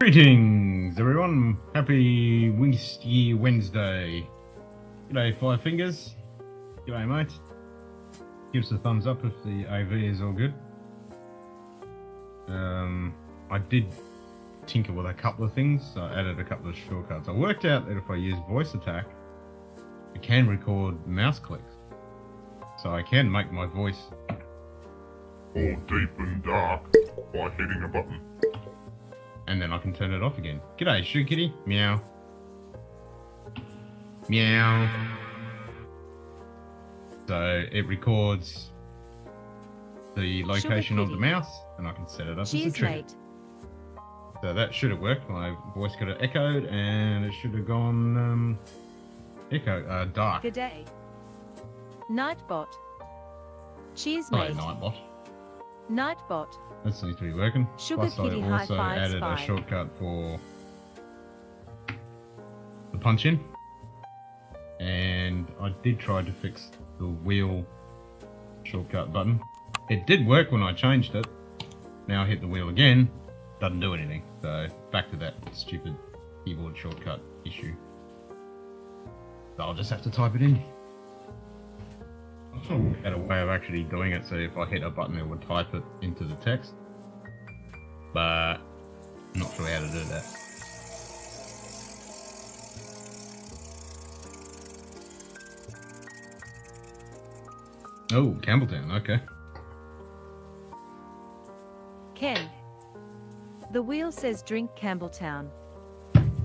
Greetings, everyone. Happy Whisky Wednesday. G'day, Five Fingers. G'day, mate. Give us a thumbs up if the AV is all good. I did tinker with a couple of things. So I added a couple of shortcuts. I worked out that if I use voice attack, I can record mouse clicks. So I can make my voice all deep and dark by hitting a button. And then I can turn it off again. G'day, Shoe Kitty. Meow. Meow. So it records the location of the mouse, and I can set it up as a trigger. So that should have worked. My voice could have echoed, and it should have gone dark. Good day. Nightbot. Cheers, Hello, mate. Nightbot. Nightbot. That seems to be working. Sugar Plus, Kitty I also high fives added a 5. shortcut for the punch in, and I did try to fix the wheel shortcut button. It did work when I changed it. Now I hit the wheel again, doesn't do anything. So back to that stupid keyboard shortcut issue. So I'll just have to type it in. I had a way of actually doing it, so if I hit a button it would type it into the text, but I'm not sure how to do that. Oh, Campbelltown, okay. Ken. The wheel says drink Campbelltown.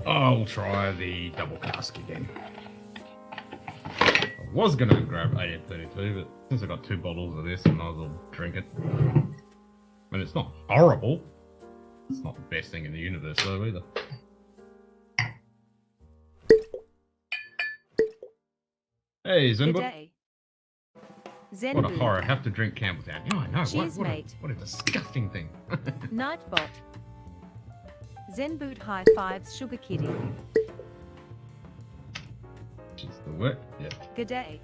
I'll try the double cask again. I was going to grab AM32, but since I got 2 bottles of this, I might as well drink it. I mean, it's not horrible. It's not the best thing in the universe, though, either. Hey, Good Zenbot. day. Zen What a Boot. horror. Have to drink Campbelltown. Yeah, I know. Cheers, mate. What a disgusting thing. Nightbot. Zen Boot high fives. Sugar Kitty. Just the work. Yeah. Good day.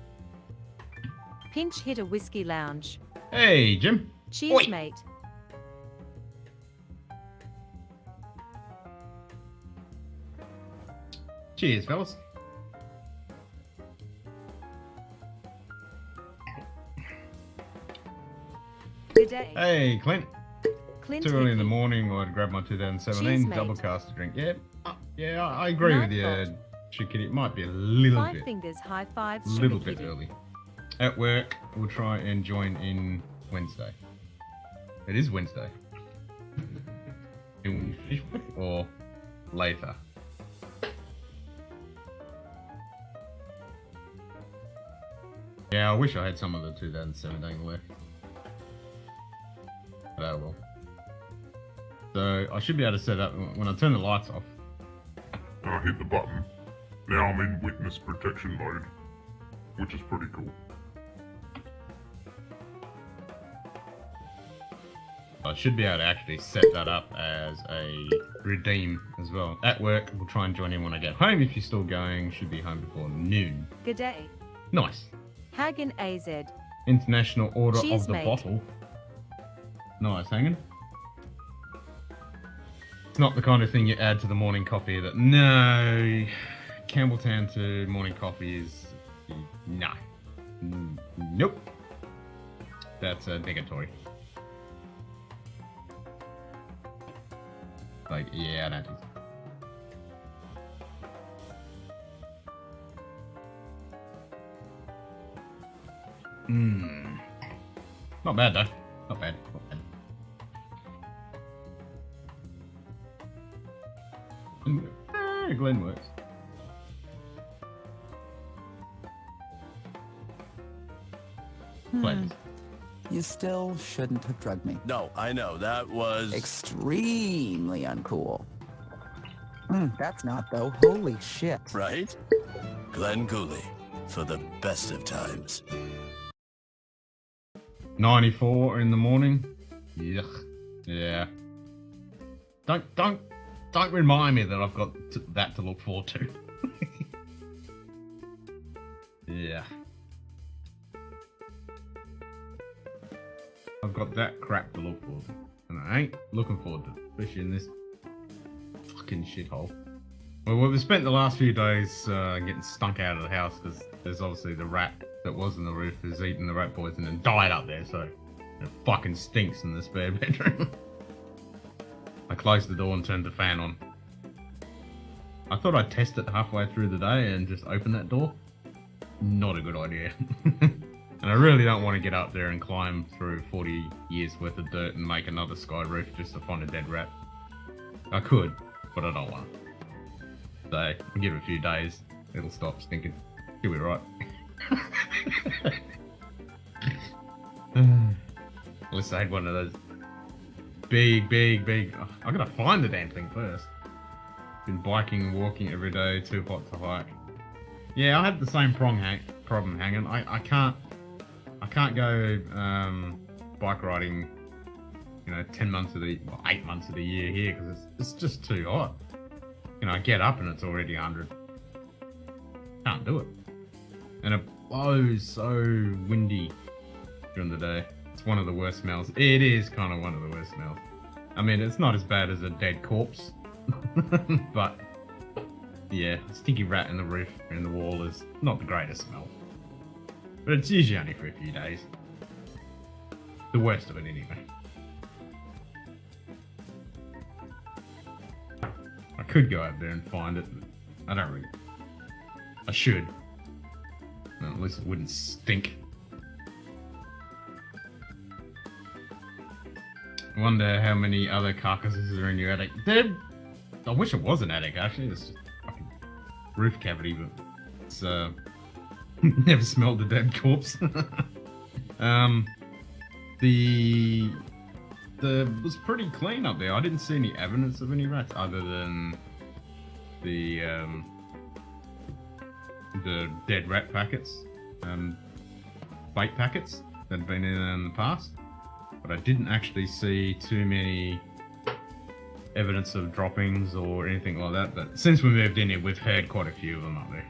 Pinch hitter whiskey lounge. Hey, Jim. Cheers, Oi. mate. Cheers, fellas. Good day. Hey, Clint. Clint Too early in the Hickey. morning, I'd grab my 2017 Cheers, mate. double cask to drink. Yeah, yeah, I agree with you, Nightbot. Chickadee. It might be a little Five bit, fingers high fives. Sugar little bit Kitty. early. At work, we'll try and join in Wednesday. It is Wednesday. When you finish work or later? Yeah, I wish I had some of the 2017 left. But oh well. So I should be able to set up when I turn the lights off. And I hit the button. Now I'm in witness protection mode, which is pretty cool. I should be able to actually set that up as a redeem as well. At work, we'll try and join in when I get home. If you're still going, should be home before noon. Good day. Nice. Hagen AZ. International Order Cheers, of the mate. Bottle. Nice, hanging. It's not the kind of thing you add to the morning coffee that, no, Campbelltown to morning coffee is, no. Nope. That's negatory. Like, yeah, I don't think so. Not bad though. Not bad. Not bad. Glen works. Flavors. You still shouldn't have drugged me. No, I know, that was... Extremely uncool. That's not though. Holy shit. Right? Glenn Cooley, for the best of times. 94 in the morning. Yuck. Yeah. Don't remind me that I've got that to look forward to. Yeah. I've got that crap to look forward to. And I ain't looking forward to it, especially in this fucking shithole. Well, we've spent the last few days getting stunk out of the house because there's obviously the rat that was in the roof has eaten the rat poison and died up there, so it fucking stinks in the spare bedroom. I closed the door and turned the fan on. I thought I'd test it halfway through the day and just open that door. Not a good idea. And I really don't want to get up there and climb through 40 years worth of dirt and make another sky roof just to find a dead rat. I could, but I don't want to. So, I'll give it a few days, it'll stop stinking. You'll be right. At least I had one of those big... Oh, I gotta find the damn thing first. Been biking and walking every day, too hot to hike. Yeah, I had the same problem hanging. I can't go bike riding, 10 months of the, 8 months of the year here because it's just too hot. I get up and it's already 100. Can't do it. And it blows so windy during the day. It's one of the worst smells. It is kind of one of the worst smells. I mean, it's not as bad as a dead corpse. But, yeah, stinky rat in the roof and the wall is not the greatest smell. But it's usually only for a few days. The worst of it anyway. I could go out there and find it, but I don't really. I should. Well, at least it wouldn't stink. I wonder how many other carcasses are in your attic. I wish it was an attic, actually. It's just a fucking roof cavity, but it's, never smelled a dead corpse. The was pretty clean up there. I didn't see any evidence of any rats other than the dead rat packets, bait packets that had been in the past. But I didn't actually see too many evidence of droppings or anything like that. But since we moved in here, we've heard quite a few of them up there.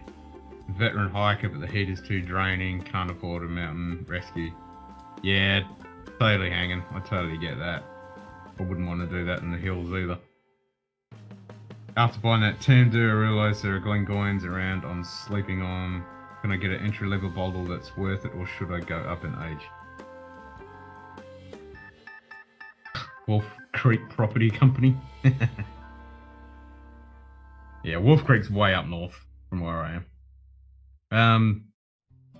Veteran hiker, but the heat is too draining. Can't afford a mountain rescue. Yeah, totally hanging. I totally get that. I wouldn't want to do that in the hills either. After buying that term do, I realised there are Glengoynes around I'm sleeping on. Can I get an entry level bottle that's worth it, or should I go up in age? Wolf Creek Property Company. Yeah, Wolf Creek's way up north from where I am.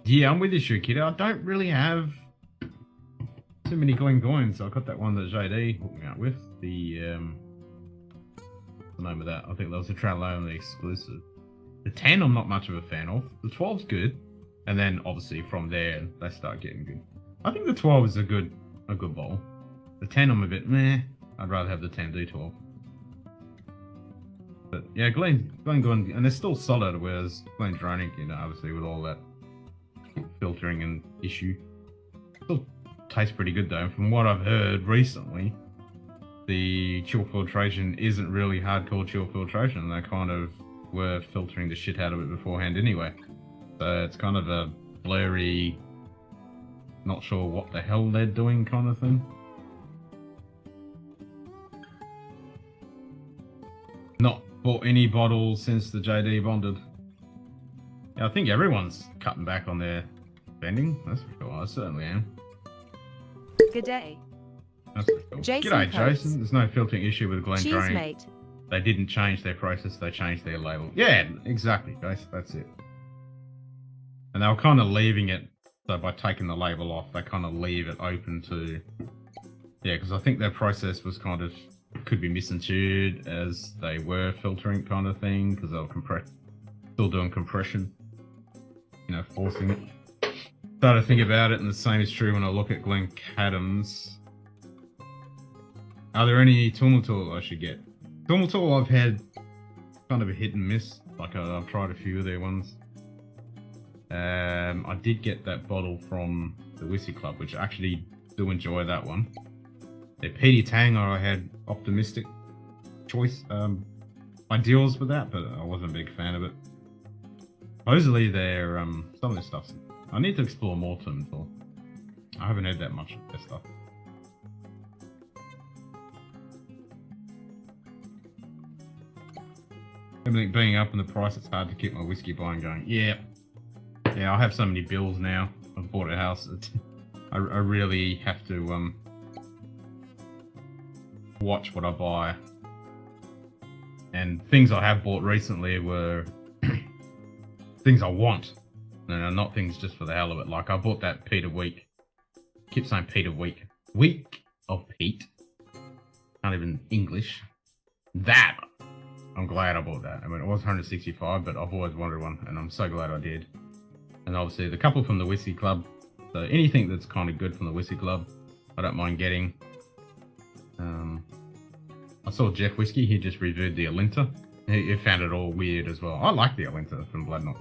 Yeah, I'm with you, Shoe Kid. I don't really have too many Glengoynes. I got that one that JD hooked me up with. The name of that? I think that was a travel only exclusive. The 10 I'm not much of a fan of. The 12's good, and then obviously from there they start getting good. I think the 12 is a good bottle. The 10 I'm a bit meh. I'd rather have the 10D12. But yeah, Glengoyne, and they're still solid, whereas Glendronach, obviously with all that filtering and issue, still tastes pretty good though. From what I've heard recently, the chill filtration isn't really hardcore chill filtration. They kind of were filtering the shit out of it beforehand anyway. So it's kind of a blurry, not sure what the hell they're doing kind of thing. Not bought any bottles since the JD bonded. Yeah, I think everyone's cutting back on their spending. That's for sure. I certainly am. Good day. That's for sure. Jason G'day, Coates. Jason. There's no filtering issue with Cheers, Glendronach. mate. They didn't change their process, they changed their label. Yeah, exactly, guys. That's it. And they were kind of leaving it, so by taking the label off, they kind of leave it open to... Yeah, because I think their process was kind of... could be misinterpreted as they were filtering kind of thing, because they were still doing compression. Forcing it. Started to think about it, and the same is true when I look at Glencadam's. Are there any Tumultual I should get? Tumultual I've had kind of a hit and miss. Like I've tried a few of their ones. I did get that bottle from the Whisky Club, which I actually do enjoy that one. Their Petey Tang, I had optimistic choice ideals with that, but I wasn't a big fan of it. Supposedly their some of their stuff. I need to explore more Tumultual. I haven't had that much of their stuff. Everything being up in the price, it's hard to keep my whiskey buying going. Yeah, I have so many bills now. I've bought a house. I really have to watch what I buy. And things I have bought recently were things I want. Not things just for the hell of it. Like I bought that Peter Week. Keep saying Peter Week. Week of Pete. Not even English. That. I'm glad I bought that. I mean, it was 165, but I've always wanted one, and I'm so glad I did. And obviously, the couple from the Whiskey Club. So anything that's kind of good from the Whiskey Club, I don't mind getting. I saw Jeff Whiskey. He just reviewed the Alinta. He found it all weird as well. I like the Alinta from Bloodknot.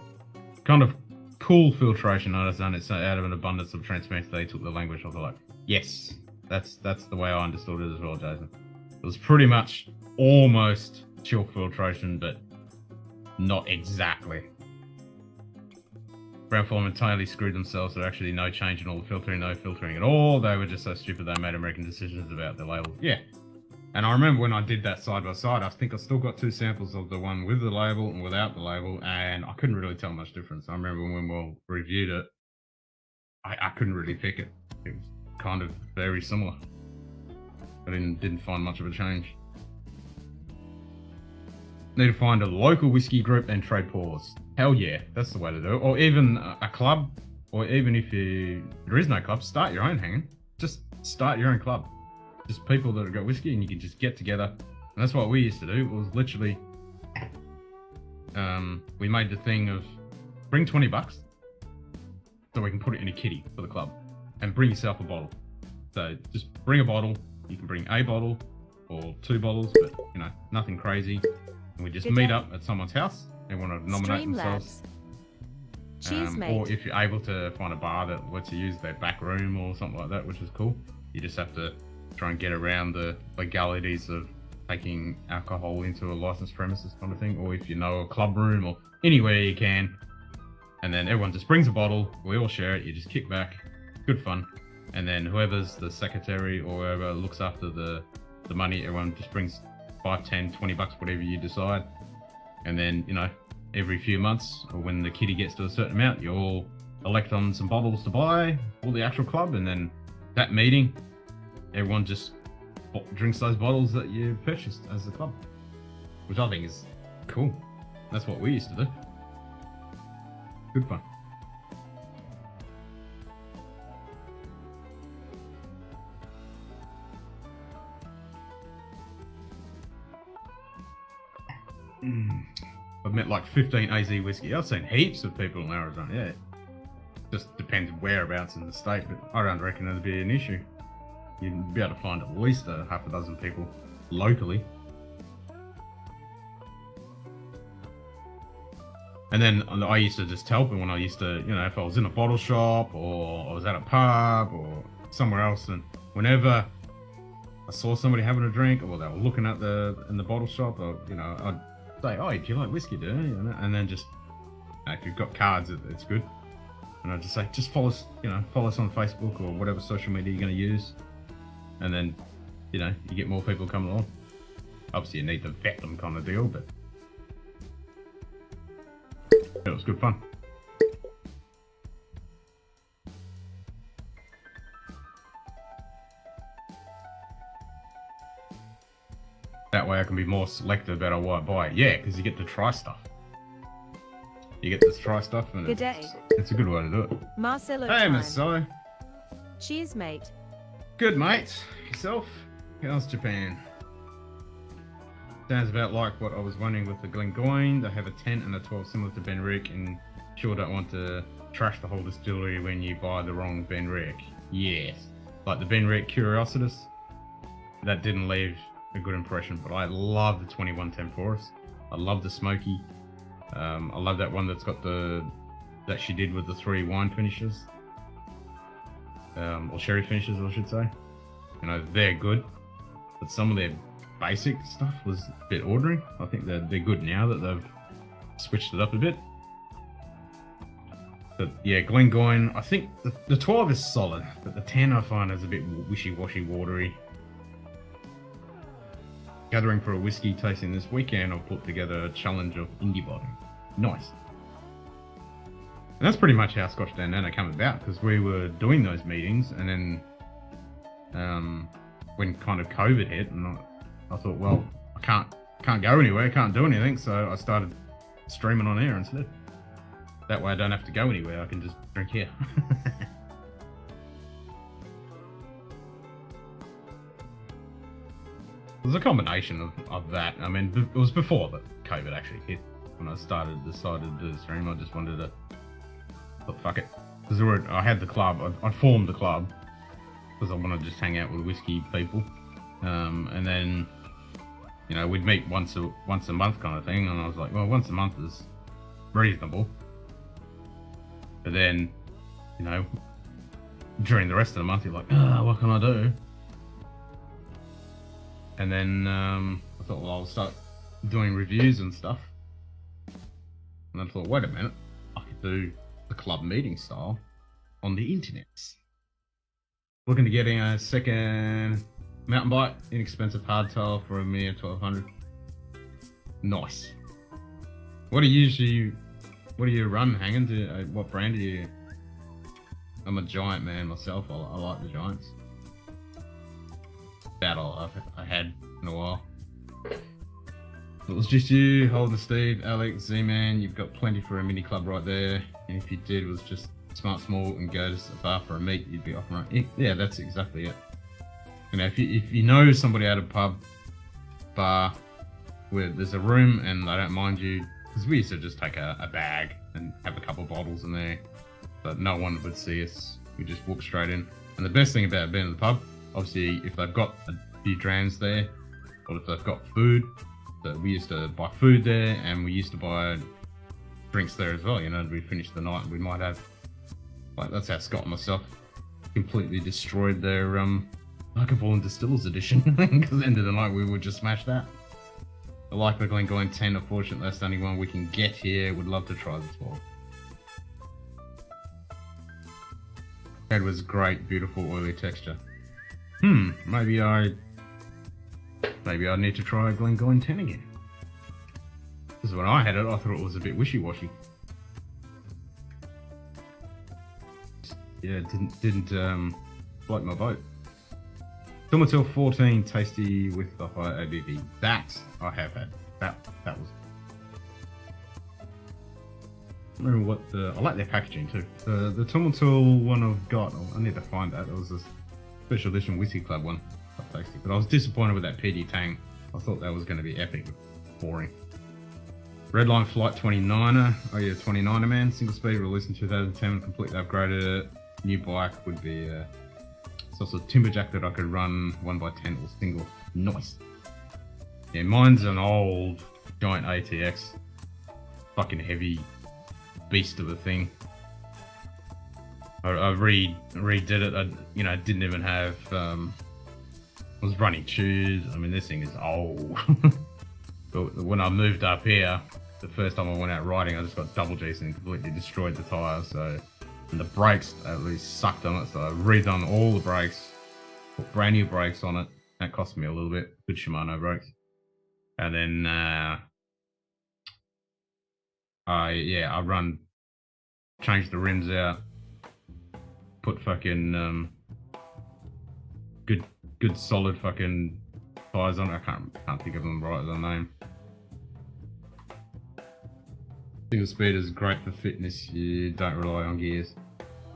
Kind of cool filtration. I understand it's out of an abundance of transparency. They took the language. I was like, yes, that's the way I understood it as well, Jason. It was pretty much almost chill filtration, but not exactly. Brown-Forman entirely screwed themselves. There actually no change in all the filtering, no filtering at all. They were just so stupid they made American decisions about the label. Yeah. And I remember when I did that side by side, I think I still got 2 samples of the one with the label and without the label, and I couldn't really tell much difference. I remember when we reviewed it, I couldn't really pick it. It was kind of very similar. I didn't find much of a change. Need to find a local whiskey group and trade pours. Hell yeah, that's the way to do it. Or even a club, or even if there is no club, start your own hanging. Just start your own club. Just people that have got whiskey and you can just get together. And that's what we used to do. It was literally, we made the thing of bring $20 so we can put it in a kitty for the club and bring yourself a bottle. So just bring a bottle. You can bring a bottle or 2 bottles, but nothing crazy. And we just meet up at someone's house. They want to nominate themselves. Or if you're able to find a bar that lets you use their back room or something like that, which is cool. You just have to try and get around the legalities of taking alcohol into a licensed premises kind of thing. Or if you know a club room or anywhere you can. And then everyone just brings a bottle. We all share it. You just kick back. Good fun. And then whoever's the secretary or whoever looks after the money, everyone just brings $5, $10, $20, whatever you decide. And then, every few months or when the kitty gets to a certain amount, you all elect on some bottles to buy for the actual club. And then that meeting, everyone just drinks those bottles that you purchased as the club, which I think is cool. That's what we used to do. Good fun. I've met like 15 AZ whiskey. I've seen heaps of people in Arizona. Yeah, just depends whereabouts in the state, but I don't reckon it'd be an issue. You'd be able to find at least a half a dozen people locally. And then I used to just tell people when I used to, if I was in a bottle shop or I was at a pub or somewhere else, and whenever I saw somebody having a drink or they were looking at in the bottle shop, or I'd say, "Oh, do you like whiskey, do you?" And then just if you've got cards, it's good. And I'd just say, just follow us, follow us on Facebook or whatever social media you're going to use. And then, you get more people coming along. Obviously, you need to vet them kind of deal, but it was good fun. That way I can be more selective about what I buy. Yeah, because you get to try stuff. You get to try stuff, and it's a good way to do it. Marcelo Hey, time. Miss Sally. Cheers, mate. Good, mate. Yourself? How's Japan? Sounds about like what I was wondering with the Glengoyne. They have a 10 and a 12 similar to Benrick, and sure don't want to trash the whole distillery when you buy the wrong Benrick. Yes. Like the Benrick Curiositas. That didn't leave a good impression, but I love the 2110 Forest. I love the smoky. I love that one that's got that she did with the 3 wine finishes. Or sherry finishes, I should say. They're good, but some of their basic stuff was a bit ordinary. I think they're good now that they've switched it up a bit. But yeah, Glengoyne, I think the 12 is solid, but the 10 I find is a bit wishy-washy, watery. gathering for a whiskey tasting this weekend. I've put together a challenge of indie botting. Nice. And that's pretty much how scotchdownunder came about, because we were doing those meetings, and then when kind of COVID hit, and I thought, well, I can't go anywhere, can't do anything, so I started streaming on air instead. That way I don't have to go anywhere, I can just drink here. It was a combination of that. I mean, it was before that COVID actually hit. When I decided to do the stream, I just wanted to, but fuck it. Because I had the club, I formed the club, because I wanted to just hang out with whiskey people. And then, you know, we'd meet once a month kind of thing, and I was like, well, once a month is reasonable. But then, you know, during the rest of the month, you're like, what can I do? And then I thought, well, I'll start doing reviews and stuff. And I thought, wait a minute, I could do the club meeting style on the internet. Looking to getting a second mountain bike, inexpensive hardtail for a mere 1200. Nice. What do you run, Hanging? What brand do you? I'm a Giant man myself. I like the Giants. Battle I had in a while. It was just you, Holden, Steve, Alex, Z-Man. You've got plenty for a mini club right there. And if you did was just smart small and go to a bar for a meet, you'd be off and running. Yeah, that's exactly it. You know, if you know somebody at a pub, bar, where there's a room and they don't mind you, because we used to just take a bag and have a couple of bottles in there, but no one would see us. We just walk straight in. And the best thing about being in the pub, obviously, if they've got a few drams there, or if they've got food, so we used to buy food there, and we used to buy drinks there as well. You know, we finished the night, and we might have, like, that's how Scott and myself completely destroyed their Alcohol and Distillers edition. Because at the end of the night, we would just smash that. I like the Glengoyne 10. Unfortunately, that's the only one we can get here. Would love to try the 12. That was great, beautiful, oily texture. Maybe I need to try a Glengoyne 10 again. Because when I had it, I thought it was a bit wishy-washy. Yeah, didn't float my boat. Tomatil 14, tasty with the high ABV. That I have had. That was. I remember what I like their packaging too. The Tomatil one I've got. I need to find that. It was a special edition Whiskey Club one. Quite tasty. But I was disappointed with that PD Tang. I thought that was going to be epic. Boring. Redline Flight 29er. Oh yeah, 29er man. Single speed, released in 2010. Completely upgraded. New bike would be. It's also a Timberjack that I could run 1x10 or single. Nice. Yeah, mine's an old Giant ATX. Fucking heavy beast of a thing. I redid it. I didn't even have. I was running tubes. I mean, this thing is old. But when I moved up here, the first time I went out riding, I just got double G's and completely destroyed the tyre. So, and the brakes at least sucked on it. So I redone all the brakes, put brand new brakes on it. That cost me a little bit. Good Shimano brakes. And then I changed the rims out, put fucking good solid fucking tires on it. I can't think of them right as a name. Single speed is great for fitness. You don't rely on gears.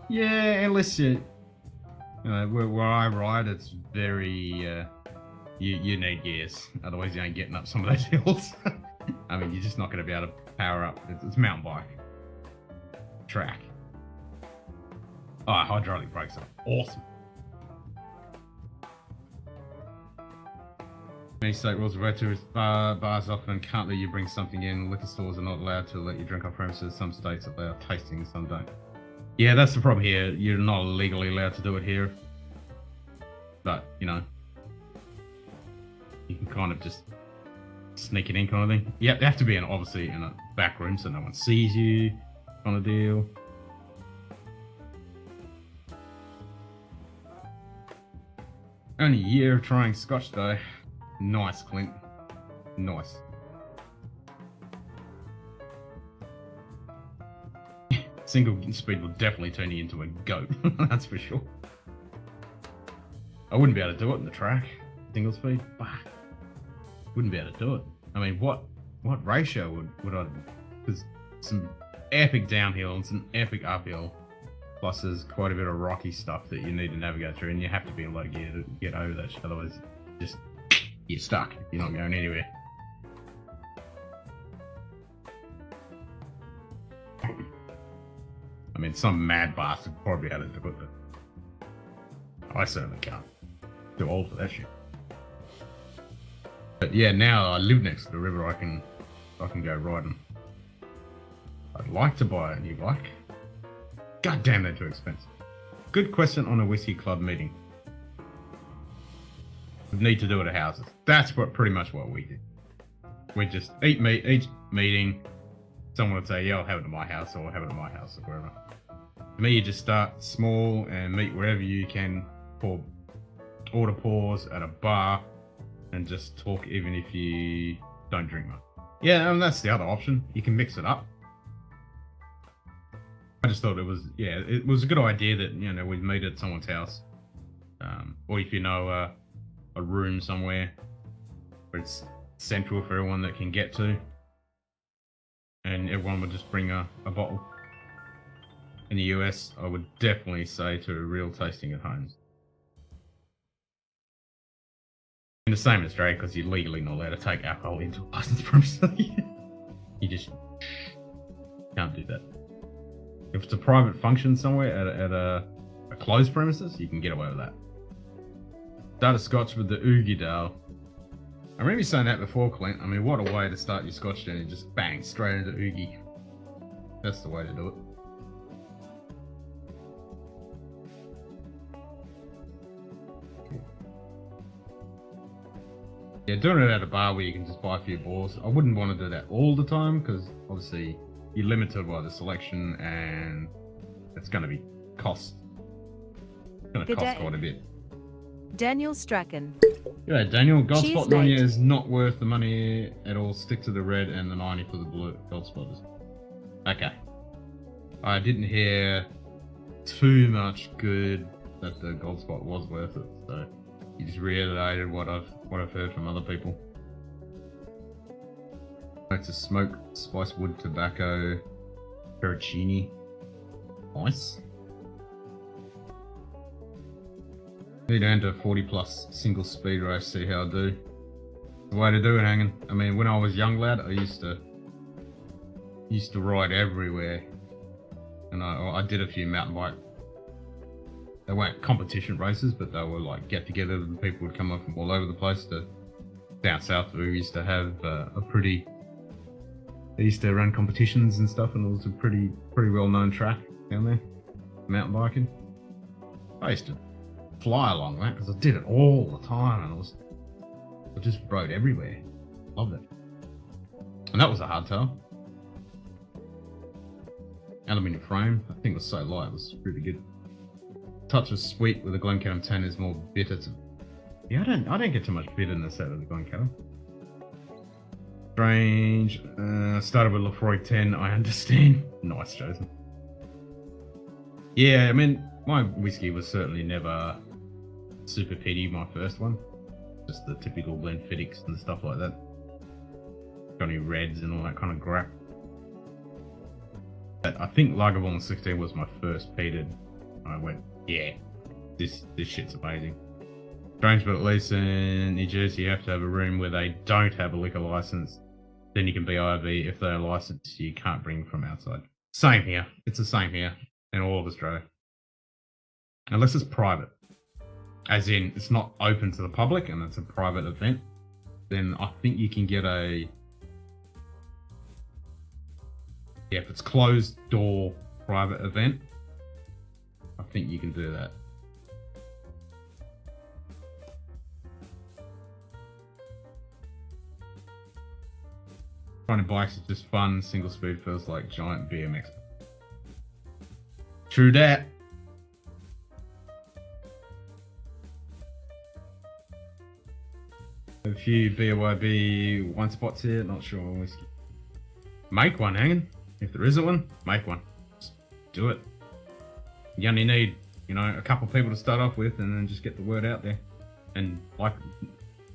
Yeah, unless where I ride, it's very you need gears. Otherwise, you ain't getting up some of those hills. I mean, you're just not going to be able to power up. It's mountain bike track. Oh, hydraulic brakes are awesome. Many state rules refer to as bars often can't let you bring something in. Liquor stores are not allowed to let you drink off premises. Some states allow tasting, some don't. Yeah, that's the problem here. You're not legally allowed to do it here. But, you know, you can kind of just sneak it in kind of thing. You have to be obviously in a back room so no one sees you kind of deal. Only a year of trying Scotch though. Nice, Clint. Nice. Single speed will definitely turn you into a goat. That's for sure. I wouldn't be able to do it in the track. Single speed. Bah. Wouldn't be able to do it. I mean, what ratio would I? There's some epic downhill and some epic uphill. Plus, there's quite a bit of rocky stuff that you need to navigate through, and you have to be in low gear to get over that shit. Otherwise, you're stuck. You're not going anywhere. I mean, some mad bastard probably had to do it, but I certainly can't. Too old for that shit. But yeah, now I live next to the river, I can go riding. I'd like to buy a new bike. God damn, they're too expensive. Good question on a whiskey club meeting. We need to do it at houses. That's pretty much what we do. We just eat meat each meeting. Someone would say, yeah, I'll have it at my house, or I'll have it at my house, or wherever. For me, you just start small and meet wherever you can. Order pours at a bar and just talk, even if you don't drink much. Yeah, and that's the other option. You can mix it up. I just thought it was a good idea that, you know, we'd meet at someone's house. Or if you know a room somewhere where it's central for everyone that can get to. And everyone would just bring a bottle. In the US, I would definitely say to a real tasting at homes. And the same in Australia, because you're legally not allowed to take alcohol into a licensed premises. You just can't do that. If it's a private function somewhere at a closed premises, you can get away with that. Start a Scotch with the Oogie Dale. I remember you saying that before, Clint. I mean, what a way to start your Scotch journey. Just bang, straight into Oogie. That's the way to do it. Yeah, doing it at a bar where you can just buy a few pours. I wouldn't want to do that all the time, because obviously you're limited by the selection, and it's going to be cost. It's going to cost quite a bit. Daniel Strachan. Yeah, Daniel, Gold Cheers, Spot 90 mate. is not worth the money at all. Stick to the red and the 90 for the blue Gold Spotters. Okay. I didn't hear too much good that the Gold Spot was worth it, so you just reiterated what I've heard from other people. Like to smoke spice wood tobacco Pericini. Nice. Need to enter 40 plus single speed race, see how I do. The way to do it, hanging. I mean, when I was young lad, I used to ride everywhere, and I did a few mountain bike. They weren't competition races, but they were like get-togethers, and people would come up from all over the place. Down south, we used to have they used to run competitions and stuff, and it was a pretty well-known track down there, mountain biking. I used to fly along that because I did it all the time, and I just rode everywhere. Loved it. And that was a hardtail. Aluminium frame. I think it was so light, it was really good. Touch of sweet with the Glencairn 10 is more bitter. Yeah, I don't get too much bitterness out of the Glencairn. Strange. Started with Lefroy 10, I understand. Nice, Jason. Yeah, I mean, my whiskey was certainly never super peaty, my first one. Just the typical Glenfiddichs and stuff like that. Johnny Reds and all that kind of crap. But I think Lagavulin 16 was my first peated. I went, yeah, this shit's amazing. Strange, but at least in New Jersey you have to have a room where they don't have a liquor license. Then you can BIV. If they're licensed, you can't bring from outside. Same here. It's the same here in all of Australia. Unless it's private. As in, it's not open to the public and it's a private event. Then I think you can get a... Yeah, if it's closed door private event, I think you can do that. Riding bikes is just fun. Single speed feels like giant BMX. True that. A few BYB one spots here, not sure on whiskey. Make one, hanging. If there isn't one, make one. Just do it. You only need, you know, a couple people to start off with and then just get the word out there. And like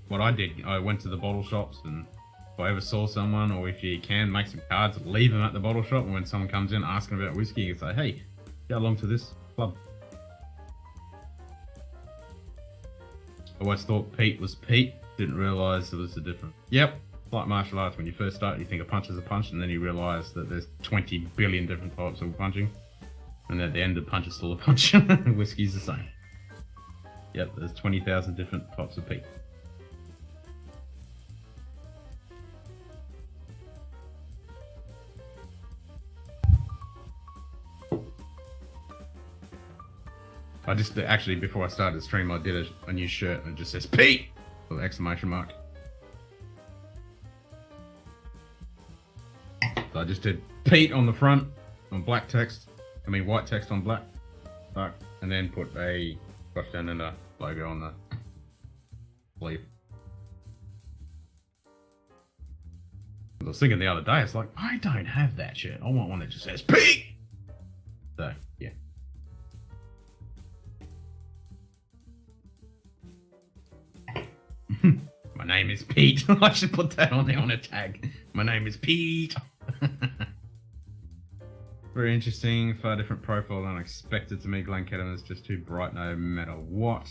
what I did, I went to the bottle shops, and if I ever saw someone, or if you can, make some cards, leave them at the bottle shop, and when someone comes in asking about whiskey, you can say, hey, go along to this club. I always thought Pete was Pete, didn't realise there was a difference. Yep, like martial arts, when you first start, you think a punch is a punch, and then you realise that there's 20 billion different types of punching, and at the end, the punch is still a punch. Whiskey's the same. Yep, there's 20,000 different types of Pete. I just, actually, before I started the stream, I did a new shirt and it just says Pete! With an exclamation mark. So I just did Pete on the front, on black text. I mean white text on black. And then put a scotchdownunder logo on the sleeve. I was thinking the other day, it's like, I don't have that shirt. I want one that just says Pete! So, yeah. My name is Pete. I should put that on there on a tag. My name is Pete. Very interesting. Far different profile than I expected to me. Glencairn is just too bright no matter what.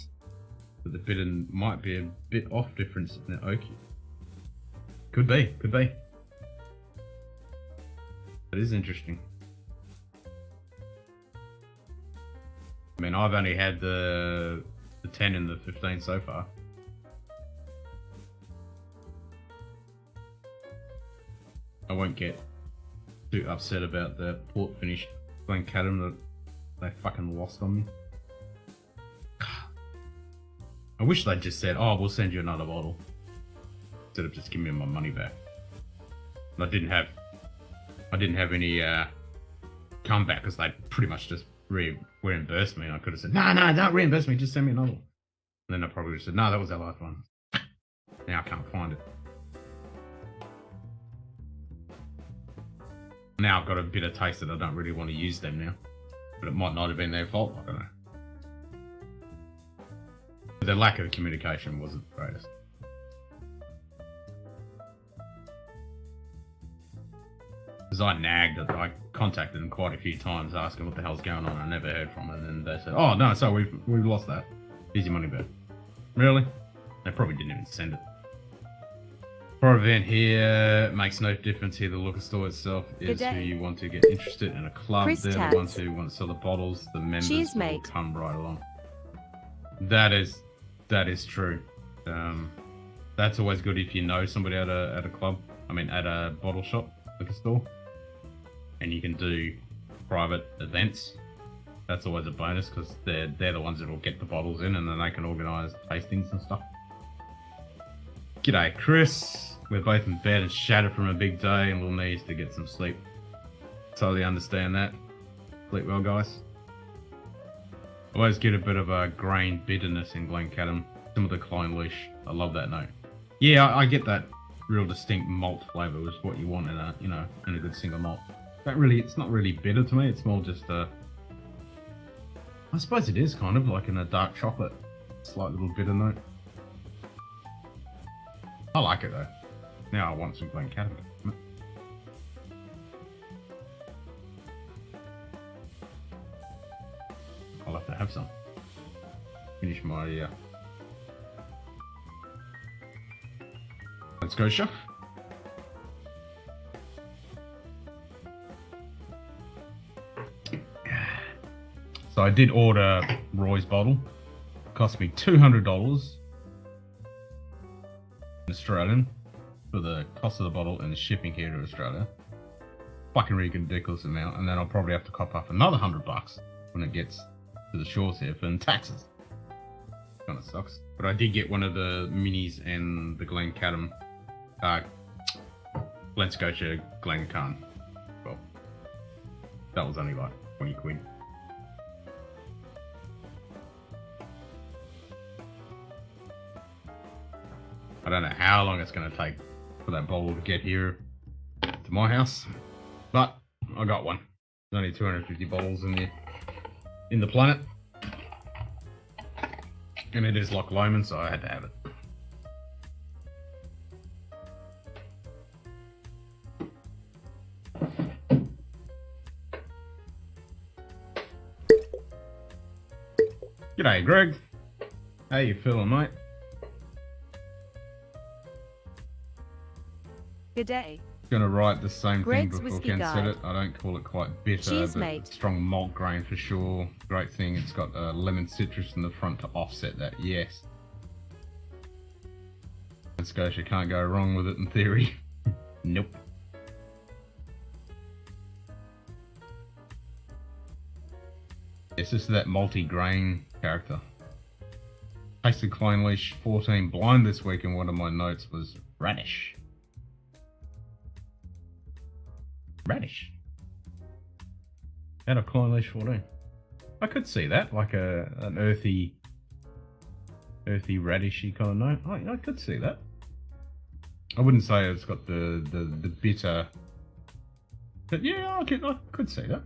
But the bitter might be a bit off difference in the oaky. Could be. Could be. That is interesting. I mean, I've only had the 10 and the 15 so far. I won't get too upset about the port finish Glencairn that they fucking lost on me. I wish they'd just said, oh, we'll send you another bottle, instead of just giving me my money back. And I didn't have any comeback, because they pretty much just reimbursed me, and I could have said, no, don't reimburse me, just send me another one. And then I probably would have said, no, that was our last one. Now I can't find it. Now I've got a bitter taste that I don't really want to use them now. But it might not have been their fault, I don't know. But their lack of communication wasn't the greatest. Because I nagged, I contacted them quite a few times asking what the hell's going on, and I never heard from them, and they said, oh no, so we've lost that. Here's your money back. Really? They probably didn't even send it. For event here, makes no difference here. The liquor store itself is who you want to get interested in a club. Chris They're Tats. the ones who want to sell the bottles. The members Cheers, will mate. come right along. That is true. That's always good if you know somebody at a club. I mean, at a bottle shop, liquor store, and you can do private events. That's always a bonus, because they're the ones that will get the bottles in, and then they can organise tastings and stuff. G'day, Chris. We're both in bed and shattered from a big day, and Lil needs to get some sleep. Totally understand that. Sleep well, guys. Always get a bit of a grain bitterness in Glencairn. Similar to Clone Leash. I love that note. Yeah, I get that real distinct malt flavour, which is what you want in a, in a good single malt. It's not really bitter to me. It's more just I suppose it is kind of like in a dark chocolate, slight little bitter note. I like it though. Now I want some Glencairn. I'll have to have some. Finish my Let's go, chef. So I did order Roy's bottle. It cost me $200 Australian for the cost of the bottle and the shipping here to Australia. Fucking ridiculous amount, and then I'll probably have to cop up another $100 when it gets to the shores here for taxes. Kinda sucks. But I did get one of the minis and the Glencairn, Glen Scotia Glencairn. Well, that was only like 20 quid. I don't know how long it's going to take for that bottle to get here to my house, but I got one. There's only 250 bottles in the planet, and it is Loch Lomond, so I had to have it. G'day, Greg. How you feeling, mate? Good day. Gonna write the same Greg's thing before Whiskey Ken said Guide. it. I don't call it quite bitter, Cheers, but mate. strong malt grain for sure. Great thing, it's got lemon citrus in the front to offset that. Yes. In Scotia, can't go wrong with it in theory. Nope. It's just that multi-grain character. Tasted Clone Leash 14 blind this week, and one of my notes was radish. Radish. Out of Clone Leash 14. I could see that, like an earthy radishy kind of note. I could see that. I wouldn't say it's got the bitter, but yeah, I could see that.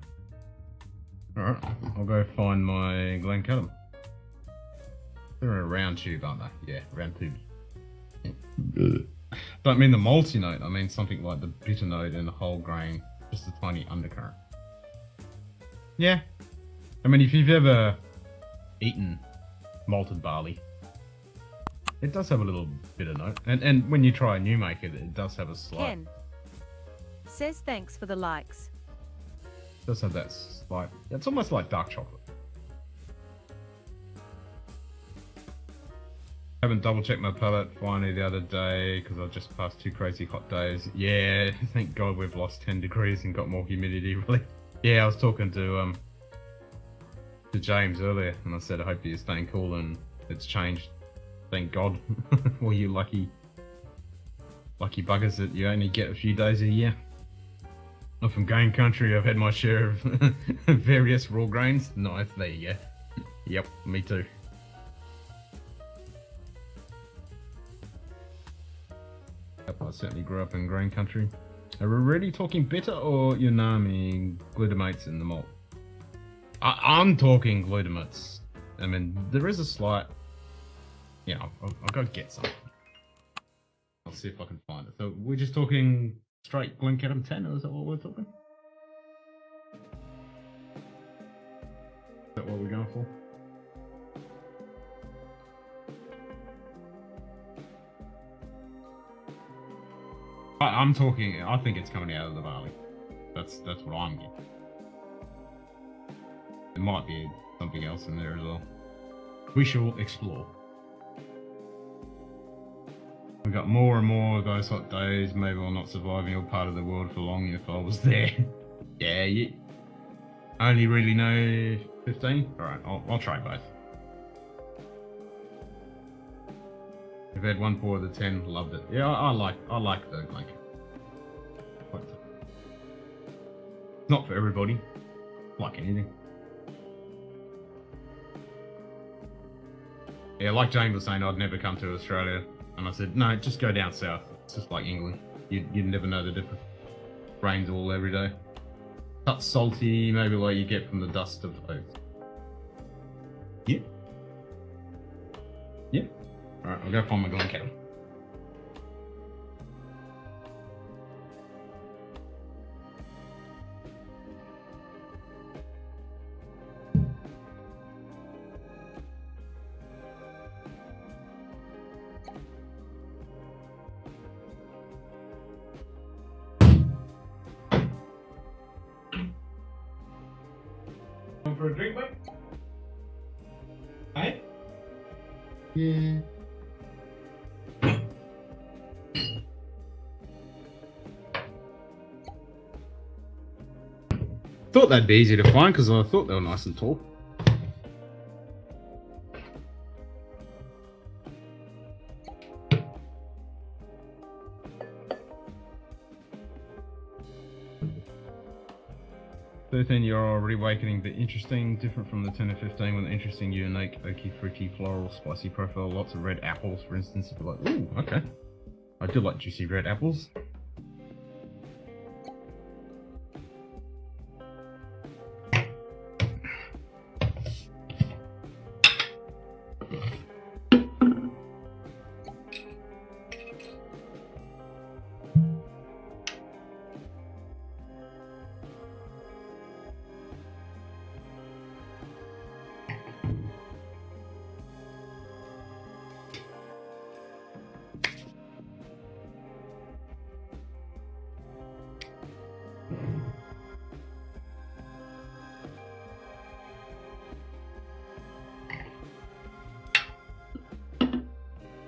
All right, I'll go find my Glencadam. They're a round tube, aren't they? Yeah, round tubes. Don't mean the malty note. I mean something like the bitter note and the whole grain, just a tiny undercurrent. Yeah, I mean if you've ever eaten malted barley, it does have a little bitter note, and when you try a new make, it does have a slight. Ken says thanks for the likes. It does have that slight. It's almost like dark chocolate. Haven't double checked my palate finally the other day because I just passed 2 crazy hot days. Yeah, thank God we've lost 10 degrees and got more humidity. Really. Yeah, I was talking to James earlier, and I said I hope you're staying cool, and it's changed. Thank God. All you lucky buggers that you only get a few days a year. I'm from grain country. I've had my share of various raw grains. Nice, there you go. Yep, me too. Yep, I certainly grew up in grain country. Are we really talking bitter or Unami glutamates in the malt? I'm talking glutamates. I mean, there is a slight... Yeah, I'll go get some. I'll see if I can find it. So we're just talking straight Glencadam 10, or is that what we're talking? Is that what we're going for? I'm talking, I think it's coming out of the barley. That's what I'm getting. There might be something else in there as well. We shall explore. We've got more and more of those hot days. Maybe I'll not survive in your part of the world for long if I was there. Yeah, you only really know 15? Alright, I'll try both. I've had one pour of the 10, loved it. Yeah, I like the Glencairn. Not for everybody, like anything. Yeah, like James was saying, I'd never come to Australia, and I said, no, just go down south. It's just like England. You'd never know the difference. Rains all every day. Cut salty, maybe like you get from the dust of oats. Yeah. Yeah. Alright, I'll go find my Glencadam. Going for a drink, mate? Hey? Yeah. Thought that'd be easy to find because I thought they were nice and tall. "13-year-old reawakening, but interesting, different from the 10 or 15 with an interesting, unique, oaky, fruity, floral, spicy profile. Lots of red apples, for instance." If you're like, ooh, okay. I do like juicy red apples.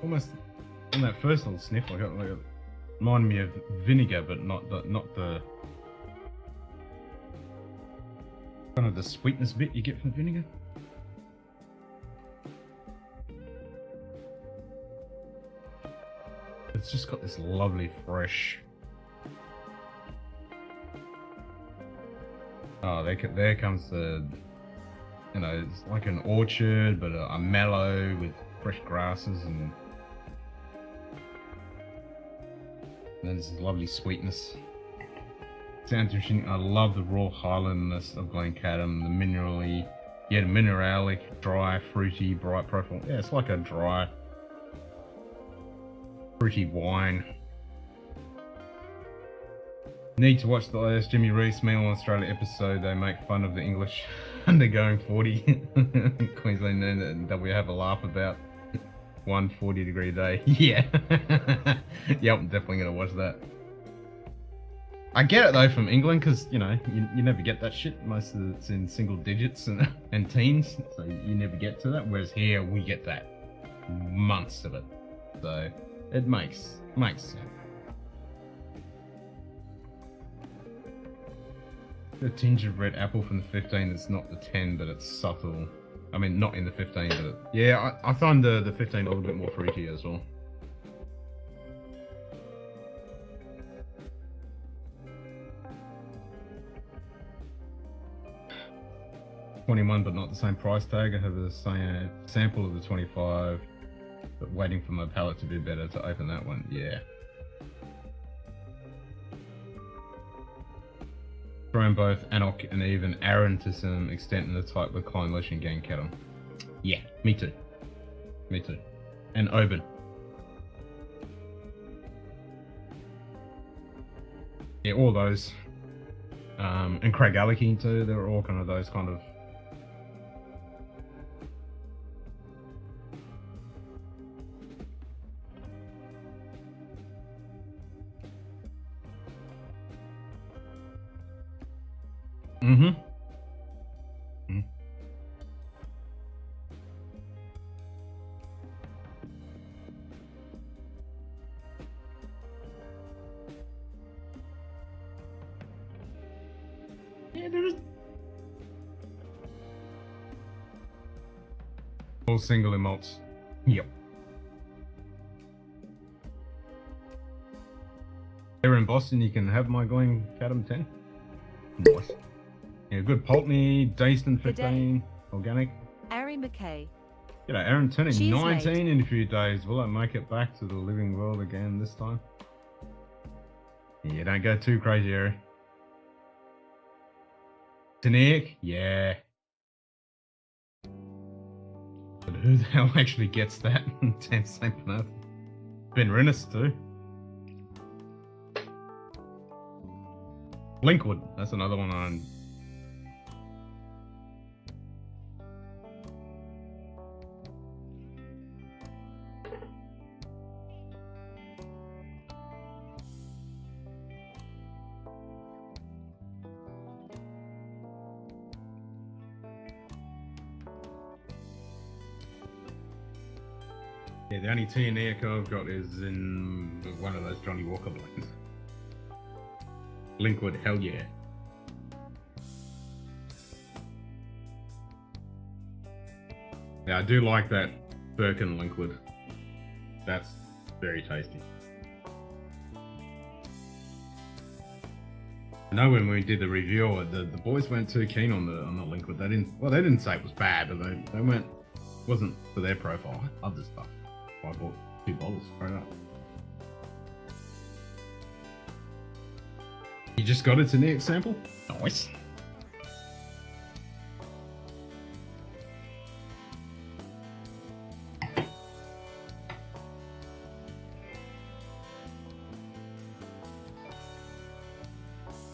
Almost on that first little sniff, I got like it reminded me of vinegar, but not the kind of the sweetness bit you get from vinegar. It's just got this lovely fresh. Oh, there comes the, you know, it's like an orchard, but a mellow with fresh grasses and then there's this lovely sweetness. Sounds interesting. I love the raw highlandness of Glencadam, the minerally, yeah, mineralic, dry, fruity, bright profile. Yeah, it's like a dry, fruity wine. Need to watch the last Jimmy Reese Meal on Australia episode. They make fun of the English undergoing 40 in Queensland, and we have a laugh about 140-degree day. Yeah. Yep, I'm definitely gonna watch that. I get it though from England, because you know you never get that shit. Most of it's in single digits and teens, so you never get to that. Whereas here we get that months of it, so it makes sense. The tinge of red apple from the 15 that's not the 10, but it's subtle. I mean, not in the 15, but yeah, I find the 15 a little bit more fruity as well. $21, but not the same price tag. I have the same sample of the 25, but waiting for my palate to be better to open that one. Yeah. Thrown both Anok and even Aaron to some extent in the type with Klein Lesh and Gang Cattle. Yeah, me too. Me too. And Oban. Yeah, all those. And Craig Alicky too, they're all kind of those kind of. Mm-hmm. Yeah, there is. All single in malts. Yep. Here in Boston, you can have my Glencadam 10. Nice. Yeah, good Pulteney, Dayston 15, organic. Ari McKay. G'day, Aaron, turning Cheers, 19 mate. in a few days. Will I make it back to the living world again this time? Yeah, don't go too crazy, Aaron. Tanic? Yeah. But who the hell actually gets that? 10 St. Bernard. Ben Rennis too. Linkwood, that's another one on. Yeah, the only tea and echo I've got is in one of those Johnny Walker blends. Linkwood, hell yeah. Yeah, I do like that Birkin Linkwood. That's very tasty. I know when we did the review, the boys weren't too keen on the Linkwood. They didn't say it was bad, but they weren't. Wasn't for their profile. I love this stuff. I bought 2 bottles straight up. You just got it to the example? Nice.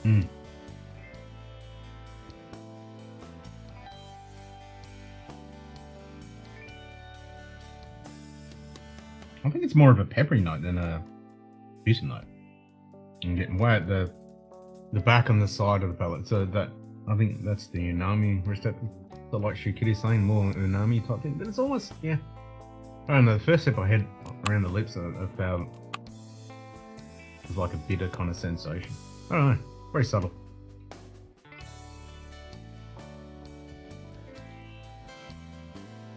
Hmm. I think it's more of a peppery note than a bitter note. I'm getting way at the back on the side of the palate, so that I think that's the umami receptor. So like Shikiri's saying, more umami type thing, but it's almost, yeah. I don't know, the first sip I had around the lips, I felt it was like a bitter kind of sensation. I don't know, very subtle.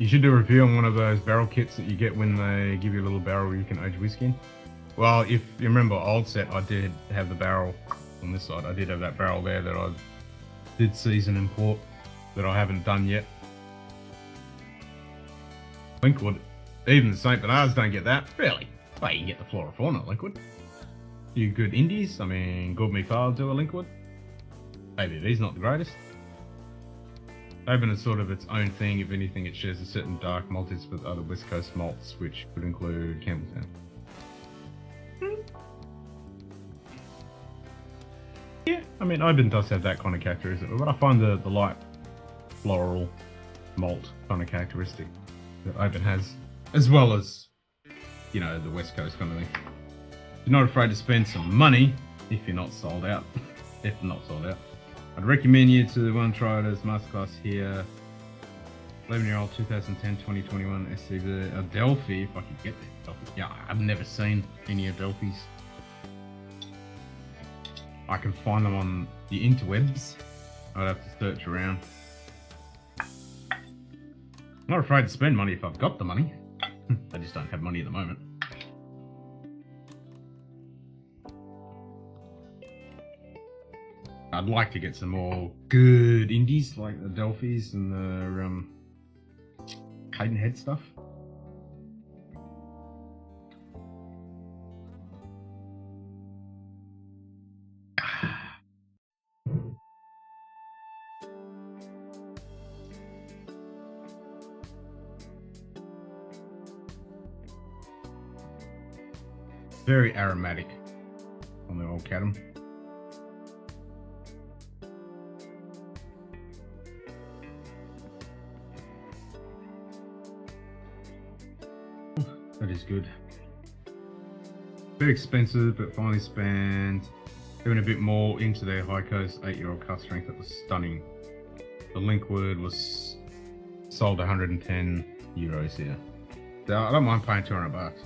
You should do a review on one of those barrel kits that you get when they give you a little barrel you can age whiskey in. Well, if you remember old set, I did have the barrel on this side. I did have that barrel there that I did season and port that I haven't done yet. Linkwood, even the St. Bernards don't get that. Really? Well, you can get the Flora Fauna Linkwood. You good indies, I mean, Good Me File do a Linkwood. Maybe these not the greatest. Open is sort of its own thing. If anything, it shares a certain dark malties with other West Coast malts, which could include Campbelltown. Yeah, I mean, Oban does have that kind of characteristic, but I find the light floral malt kind of characteristic that Oban has, as well as, you know, the West Coast kind of thing. You're not afraid to spend some money if you're not sold out. If not sold out. I'd recommend you to try it as masterclass here. 11-year-old 2010-2021 SCV Adelphi, if I could get that. Adelphi. Yeah, I've never seen any Adelphis. I can find them on the interwebs. I'd have to search around. Not afraid to spend money if I've got the money. I just don't have money at the moment. I'd like to get some more good indies like the Adelphis and the Cadenhead stuff. Very aromatic on the old Cadam. That is good. Very expensive, but finally spent even a bit more into their high coast 8-year-old cask strength. That was stunning. The Linkwood was sold 110 euros here. So I don't mind paying 200 bucks.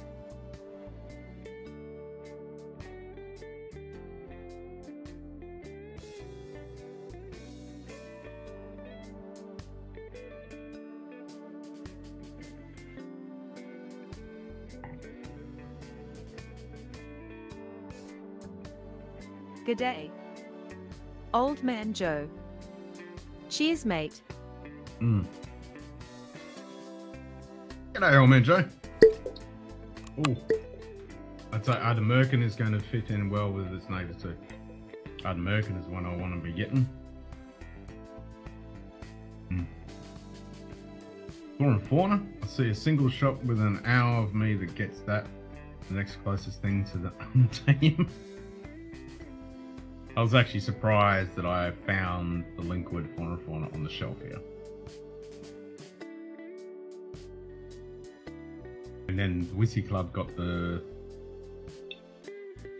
G'day. Old man Joe. Cheers, mate. G'day, old man Joe. Oh, I'd say Ardnamurchan is going to fit in well with its neighbour too. Ardnamurchan is one I want to be getting. Flora and Fauna. I see a single shop within an hour of me that gets that. The next closest thing to the Untamed. I was actually surprised that I found the Linkwood Flora and Fauna on the shelf here. And then the Whisky Club got the...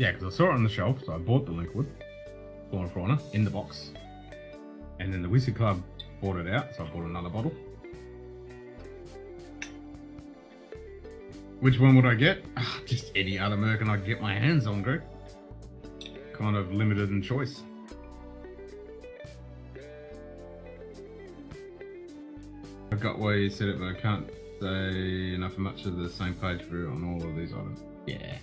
Yeah, because I saw it on the shelf, so I bought the Linkwood Flora and Fauna in the box. And then the Whisky Club bought it out, so I bought another bottle. Which one would I get? Just any other Merkin I could get my hands on, Greg. Kind of limited in choice. I got where you said it, but I can't say enough much of the same page for on all of these items. Yeah.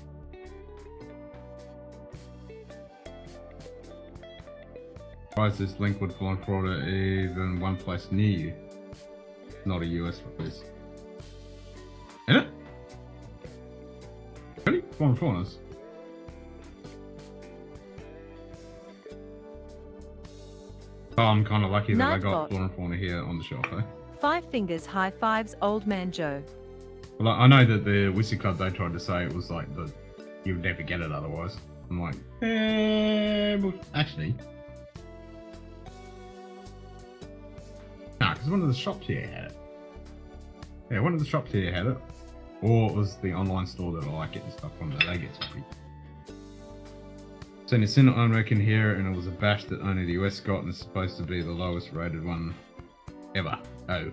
Why is this Linkwood Flying Florida even one place near you? Not a US release. Isn't it? Really? Flying Floridas? I'm kind of lucky that I got Nightbot. Flora and Fauna here on the shelf, eh? 5 fingers high fives, old man Joe. Well, I know that the Whiskey Club, they tried to say it was like you'd never get it otherwise. I'm like, well, actually. Nah, because one of the shops here had it. Yeah, one of the shops here had it. Or it was the online store that I like getting stuff from that they get free. So it's in unreckon here, and it was a bash that only the US got, and it's supposed to be the lowest rated one ever. Oh.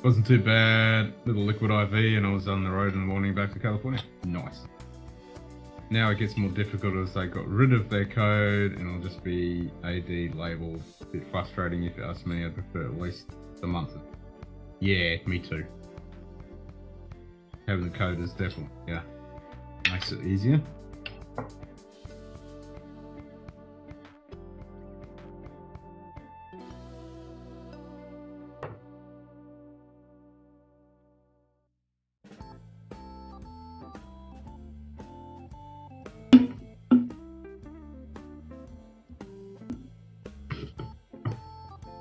Wasn't too bad. Little liquid IV, and I was on the road in the morning back to California. Nice. Now it gets more difficult as they got rid of their code, and it'll just be AD labeled. A bit frustrating if you ask me. I prefer at least a month. Yeah, me too. Having the code is definitely, yeah, makes it easier.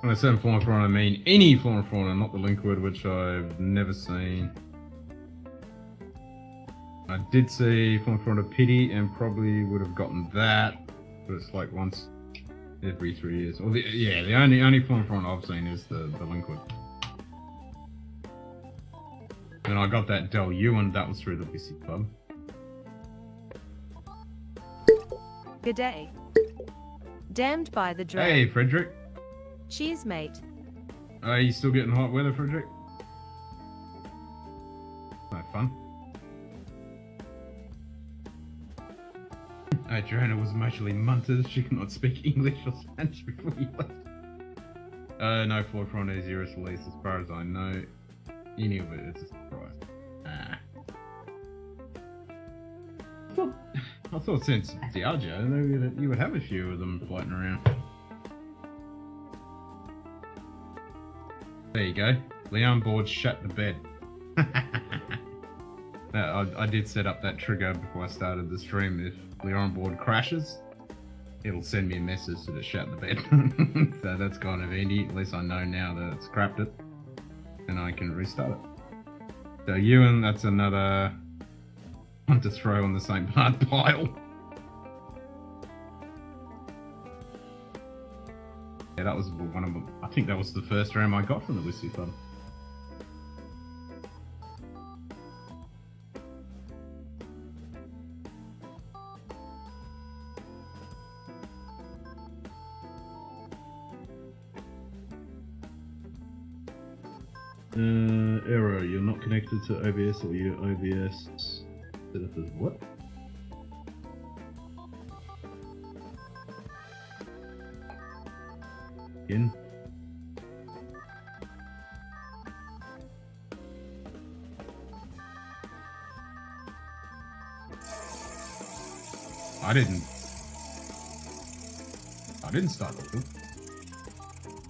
When I say Flora and Fauna, I mean any Flora and Fauna, not the liquid, which I've never seen. I did see Flora and Fauna Pity and probably would have gotten that, but it's like once every 3 years. Or the only Flora and Fauna I've seen is the liquid. And I got that Del Ewan, that was through the Whiskey Club. Good day. Damned by the drain. Hey, Frederick. Cheers, mate. Are you still getting hot weather, Frederick? No fun. Joanna was emotionally munted. She could not speak English or Spanish before you left. No Flora Fauna is US release as far as I know. Any of it is a surprise. I thought since Diageo, you would have a few of them floating around. There you go. Leon board shut the bed. I did set up that trigger before I started the stream. If Leon board crashes, it'll send me a message that it shut the bed. So that's kind of handy. At least I know now that it's crapped it. And I can restart it. So Ewan, that's another one to throw on the same pile. Yeah, that was one of them. I think that was the first RAM I got from the Whiskey Club. Error, you're not connected to OBS or your OBS set up as what? Again? I didn't start with them.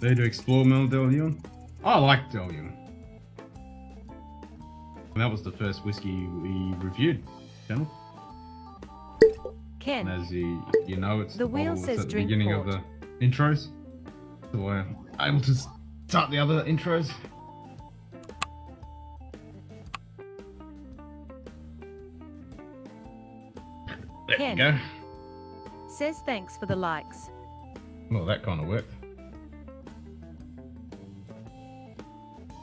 There to explore Mel Del Leon. I like Del Leon. And that was the first whiskey we reviewed, channel. Ken. And as you know, it's The wheel bottle that's says at the drink beginning port. of the intros. So I'm able to start the other intros. There Ken. you go. Says thanks for the likes. Well, that kind of worked.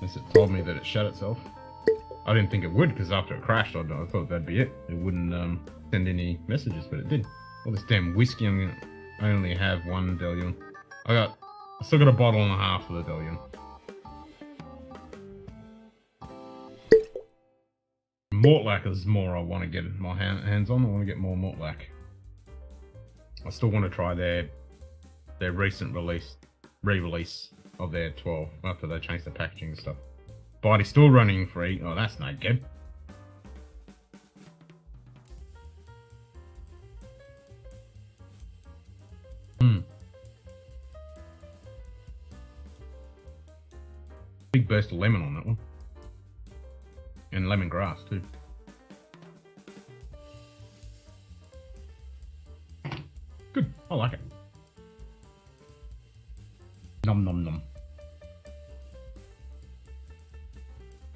Unless it told me that it shut itself. I didn't think it would, because after it crashed, I thought that'd be it. It wouldn't send any messages, but it did. All this damn whiskey, I only have one Del Leon. I still got a bottle and a half of the Del Leon. Mortlack is more I want to get my hands on. I want to get more Mortlack. I still want to try their recent re-release of their 12 after they changed the packaging and stuff. But it's still running free. Oh, that's no good. Big burst of lemon on that one. And lemongrass too. Good. I like it. Nom nom nom.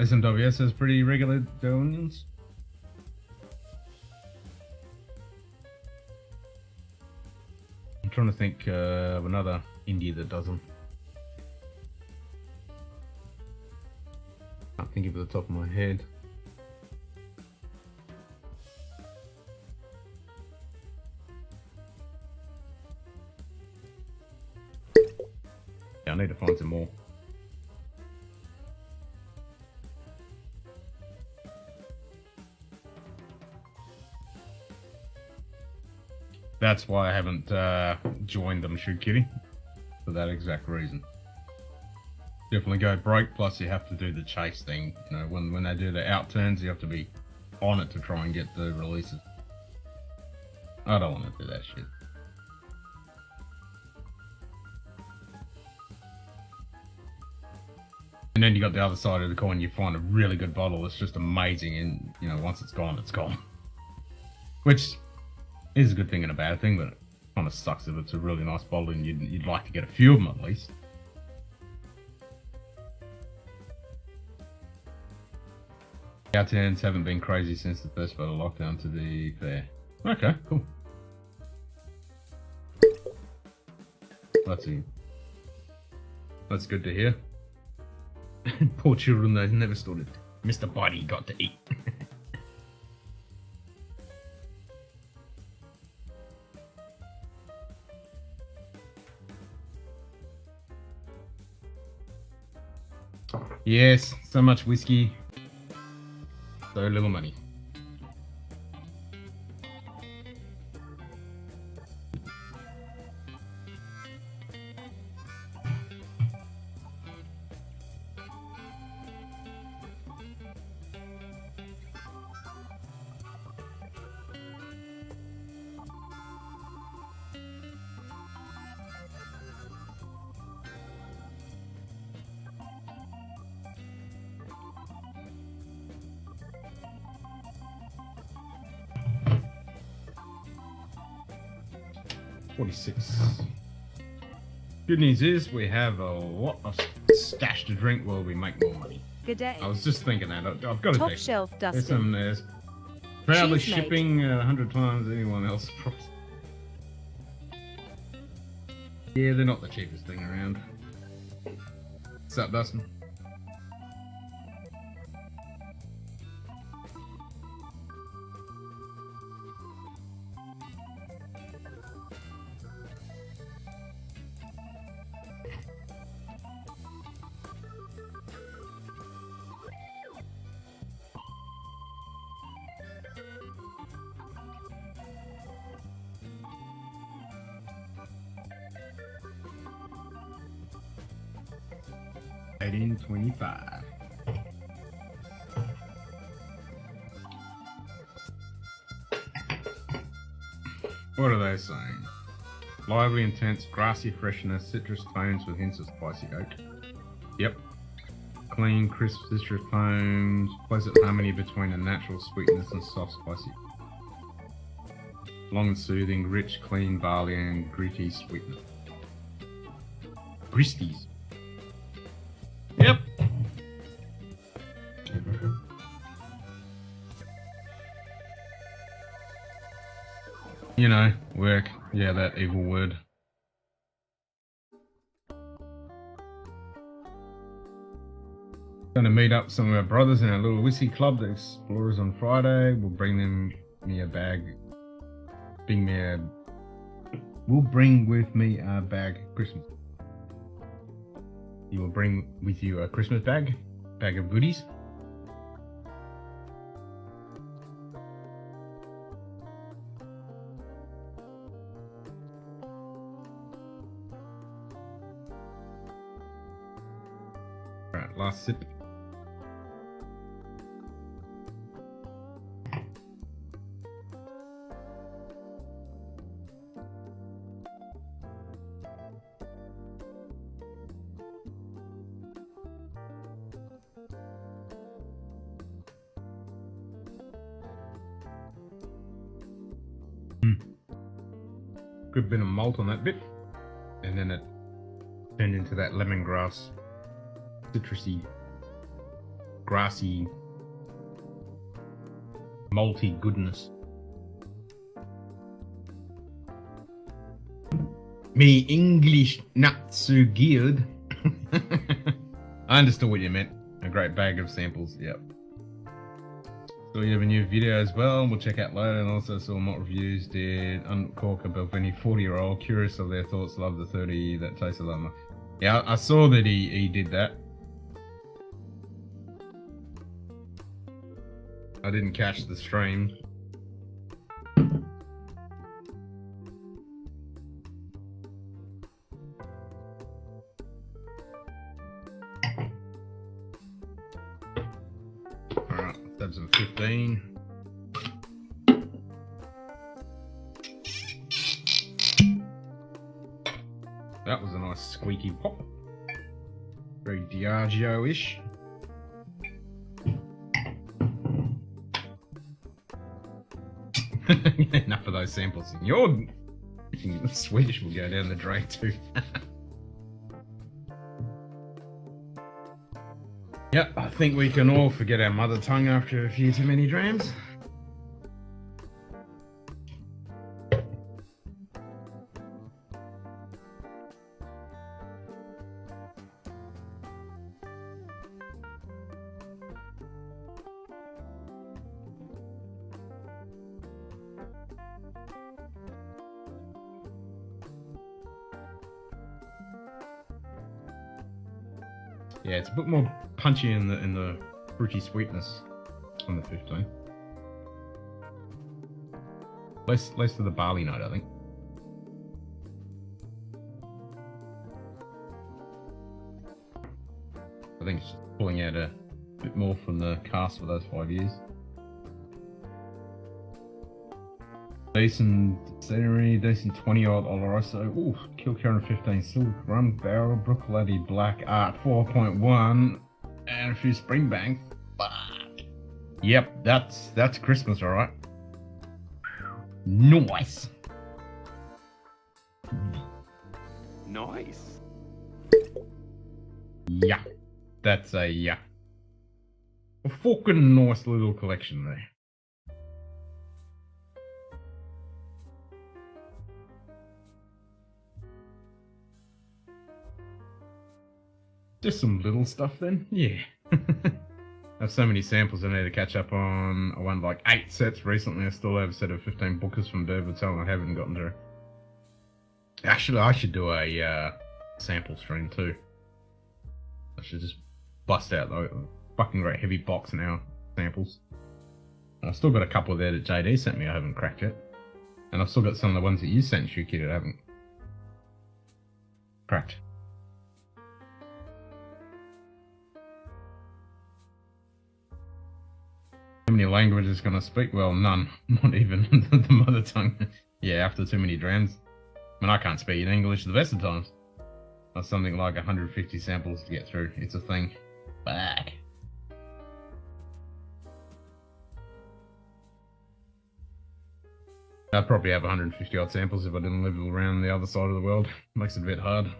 SMWS has pretty regular dough onions. I'm trying to think of another India that does them. Can't think of it at the top of my head. Yeah, I need to find some more. That's why I haven't joined them, shoot kitty. For that exact reason. Definitely go broke, plus you have to do the chase thing. You know, when they do the outturns, you have to be on it to try and get the releases. I don't want to do that shit. And then you got the other side of the coin, you find a really good bottle that's just amazing, and you know, once it's gone, it's gone. Which is a good thing and a bad thing, but it kind of sucks if it's a really nice bottle and you'd like to get a few of them at least. Outturns haven't been crazy since the first part of lockdown, to be fair. Okay, cool. That's good to hear. Poor children, they never stood it. Mr. Body got to eat. Yes, so much whiskey, so little money. $46. Good news is we have a lot of stash to drink while we make more money. Good day. I was just thinking that I've got to Top take shelf there's Dustin. some proudly Cheese, mate. shipping 100 times anyone else price. Yeah, they're not the cheapest thing around. What's up, Dustin? $18.25. What are they saying? Lively, intense, grassy freshness, citrus tones with hints of spicy oak. Yep. Clean, crisp citrus tones, pleasant harmony between a natural sweetness and soft spicy. Long and soothing, rich, clean barley and gritty sweetness. Gristies. Yep. You know, work. Yeah, that evil word. Gonna meet up some of our brothers in our little whiskey club, the Explorers, on Friday. We'll bring me a bag. We'll bring with me a bag of Christmas. You will bring with you a Christmas bag of goodies. Right, last sip. good bit of malt on that bit, and then it turned into that lemongrass, citrusy, grassy, malty goodness. Me English not so good. I understood what you meant. A great bag of samples, yep. So you have a new video as well, we'll check out later, and also saw what reviews did uncork above any 40-year-old, curious of their thoughts, love the 30 that tasted like. Yeah, I saw that he did that. I didn't catch the stream. Alright, let's have some 15. That was a nice squeaky pop. Very Diageo-ish. Enough of those samples. Your Swedish will go down the drain too. Yep, I think we can all forget our mother tongue after a few too many drams. Yeah, it's a bit more punchy in the fruity sweetness on the 15. Less of the barley note, I think. I think it's just pulling out a bit more from the cask for those 5 years. Decent scenery, decent 20-odd Oloroso. Ooh, Kilkerran 15 Silk, Rum Barrel, Brooklady Black Art 4.1, and a few Springbanks. Fuck. Yep, that's Christmas, alright. Nice. Nice. Yeah, that's a fucking nice little collection there. Just some little stuff then, yeah. I have so many samples I need to catch up on. I won like 8 sets recently. I still have a set of 15 bookers from Durbatel I haven't gotten to. Actually, I should do a sample stream too. I should just bust out the fucking great heavy box now samples. And I've still got a couple there that JD sent me I haven't cracked yet. And I've still got some of the ones that you sent, Shuki, that I haven't cracked. How many languages can I speak? Well, none. Not even the mother tongue. Yeah, after too many drams. I mean, I can't speak in English the best of times. That's something like 150 samples to get through. It's a thing. Back. I'd probably have 150 odd samples if I didn't live around the other side of the world. Makes it a bit hard.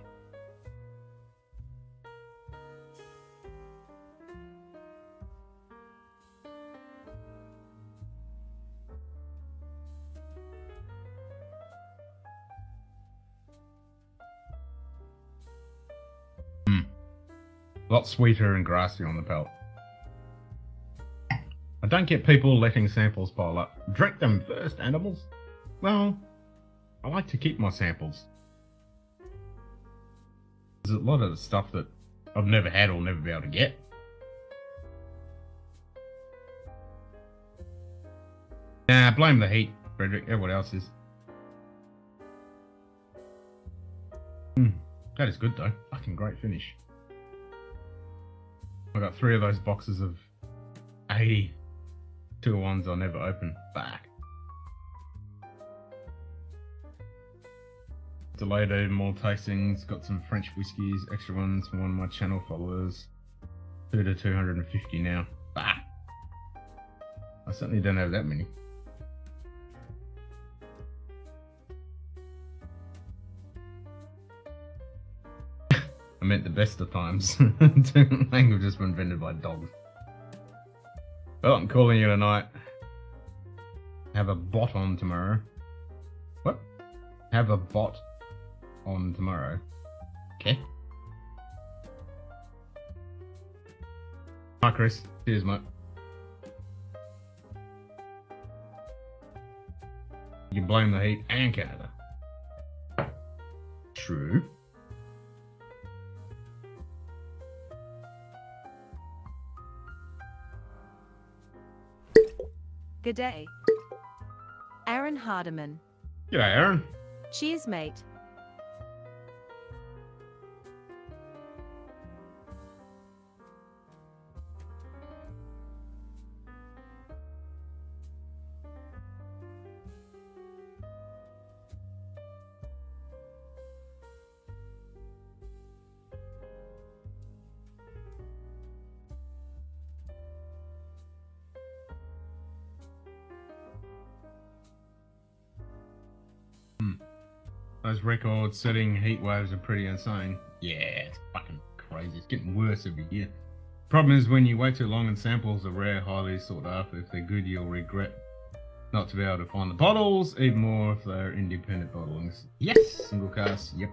A lot sweeter and grassy on the palate. I don't get people letting samples pile up. Drink them first, animals. Well, I like to keep my samples. There's a lot of stuff that I've never had or never be able to get. Nah, blame the heat, Frederick. Everyone else is. That is good though. Fucking great finish. I got 3 of those boxes of 80. 2 ones I'll never open. Back. Delayed more tastings. Got some French whiskies. Extra ones from one of my channel followers. 2 to 250 now. Bah. I certainly don't have that many. meant the best of times. Languages were invented by dogs. Well, I'm calling you tonight. Have a bot on tomorrow. What? Have a bot on tomorrow. Okay. Hi, Chris. Cheers, mate. You can blame the heat and Canada. True. Good day. Aaron Hardiman. G'day, Aaron. Cheers, mate. Those record-setting heat waves are pretty insane. Yeah, it's fucking crazy. It's getting worse every year. Problem is, when you wait too long and samples are rare, highly sought after. If they're good, you'll regret not to be able to find the bottles, even more if they're independent bottlings. Yes, single cast. Yep.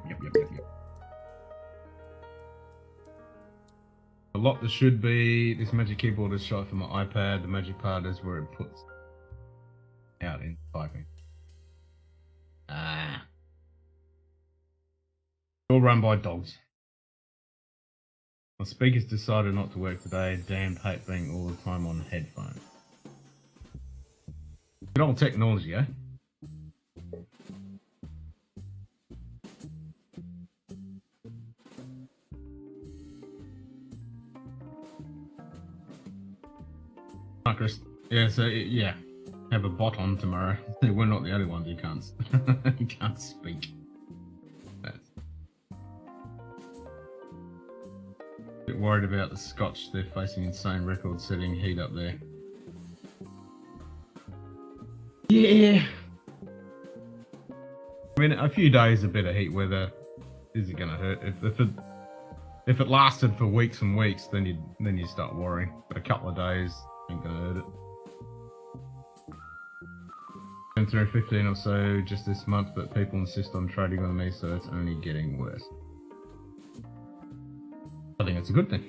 A lot that should be. This magic keyboard is shot from my iPad. The magic part is where it puts out in typing. All run by dogs. My speakers decided not to work today. Damned hate being all the time on headphones. Good old technology, eh? Hi, Chris. Yeah, so yeah, have a bot on tomorrow. We're not the only ones who can't who can't speak. Bit worried about the Scotch. They're facing insane record-setting heat up there. Yeah. I mean, a few days of better heat weather isn't going to hurt. If it lasted for weeks and weeks, then you start worrying. But a couple of days ain't going to hurt it. Been through 15 or so just this month, but people insist on trading with me, so it's only getting worse. I think it's a good thing.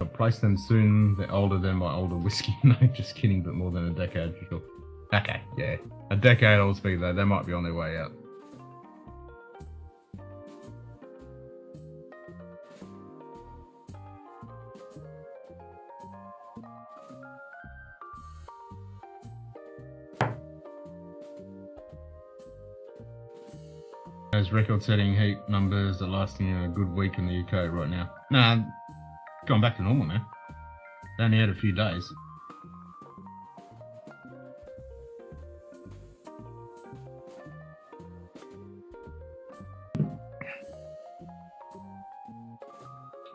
I'll price them soon. They're older than my older whiskey. No, just kidding, but more than a decade for sure. Okay, yeah. A decade old speed though. They might be on their way out. Those record-setting heat numbers are lasting a good week in the UK right now. Nah, going back to normal now. They only had a few days.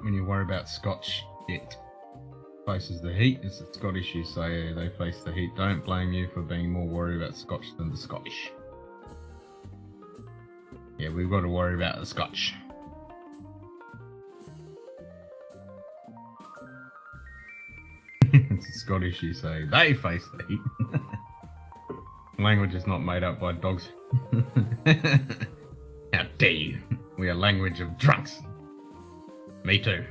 When you worry about Scotch, it faces the heat. It's the Scottish who say they face the heat. Don't blame you for being more worried about Scotch than the Scottish. Yeah, we've got to worry about the Scotch. It's the Scottish, you say. They face the heat. Language is not made up by dogs. How dare you? We are language of drunks. Me too.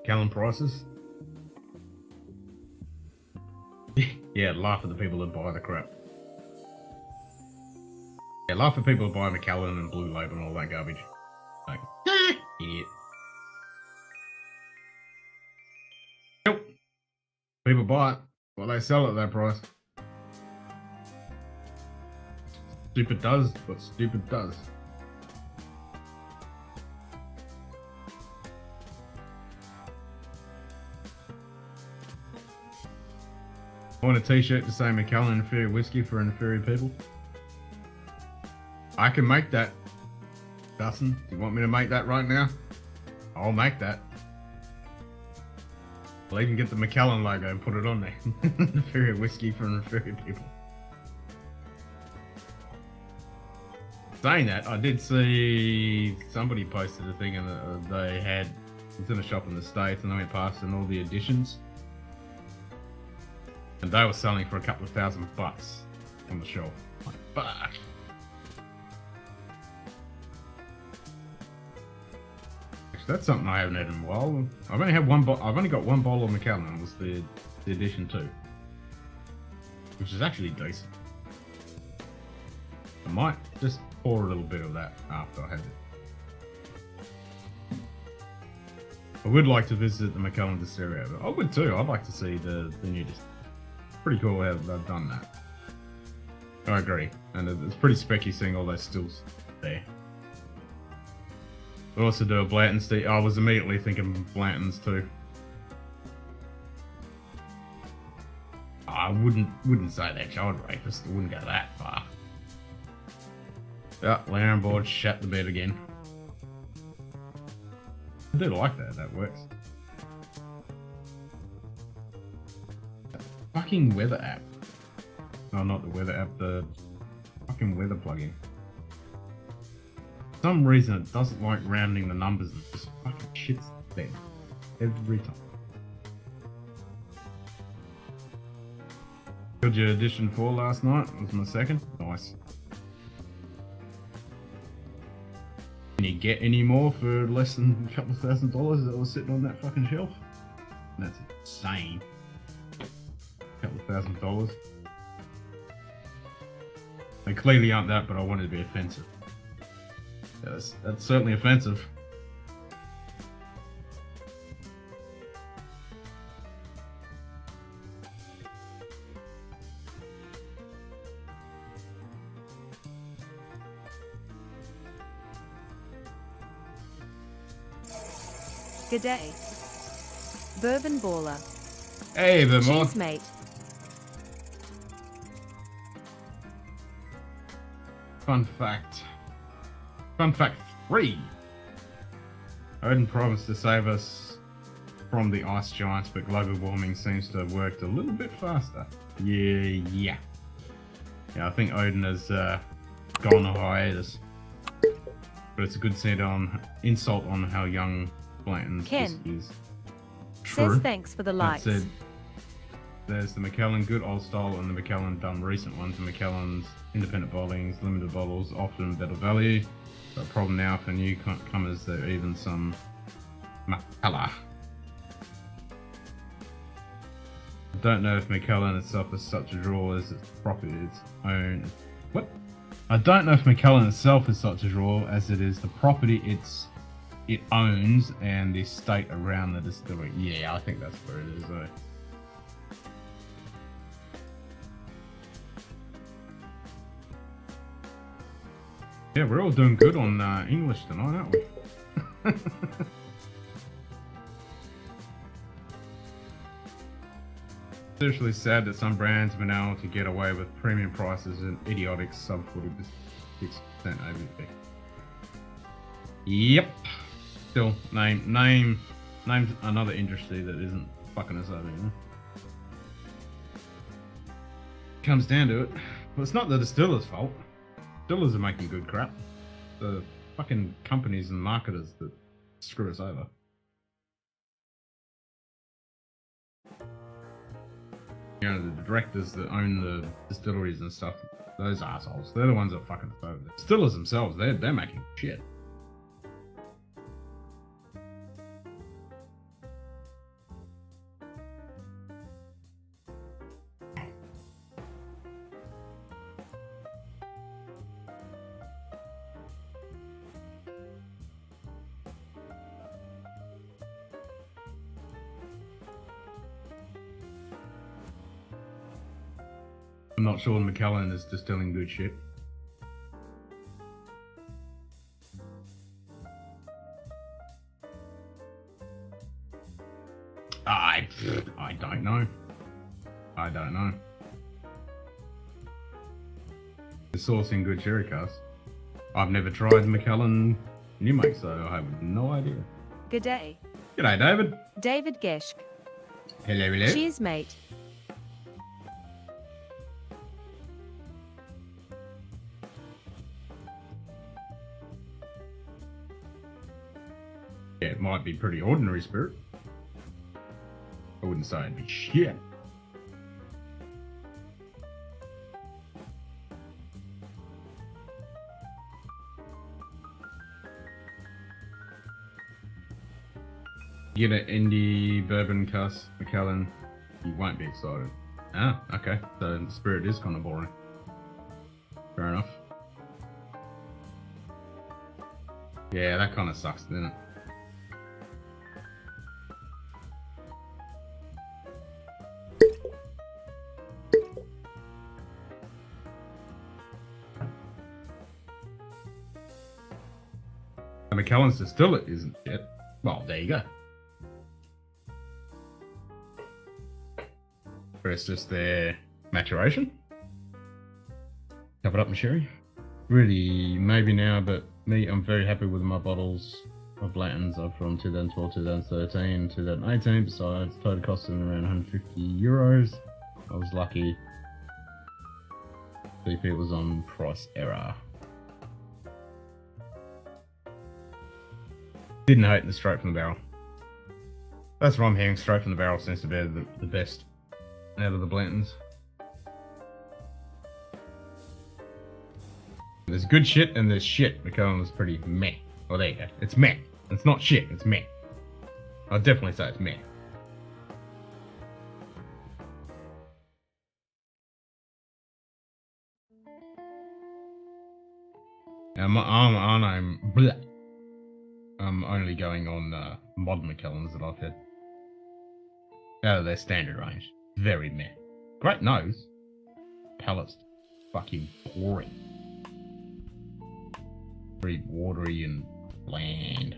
Gallon prices? Yeah, laugh at the people that buy the crap. Yeah, laugh at people that buy Macallan and Blue Label and all that garbage. Like, idiot. People buy it. Well, they sell it at that price. Stupid does what stupid does. I want a t-shirt to say Macallan inferior whiskey for inferior people. I can make that. Dustin, do you want me to make that right now? I'll make that. I'll even get the Macallan logo and put it on there. Inferior whiskey for inferior people. Saying that, I did see somebody posted a thing and they had, it was in a shop in the States and they went past and all the editions. And they were selling for a couple of $1,000 on the shelf. Like, fuck. Actually, that's something I haven't had in a while. I've only had I've only got one bottle of Macallan. Was the edition 2, which is actually decent. I might just pour a little bit of that after I have it. I would like to visit the Macallan distillery. I would too. I'd like to see the new distillery. Pretty cool how they've done that. I agree, and it's pretty specky seeing all those stills there. We also do a Blanton's. I was immediately thinking Blanton's too. I wouldn't say that child rapist. I wouldn't go that far. Yeah, lay on board, shut the bed again. I do like that. That works. Fucking weather app. No, not the weather app, the fucking weather plugin. For some reason it doesn't like rounding the numbers and just fucking shits them every time. Killed your edition 4 last night. It was my second. Nice. Can you get any more for less than a couple of $1,000 that was sitting on that fucking shelf? That's insane. Couple of $1,000. They clearly aren't that, but I wanted to be offensive. Yeah, that's certainly offensive. G'day. Bourbon baller. Hey, Vermont. Cheers, mate. Fun fact. Fun fact 3. Odin promised to save us from the ice giants, but global warming seems to have worked a little bit faster. Yeah, I think Odin has gone on hiatus. But it's a good insult on how young Blanton's Ken is. Says thanks for the That likes. said, there's the Macallan Good Old Style and the Macallan done recent ones. The Macallan's independent bottlings, limited bottles, often better value. But a problem now for newcomers, there are even some Macallan. I don't know if Macallan itself is such a draw as its property its own. What? I don't know if Macallan itself is such a draw as it is the property it owns and the estate around the distillery. Yeah, I think that's where it is though. Yeah, we're all doing good on English tonight, aren't we? Seriously sad that some brands have been able to get away with premium prices and idiotic sub 46% ABV. Yep. Still, name another industry that isn't fucking us over, you know? Comes down to it. Well, it's not the distiller's fault. Distillers are making good crap. The fucking companies and marketers that screw us over. You know, the directors that own the distilleries and stuff, those assholes, they're the ones that fucking us over. The distillers themselves, they're making shit. I'm not sure Macallan is distilling good shit. I don't know. I don't know. The sourcing good sherry cask. I've never tried Macallan new make, so I have no idea. Good day. G'day, David. David Geshk. Hello, hello. Cheers, mate. Yeah, it might be pretty ordinary spirit. I wouldn't say it'd be shit. Get an indie bourbon cask, Macallan, you won't be excited. Ah, okay. So the spirit is kind of boring. Fair enough. Yeah, that kind of sucks, doesn't it? Macallan's distiller isn't yet. Well, there you go. It's just their maturation. Covered up my sherry. Really, maybe now, but me, I'm very happy with my bottles of Blanton's are from 2012, 2013, 2018. Besides, total cost them around 150 euros. I was lucky. CP was on price error. Didn't hate the straight from the barrel. That's what I'm hearing. Straight from the barrel seems to be the best out of the Blantons. There's good shit and there's shit. Macallan was pretty meh. Oh, there you go. It's meh. It's not shit. It's meh. I'd definitely say it's meh. I'm only going on modern Macallans that I've had. Out of their standard range. Very meh. Great nose. Palate's fucking boring. Very watery and bland.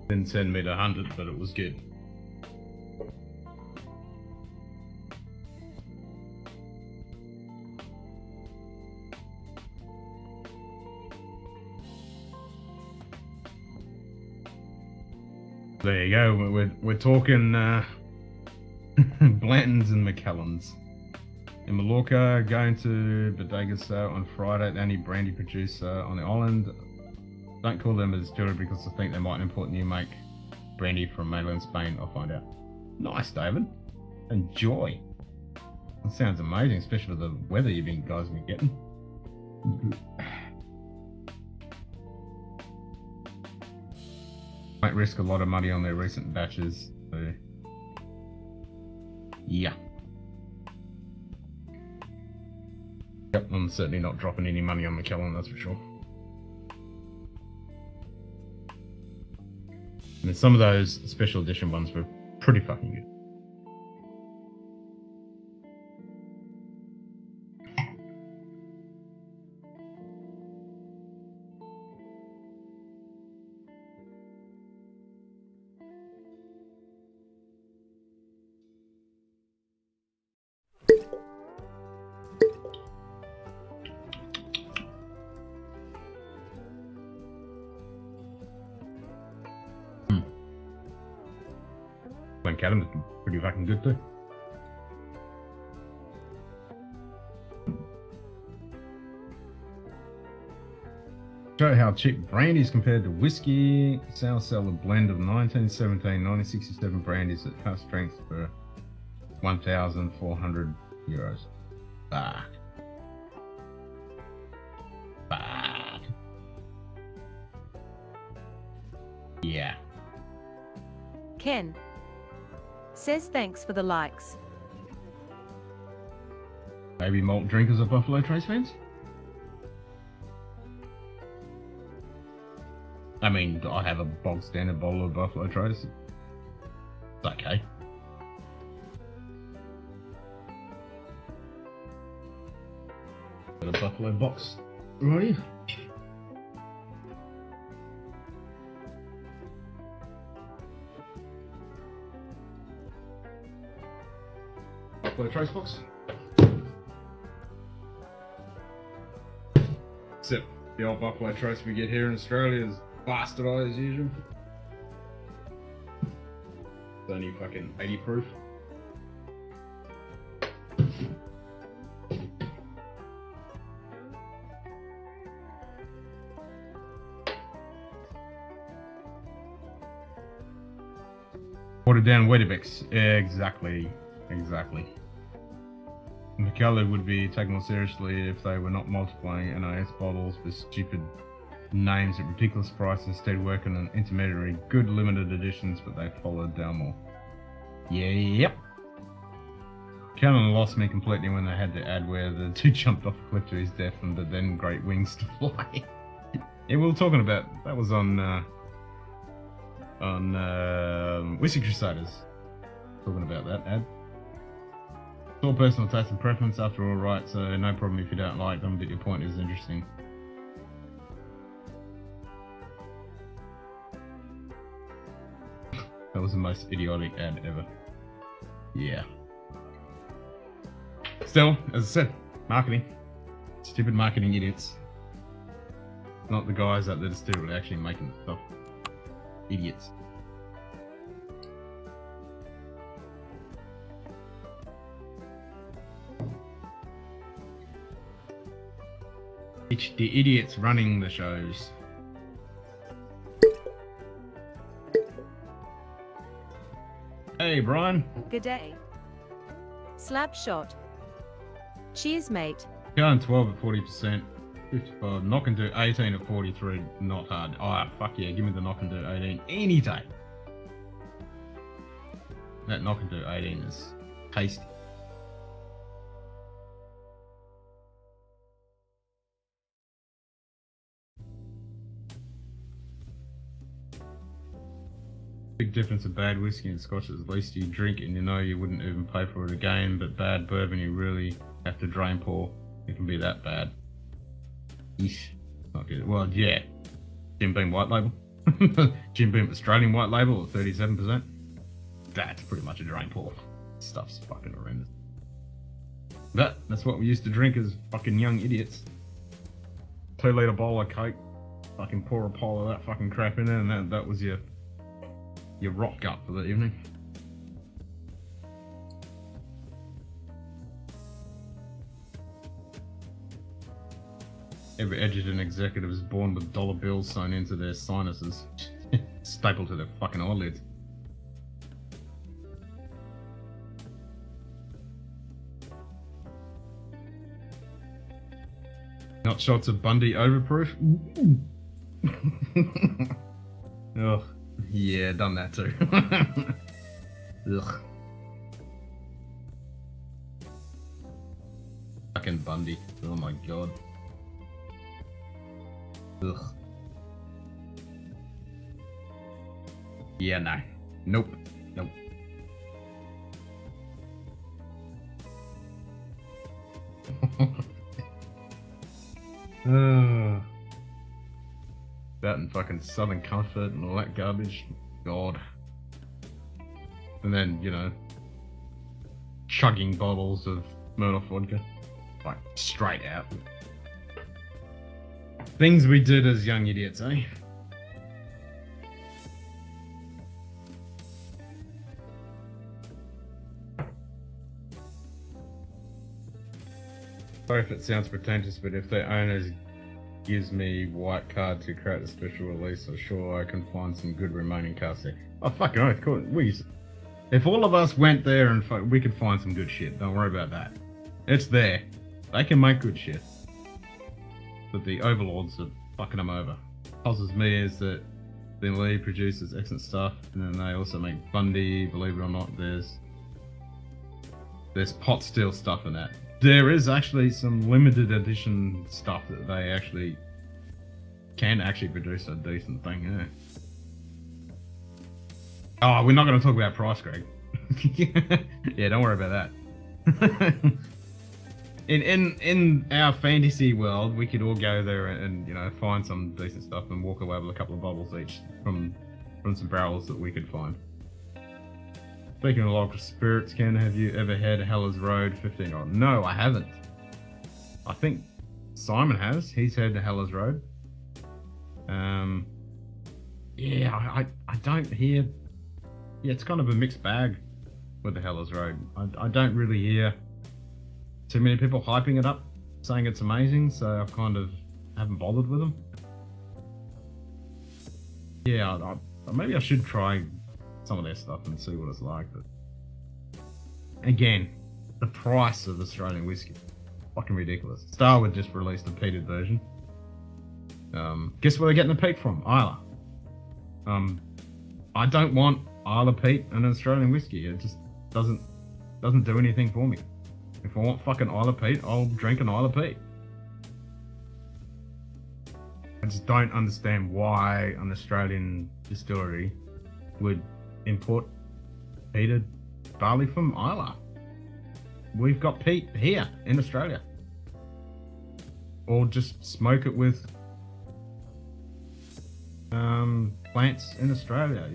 Didn't send me to hunt it, but it was good. There you go. We're talking Blantons and Macallans. In Mallorca, going to Bodegas on Friday. The only brandy producer on the island. Don't call them a distillery because I think they might import new make brandy from mainland Spain. I'll find out. Nice, David. Enjoy. That sounds amazing, especially with the weather you guys have been getting. Might risk a lot of money on their recent batches, so yeah. Yep, I'm certainly not dropping any money on Macallan, that's for sure. And some of those special edition ones were pretty fucking good. Adam is pretty fucking good too. Show how cheap brandies compared to whiskey. Sales sell a blend of 1917, 1967 brandies at cask strength for 1,400 euros. Ah. Yeah. Ken says thanks for the likes. Maybe malt drinkers are Buffalo Trace fans? I mean, I have a bog standard bottle of Buffalo Trace. It's okay. Got a Buffalo box right here. Buffalo Trace box. Except the old Buffalo Trace we get here in Australia is bastardized as usual. It's only fucking 80 proof. Watered down Weetabix. Exactly. Exactly. McCullough would be taken more seriously if they were not multiplying NIS bottles with stupid names at ridiculous prices, instead working on intermediary good limited editions, but they followed down more. Yep. Canon lost me completely when they had to add where the two jumped off a cliff to his death and the then great wings to fly. Yeah, we were talking about that was on Whisky Crusaders. Talking about that ad. It's all personal taste and preference after all, right? So no problem if you don't like them, but your point is interesting. That was the most idiotic ad ever. Yeah. Still, as I said, marketing. Stupid marketing idiots. Not the guys at the distillery actually making stuff. Idiots. It's the idiots running the shows. Hey, Brian. G'day. Slap shot. Cheers, mate. Going 12 at 40%. 55. Knock and do 18 at 43. Not hard. Oh, fuck yeah. Give me the knock and do 18 any day. That knock and do 18 is tasty. Big difference of bad whiskey and Scotch is at least you drink and you know you wouldn't even pay for it again, but bad bourbon you really have to drain pour. It can be that bad. Eesh. Not good. Well, yeah. Jim Beam White Label. Jim Beam Australian White Label at 37%. That's pretty much a drain pour. Stuff's fucking horrendous. But that's what we used to drink as fucking young idiots. 2 litre bowl of Coke. Fucking pour a pile of that fucking crap in there and that was your rock gut for the evening. Every Edgerton executive is born with dollar bills sewn into their sinuses, stapled to their fucking eyelids. Not shots of Bundy overproof? Ugh. Yeah, done that too. Ugh. Fucking Bundy. Oh my god. Ugh. Yeah, no. Nope. Nope. That and fucking Southern Comfort and all that garbage. God. And then, you know, chugging bottles of Smirnoff vodka. Like, straight out. Things we did as young idiots, eh? Sorry if it sounds pretentious, but if the owners gives me white card to create a special release, I'm sure I can find some good remaining cars there. Oh, fucking oath, cool. If all of us went there and we could find some good shit, don't worry about that. It's there. They can make good shit. But the overlords are fucking them over. Puzzles me is that Then Lee produces excellent stuff, and then they also make Bundy. Believe it or not, there's pot still stuff in that. There is actually some limited edition stuff that they actually can actually produce a decent thing. Yeah. Oh, we're not going to talk about price, Greg. Yeah, don't worry about that. In our fantasy world, we could all go there and find some decent stuff and walk away with a couple of bottles each from some barrels that we could find. Speaking of local spirits, Ken, have you ever had Heller's Road 15? Oh, no, I haven't. I think Simon has. He's had the Heller's Road. Yeah, I don't hear. Yeah, it's kind of a mixed bag with the Heller's Road. I don't really hear too many people hyping it up, saying it's amazing, so I kind of haven't bothered with them. Yeah, maybe I should try some of their stuff and see what it's like. But again, the price of Australian whiskey, fucking ridiculous. Starwood just released a peated version. Guess where they're getting the peat from? Isla. I don't want Isla peat in an Australian whiskey. It just doesn't do anything for me. If I want fucking Isla peat, I'll drink an Isla peat. I just don't understand why an Australian distillery would import peated barley from Isla. We've got peat here in Australia. Or just smoke it with plants in Australia.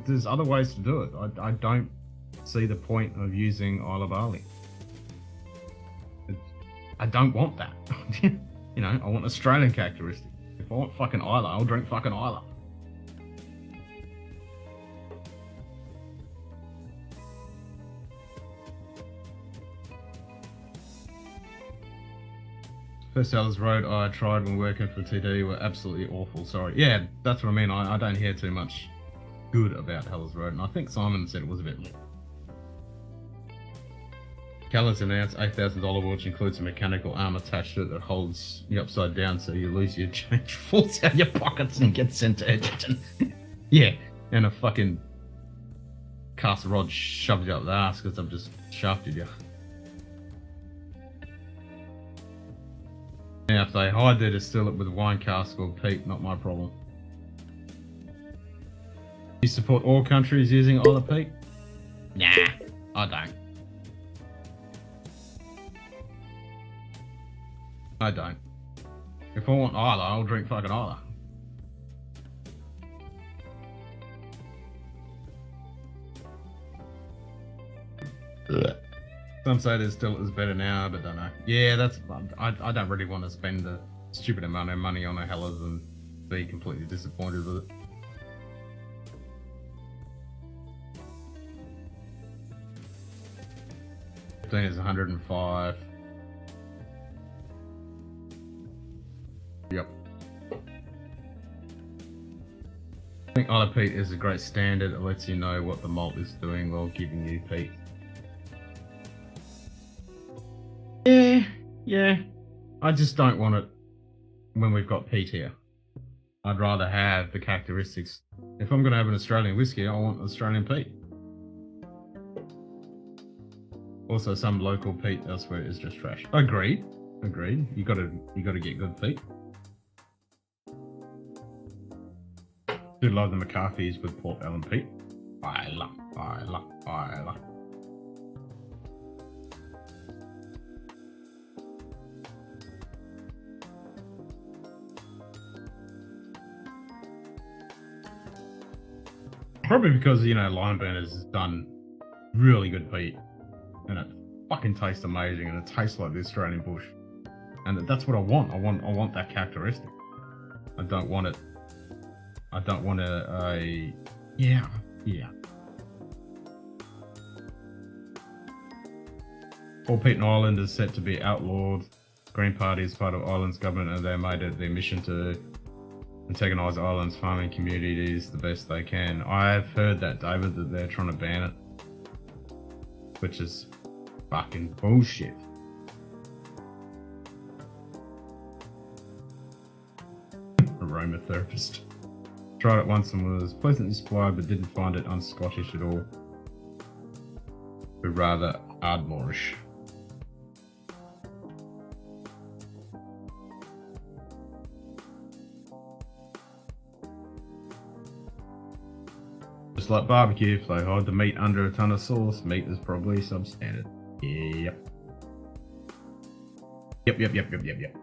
There's other ways to do it. I don't see the point of using Isla barley. I don't want that. I want Australian characteristics. If I want fucking Isla, I'll drink fucking Isla. First Heller's Road I tried when working for TD were absolutely awful. Sorry. Yeah, that's what I mean. I don't hear too much good about Heller's Road, and I think Simon said it was a bit. Keller's announced $8,000 which includes a mechanical arm attached to it that holds you upside down so you lose your change, falls out your pockets and gets sent to Edgerton. Yeah, and a fucking cast rod shoves you up the ass because I've just shafted you. Now, if they hide their distill it with a wine cask or peat, not my problem. You support all countries using Isla peat? Nah, I don't. I don't. If I want Isla, I'll drink fucking Isla. Some say their still is better now, but don't know. Yeah, that's. I don't really want to spend the stupid amount of money on a Heller's and be completely disappointed with it. $15 is 105. Yep. I think Isla peat is a great standard. It lets you know what the malt is doing while giving you peat. Yeah. I just don't want it when we've got peat here. I'd rather have the characteristics. If I'm going to have an Australian whiskey, I want Australian peat. Also, some local peat elsewhere is just trash. Agreed. You got to get good peat. Do love the McCarthy's with Port Ellen peat. Isla. Probably because, Lime Burners has done really good peat. And it fucking tastes amazing and it tastes like the Australian bush. And that's what I want. I want that characteristic. I don't want it. Yeah. All peat in Ireland is set to be outlawed. Green Party is part of Ireland's government and they made it their mission to antagonise Ireland's farming communities the best they can. I've heard that, David, that they're trying to ban it. Which is fucking bullshit. Aromatherapist. Tried it once and was pleasantly surprised, but didn't find it un-Scottish at all. But rather Ardmorish. Just like barbecue, if they hide the meat under a ton of sauce, meat is probably substandard. Yep. Yep.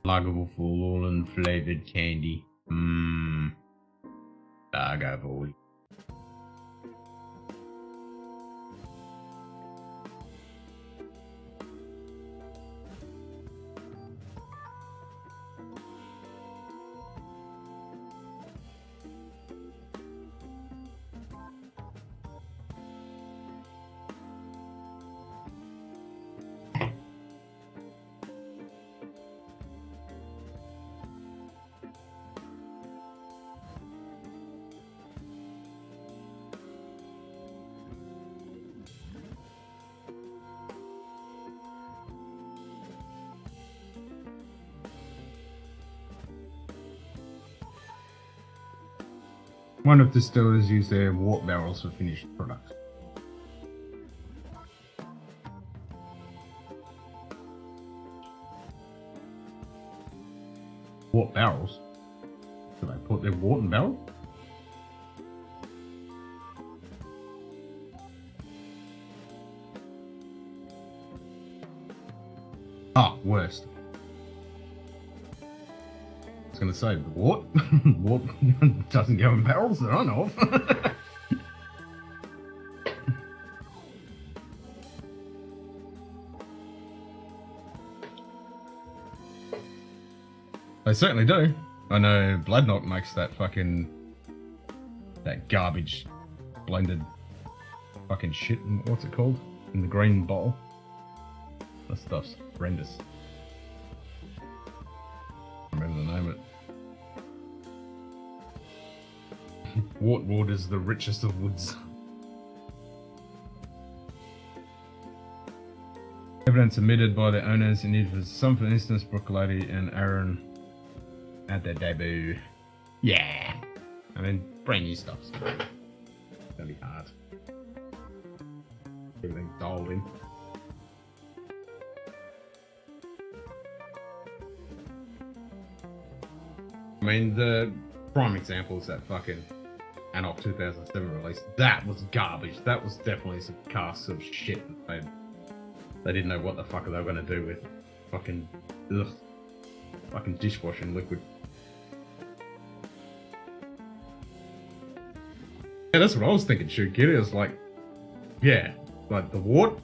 Lagavulin flavored candy. Lagavulin. One of distillers use their wort barrels for finished products. Wort barrels? Do they put their wort in barrel? Ah, worst. I was going to say, what? What doesn't go in barrels that I know of. They certainly do. I know Bloodknock makes that garbage blended fucking shit. What's it called? In the green bottle. That stuff's horrendous. I remember the name of it. Wort is the richest of woods. Evidence admitted by the owners in it was some, for instance, Brooke Lady and Aaron at their debut. Yeah! I mean, brand new stuff. So it's gonna be hard. Everything dialed in. I mean, the prime example is that fucking Anok 2007 release. That was garbage. That was definitely some casks of shit that they didn't know what the fuck they were going to do with fucking dishwashing liquid. Yeah, that's what I was thinking, Shoot Kid. It was like, yeah, like the wort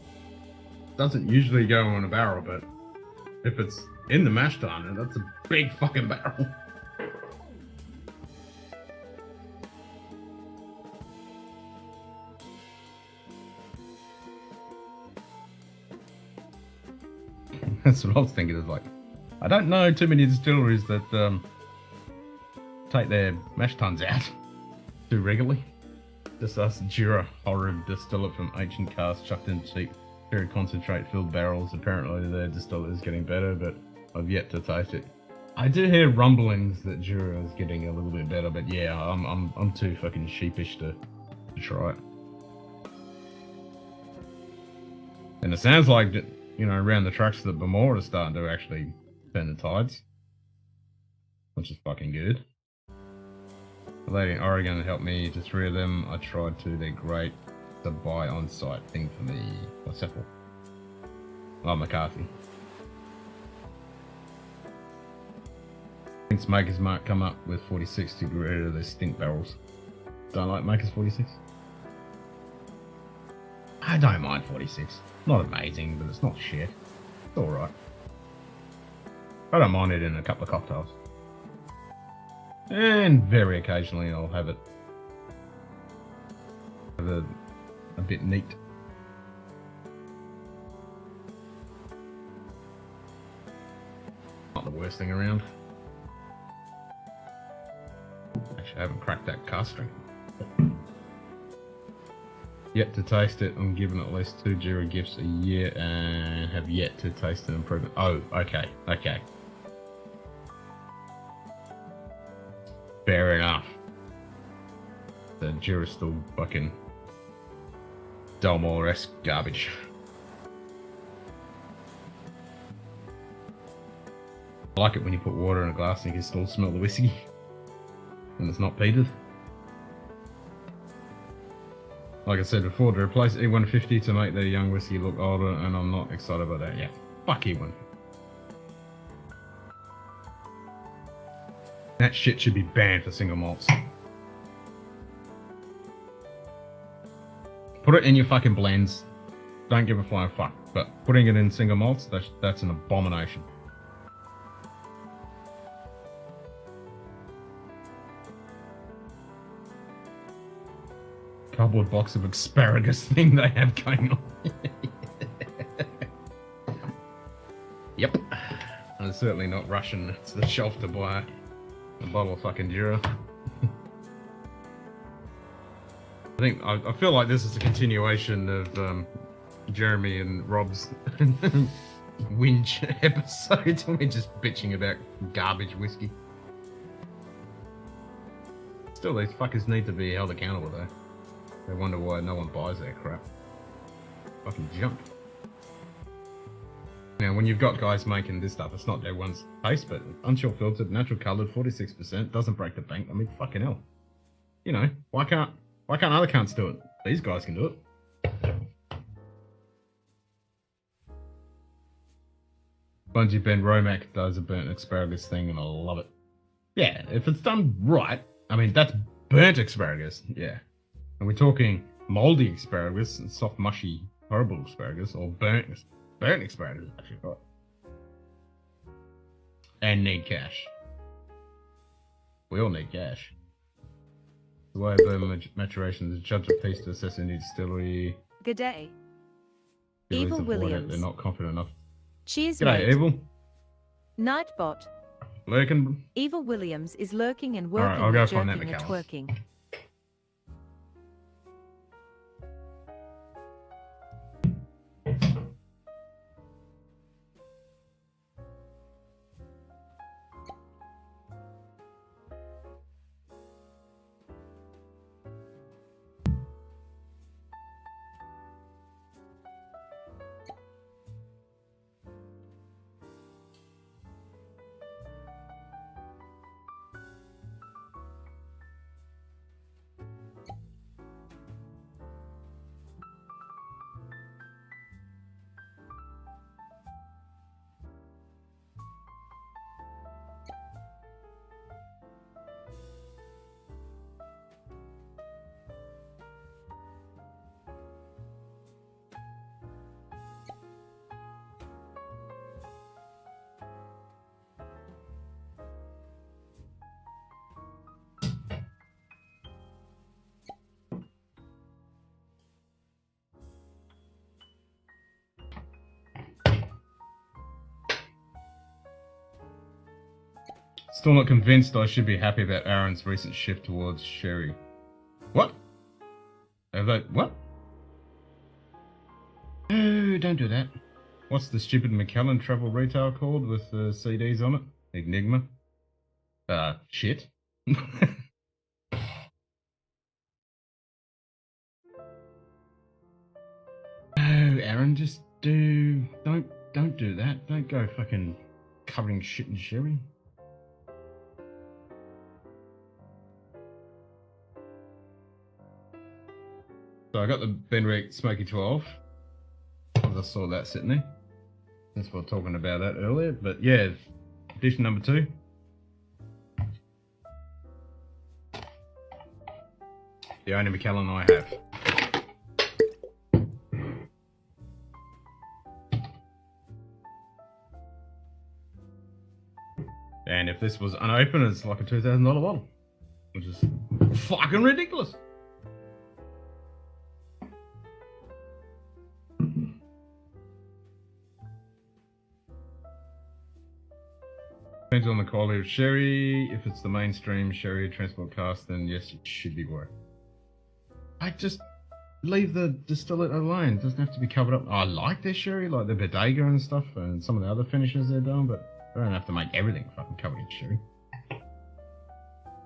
doesn't usually go in a barrel, but if it's in the mash tun, that's a big fucking barrel. That's what I was thinking. Is like, I don't know too many distilleries that take their mash tuns out too regularly. Just us Jura horrid distillate from ancient casks chucked in cheap, very concentrate filled barrels. Apparently their distillate is getting better, but I've yet to taste it. I do hear rumblings that Jura is getting a little bit better, but yeah, I'm too fucking sheepish to try it. And it sounds like, you know, around the tracks that Bemore is starting to actually turn the tides, which is fucking good. The lady in Oregon helped me to 3 of them. I tried to. They're great. It's a buy on site thing for me. What's Apple? Oh, McCarthy. Thinks Maker's Mark come up with 46 to get rid of their stink barrels. Don't like Maker's 46? I don't mind 46. Not amazing, but it's not shit. It's alright. I don't mind it in a couple of cocktails. And very occasionally I'll have it a bit neat. Not the worst thing around. Actually, I haven't cracked that cask string. Yet to taste it. I'm giving at least 2 Jira gifts a year and have yet to taste an improvement. Oh, okay. fair enough. The Jira's still fucking Dalmore-esque garbage. I like it when you put water in a glass and you can still smell the whiskey. And it's not peated. Like I said before, to replace E150 to make the young whiskey look older, and I'm not excited about that. Yeah, fuck E150. That shit should be banned for single malts. Put it in your fucking blends. Don't give a flying fuck. But putting it in single malts, that's an abomination. Cardboard box of asparagus thing they have going on. Yep. I'm certainly not rushing to the shelf to buy a bottle of fucking Jira. I feel like this is a continuation of Jeremy and Rob's whinge episode. We're just bitching about garbage whiskey. Still, these fuckers need to be held accountable though. They wonder why no one buys their crap. Fucking junk. Now, when you've got guys making this stuff, it's not everyone's taste, but unchill filtered, natural coloured, 46%, doesn't break the bank. I mean, fucking hell. You know, why can't other cunts do it? These guys can do it. Bungie Ben Romac does a burnt asparagus thing, and I love it. Yeah, if it's done right, I mean, that's burnt asparagus, yeah. And we're talking mouldy asparagus and soft, mushy, horrible asparagus, or burnt asparagus, actually, right. And need cash. We all need cash. The way of bourbon maturation is a judge of taste to assess any distillery. Good day. Distilleries Evil avoid it. Williams. They're not confident enough. Cheers, G'day, mate. Evil. Nightbot. Lurking. Evil Williams is lurking and Alright, working I'll go and find that jerking and McAllen. twerking. Still not convinced I should be happy about Aaron's recent shift towards sherry. What? Have they... What? No, don't do that. What's the stupid McAllen travel retail called with CDs on it? Enigma? Shit. No, Aaron, just do... Don't do that. Don't go fucking covering shit in sherry. So I got the Benrick Smoky 12. I saw that sitting there. Since we were talking about that earlier. But yeah, edition number 2. The only McAllen I have. And if this was unopened, it's like a $2,000 bottle. Which is fucking ridiculous. Depends on the quality of sherry. If it's the mainstream sherry transport cask, then yes, it should be worth. I just leave the distillate alone. It doesn't have to be covered up. I like their sherry, like the bodega and stuff, and some of the other finishes they're doing, but they don't have to make everything fucking covered in sherry.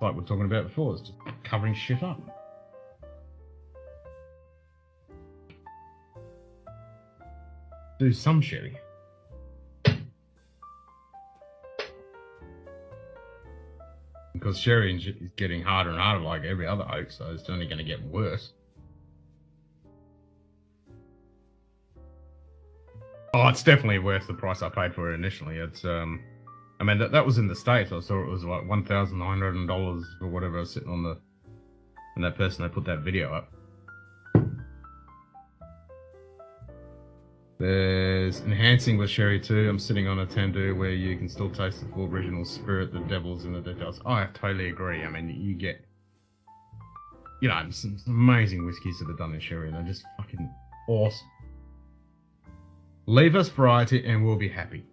like we we're talking about before, it's just covering shit up. Do some sherry. Because sherry is getting harder and harder like every other oak, so it's only going to get worse. Oh, it's definitely worth the price I paid for it initially. It's I mean that was in the States. I saw it was like $1,900 or whatever. I was sitting on the, and that person that put that video up. There's enhancing with sherry too. I'm sitting on a tandoor where you can still taste the full original spirit. The devil's in the details. I totally agree. I mean, you get, you know, some amazing whiskies that are done in sherry, and they're just fucking awesome. Leave us variety and we'll be happy.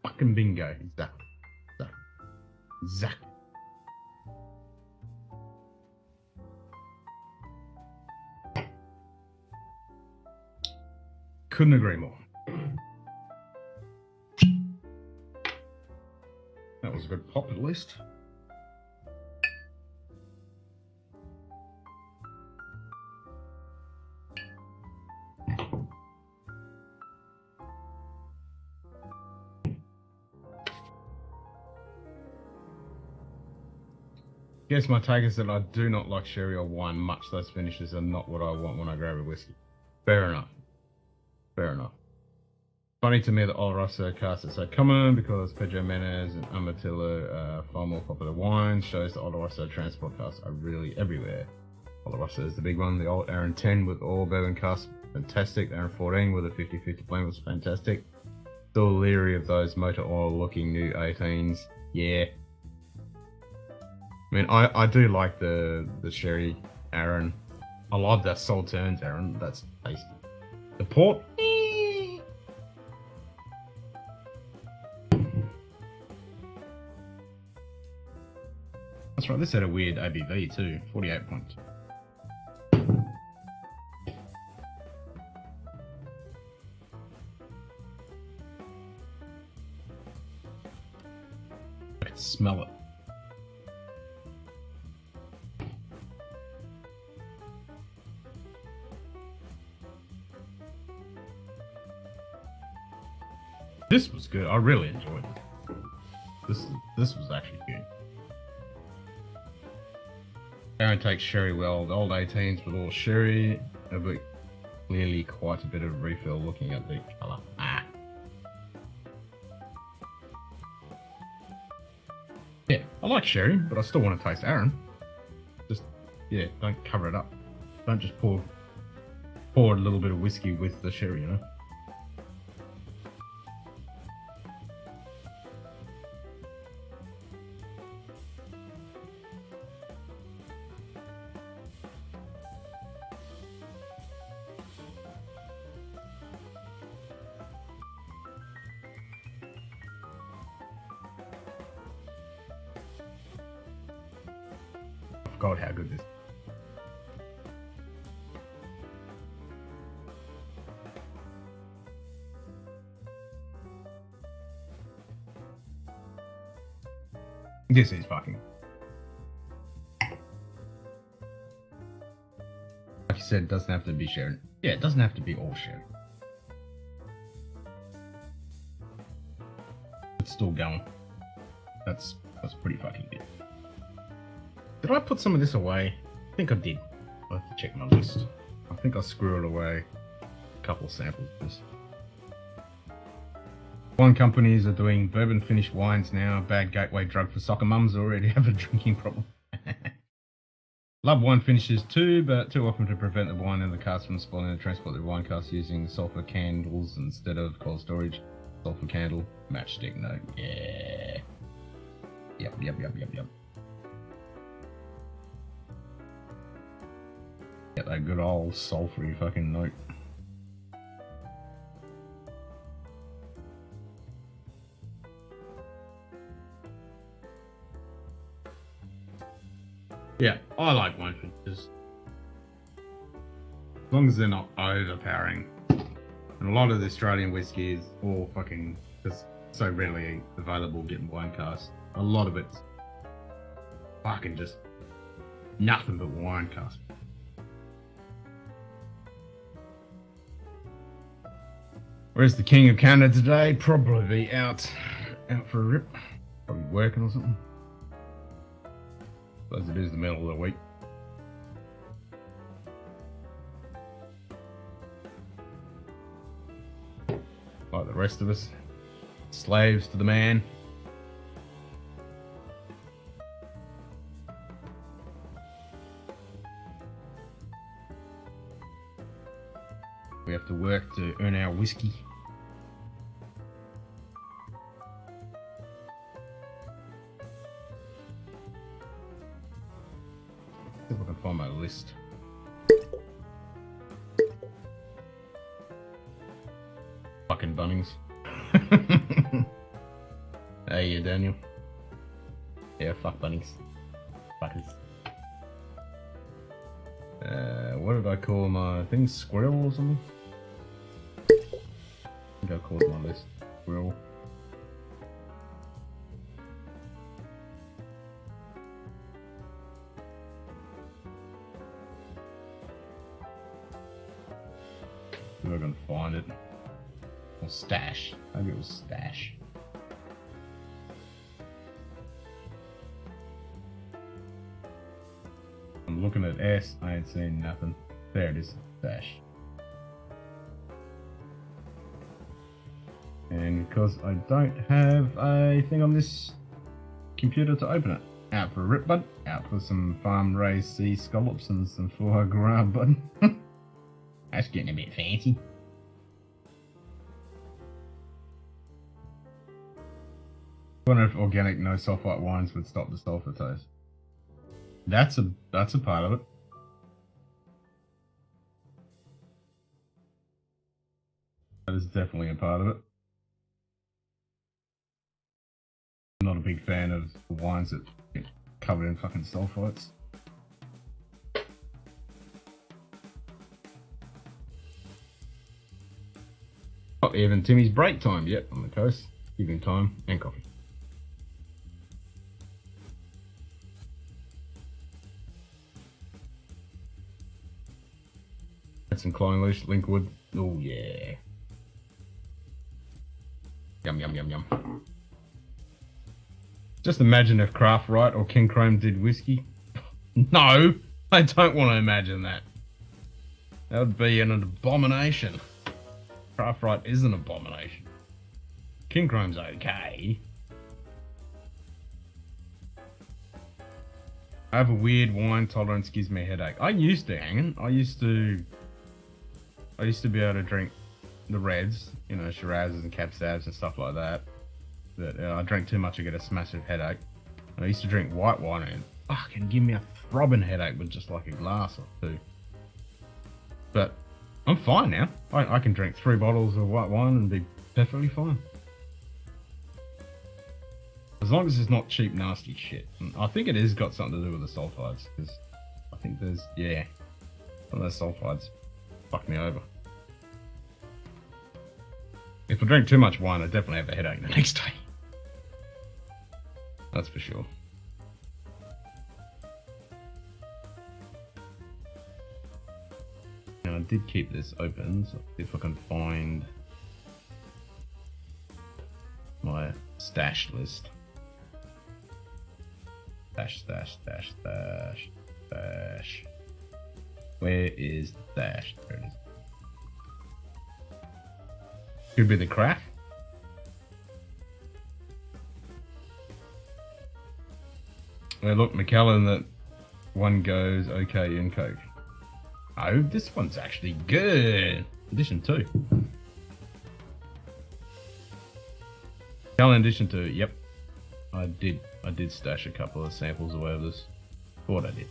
Fucking bingo. Exactly. Exactly. Couldn't agree more. That was a good pop at least. Guess my take is that I do not like sherry or wine much. Those finishes are not what I want when I grab a whiskey. Fair enough. Fair enough. Funny to me that Oloroso casts are so common because Pedro Menez and Amontilla are far more popular wines. Shows the Oloroso transport casts are really everywhere. Oloroso is the big one. The old Aaron 10 with all bourbon casts, fantastic. Aaron 14 with a 50-50 blend was fantastic. Still leery of those motor oil looking new 18s. Yeah. I mean, I do like the sherry Aaron. I love that Salterns Aaron. That's tasty. The port. That's right. This had a weird ABV too. 48.2. I can smell it. This was good. I really enjoyed it. This was actually good. Aaron takes sherry well. The old 18s with all sherry, but clearly quite a bit of refill looking at the colour. Yeah, I like sherry, but I still want to taste Aaron. Just, yeah, don't cover it up. Don't just pour a little bit of whiskey with the sherry, you know? God, how good this is. This is fucking. Like you said, it doesn't have to be shared. Yeah, it doesn't have to be all shared. It's still going. That's pretty fucking good. Did I put some of this away? I think I did. I'll have to check my list. I think I squirreled away a couple of samples of this. Wine companies are doing bourbon finished wines now. Bad gateway drug for soccer mums who already have a drinking problem. Love wine finishes too, but too often to prevent the wine in the cask from spoiling and transport the wine cask using sulfur candles instead of cold storage. Sulfur candle, matchstick note. Yeah. Yep. Get that good old sulfury fucking note. Yeah, I like wine finishes. As long as they're not overpowering. And a lot of the Australian whiskey is all fucking just so readily available getting wine casks. A lot of it's fucking just nothing but wine cask. Where's the King of Canada today? Probably be out for a rip. Probably working or something. Suppose it is the middle of the week. Like the rest of us. Slaves to the man. We have to work to earn our whiskey. See if I can find my list. Fucking Bunnings. Hey, you Daniel. Yeah, fuck Bunnings. Fuckers. What did I call my thing? Squirrel or something? I think I called my list Squirrel. See if I can find it. Or stash. Maybe it was stash. I'm looking at S, I ain't seeing nothing. There it is, stash. And because I don't have a thing on this computer to open it. Out for a rip bud, out for some farm raised sea scallops and some foie gras bud. That's getting a bit fancy. I wonder if organic no sulfite wines would stop the sulfur taste. That's a part of it. That is definitely a part of it. I'm not a big fan of wines that get covered in fucking sulfites. Oh, even Timmy's break time, yep, on the coast. Giving time and coffee. Had some Klein Loose, Linkwood. Oh yeah. Yum yum yum yum. Just imagine if Craft Right or King Chrome did whiskey. No, I don't want to imagine that. That would be an abomination. Craft Right is an abomination. King Chrome's okay. I have a weird wine tolerance, gives me a headache. I used to, hanging. I used to be able to drink the reds, you know, Shirazes and Cab Savs and stuff like that. But I drank too much, I get a massive headache. And I used to drink white wine and fucking give me a throbbing headache with just like a glass or two. But I'm fine now. I can drink 3 bottles of white wine and be perfectly fine. As long as it's not cheap, nasty shit. And I think it has got something to do with the sulfides, because I think there's, yeah, some of those sulfides fuck me over. If I drink too much wine, I definitely have a headache the next day. That's for sure. And I did keep this open, so if I can find my stash list. Stash. Where is the stash? There it is. Could be the crack. Well, look, McKellen, that one goes okay in Coke. Oh, this one's actually good. Edition 2. McKellen Edition 2, yep. I did stash a couple of samples away of this. Thought I did.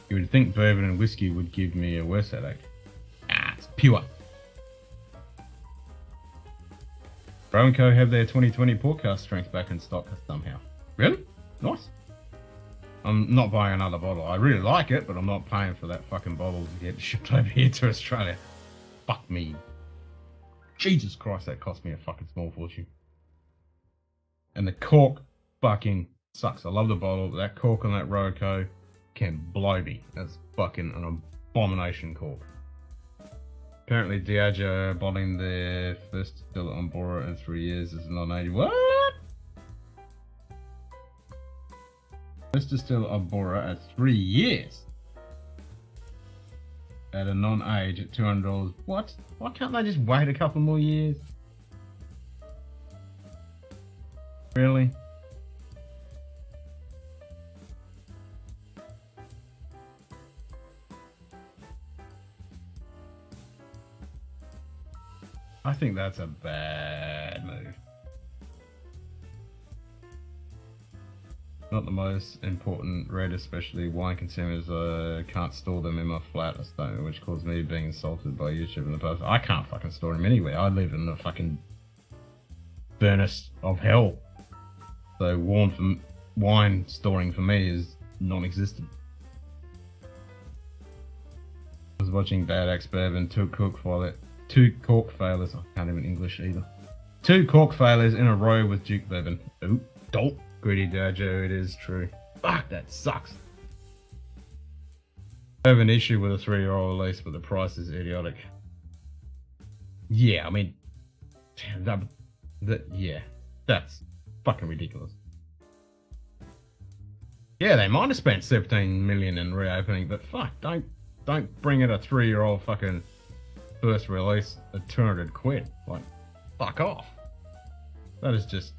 You would think bourbon and whiskey would give me a worse headache. Ah, it's pure. Bro & Co have their 2020 podcast strength back in stock somehow. Really? Nice. I'm not buying another bottle. I really like it, but I'm not paying for that fucking bottle to get shipped over here to Australia. Fuck me. Jesus Christ, that cost me a fucking small fortune. And the cork fucking sucks. I love the bottle, but that cork on that Roco can blow me. That's fucking an abomination cork. Apparently Diageo are bottling their first distiller on Bora in 3 years as a non-80. What? First distiller on Bora at 3 years. At a non-age at $200. What? Why can't they just wait a couple more years? Really? I think that's a bad move. Not the most important red, especially wine consumers. Can't store them in my flat, which caused me being insulted by YouTube in the past. I can't fucking store them anywhere. I live in the fucking furnace of hell. So wine storing for me is non-existent. I was watching Bad Axe Bourbon, two cork failures. I can't even English either. 2 cork failures in a row with Duke Bourbon. Ooh, dope. Greedy Dojo, it is true. Fuck, that sucks. I have an issue with a 3-year-old release, but the price is idiotic. Yeah, I mean, yeah, that's fucking ridiculous. Yeah, they might have spent 17 million in reopening, but fuck, don't bring it a 3-year-old fucking first release at 200 quid. Like, fuck off. That is just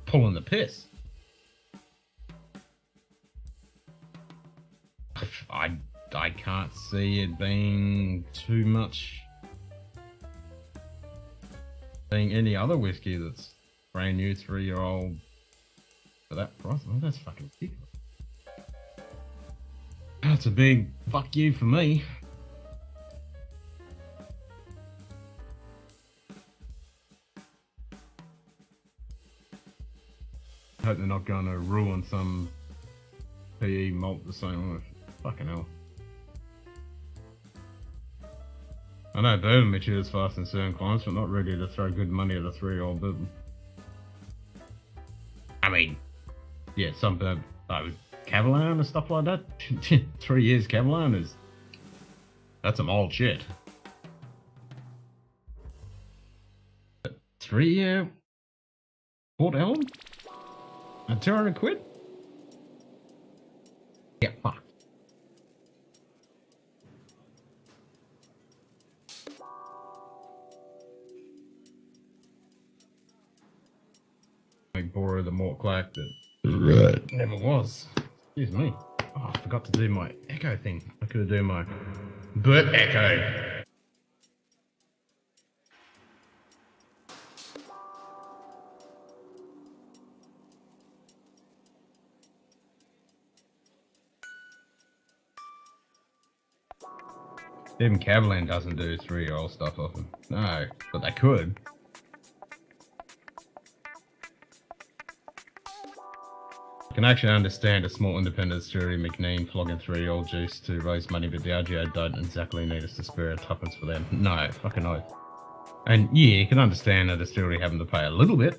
pulling the piss. I can't see it being too much being any other whiskey that's brand new 3-year-old for that price. Oh, that's fucking ridiculous. That's a big fuck you for me. I hope they're not going to ruin some PE malt the same way. Fucking hell. I know bourbon matures fast in certain climes, but not ready to throw good money at a 3-year-old bourbon. I mean, yeah, some bourbon, Cavalan and stuff like that. 3 years Cavalan is, that's some old shit. 3-year Port Ellen? At 200 quid? Yeah, fuck. Like Bora the malt clack that never was. Excuse me. Oh, I forgot to do my echo thing. I could have done my burp echo. Even Cavalan doesn't do 3-year-old stuff often. No, but they could. I can actually understand a small independent distillery McNean flogging 3-year-old juice to raise money, but the RGO don't exactly need us to spare a tuppence for them. No, fucking no. And yeah, you can understand a distillery having to pay a little bit,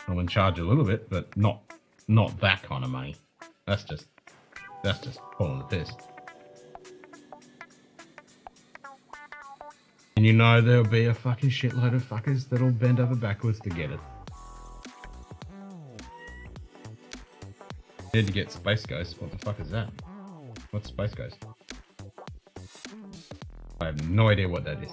or in charge a little bit, but not that kind of money. That's just pulling the piss. And you know there'll be a fucking shitload of fuckers that'll bend over backwards to get it. Need to get Space Ghost. What the fuck is that? What's Space Ghost? I have no idea what that is.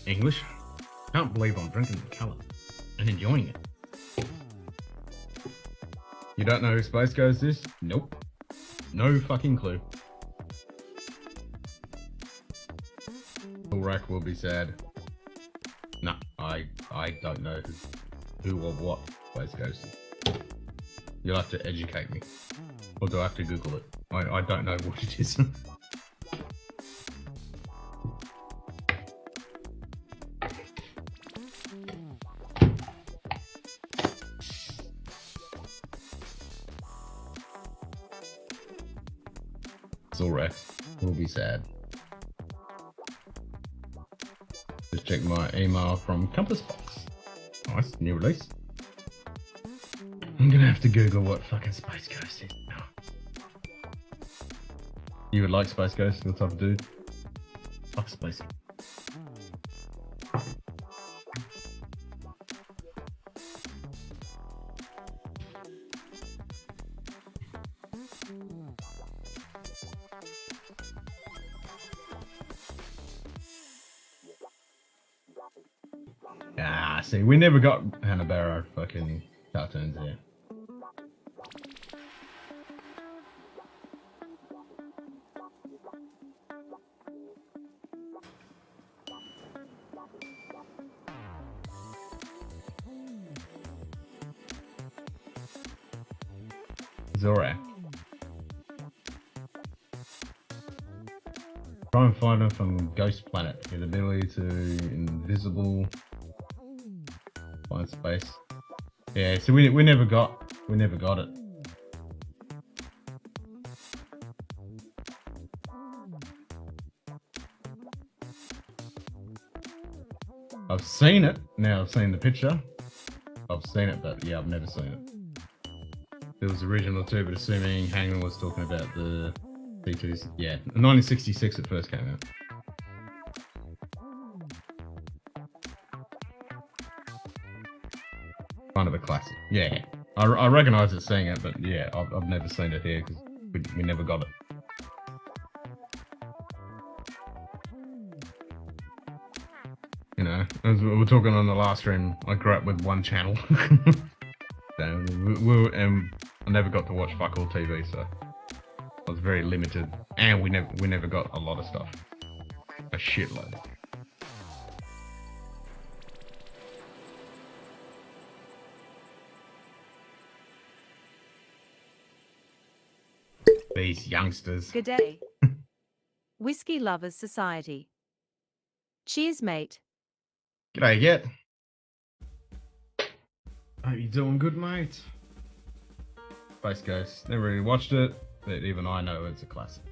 English. Can't believe I'm drinking the colour and enjoying it. You don't know who Space Ghost is? Nope. No fucking clue. Rack will be sad. Nah, I don't know who or what Space Ghost is. You'll have to educate me. Or do I have to Google it? I don't know what it is. It's alright. We'll be sad. Just check my email from Compass Box. Nice, new release. I'm gonna have to Google what fucking Space Ghost is now. You would like Space Ghost, your type of dude? Fuck Space Ghost. Ah, see, we never got Hanna-Barbera fucking cartoons here. Zorak. Try and find her from Ghost Planet. Get the ability to invisible. Find space. Yeah, so we never got it. I've seen it. Now I've seen the picture. I've seen it, but yeah, I've never seen it. It was original too, but assuming Hangman was talking about the C2s. Yeah, 1966 it first came out. Kind of a classic. Yeah, I recognise it seeing it, but yeah, I've never seen it here because we never got it. You know, as we were talking on the last stream, I grew up with one channel. So I never got to watch fuck all TV, so I was very limited, and we never got a lot of stuff, a shitload. These youngsters. Good day. Whiskey Lovers Society. Cheers, mate. G'day, Get. Hope you're doing good, mate. Space Ghost. Never really watched it, but even I know it's a classic.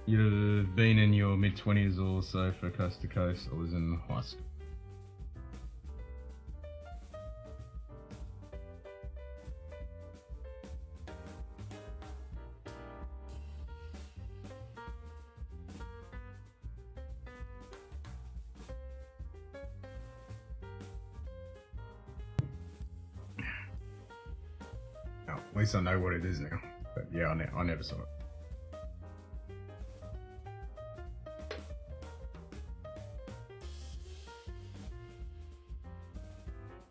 You'd have been in your mid-20s or so for Coast to Coast, or was in high school. At least I know what it is now. But yeah, I never saw it.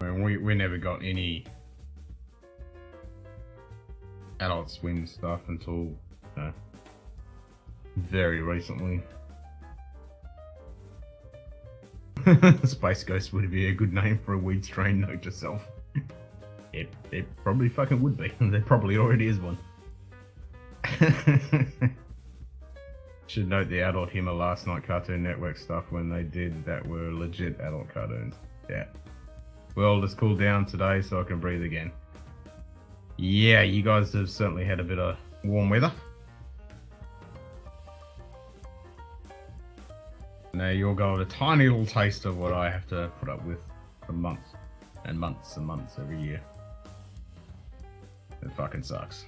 I mean, we never got any Adult Swim stuff until very recently. Space Ghost would be a good name for a weed strain, note to self. It probably fucking would be. There probably already is one. Should note the Adult Humor last night Cartoon Network stuff when they did that were legit adult cartoons. Yeah. Well, it's cooled down today so I can breathe again. Yeah, you guys have certainly had a bit of warm weather. Now you'll go with a tiny little taste of what I have to put up with for months and months and months every year. It fucking sucks.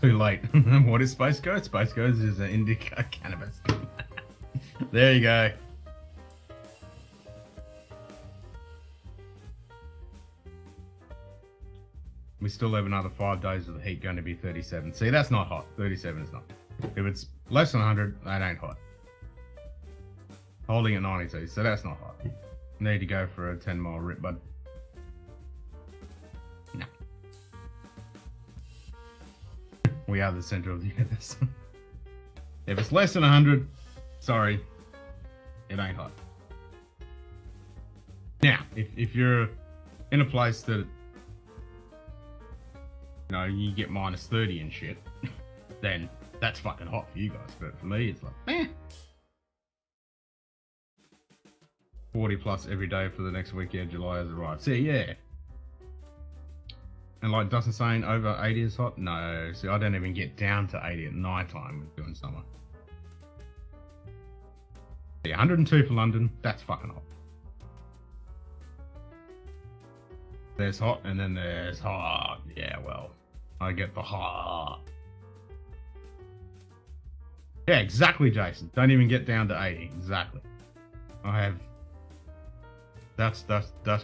Too late. What is Space Ghost? Space Ghost is an indica cannabis. There you go. We still have another 5 days of the heat going to be 37. See, that's not hot. 37 is not. If it's less than 100, that ain't hot. Holding at 92, so that's not hot. Need to go for a 10-mile rip, bud. No. We are the center of the universe. If it's less than 100, sorry, it ain't hot. Now, if you're in a place that, you know, you get minus 30 and shit, then that's fucking hot for you guys. But for me, it's like, eh. 40 plus every day for the next week. Yeah, July has arrived. See, yeah. And like Dustin saying over 80 is hot? No, see, I don't even get down to 80 at night time during summer. Yeah, 102 for London, that's fucking hot. There's hot and then there's hot. Yeah, well, I get the hot. Yeah, exactly, Jason. Don't even get down to 80. Exactly. I have. That's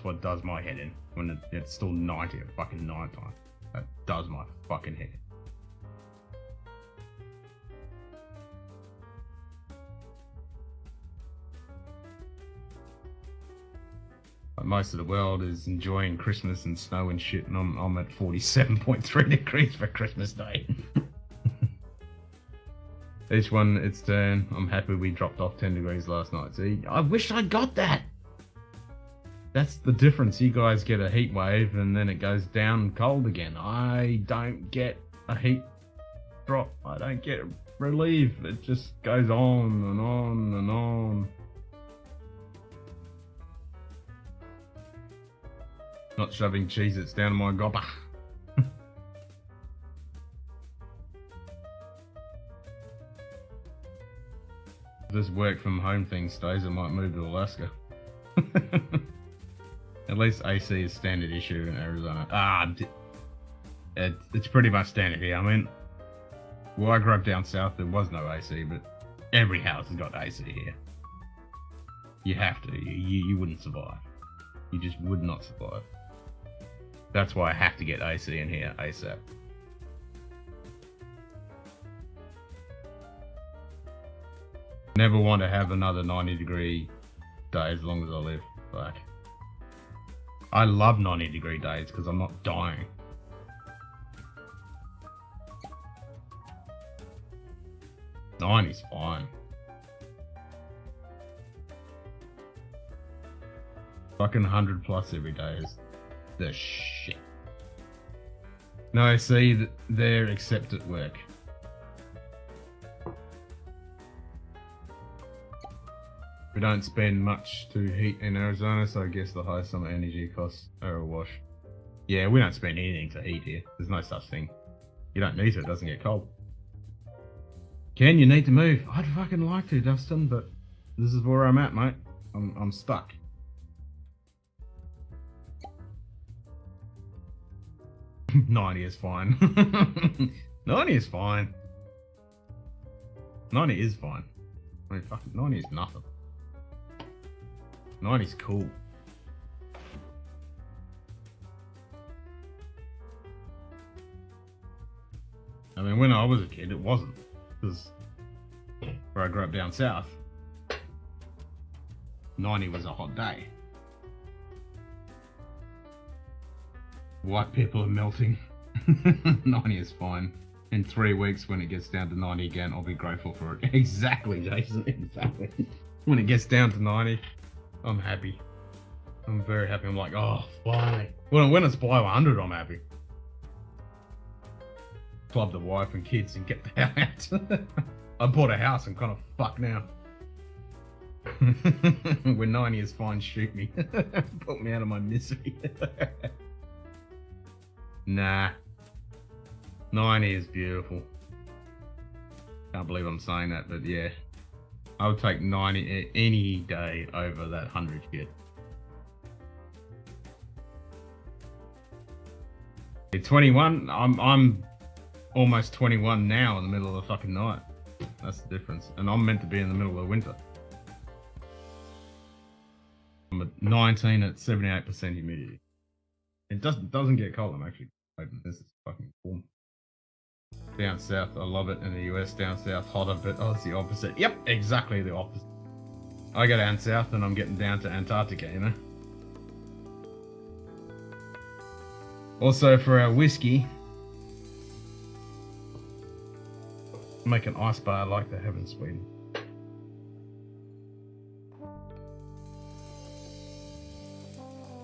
what does my head in when it's still 90 at fucking night time. That does my fucking head in. But most of the world is enjoying Christmas and snow and shit, and I'm at 47.3 degrees for Christmas Day. Each one its turn. I'm happy we dropped off 10 degrees last night. See, I wish I got that. That's the difference. You guys get a heat wave and then it goes down cold again. I don't get a heat drop. I don't get relief. It just goes on and on and on. Not shoving Cheez-Its down my gobber. This work from home thing stays, I might move to Alaska. At least AC is standard issue in Arizona. It's pretty much standard here. I mean, well, I grew up down south, there was no AC, but every house has got AC here. You have to. You wouldn't survive. You just would not survive. That's why I have to get AC in here ASAP. Never want to have another 90-degree day as long as I live. Like, I love 90-degree days because I'm not dying. '90's fine. Fucking 100 plus every day is the shit. No, see, they're except at work. We don't spend much to heat in Arizona, so I guess the high summer energy costs are a wash. Yeah, we don't spend anything to heat here. There's no such thing. You don't need to, it doesn't get cold. Ken, you need to move. I'd fucking like to, Dustin, but this is where I'm at, mate. I'm stuck. '90 is fine. 90 is fine. 90 is fine. I mean, fucking 90 is nothing. 90's cool. I mean, when I was a kid, it wasn't. Because where I grew up down south, 90 was a hot day. White people are melting. 90 is fine. In 3 weeks, when it gets down to 90 again, I'll be grateful for it. Exactly, Jason. Exactly. When it gets down to 90, I'm happy. I'm very happy. I'm like, oh, finally. When it's below 100, I'm happy. Club the wife and kids and get the hell out. I bought a house. I'm kind of fucked now. When 90 is fine, shoot me. Put me out of my misery. Nah. 90 is beautiful. Can't believe I'm saying that, but yeah. I would take 90 any day over that 100 shit. At 21, I'm almost 21 now in the middle of the fucking night. That's the difference. And I'm meant to be in the middle of winter. I'm at 19 at 78% humidity. It doesn't get cold. I'm actually hoping this is fucking warm. Down south, I love it. In the US, down south, hotter, but oh, it's the opposite. Yep, exactly the opposite. I go down south and I'm getting down to Antarctica, you know. Also for our whiskey, make an ice bar like they have in Sweden.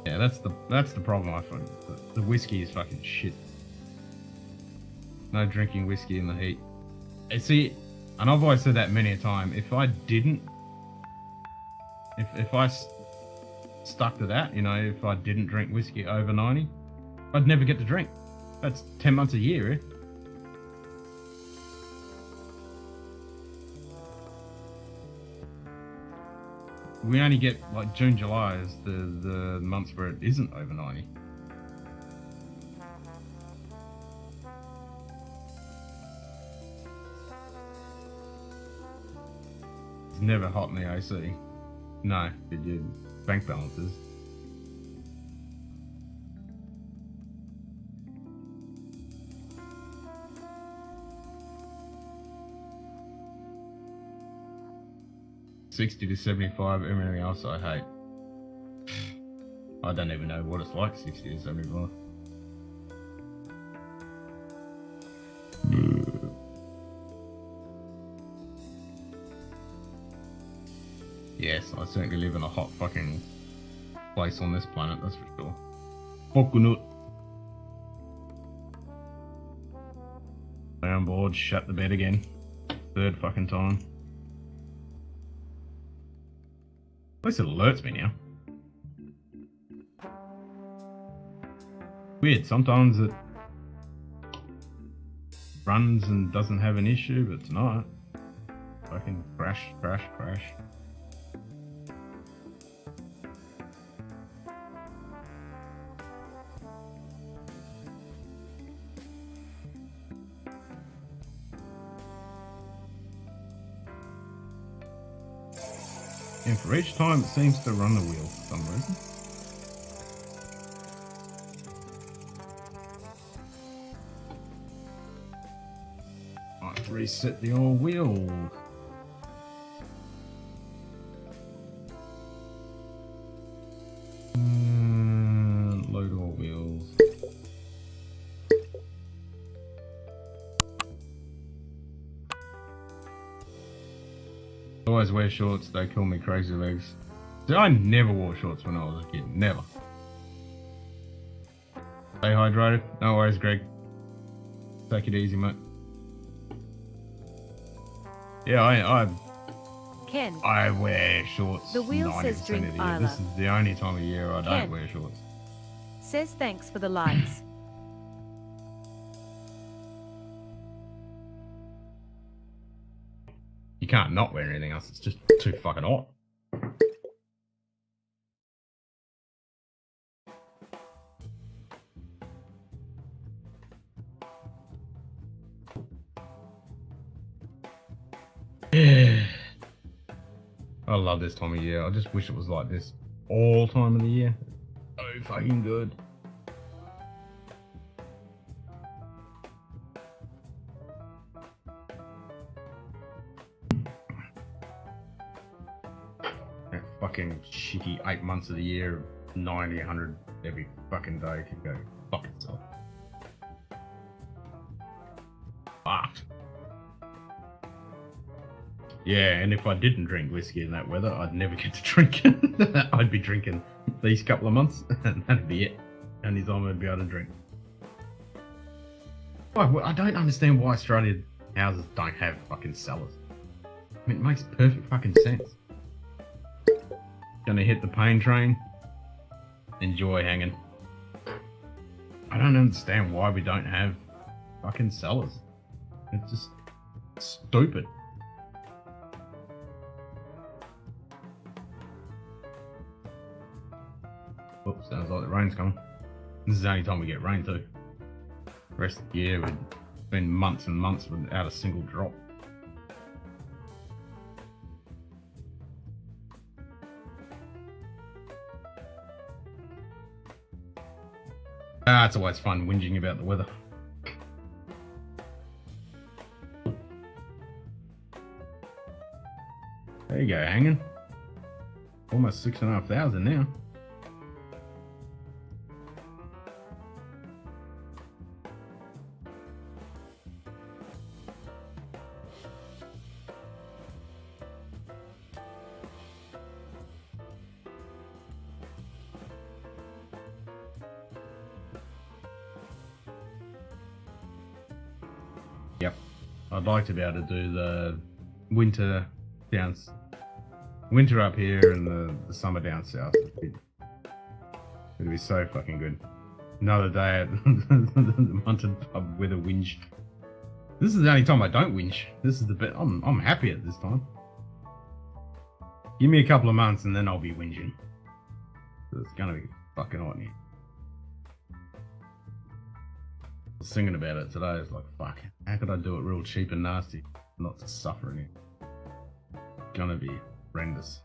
Yeah, that's the problem I find. The whiskey is fucking shit. No drinking whiskey in the heat. And see, and I've always said that many a time. If I didn't, if I stuck to that, you know, if I didn't drink whiskey over 90, I'd never get to drink. That's 10 months a year, eh? We only get like June, July is the months where it isn't over 90. It's never hot in the AC. No, but your bank balances. $60 to $75, everything else I hate. I don't even know what it's like, 60 to 75. Yes, I certainly live in a hot fucking place on this planet, that's for sure. Fucking it. Stay on board, shut the bed again. Third fucking time. At least it alerts me now. Weird, sometimes it runs and doesn't have an issue, but tonight, fucking crash, crash, crash. And for each time it seems to run the wheel for some reason. Might reset the old wheel. Load all wheels. Always wear shorts, they call me crazy legs. See, I never wore shorts when I was a kid, never. Stay hydrated, no worries Greg. Take it easy mate. Yeah, Ken, I wear shorts. The wheel 90% says drink of the year. Isla. This is the only time of year I Ken. don't wear shorts. says thanks for the lights. You can't not wear anything else, it's just too fucking hot. Yeah. I love this time of year. I just wish it was like this all time of the year. So fucking good. That fucking shitty 8 months of the year, 90, 100 every fucking day could go fuck itself. Fucked. Yeah, and if I didn't drink whiskey in that weather, I'd never get to drink it. I'd be drinking these couple of months, and that'd be it. Only time I'd be able to drink. I don't understand why Australian houses don't have fucking cellars. I mean, it makes perfect fucking sense. Gonna hit the pain train. Enjoy hanging. I don't understand why we don't have fucking cellars. It's just stupid. Oops, sounds like the rain's coming. This is the only time we get rain too. The rest of the year, we've been months and months without a single drop. It's always fun whinging about the weather. There you go, hanging. almost 6,500 now. Yep, I'd like to be able to do the winter winter up here and the summer down south. It'd be so fucking good. Another day at the Munted pub with a whinge. This is the only time I don't whinge. This is the bit. I'm happy at this time. Give me a couple of months and then I'll be whinging. It's gonna be fucking hot in here. I was singing about it today. It's like, fuck, how could I do it real cheap and nasty? Not to suffer in it. It's gonna be horrendous.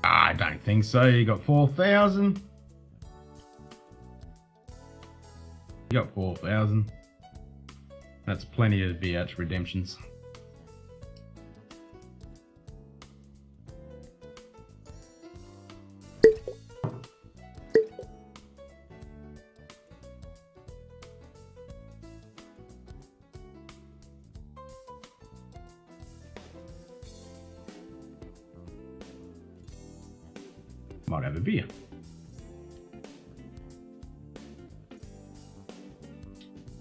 I don't think so. You got 4,000. You got 4,000. That's plenty of VH redemptions. Might have a beer.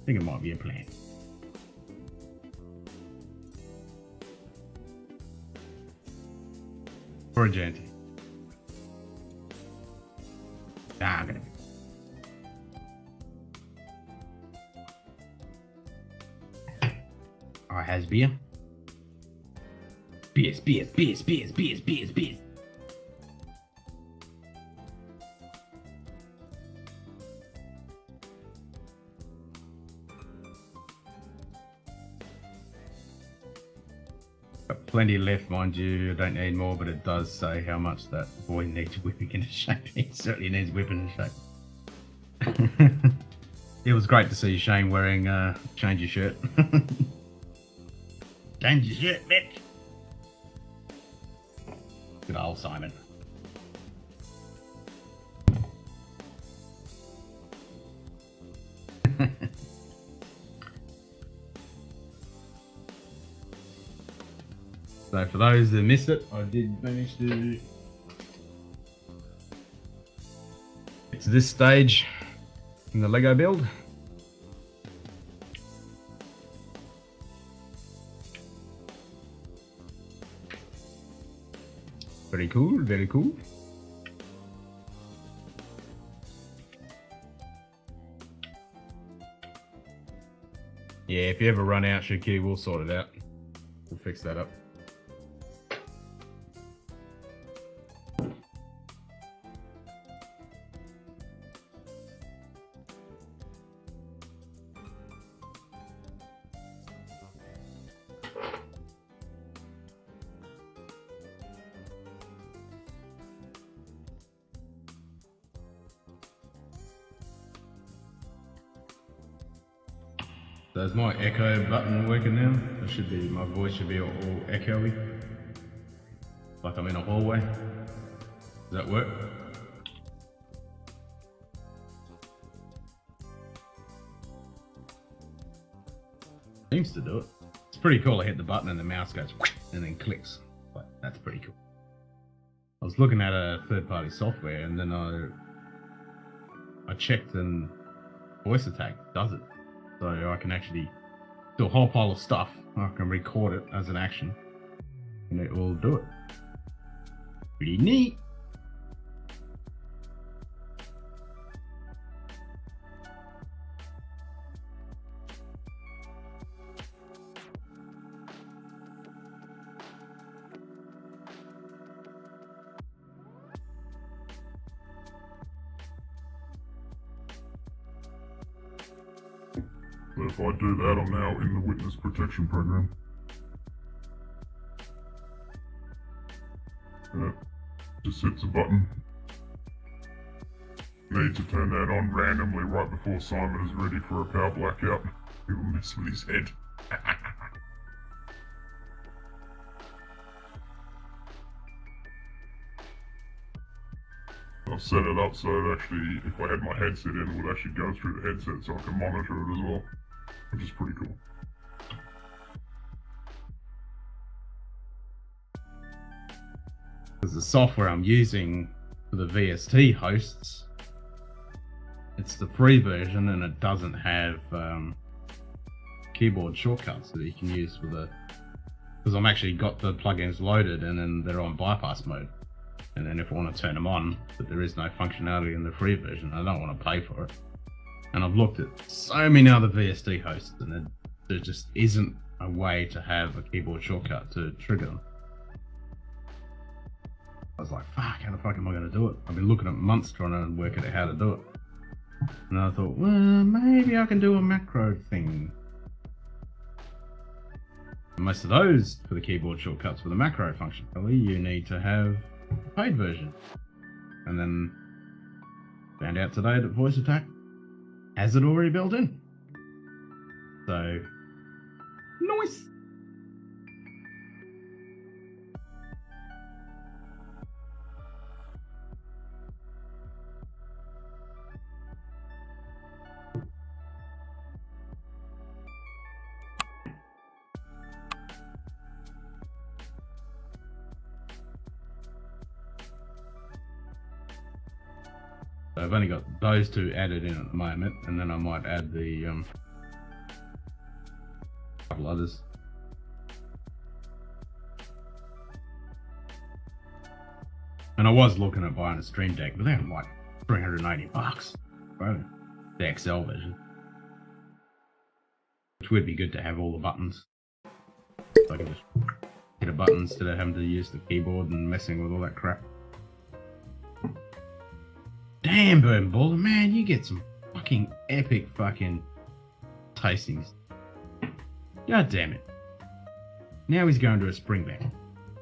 I think it might be a plan. Or a Janty. Nah, I'm gonna be. I has beer. Beers. Got plenty left, mind you. I don't need more, but it does say how much that boy needs whipping into shape. He certainly needs whipping into shape. It was great to see Shane wearing change your shirt. Change your shirt, bitch. Good old Simon. So for those that missed it, I did manage to get to this stage in the Lego build. Very cool, very cool. Yeah, if you ever run out, Shiki, we'll sort it out. We'll fix that up. So is my echo button working now? It should be, my voice should be all echoey. Like I'm in a hallway. Does that work? Seems to do it. It's pretty cool. I hit the button and the mouse goes and then clicks. But that's pretty cool. I was looking at a third-party software and then I checked and voice attack does it. So I can actually do a whole pile of stuff. I can record it as an action and it will do it. Pretty neat. But if I do that, I'm now in the witness protection program. just hits a button. Need to turn that on randomly right before Simon is ready for a power blackout. He'll mess with his head. I've set it up so it actually, if I had my headset in, it would actually go through the headset so I can monitor it as well, which is pretty cool. Because the software I'm using for the VST hosts, it's the free version and it doesn't have keyboard shortcuts that you can use for the, because I'm actually got the plugins loaded and then they're on bypass mode. And then if I want to turn them on, but there is no functionality in the free version, I don't want to pay for it. And I've looked at so many other VST hosts and there just isn't a way to have a keyboard shortcut to trigger them. I was like, fuck, how the fuck am I going to do it? I've been looking at months trying to work out how to do it. And I thought, well, maybe I can do a macro thing. And most of those for the keyboard shortcuts for the macro functionality, you need to have a paid version. And then found out today that Voice Attack has it already built in. So, nice. So I've only got those two added in at the moment, and then I might add the couple others. And I was looking at buying a Stream Deck, but they're like $380, bro. The XL version, which would be good to have all the buttons. So I can just hit a button instead of having to use the keyboard and messing with all that crap. Damn, Burn Baller, man, you get some fucking epic fucking tastings. God damn it. Now he's going to a springback.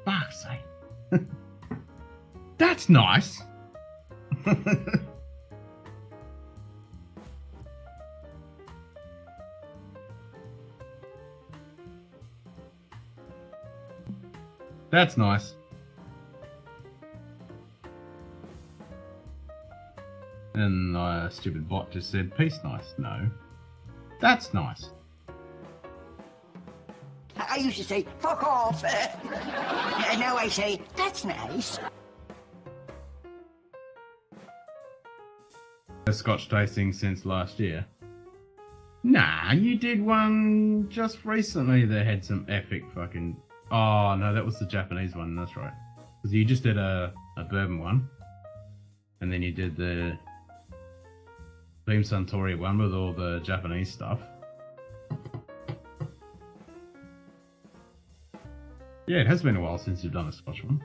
Fuck's sake. That's nice. That's nice. And stupid bot just said, peace nice. No. That's nice. I used to say, fuck off. Now I say, that's nice. A Scotch tasting since last year. Nah, you did one just recently that had some epic fucking... Oh, no, that was the Japanese one, that's right. Because you just did a bourbon one. And then you did the Beam Suntory one with all the Japanese stuff. Yeah, it has been a while since you've done a Scotch one.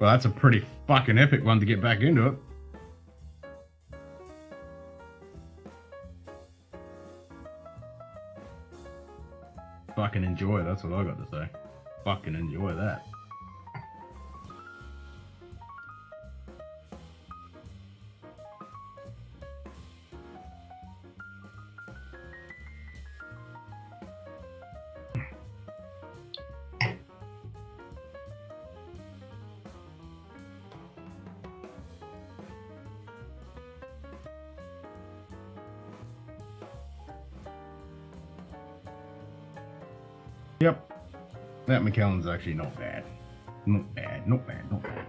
Well, that's a pretty fucking epic one to get back into it. Fucking enjoy, that's what I got to say. Fucking enjoy that. Yep, that McKellen's actually not bad. Not bad, not bad, not bad.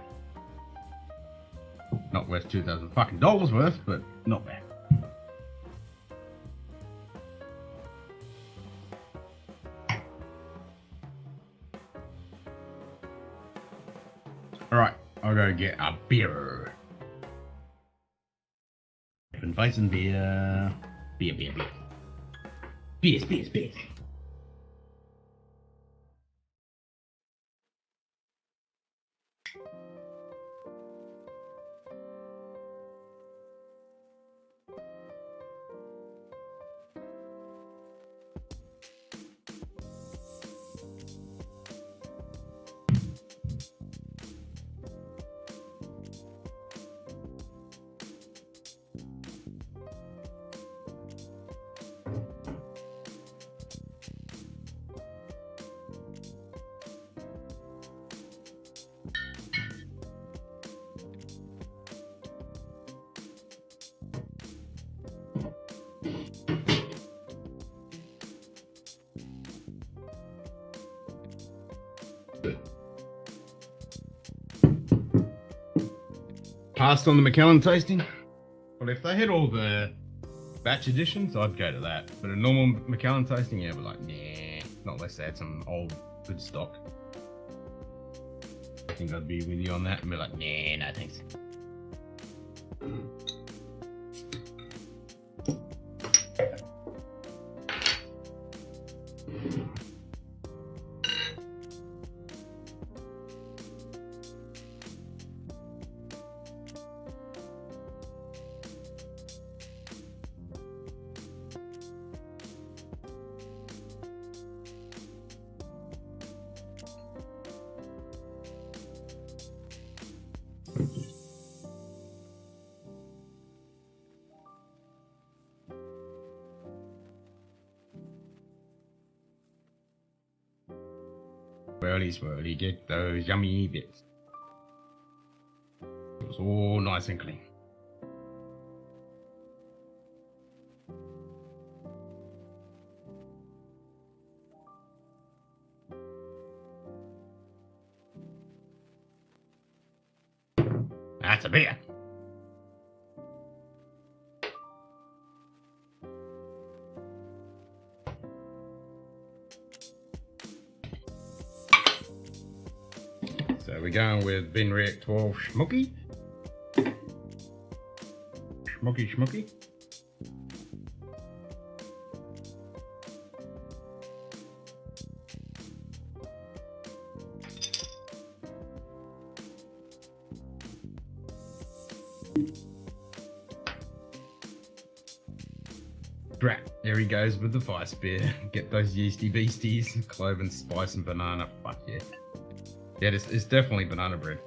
Not worth $2,000 fucking dollars worth, but not bad. Alright, I'll go get a beer. Weizen beer. Beer. Beers. passed on the Macallan tasting. But if they had all the batch editions, I'd go to that. But a normal Macallan tasting, yeah, but like, nah, not unless they had some old good stock. I think I'd be with you on that and be like, nah, no thanks. Swirly, get those yummy bits. It was all nice and clean. That's a beer. So we're going with Benriach 12 Schmucky. Schmucky. Drat, there he goes with the vice beer. Get those yeasty beasties, clove and spice and banana. Fuck yeah. Yeah, it's definitely banana bread.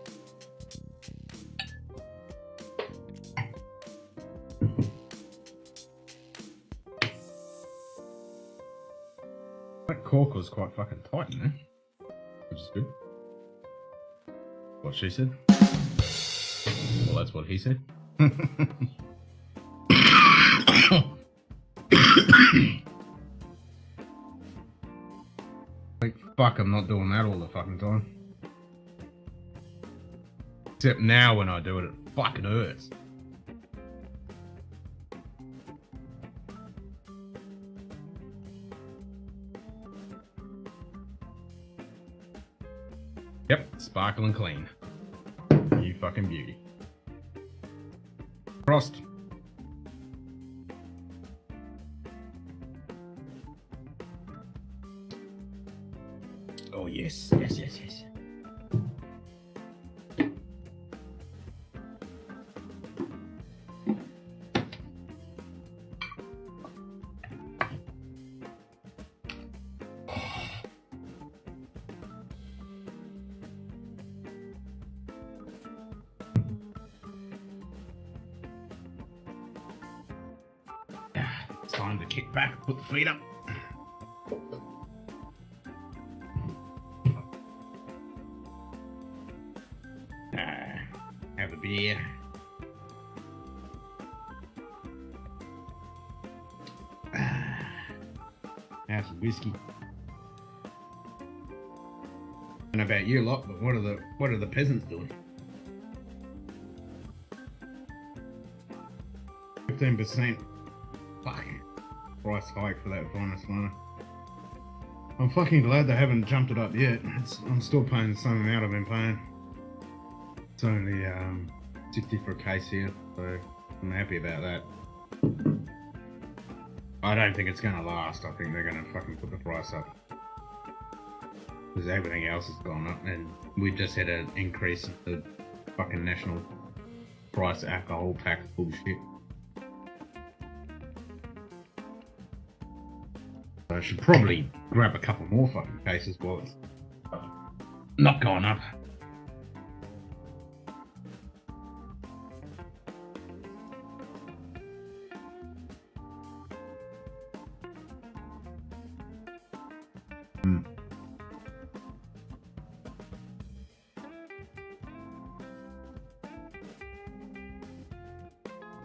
That cork was quite fucking tight in there, which is good. What she said. Well, that's what he said. Like, fuck, I'm not doing that all the fucking time. Except now when I do it, it fucking hurts. Yep, sparkling clean. You fucking beauty. Frost. Oh yes. It's time to kick back, put the feet up. Have a beer. Have some whiskey. I don't know about you lot, but what are the peasants doing? 15%. Fuck. Price hike for that finest one. I'm fucking glad they haven't jumped it up yet. I'm still paying the same amount I've been paying. It's only 60 for a case here, so I'm happy about that. I don't think it's gonna last. I think they're gonna fucking put the price up. Because everything else has gone up, and we just had an increase in the fucking national price alcohol tax bullshit. I should probably grab a couple more fucking cases while it's not gone up.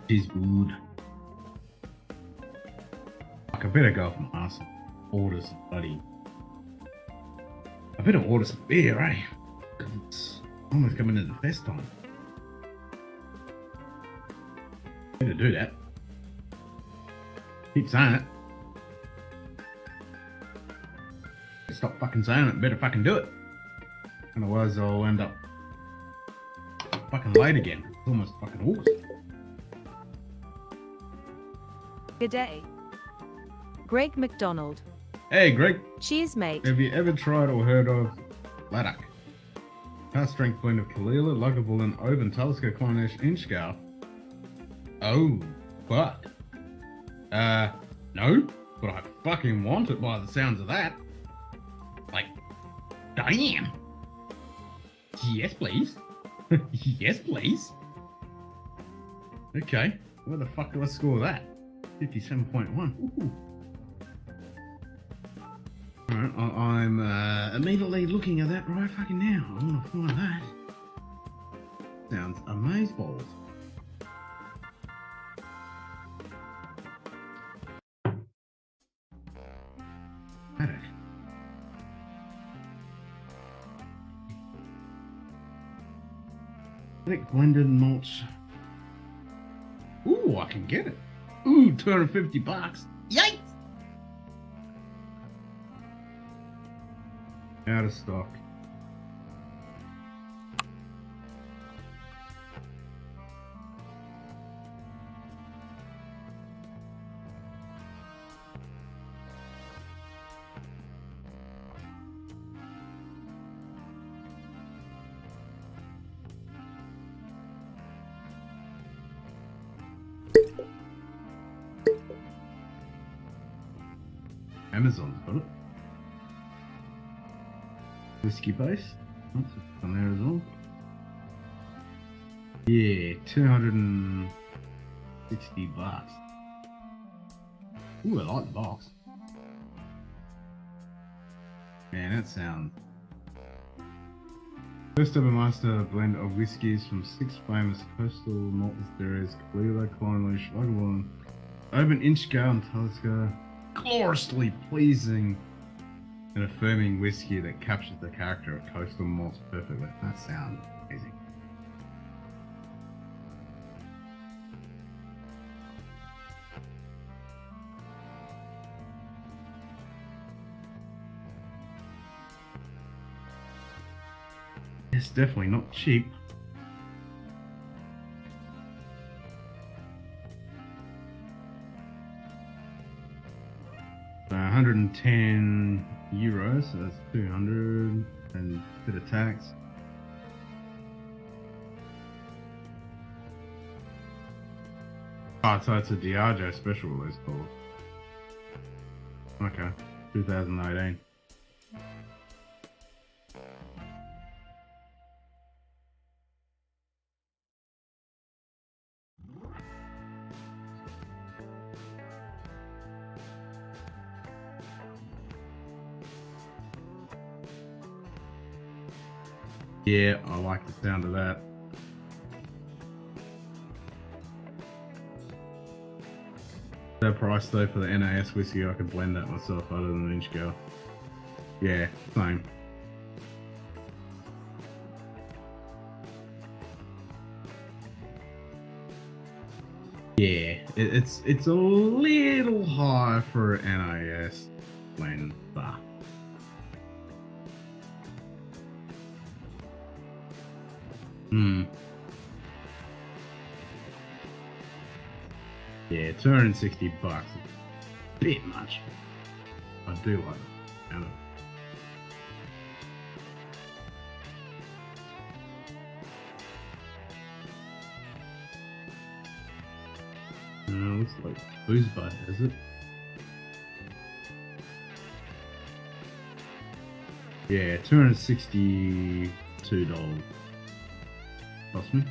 She's good. Fuck, I better go off my ass and order some bloody. I better order some beer, eh? Because it's almost coming into the fest time. Better do that. Keep saying it. Stop fucking saying it. Better fucking do it. Otherwise, I'll end up fucking late again. It's almost fucking August. G'day. Greg McDonald. Hey, Greg. Cheers, mate. Have you ever tried or heard of Laddock? House strength blend of Kalila, Lagavulin, Oban, Talisker, Clonish, Inchgar. Oh, but. No, but I fucking want it by the sounds of that. Like, damn. Yes, please. Yes, please. Okay, where the fuck do I score that? 57.1. Ooh. Alright, I'm immediately looking at that right fucking now. I want to find that. Sounds amazeballs. Haddock. Haddock blended malts. Ooh, I can get it. Ooh, $250. Yikes! Out of stock. Amazon's got it. Whiskey base. That's on there as well. Yeah, $260. Ooh, I like the box. Man, that sounds. First ever master blend of whiskies from 6 famous coastal malt distilleries: Kalila, Clonleash, Lagavulin, Oban, Inchgar, and Talisker. Gloriously pleasing and affirming whiskey that captures the character of coastal malts perfectly. That sounds amazing. It's definitely not cheap. €110, so that's 200 and a bit of tax. Oh, so it's a Diageo special release called. Okay, 2018. Yeah, I like the sound of that. That price though for the NAS whiskey, I could blend that myself other than an Inchgar. Yeah, same. Yeah, it's a little high for an NAS blend, but yeah, $260. A bit much. I do like it. Looks like Booze Bud has it. Yeah, $262 cost me.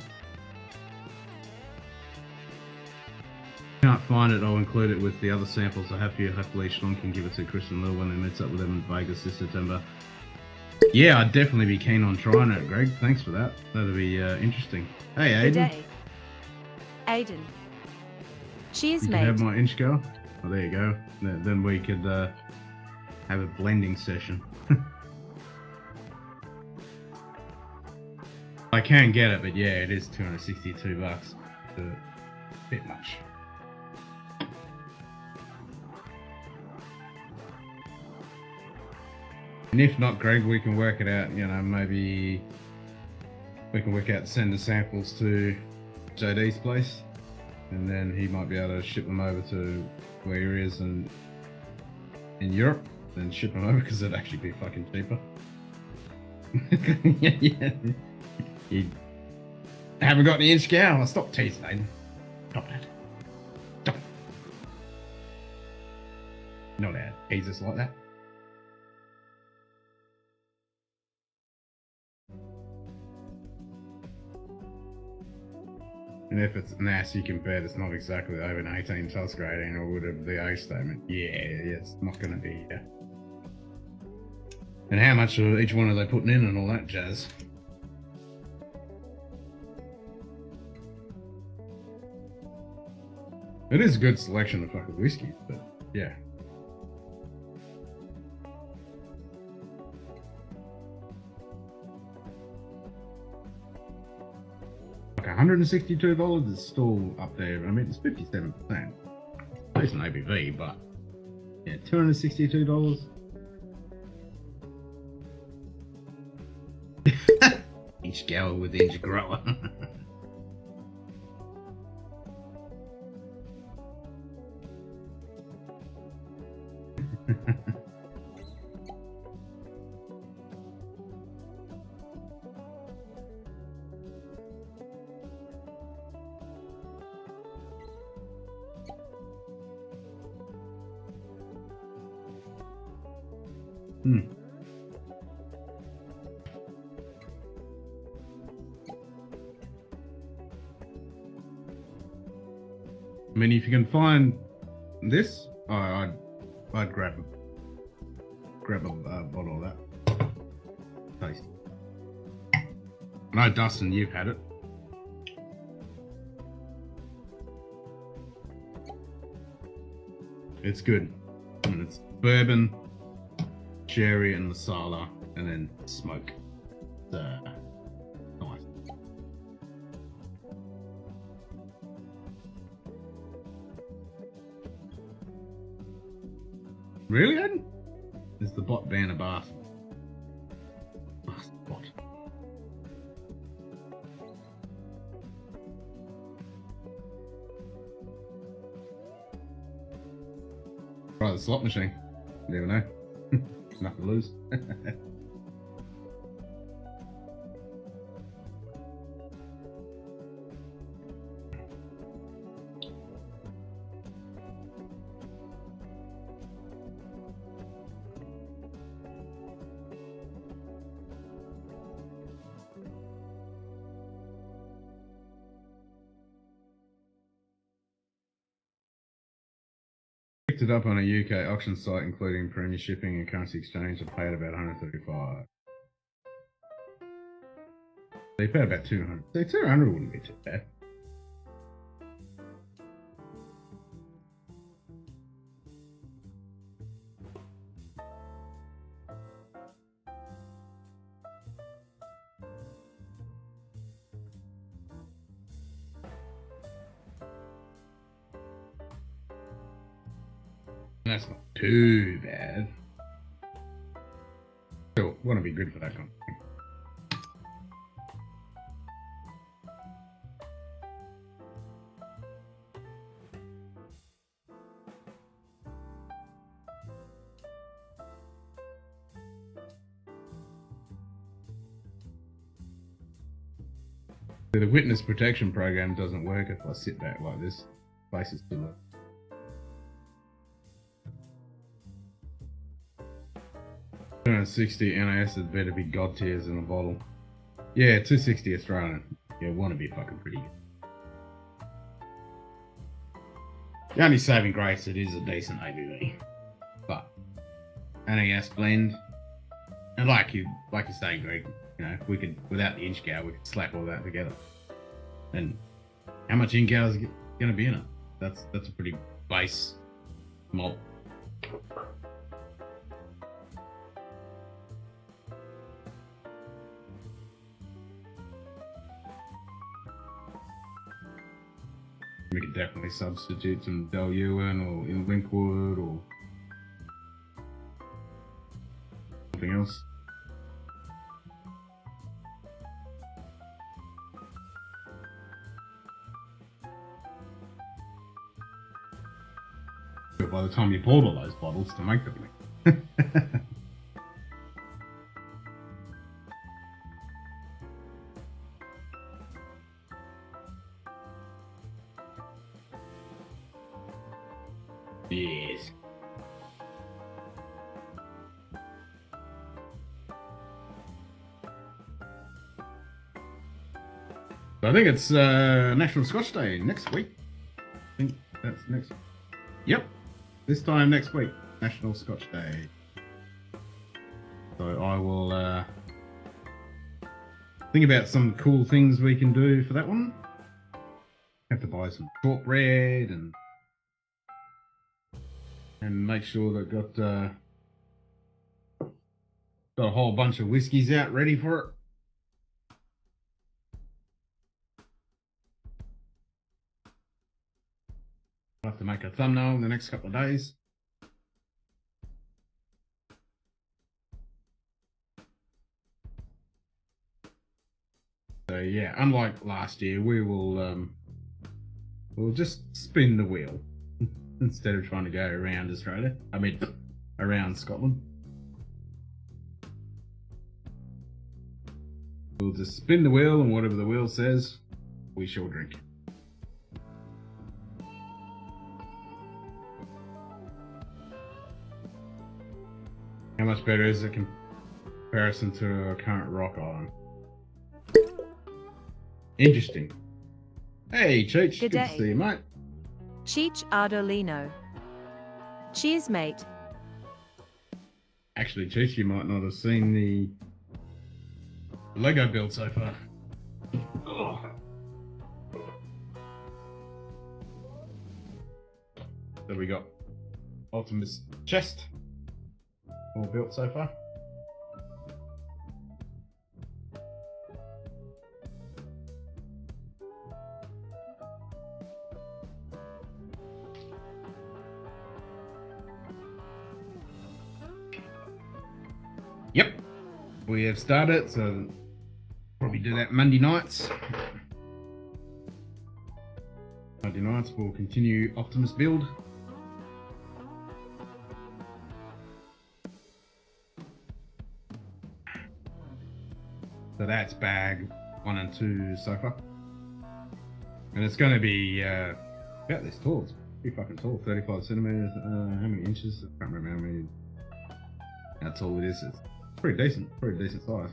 Can't find it, I'll include it with the other samples I have for you. Hopefully Sean can give it to Chris and Lil when he meets up with them in Vegas this September. Yeah, I'd definitely be keen on trying it, Greg. Thanks for that. That'll be interesting. Hey, Aiden. Good day. Aiden. Cheers, You mate. can have my Inchgar. Oh, there you go. Then we could have a blending session. I can get it, but yeah, it is $262. bit much. And if not, Greg, we can work it out. You know, maybe we can work out send the samples to JD's place, and then he might be able to ship them over to where he is in Europe, and ship them over because it'd actually be fucking cheaper. Yeah. You haven't got the inch scale. Stop teasing, Aiden. Stop that. Stop. Not allowed to tease us like that. And if it's NAS, you can bet it's not exactly over an 18 TOS grading, or would it be A statement? Yeah, it's not going to be. And how much of each one are they putting in and all that jazz? It is a good selection of fucking whiskey, but yeah. $162 is still up there. I mean, it's 57%. It's an ABV, but yeah, $262. Each gal with each grower. I mean, if you can find this, I'd grab a bottle of that. Tasty. I know, Dustin, you've had it. It's good. And it's bourbon, sherry, and masala, and then smoke. Nice. Really, Aiden? Is the bot ban a bath? Bot. Right, the slot machine. You never know. Nothing to lose. Picked it up on a UK auction site, including premium shipping and currency exchange. I paid about 135. They paid about 200. So 200 wouldn't be too bad. That's not too bad. Still, want to be good for that kind of thing. The witness protection program doesn't work if I sit back like this. Place is too low. $260 NAS had better be God tiers in a bottle. Yeah, 260 Australian. Yeah, want to be fucking pretty good. The only saving grace, it is a decent ABV, but NAS blend, and like you're saying, Greg, you know, we could, without the inch scale, we could slap all that together. And how much inch scale is going to be in it? That's a pretty base malt. We could definitely substitute some Deluan or in Linkwood or something else. But by the time you bought all those bottles to make them. Yes. So I think it's National Scotch Day next week. I think that's next. Yep. This time next week, National Scotch Day. So I will think about some cool things we can do for that one. Have to buy some shortbread and make sure that got a whole bunch of whiskeys out ready for it. I'll have to make a thumbnail in the next couple of days. So yeah, unlike last year, we'll just spin the wheel instead of trying to go around Australia. I mean, around Scotland. We'll just spin the wheel, and whatever the wheel says, we shall drink. How much better is it in comparison to our current rock island? Interesting. Hey, Cheech. Good to G'day. see you, mate. Cheech Ardolino. Cheers, mate. Actually, Cheech, you might not have seen the Lego build so far. Oh. So we got Optimus chest all built so far. Yep, we have started, so probably do that Monday nights. Monday nights we'll continue Optimus build. So that's bag 1 and 2 so far. And it's going to be about this tall. It's pretty fucking tall, 35 centimeters. How many inches? I can't remember how many. How tall it is. It's pretty decent size.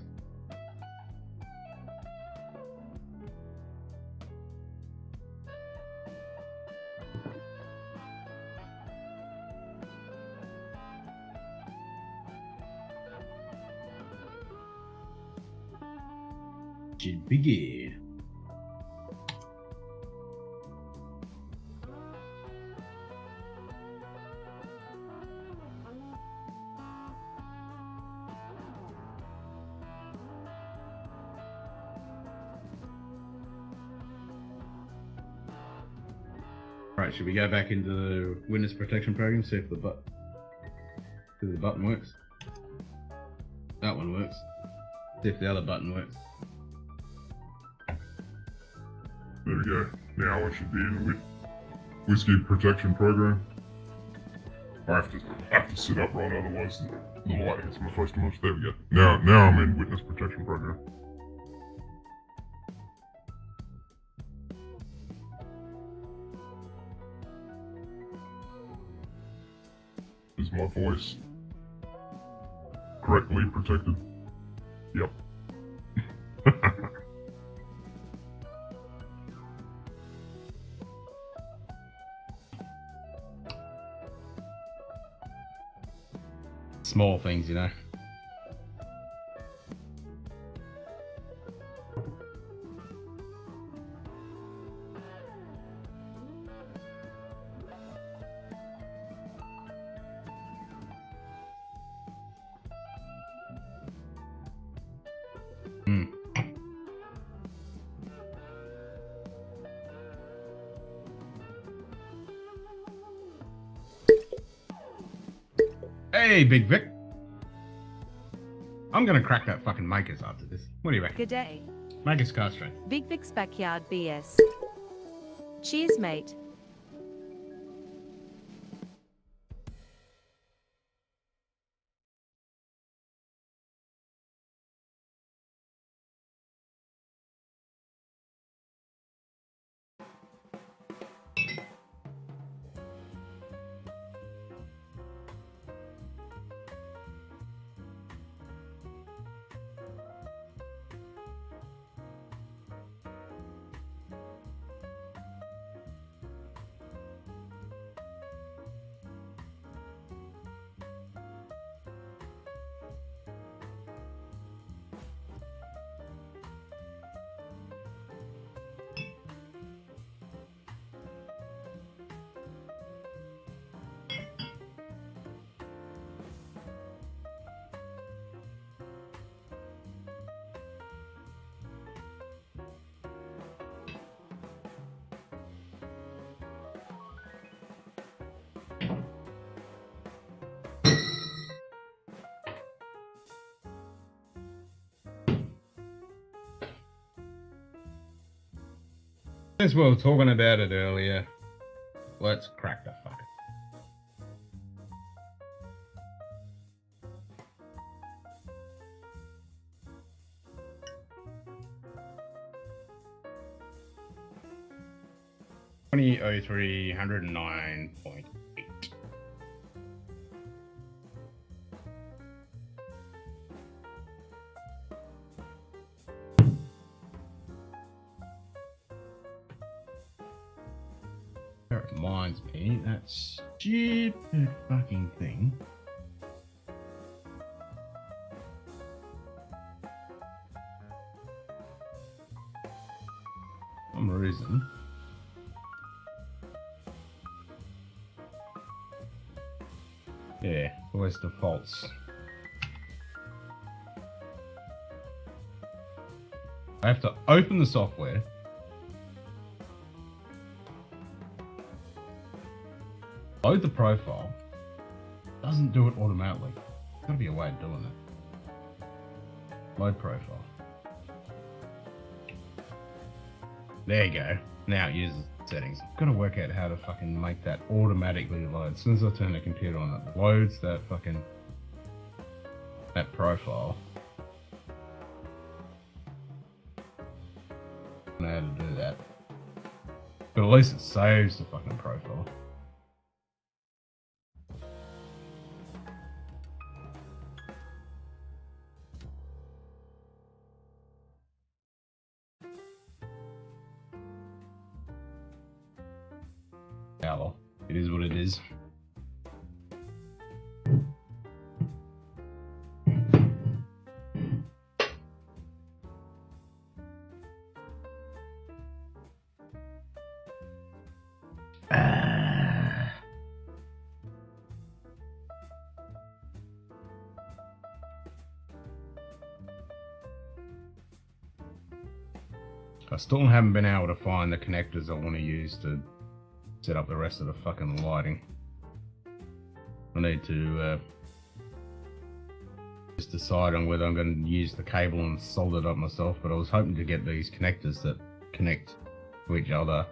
Should be good. Right, should we go back into the witness protection program, see if the button works? That one works. See if the other button works. There we go. Now I should be in the whiskey protection program. I have to sit upright, otherwise the light hits my face too much. There we go. Now I'm in witness protection program. Is my voice correctly protected? Yep. Small things, you know. Hey, Big Vic. I'm gonna crack that fucking Makers after this. What do you reckon? G'day. Makers car strength. Big Vic's Backyard BS. Cheers, mate. Since we were talking about it earlier, let's crack the fucker. $20,0309.8. That reminds me, that stupid fucking thing. For some reason. Yeah, always defaults. I have to open the software. Load the profile. Doesn't do it automatically. There's gotta be a way of doing it. Load profile. There you go. Now it uses settings. I've got to work out how to fucking make that automatically load. As soon as I turn the computer on, it loads that fucking that profile. I don't know how to do that. But at least it saves the fucking profile. Well, it is what it is. I still haven't been able to find the connectors I want to use to set up the rest of the fucking lighting. I need to just decide on whether I'm going to use the cable and solder it up myself, but I was hoping to get these connectors that connect to each other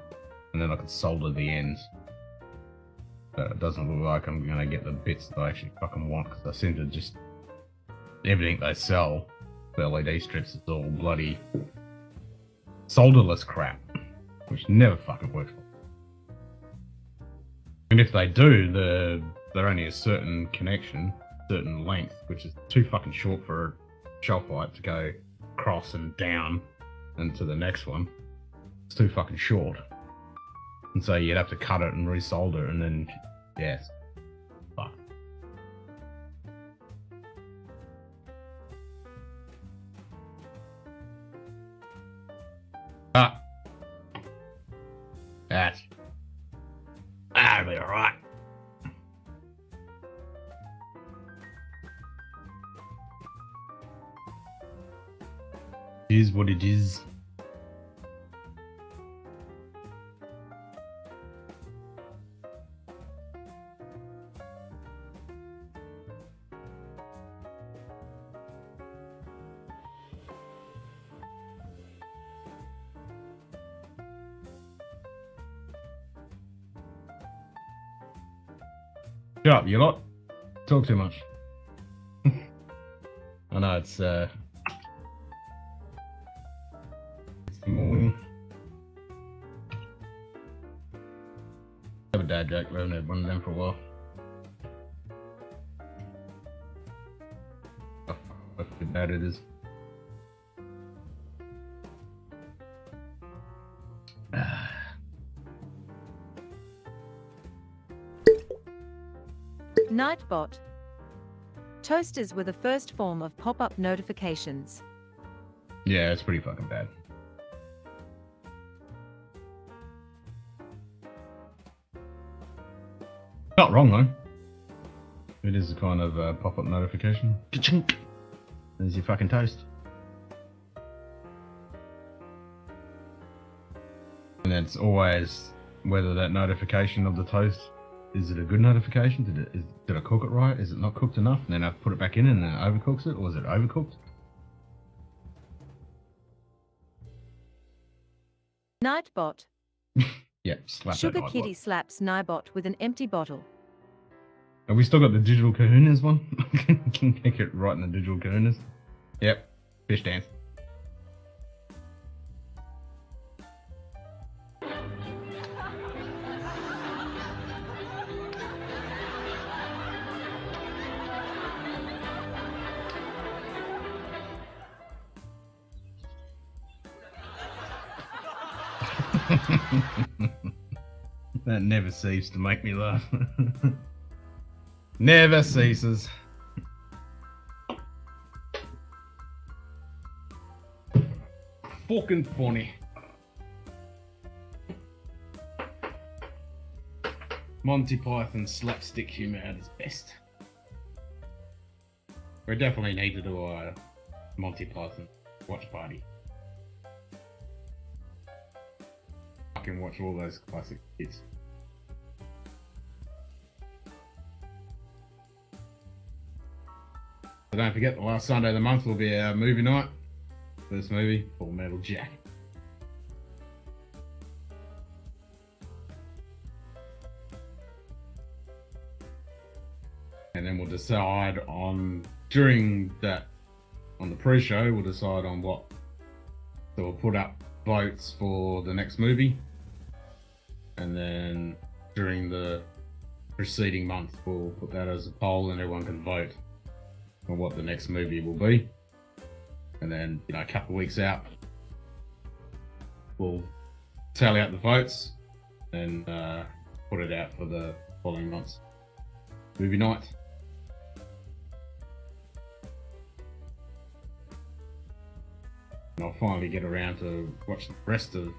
and then I could solder the ends. But it doesn't look like I'm going to get the bits that I actually fucking want, because I seem to just... everything they sell, the LED strips, it's all bloody solderless crap, which never fucking works. And if they do, they're only a certain connection, certain length, which is too fucking short for a shelf light to go across and down and to the next one. It's too fucking short. And so you'd have to cut it and resolder, and then, yes. Fuck. Ah. That'll be alright. It is what it is. Shut up, you lot. Talk too much. I know it's the morning. I have a dad joke, we haven't had one of them for a while. Oh, look how bad it is. Nightbot. Toasters were the first form of pop-up notifications. Yeah, it's pretty fucking bad. Not wrong though. It is a kind of pop-up notification. Ka-chink! There's your fucking toast. And it's always whether that notification of the toast, is it a good notification? Did I cook it right? Is it not cooked enough? And then I put it back in and then it overcooks it, or is it overcooked? Nightbot. Yeah, slap that Sugar Nightbot. Kitty slaps Nightbot with an empty bottle. Have we still got the digital kahunas one? Can make it right in the digital kahunas. Yep, fish dance. That never ceases to make me laugh. Never ceases. Fucking funny. Monty Python slapstick humour at its best. We definitely need to do a Monty Python watch party. I can watch all those classic hits. So don't forget, the last Sunday of the month will be our movie night. First movie, Full Metal Jacket. And then we'll decide on, during that, on the pre-show, we'll decide on what. So we'll put up votes for the next movie. And then during the preceding month, we'll put that as a poll and everyone can vote on what the next movie will be. And then, you know, a couple of weeks out, we'll tally out the votes and put it out for the following month's movie night. And I'll finally get around to watch the rest of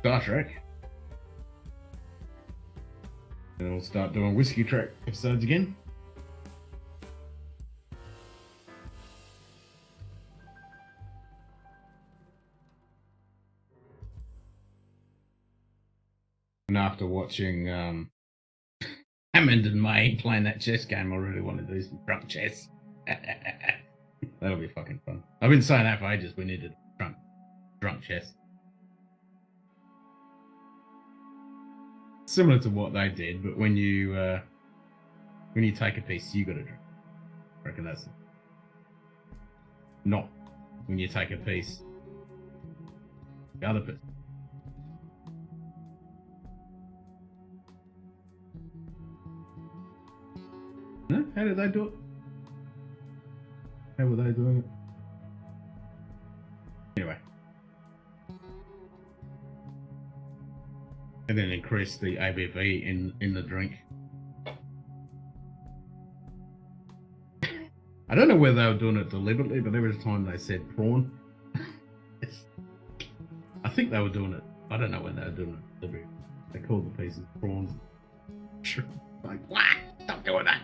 Star Trek. And we'll start doing Whiskey Track episodes again. And after watching Hammond and May playing that chess game, I really want to do some drunk chess. That'll be fucking fun. I've been saying that for ages. We need to drunk chess. Similar to what they did, but when you take a piece, you got to drink. I reckon that's not when you take a piece, the other person. No? How did they do it? How were they doing it? Anyway. And then increase the ABV in the drink. I don't know whether they were doing it deliberately, but every time they said prawn, I think they were doing it. I don't know when they were doing it deliberately. They called the pieces prawns. Sure. Like, what? Stop doing that.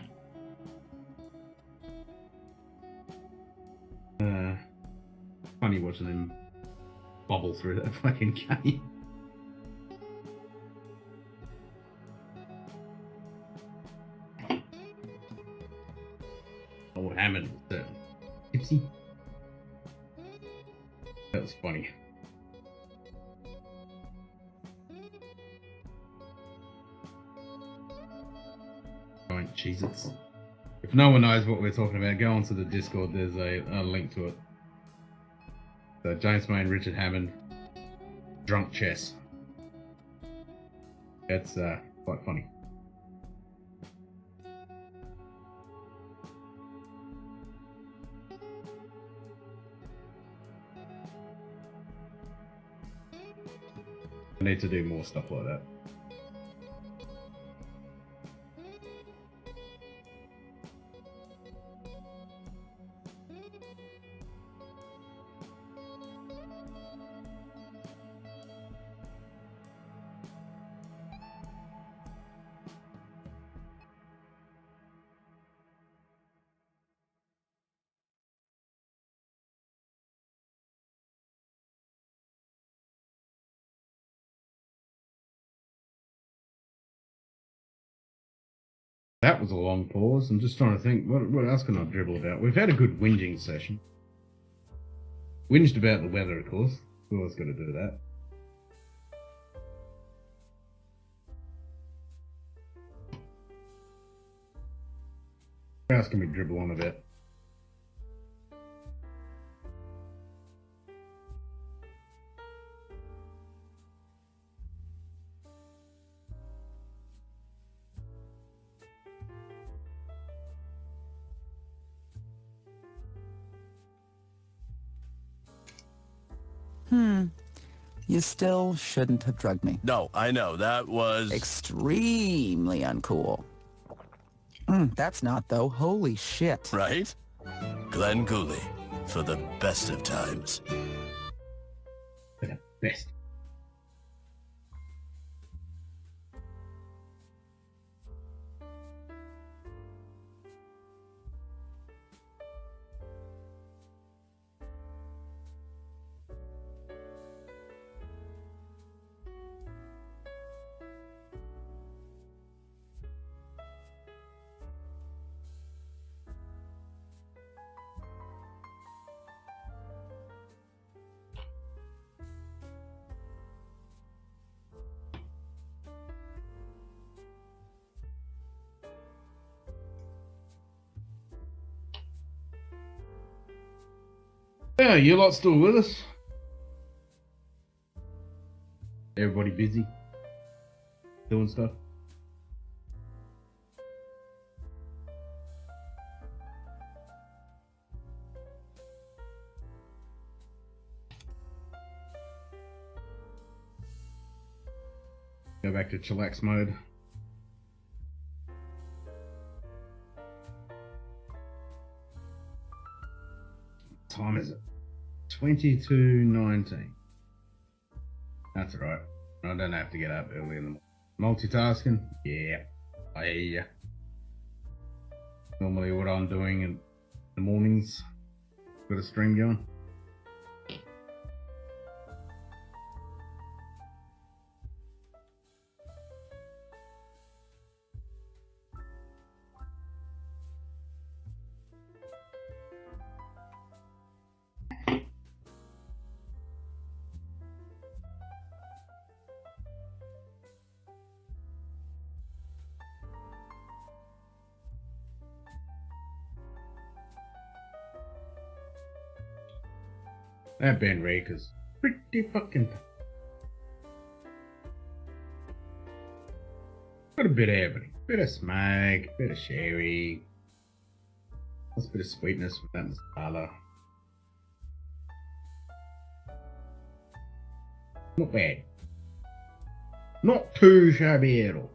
Funny watching them bobble through that fucking game. Oh, Hammond was tipsy. That was funny. Jesus. If no one knows what we're talking about, go onto the Discord. There's a link to it. So James May and Richard Hammond, drunk chess. That's quite funny. I need to do more stuff like that. That was a long pause. I'm just trying to think, what else can I dribble about? We've had a good whinging session. Whinged about the weather, of course. Who else got to do that? What else can we dribble on about? You still shouldn't have drugged me. No, I know, that was... Extremely uncool. That's not, though. Holy shit. Right? Glenn Cooley, for the best of times. For the best. Yeah, you lot still with us? Everybody busy? Doing stuff? Go back to chillax mode. What time is it? 22:19. That's alright. I don't have to get up early in the morning. Multitasking? Yeah. I hear ya. Normally what I'm doing in the mornings. Got a stream going. That Ben Raker's pretty fucking tough. Got a bit of everything. Bit of smoke, bit of sherry. That's a bit of sweetness with that masala. Not bad. Not too shabby at all.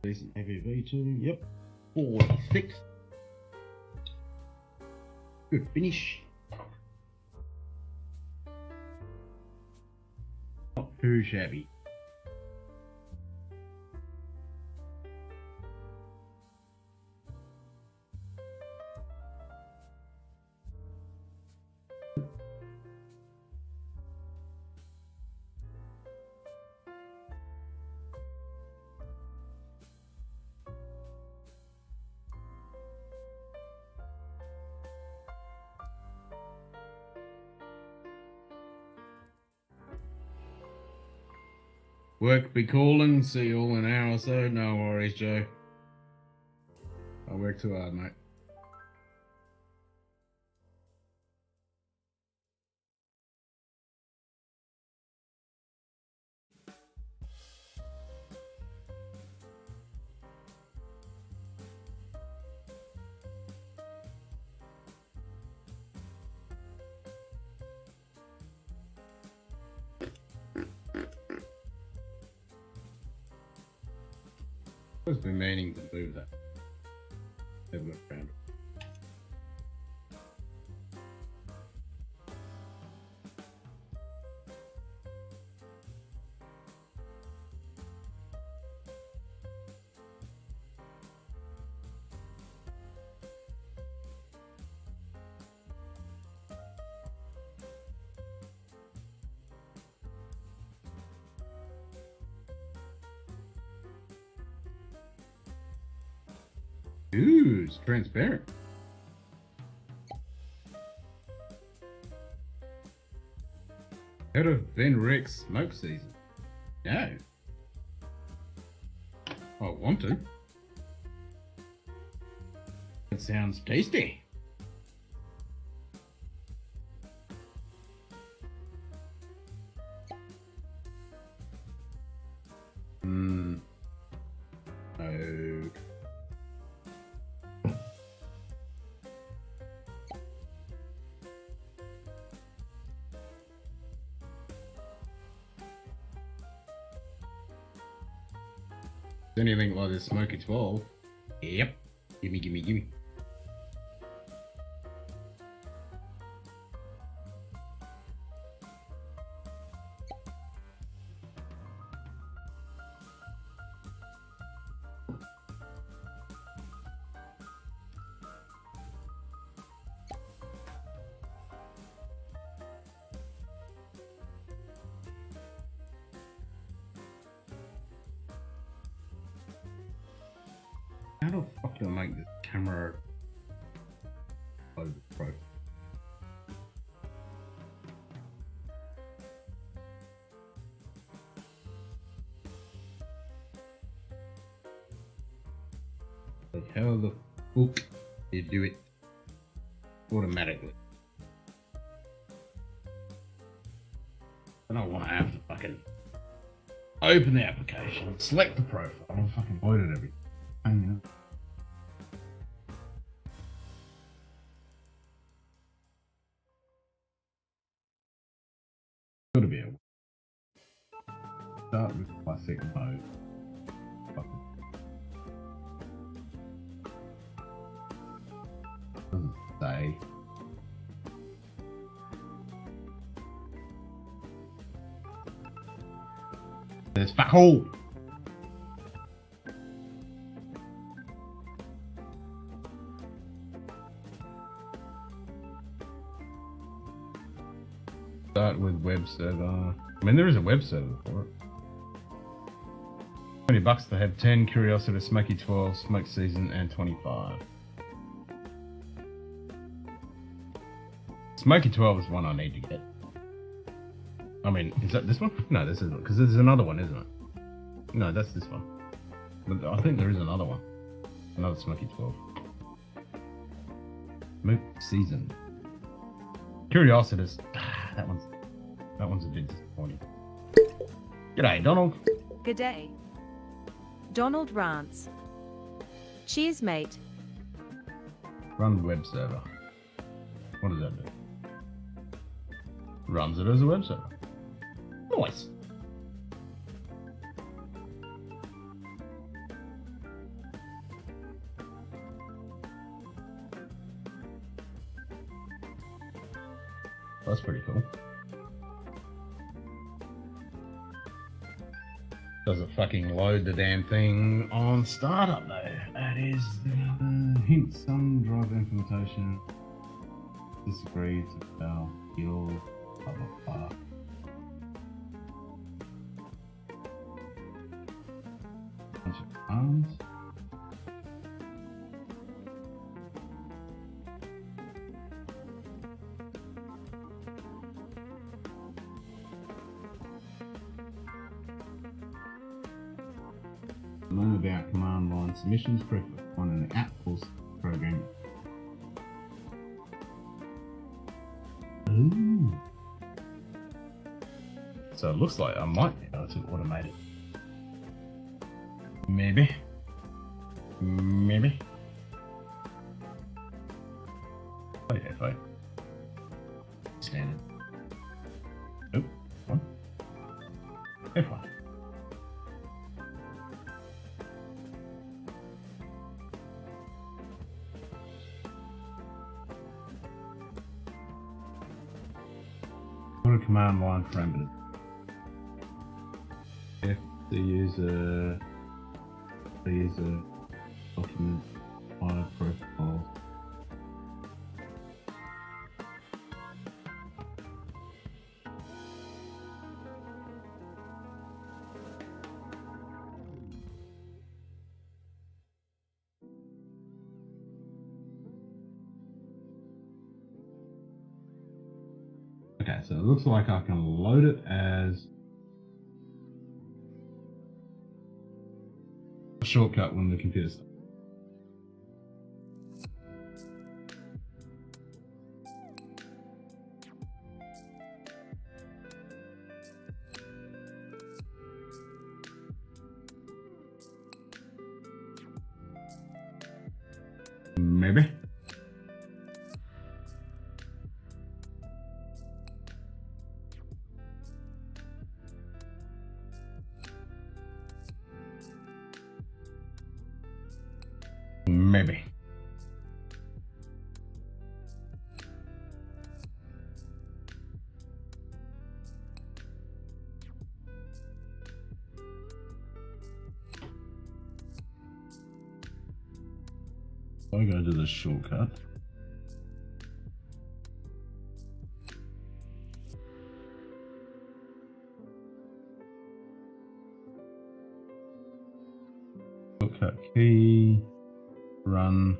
Decent ABV too. Yep. 46. Good finish. Not too shabby. Work be calling. See you all in an hour or so. No worries, Joe. I work too hard, mate. I've been meaning to do that. Never got around it. Ooh, it's transparent. Heard of Ben Rick's smoke season? No. I want to. It sounds tasty. Oh. Anything like this smoky 12? Yep. Gimme, gimme, gimme. How the fuck do I make this camera over pro? Like how the fuck do you do it automatically? I don't want to have to fucking open the application, select the profile, and fucking load it everything. Hang on. Gotta be able. Start with classic mode. Doesn't say. There's fuck all. Start with web server. I mean, there is a web server for it. $20 to have 10, Curiosity, Smoky 12, Smoke Season, and 25. Smoky 12 is one I need to get. I mean, is that this one? No, this isn't, because there's another one, isn't it? No, that's this one. But I think there is another one. Another Smoky 12. Smoke Season. Curiosities. That one's a bit disappointing. G'day, Donald. G'day. Donald rants. Cheers, mate. Run web server. What does that do? Runs it as a web server. Nice. That's pretty cool. Does it fucking load the damn thing on startup though? That is hint some driver implementation. Disagree to fail, heal, blah blah blah. Bunch of arms. learn about command line submissions, press one in the app pulse program. Ooh. So it looks like I might be able to automate it. Maybe. Maybe. Oh yeah, fine. Standard. Nope. One. F1. What are command line parameters? F the user document file profile. Okay, so it looks like I can load it as a shortcut when the computer starts. Maybe. Maybe. I go to the shortcut. Shortcut key, run.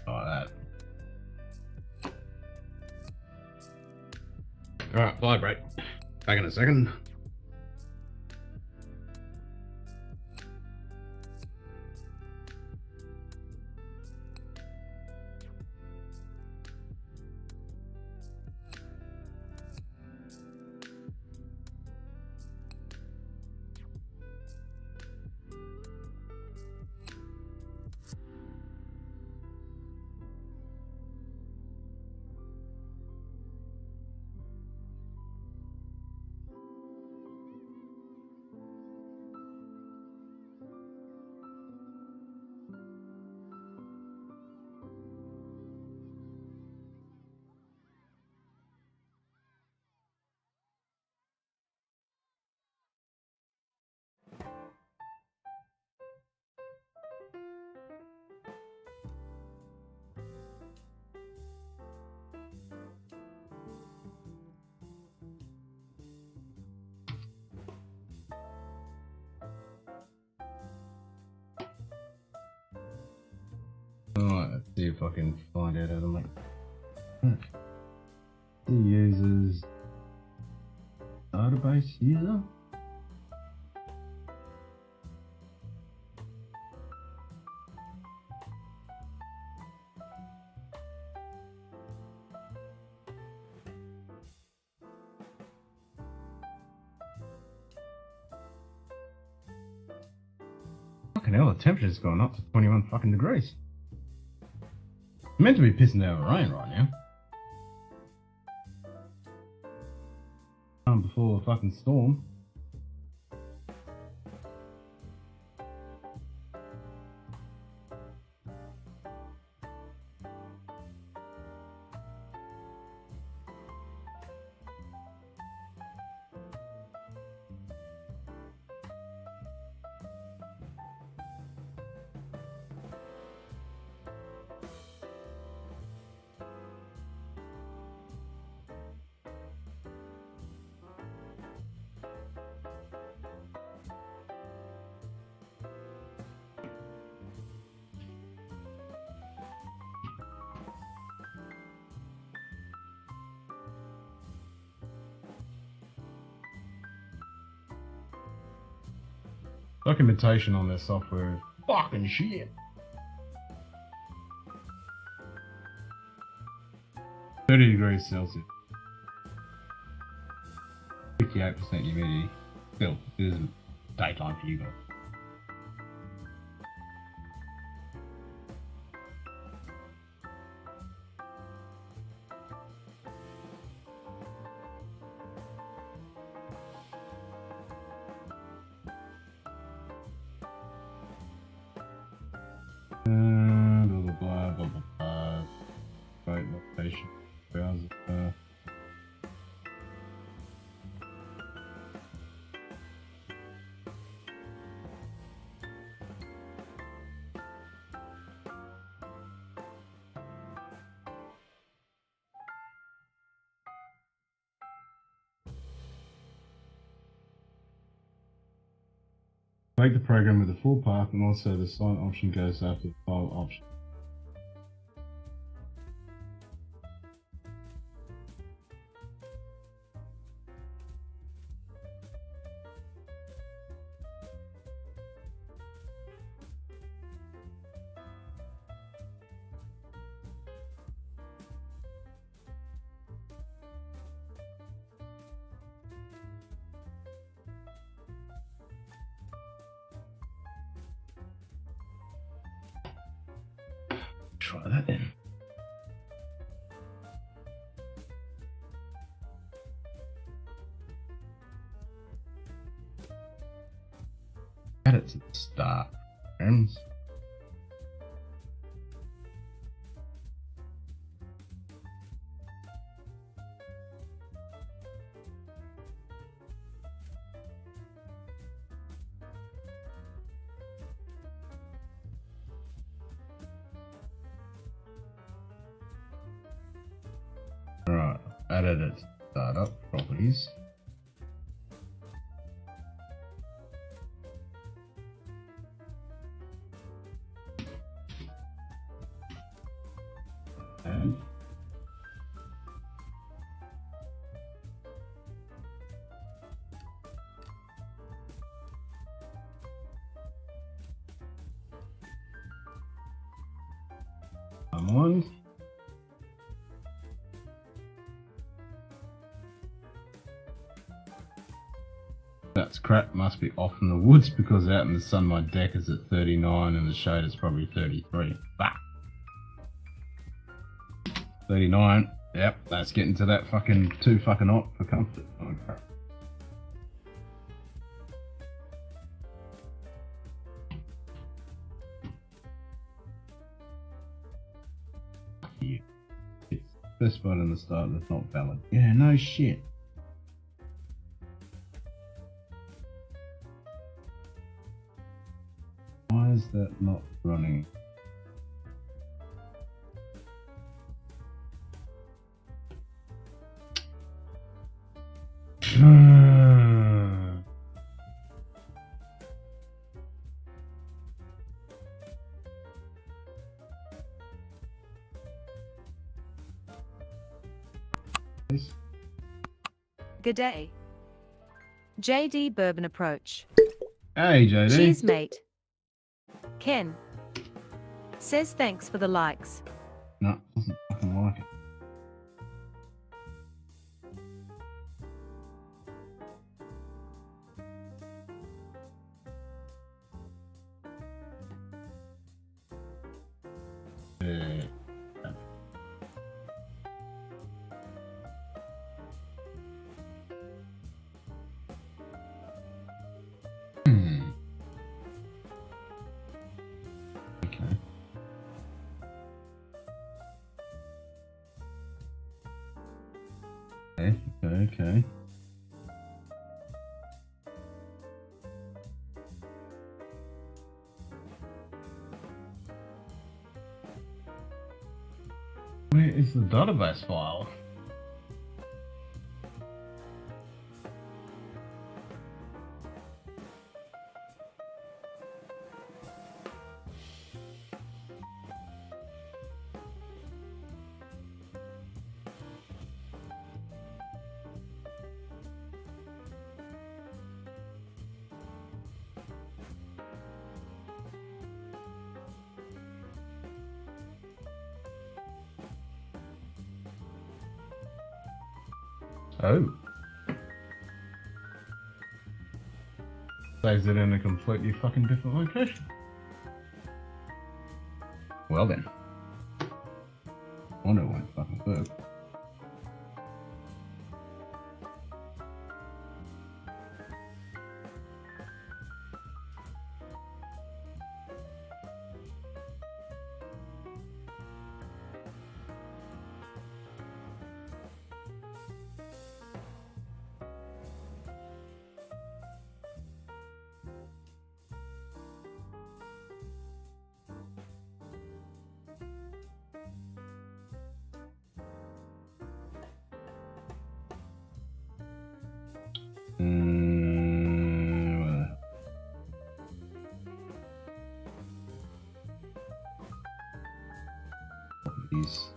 Like that. Alright, vibrate. Back in a second. Alright, let's see if I can find out how to make the user's database user. Fucking hell, the temperature's gone up to 21 fucking degrees. It's meant to be pissing down rain right now. Before the fucking storm. Documentation on their software is fucking shit. 30 degrees Celsius. 58% humidity. Still, it isn't daytime for you guys. Blah blah blah blah blah blah. Right location. Browser. Make the program with a full path, and also the sign option goes after the file option. Try that then. Add it to the start. Programs. Alright, added it to startup properties. And come on. That's crap, must be off in the woods because out in the sun my deck is at 39 and the shade is probably 33. Fuck. 39. Yep, that's getting to that fucking too fucking hot for comfort. Oh, crap. Fuck you. It's specified in the start that's not valid. Yeah, no shit. Why is that not running? G'day. JD Bourbon Approach. Hey JD. Cheers, mate. Ken says thanks for the likes. No, doesn't fucking like it. Okay. Where is the database file? Oh. Saves it in a completely fucking different location. Well then. Wonder won't fucking work. These.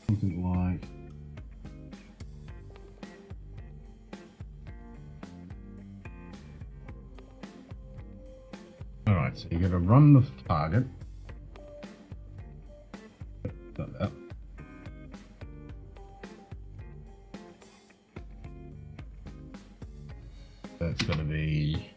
Something like alright, so you gotta run the target. Got that. That's gotta be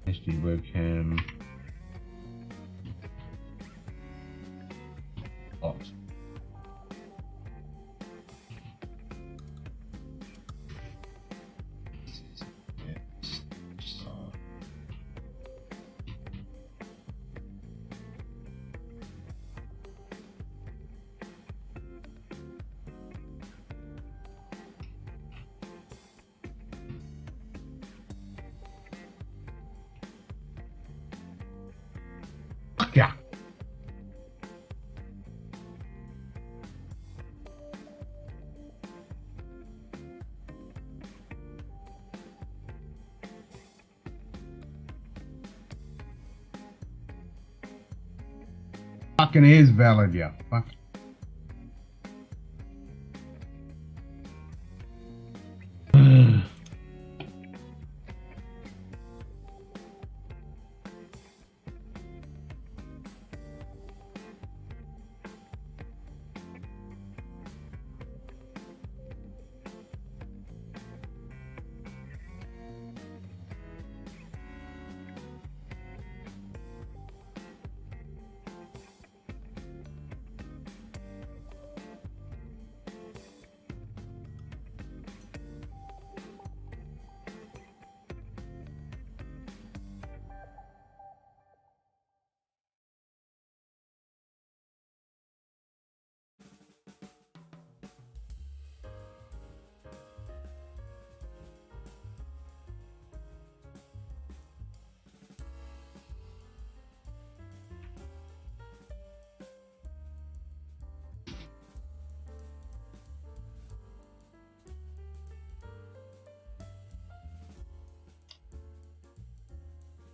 HD webcam box. Yeah. Fucking is valid, yeah. Fuck.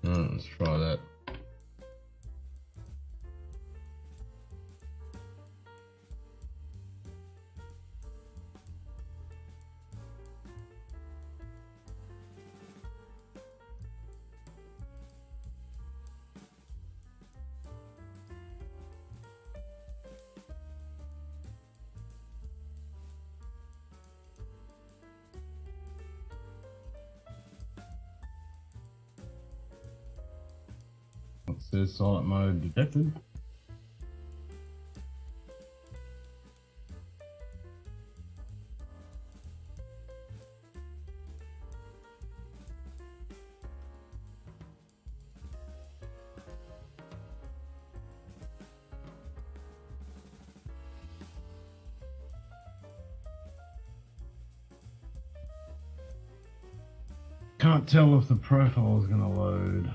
Let's try that. says silent mode detected. Can't tell if the profile is going to load.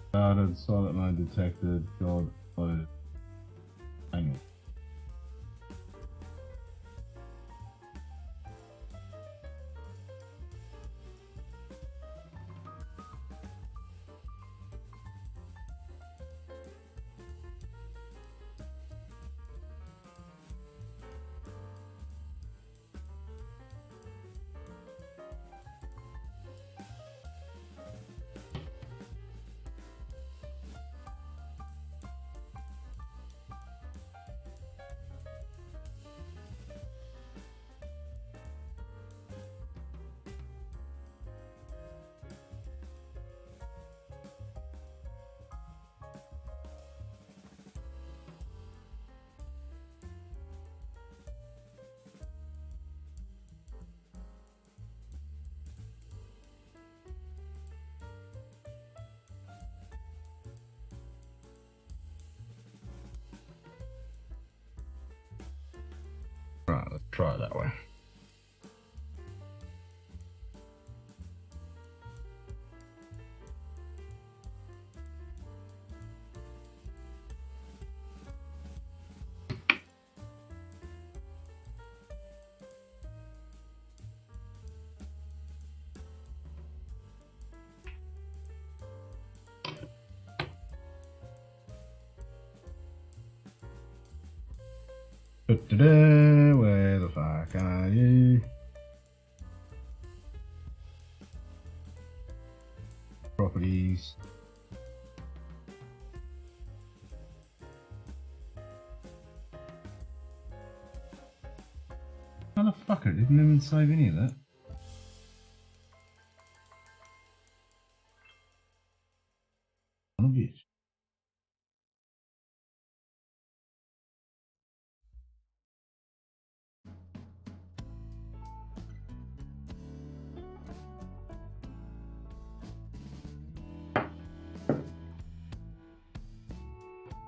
Started, silent mode detected, God, loaded. Hang on. Right, let's try it that way. Where the fuck are you? Properties. Motherfucker, didn't even save any of that. Son of a bitch.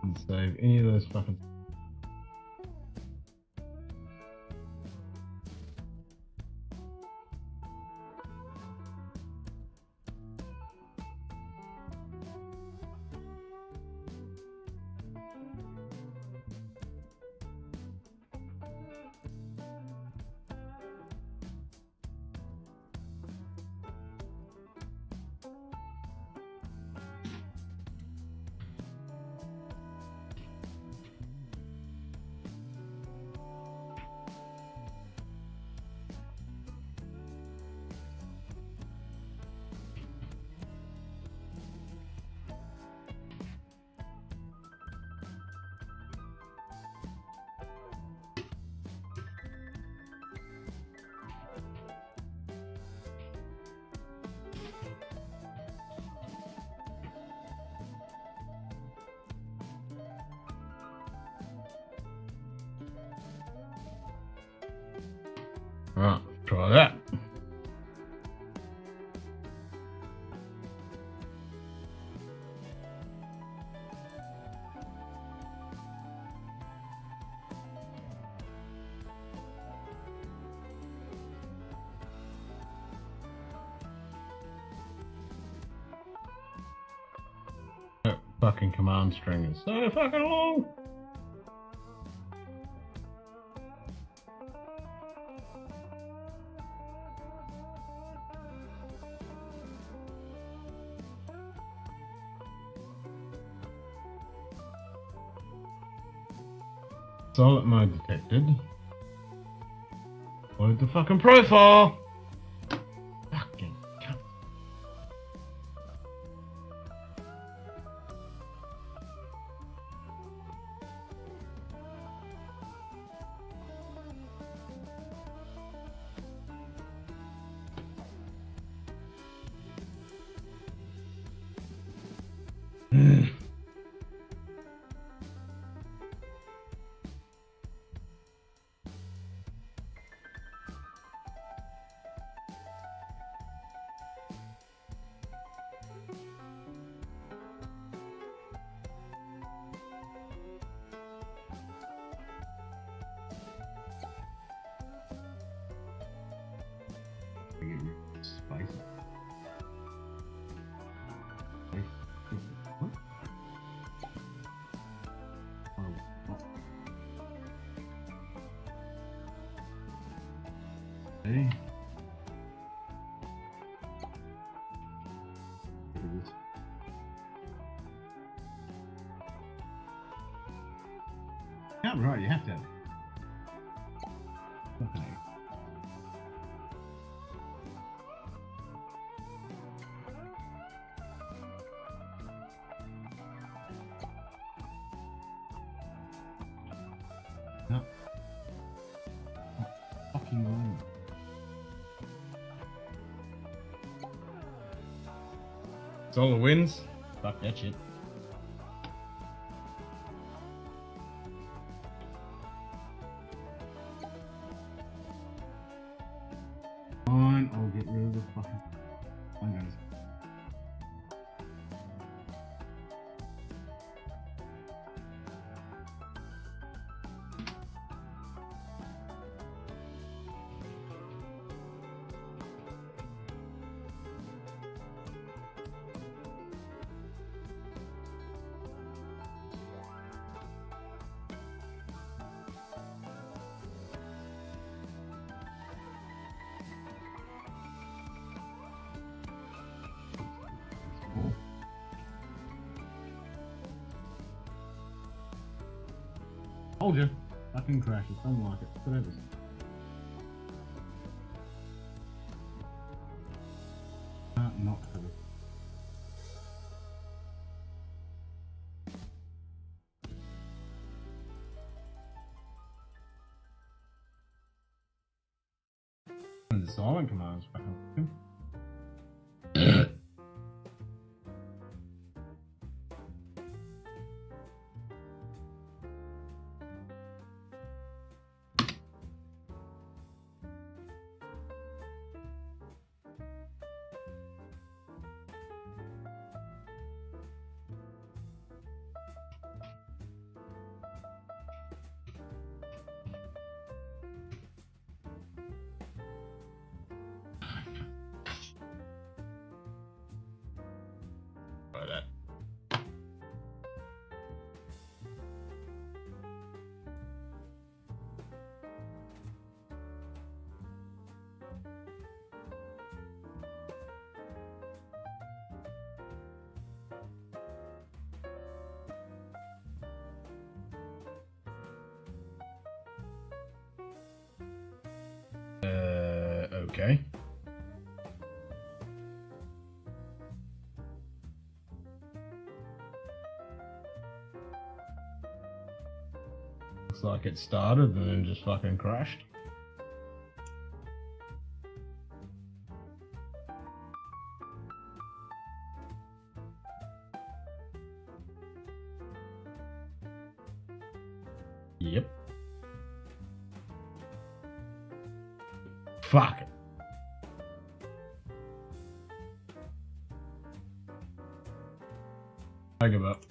Didn't save any of those fucking. Right, try that. That fucking command string is so fucking long. Silent mode detected. Load the fucking profile. Fucking cunt. See? Yeah, right, you have to have it. Okay. No. Fucking wrong. Solar wins? Fuck that shit. Fine, I'll get rid of the fucking fingers. Told you. Fucking crashes. Don't like it. Whatever. Not cool. And the silent commands back on. Try that. Okay. Looks like it started and then just fucking crashed. Yep. Fuck it. I give up.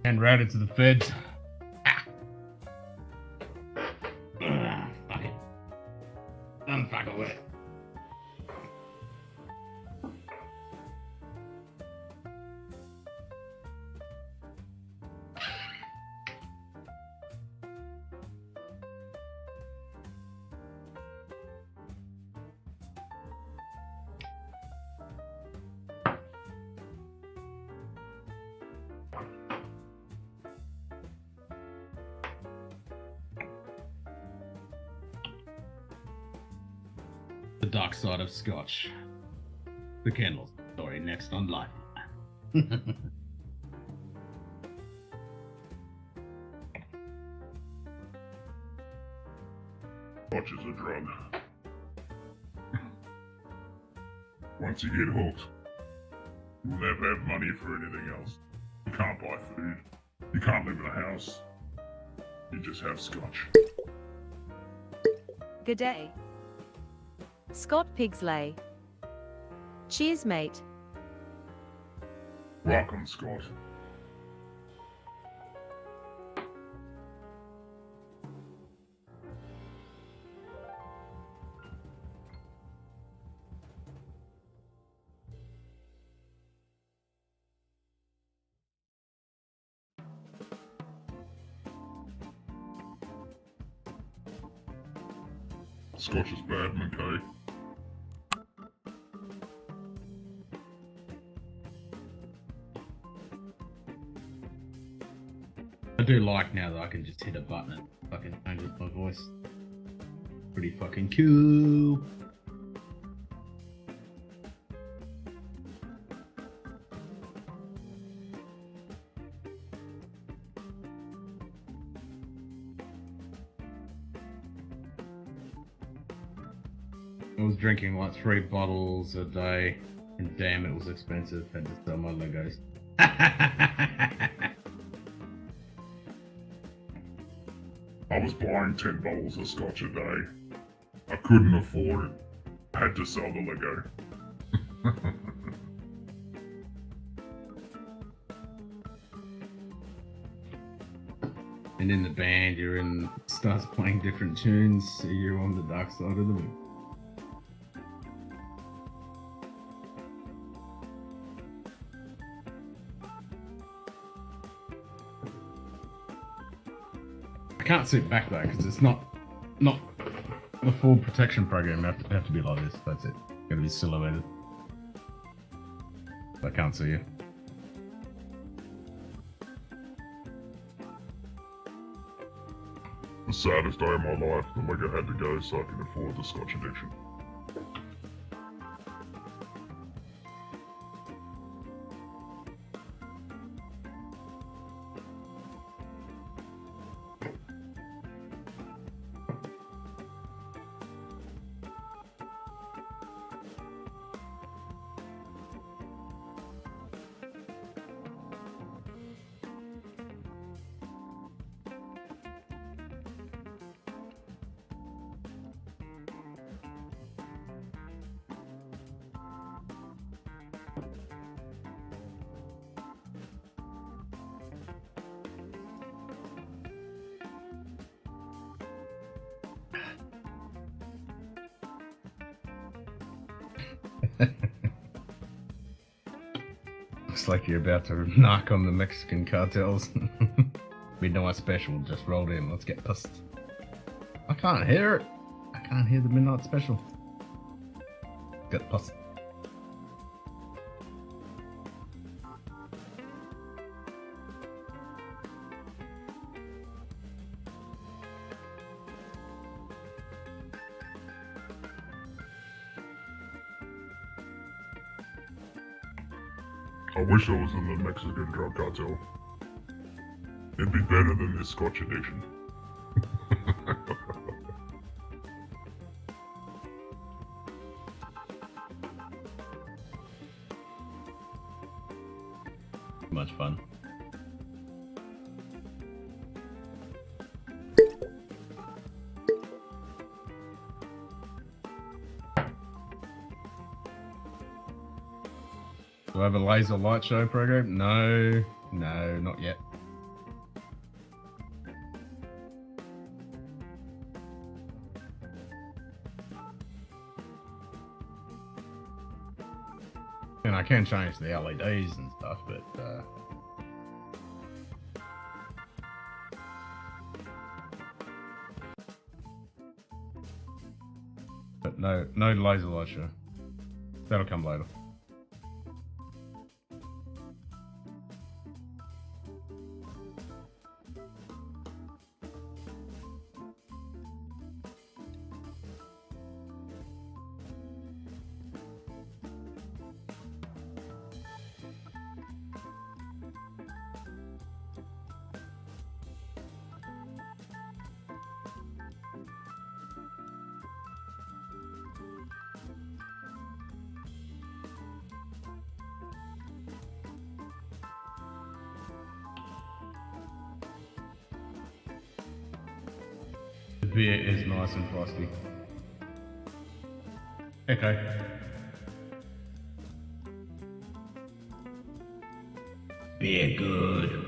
And routed to the feds. Fuck it. Don't fuck with it. The dark side of Scotch. The Kendall story next on Life. Scotch is a drug. Once you get hooked, you'll never have money for anything else. You can't buy food. You can't live in a house. You just have Scotch. Good day. Scott Pigsley. Cheers, mate. Welcome, Scott. Scotch is bad, McKay. I do like now that I can just hit a button and fucking changes my voice. Pretty fucking cool. I was drinking like 3 bottles a day, and damn, it was expensive. Had to sell my Legos. I was buying 10 bottles of Scotch a day. I couldn't afford it. Had to sell the Lego. And in the band, starts playing different tunes, so you're on the dark side of the moon. I can't sit back though, because it's not the full protection program. I have to be like this. That's it. Gotta be silhouetted. I can't see you. The saddest day of my life, the Lego had to go so I could afford the Scotch addiction. Looks like you're about to knock on the Mexican cartels. Midnight special just rolled in. Let's get pissed. I can't hear it. I can't hear the midnight special. Get pissed. I wish I was in the Mexican drug cartel. It'd be better than this Scotch addiction. Much fun. Do I have a laser light show program? No, not yet. And I can change the LEDs and stuff, but no laser light show. That'll come later. The beer is nice and frosty. Okay. Beer good.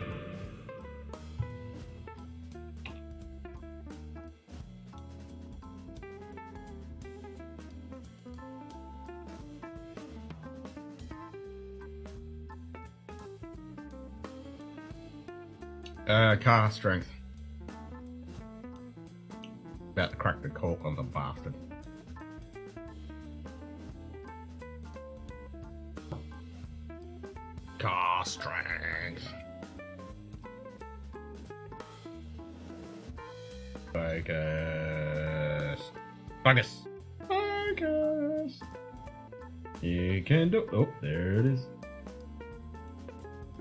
Car strength. About to crack the cork. talk on the bastard. Car strength. Focus. Focus. Focus. You can do. Oh, there it is.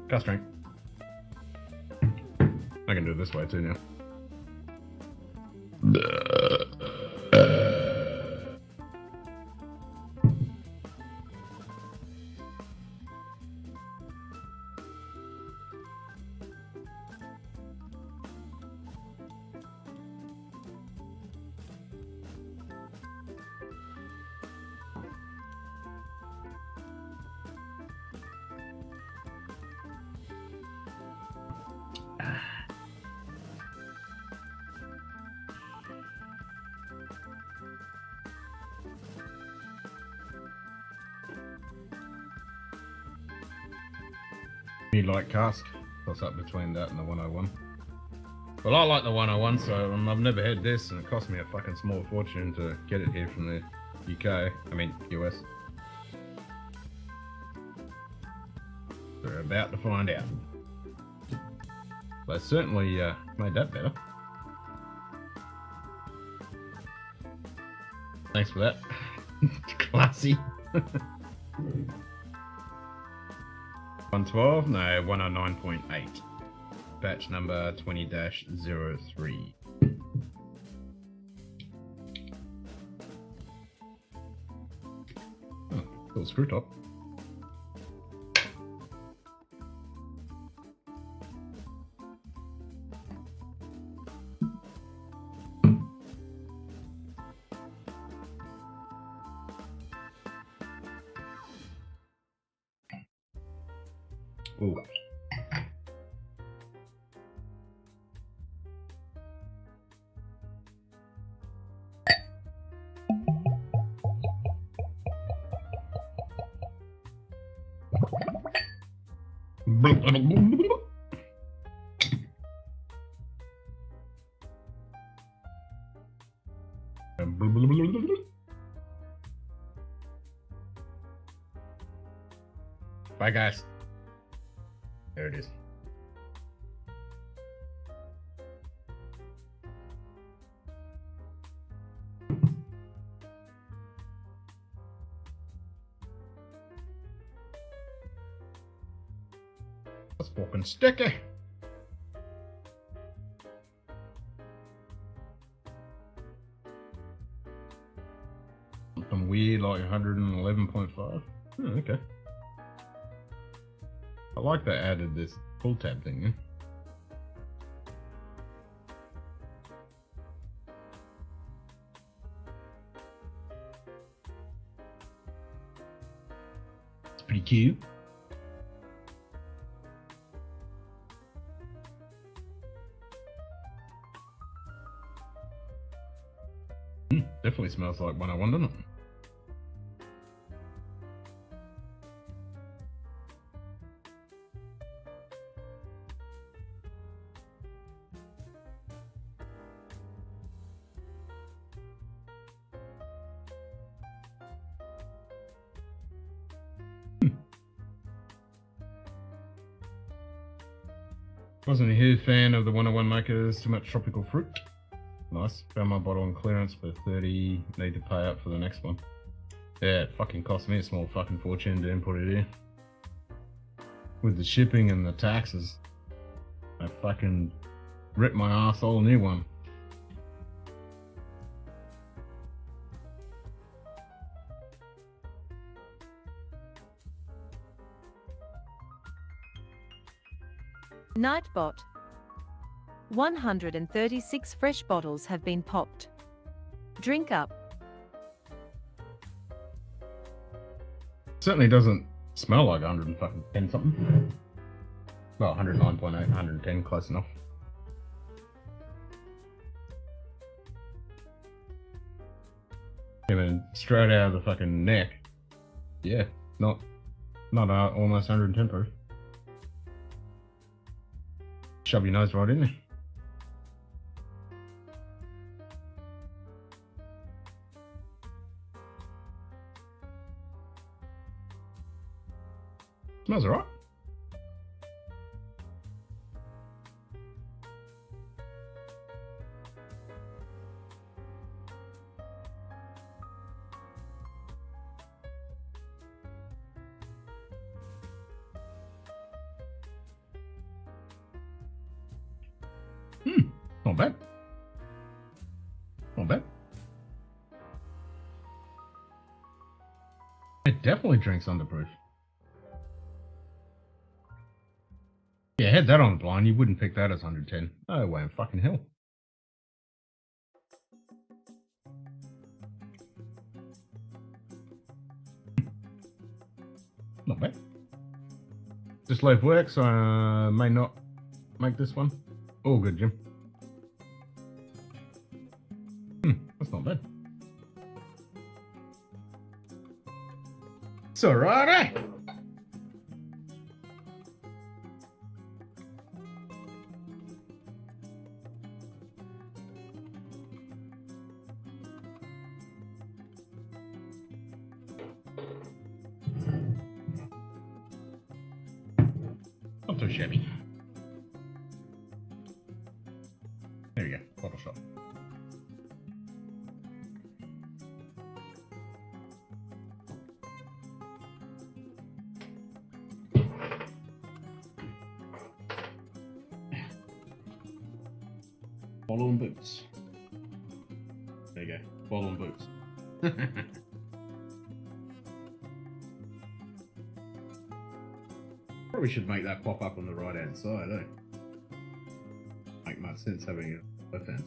Car strength. I can do it this way too now. You like cask? What's up between that and the 101? Well, I like the 101, so I've never had this, and it cost me a fucking small fortune to get it here from the UK. I mean, US. We're about to find out. They certainly made that better. Thanks for that. Classy. 112? No, 109.8. Batch number 20-03. Oh, cool screw top. Ooh. Bye, guys. There it is. That's fucking sticky. Something weird like 111.5. Oh, okay. I like they added this pull tab thing in. It's pretty cute. Definitely smells like 101, doesn't it? Wasn't a huge fan of the 101 makers, too much tropical fruit. Nice. Found my bottle on clearance for 30. Need to pay up for the next one. Yeah, it fucking cost me a small fucking fortune to import it here. With the shipping and the taxes, I fucking ripped my arsehole a new one. Nightbot. 136 fresh bottles have been popped. Drink up. Certainly doesn't smell like 110 something. Well, 109.8, 110, close enough. Coming straight out of the fucking neck. Yeah, not almost 110 proof. Shove your nose right in there. Smells alright. Not bad. Not bad. It definitely drinks underproof. Yeah, had that on the blind, you wouldn't pick that as 110. No way in fucking hell. Not bad. Just left work, so I may not make this one. All good, Jim. That's not bad. It's alright, eh? Not too shabby. There we go, bottle shot. Bottle and boots. There you go, bottle and boots. Probably should make that pop up on the right hand side, eh? Make much sense having it left hand.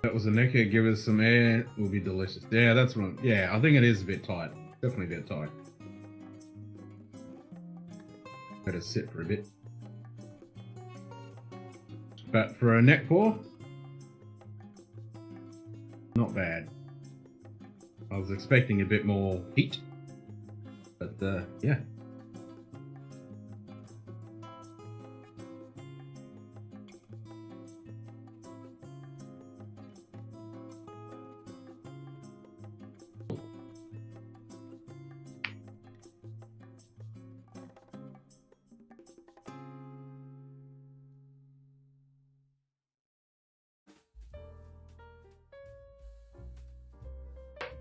That was a necker, give us some air, it will be delicious. Yeah, that's what yeah, I think it is a bit tight. Definitely a bit tight. Better sit for a bit. But for a neck pour, not bad. I was expecting a bit more heat, but yeah.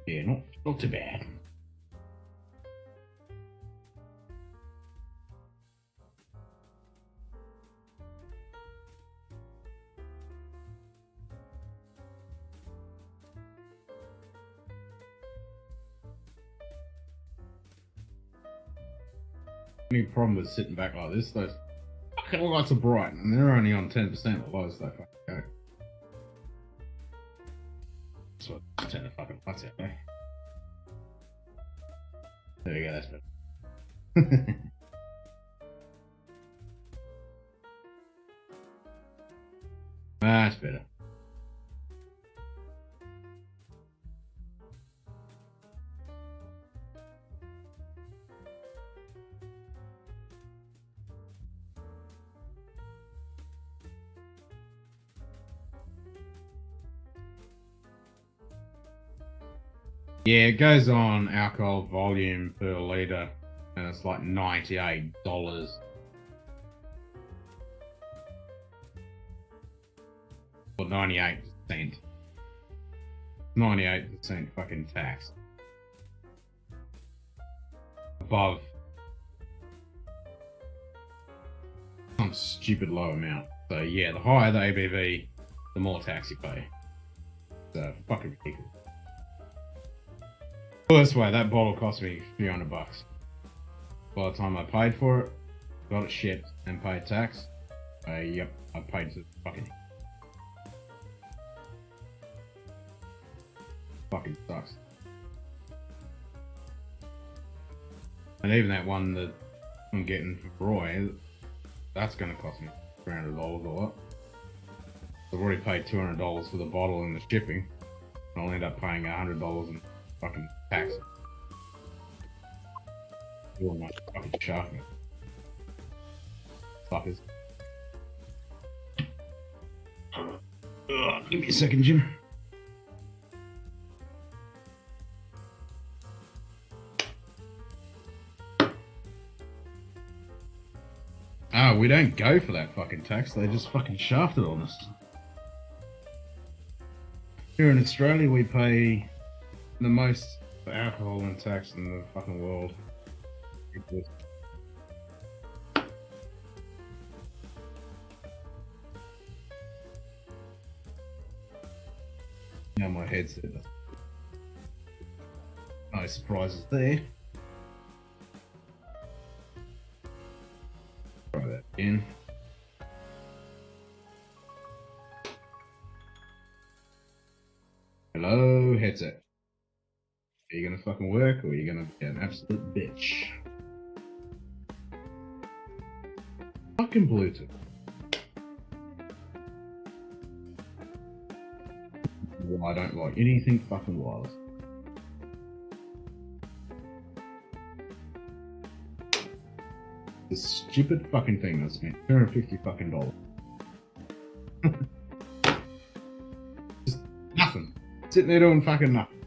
Yeah, not too bad. Any problem with sitting back like this? Those fucking lights are bright, and they're only on 10% below, so they fucking go. So I'll turn the fucking lights out there. There we go, that's better. That's better. Yeah, it goes on alcohol volume per litre, and it's like $98. Or 98%. 98% fucking tax. Above some stupid low amount. So yeah, the higher the ABV, the more tax you pay. So fucking ridiculous. Well, this way, that bottle cost me $300. By the time I paid for it, got it shipped, and paid tax, yep, I paid to fucking sucks. And even that one that I'm getting for Roy, that's going to cost me $300 or what? I've already paid $200 for the bottle and the shipping, and I'll end up paying $100 in fucking tax. Oh my fucking shark. Fuckers. Give me a second, Jim. Oh, we don't go for that fucking tax. They just fucking shafted on us. Here in Australia, we pay the most for alcohol and tax in the fucking world. Now my headset. No surprises there. Try that again. Hello, headset. Are you gonna fucking work or are you gonna be an absolute bitch? Fucking Bluetooth. Well, I don't like anything fucking wireless. This stupid fucking thing I spent $250 fucking dollars. Just nothing. Sitting there doing fucking nothing.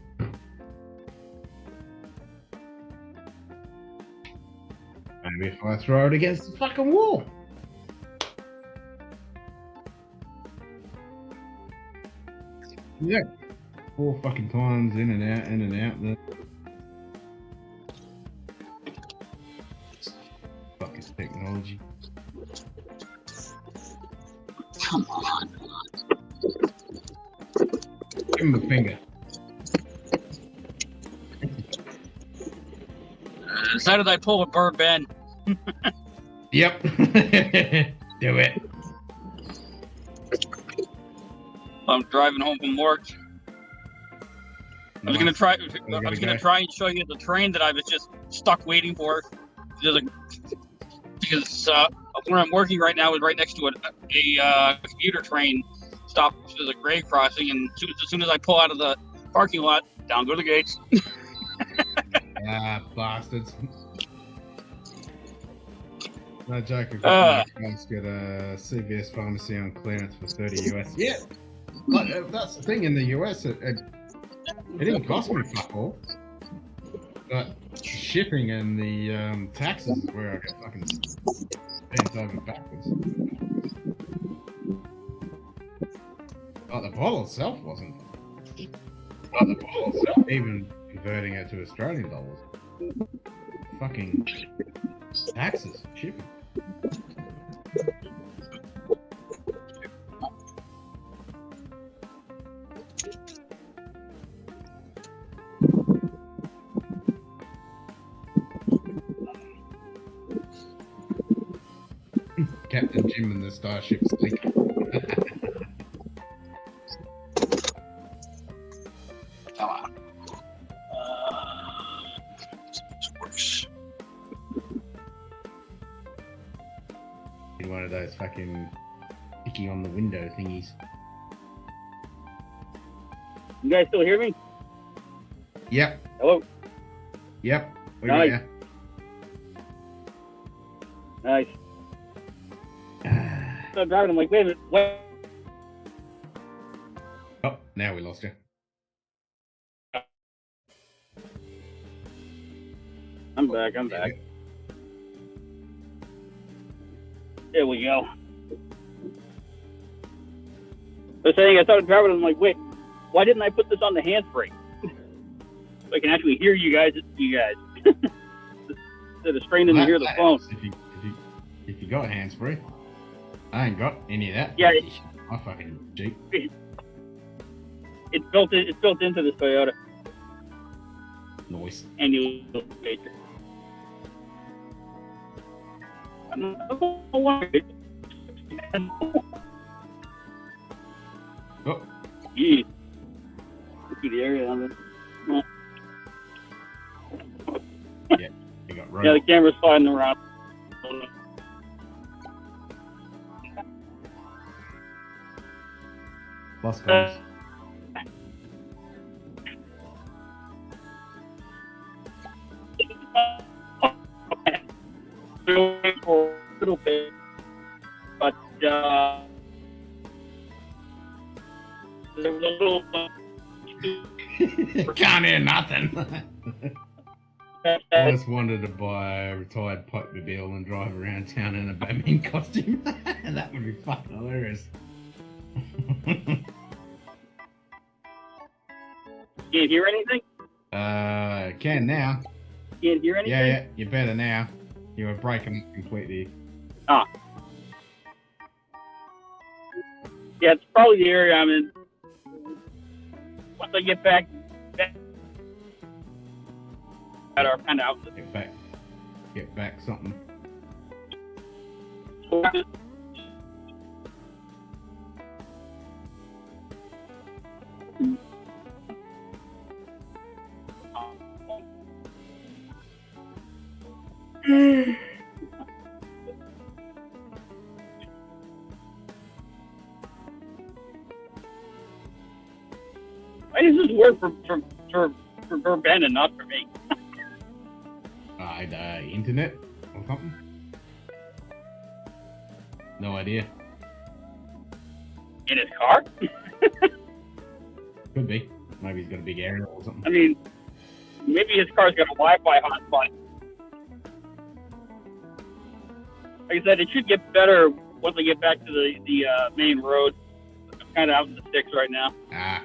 Maybe if I throw it against the fucking wall. Yeah. 4 fucking times in and out, in and out. Fucking technology. Come on. Give him a finger. How did I pull a bird, Ben? Yep. Do it. I'm driving home from work. I was gonna try and show you the train that I was just stuck waiting for. Because where I'm working right now is right next to a commuter train stop. There's a grade crossing, and as soon as I pull out of the parking lot, down go the gates. Ah, bastards. No joke, I got get a CVS pharmacy on clearance for 30 US. Yeah, like, that's the thing in the US. It didn't cost me fuck all, but shipping and the taxes is where I get fucking bent over backwards. Oh, the bottle itself wasn't. Oh, the bottle itself, even converting it to Australian dollars. Fucking taxes, shipping. Captain Jim and the Starship Sleek. Come on. This works. In one of those fucking sticky on the window thingies. You guys still hear me? Yep. Hello? Yep. We Nice. got Nice. So I'm driving, I'm like, wait a minute, what? Oh, now we lost you. I'm back. There we go. I was saying, I started driving, I'm like, wait, why didn't I put this on the hands-free? So I can actually hear you guys. Instead of straining to hear the phone. If you got hands free, I ain't got any of that. Yeah, I fucking cheap. It's built into this Toyota. Noise. And you feature. I don't know why. Oh, Jeez. Look at the area on it. yeah, you got Yeah, the road. camera's sliding around. Lost comms. away for a little bit, but there was a little. Can't hear nothing. I just wanted to buy a retired Mobile and drive around town in a Batman costume. That would be fucking hilarious. Can't hear anything? Can now. Can't hear anything? Yeah, you're better now. You were breaking up completely. Ah. Yeah, it's probably the area I'm in. Once I get back that are kind of out. Get back something. Why does this work for Ben and not for me? Internet or something? No idea. In his car? Could be. Maybe he's got a big area or something. I mean, maybe his car's got a Wi-Fi hotspot. Like I said, it should get better once I get back to the main road. I'm kind of out in the sticks right now. Ah.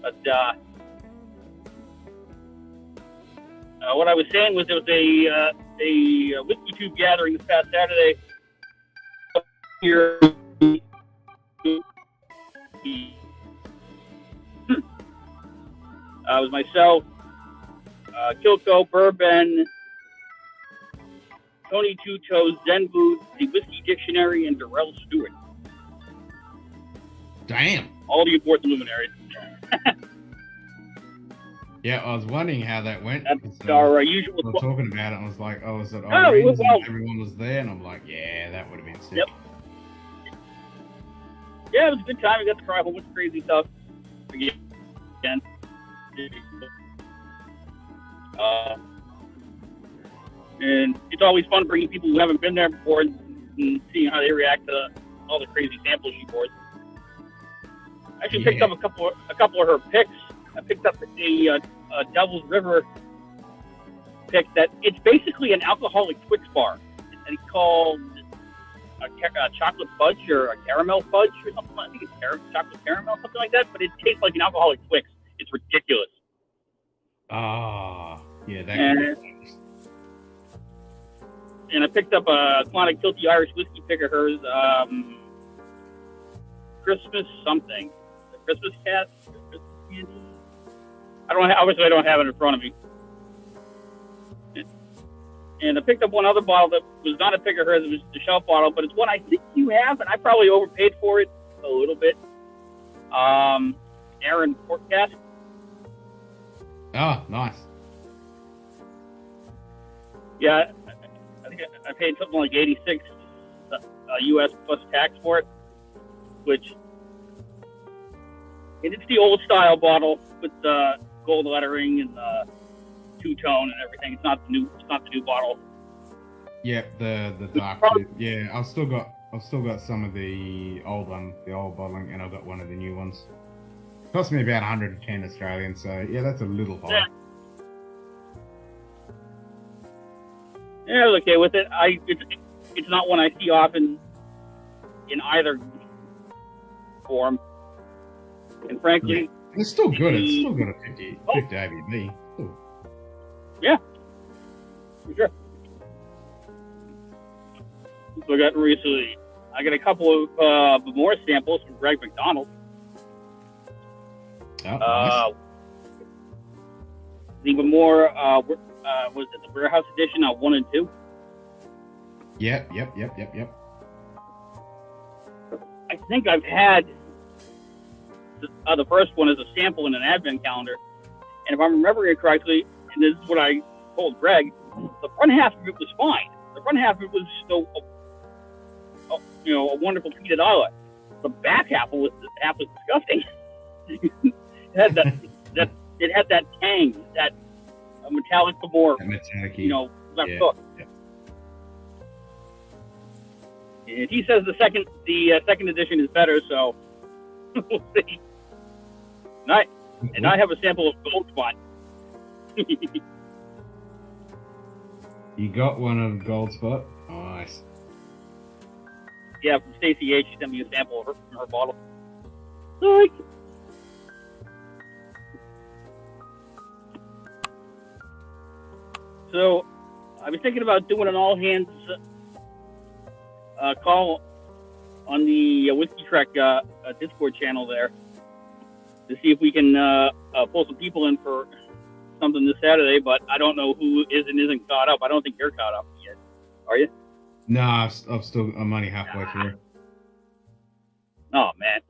But what I was saying was there was a whiskey tube gathering this past Saturday here. It was myself, Kilco, Bourbon, Tony Two Toes, Zen Booth, the Whiskey Dictionary, and Darrell Stewart. Damn. All the important luminaries. Yeah, I was wondering how that went. That's our usual. We were talking about it, and I was like, oh, was it well, everyone was there? And I'm like, yeah, that would have been sick. Yep. Yeah, it was a good time. We got to try a whole bunch of crazy stuff again. And it's always fun bringing people who haven't been there before and seeing how they react to all the crazy samples she pours. I actually picked up a couple of her picks. I picked up a Devil's River pick that it's basically an alcoholic Twix bar. It's called a chocolate fudge or a caramel fudge or something. I think it's chocolate caramel, something like that. But it tastes like an alcoholic Twix. It's ridiculous. Ah, yeah, that. And I picked up a Clonic Tilty Irish whiskey pick of hers. Christmas something. The Christmas cat. Christmas candy. Obviously I don't have it in front of me. And I picked up one other bottle that was not a pick of hers. It was the shelf bottle, but it's one I think you have, and I probably overpaid for it a little bit. Aaron Port Cask. Oh, nice. Yeah, I think I paid something like $86 US plus tax for it, and it's the old style bottle with the gold lettering and the two-tone and everything. It's not the new bottle. Yep, the dark. Yeah, I've still got some of the old bottling, and I've got one of the new ones. It cost me about 110 Australian, so yeah, that's a little high. Yeah, I was okay with it. It's not one I see often in either form. And frankly, it's still good. It's still got a 50 ABV. Ooh. Yeah, for sure. So I got a couple of more samples from Greg McDonald. Oh, nice. Even more, was it the Warehouse Edition on 1 and 2? Yep. I think I've had the first one as a sample in an advent calendar. And if I'm remembering it correctly, and this is what I told Greg, the front half of it was fine. The front half of it was still, a wonderful peanut islet. The back half was disgusting. It had that tang, that metallic Gamor, left hook. He says the second edition is better, so we'll see. And I have a sample of Gold Spot. You got one of Gold Spot? Nice. Yeah, from Stacey H. She sent me a sample of her bottle. Like, so, I was thinking about doing an all-hands call on the Whiskey Trek Discord channel there to see if we can pull some people in for something this Saturday, but I don't know who is and isn't caught up. I don't think you're caught up yet. Are you? No, I'm only halfway through. Oh, man.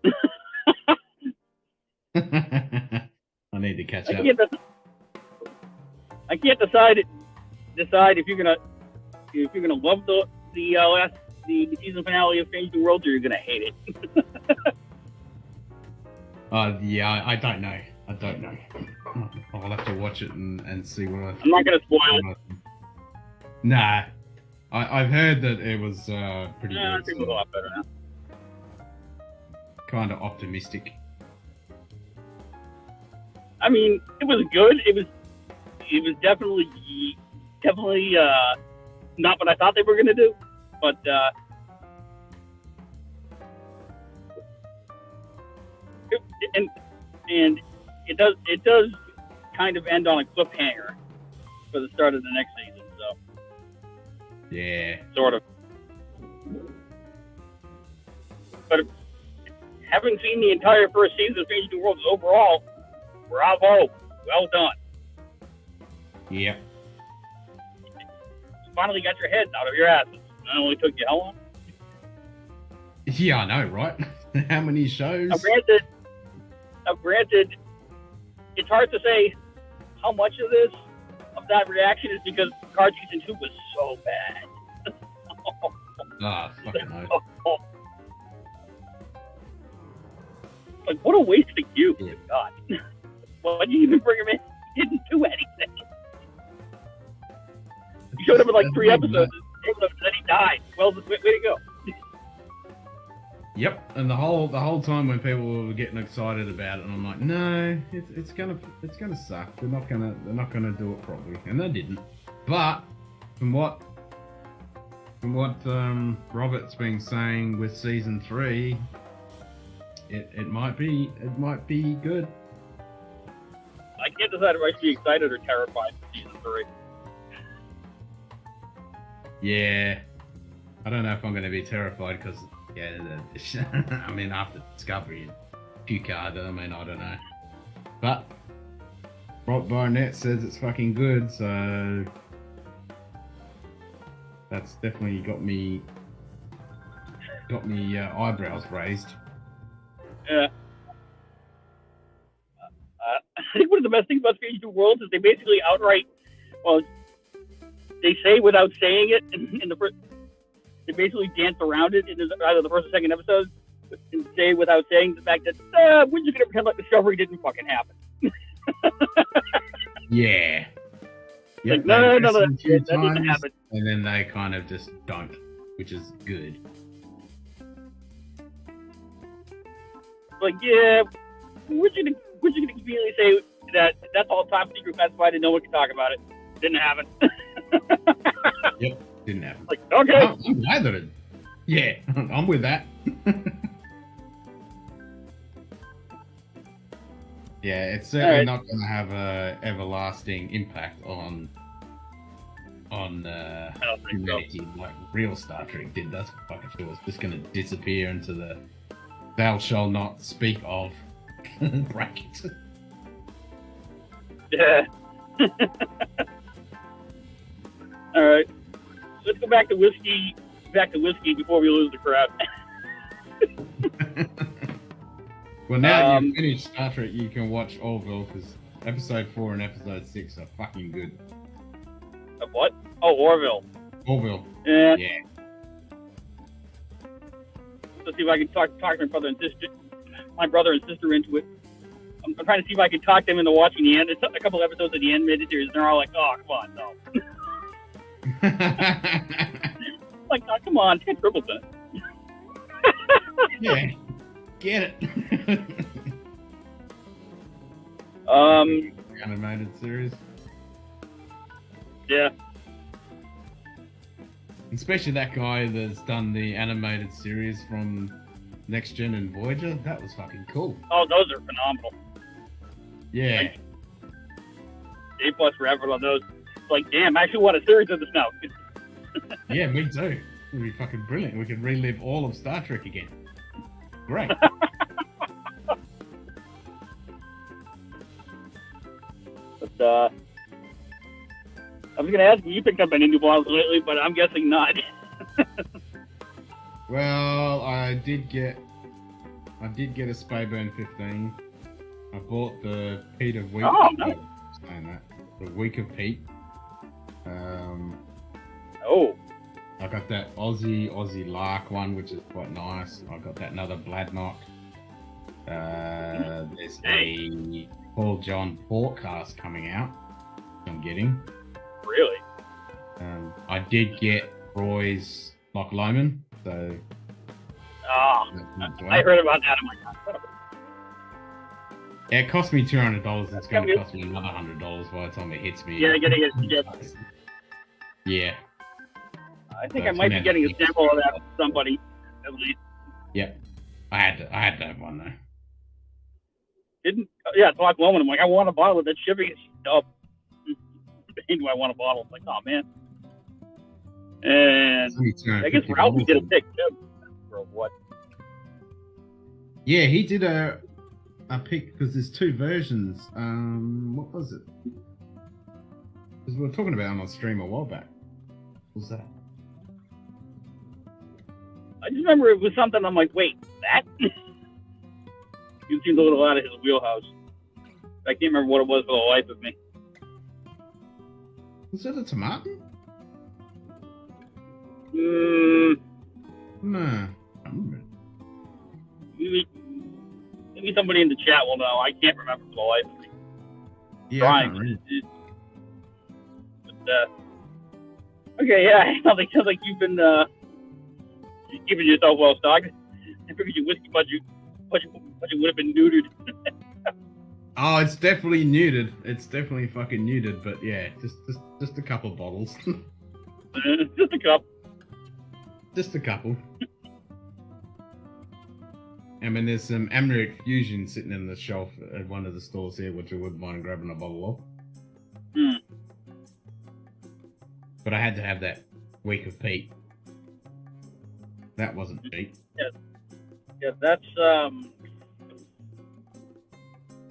I need to catch up. I can't decide if you're gonna love the season finale of Strange New Worlds or you're gonna hate it. Yeah, I don't know. I'll have to watch it and see what I'm not gonna spoil it. Nah, I've heard that it was pretty good. I think it's a lot better now. Kind of optimistic. I mean, it was good. It was definitely not what I thought they were gonna do, but and it does kind of end on a cliffhanger for the start of the next season. So yeah, sort of. But having seen the entire first season of Strange New Worlds overall, bravo, well done. Yep. You finally got your heads out of your asses. It only took you how long? Yeah, I know, right? How many shows? Now, granted, it's hard to say how much of that reaction is because Card Season 2 was so bad. Ah, fucking no. Like, what a waste of you. Yeah. God. Why'd you even bring him in? He didn't do anything. You showed him in like 3 episodes, and then he died. Well, way to go. Yep, and the whole time when people were getting excited about it, and I'm like, no, it's gonna suck. They're not gonna do it properly, and they didn't. But from what Robert's been saying with season 3, it might be good. I can't decide if I should be excited or terrified for season 3. Yeah, I don't know if I'm going to be terrified because, yeah, I mean, after Discovery and Picard, I mean, I don't know. But Rob Barnett says it's fucking good, so that's definitely got me eyebrows raised. Yeah. I think one of the best things about Strange New Worlds is they basically outright, well, they say without saying it in the first. They basically dance around it in either the first or second episode, and say without saying the fact that we're just gonna pretend like Discovery didn't fucking happen. Yeah. Like, no, that didn't happen. And then they kind of just don't, which is good. Like, yeah, we're just gonna conveniently say that that's all top secret classified and no one can talk about it. Didn't happen. Yep, didn't happen. Like, okay. I'm glad that it. Yeah, I'm with that. Yeah, it's certainly not going to have a everlasting impact on humanity like real Star Trek did. That's for fucking sure. It's just going to disappear into the "thou shall not speak of" bracket. Yeah. All right. Let's go back to whiskey. Before we lose the crowd. Well, now you've finished Star Trek, you can watch Orville because episode 4 and episode 6 are fucking good. Of what? Oh, Orville. Orville. Yeah. Yeah. Let's see if I can talk my brother and sister into it. I'm trying to see if I can talk them into watching the end. It's a couple episodes of the animated series, and they're all like, "Oh, come on, no." Like, oh, come on, Ted Trippleton. Yeah, get it. Animated series. Yeah. Especially that guy that's done the animated series from Next Gen and Voyager. That was fucking cool. Oh, those are phenomenal. Yeah. A+ for effort on those. It's like, damn, I actually want a series of this now. Yeah, me too. It'd be fucking brilliant. We could relive all of Star Trek again. Great. But, I was going to ask if you picked up any new bottles lately, but I'm guessing not. Well, I did get a Spayburn 15. I bought the Peat of Wheat. Oh, nice. Saying that. The Week of Peat. Oh. I got that Aussie Lark one, which is quite nice. I got that another Bladnock. There's a Paul John Forecast coming out. I'm getting. Really? I did get Roy's Loch Lomond, so. Oh, I heard about that. I'm like, oh, yeah, it cost me $200. It's going to cost me another $100 by the time it hits me. yeah, I gotta get Yeah. I think So I might be getting a sample of that from somebody, at least. Yep. I had to have one though. Yeah, it's Loch Lomond. I'm like, I want a bottle of that shipping. Oh, do I want a bottle? I'm like, oh man. And I guess Ralphie did a pick too. For what? Yeah, he did a pick because there's two versions. What was it? Because we were talking about it on stream a while back. What was that? I just remember it was something. I'm like, wait, that? It seemed a little out of his wheelhouse. I can't remember what it was for the life of me. Was it a tomato? No. I don't remember. Maybe somebody in the chat will know. I can't remember for the life of me. Yeah, I can't read. But, okay, yeah, it sounds like you've been keeping yourself well stocked. I figured your whiskey budget would have been neutered. Oh, it's definitely neutered. It's definitely fucking neutered. But yeah, just a couple bottles. Just a cup. Just a couple. I mean, there's some Amneric Fusion sitting in the shelf at one of the stores here, which I wouldn't mind grabbing a bottle of. But I had to have that Week of Peat. That wasn't cheap. Yeah, that's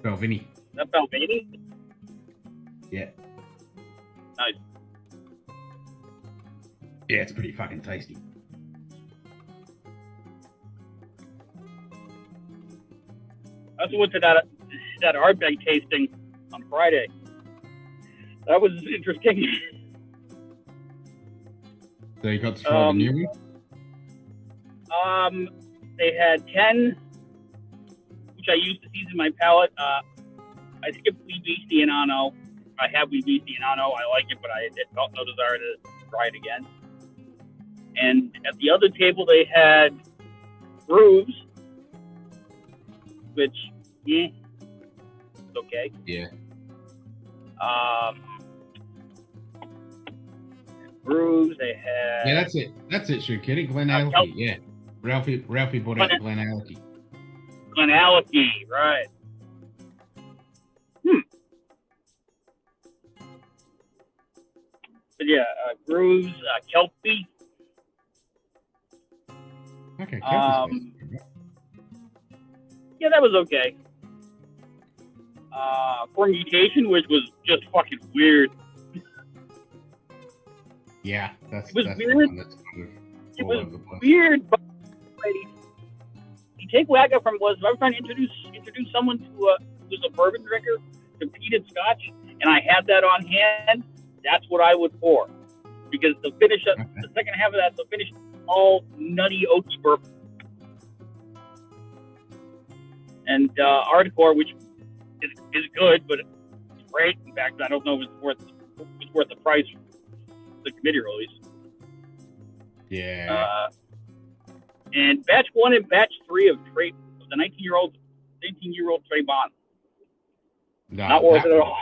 Belvini. that Belvini? Yeah. Nice. Yeah, it's pretty fucking tasty. I also went to that Ardbeg tasting on Friday. That was interesting. So you got to try the new one? They had 10, which I used to season my palate. I skipped Wee Beastie and Ano. I have Wee Beastie and Ano. I like it, but I felt no desire to try it again. And at the other table, they had Grooves, which, it's okay. Yeah. Grooves, they had... Yeah, that's it, Shoe Kitty. Glen Alky, yeah. Ralphie bought out Glen Alky. Glen Alky, right. But yeah, Grooves, Kelpie. Okay, Kelpie's Yeah, that was okay. Permutation, which was just fucking weird. Yeah, that's It was that's weird. the one that's kind of It all was over the place. weird, but you take Wagga from was I was trying to introduce someone to who was a bourbon drinker to peated Scotch, and I had that on hand. That's what I would pour, because the finish, the second half of that, the finish, all nutty oaky bourbon, and Hardcore, which is good, but it's great. In fact, I don't know if it's worth the price the committee release. Yeah. And batch 1 and batch 3 of the 19-year-old Trey Bond. No, Not worth it at all.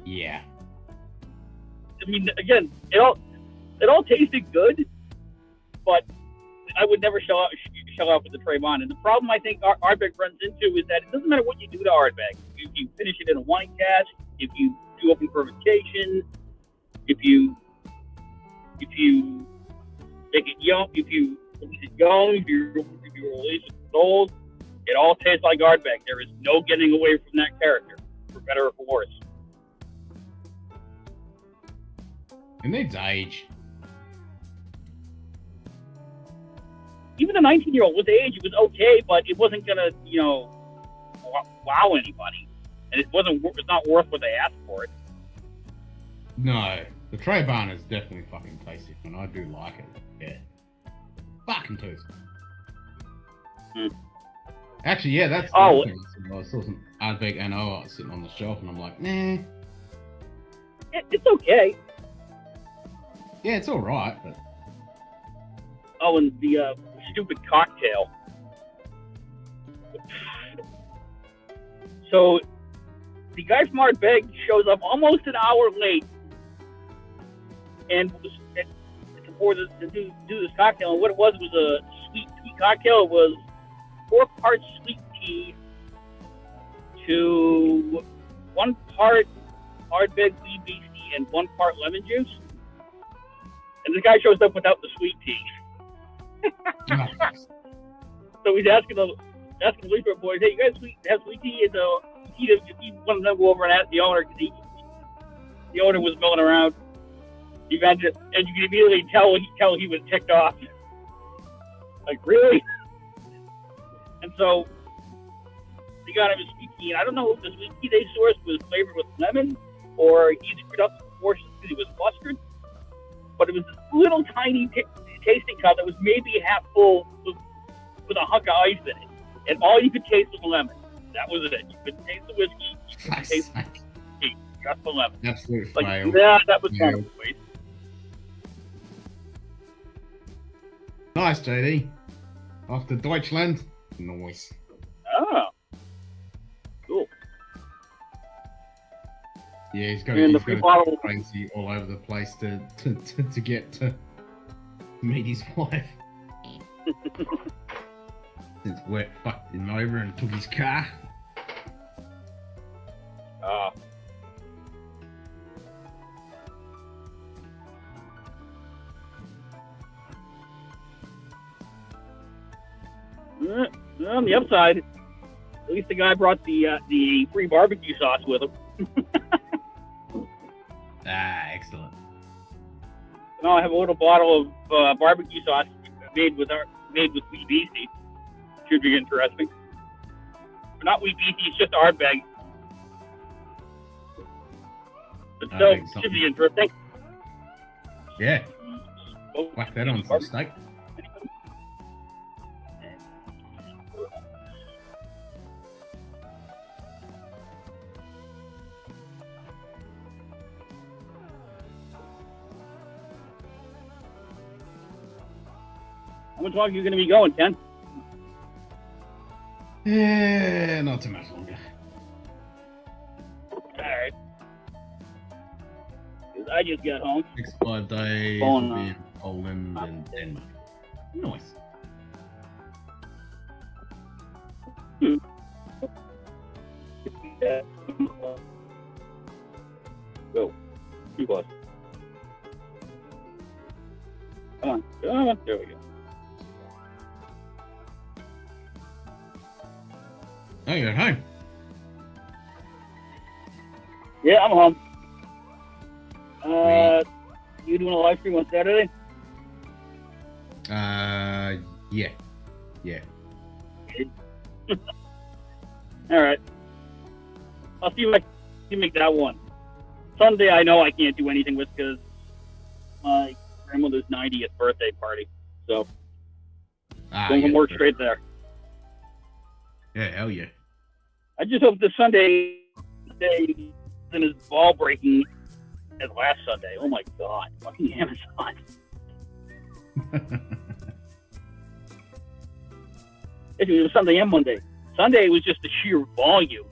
Yeah. I mean, again, it all tasted good, but I would never shell out with the Trey Bond. And the problem I think Ardbeg runs into is that it doesn't matter what you do to Ardbeg. If you finish it in a wine cask, if you do open fermentation, if you make it young, if you release it young, if you release it old, it all tastes like Ardbeg. There is no getting away from that character, for better or for worse. It needs age. Even the 19-year-old with age, it was okay, but it wasn't gonna, wow anybody, and it's not worth what they asked for it. No, the Trey Barn is definitely fucking tasty, and I do like it. Yeah, fucking tasty. Actually, yeah, that's the other thing. I saw some Ardbeg NO sitting on the shelf, and I'm like, nah. It's okay. Yeah, it's all right, but Oh, and the stupid cocktail. So the guy from Ardbeg shows up almost an hour late, and to do this cocktail. And what it was a sweet cocktail. It was 4 parts sweet tea to 1 part Ardbeg WBC and 1 part lemon juice. And the guy shows up without the sweet tea. So he's asking the restaurant boys, "Hey, you guys have sweet tea?" And he wanted them to go over and ask the owner, because the owner was milling around. And you can immediately tell he was ticked off. Like, really? And so they got him a sweet tea. And I don't know if the sweet tea they sourced was flavored with lemon, or he screwed up the proportions because it was mustard. But it was this little tiny tasting cup that was maybe half full with a hunk of ice in it. And all you could taste was lemon. That was it. You couldn't taste the whiskey. You couldn't taste the tea. Just the lemon. absolute Like, fail. yeah, that was kind of a waste. Nice, JD. Off to Deutschland. Nice. Oh. Cool. Yeah, he's got And the to free go bottle. crazy all over the place to get to meet his wife. Since Wet fucked him over and took his car. On the upside, at least the guy brought the free barbecue sauce with him. Excellent. Now I have a little bottle of barbecue sauce made with wheat beefy. Should be interesting. But not wheat beefy, it's just Ardbeg. But still, should be interesting. Yeah. Whack that on some steak. How much longer are you going to be going, Ken? Yeah, not too much longer. Alright. Because I just got home. Next 5 days Oh, will no. be in Poland and Denmark. Nice. Yeah. Go. Too close. Come on. Come on. There we go. Oh, you're at home. Yeah, I'm home. You doing a live stream on Saturday? Yeah. Yeah. All right. I'll see if I can make that one. Sunday, I know I can't do anything with because my grandmother's 90th birthday party. So, going from work straight there. Yeah, hell yeah. I just hope this Sunday isn't as ball breaking as last Sunday. Oh my God. Fucking Amazon. It was Sunday and Monday. Sunday was just the sheer volume.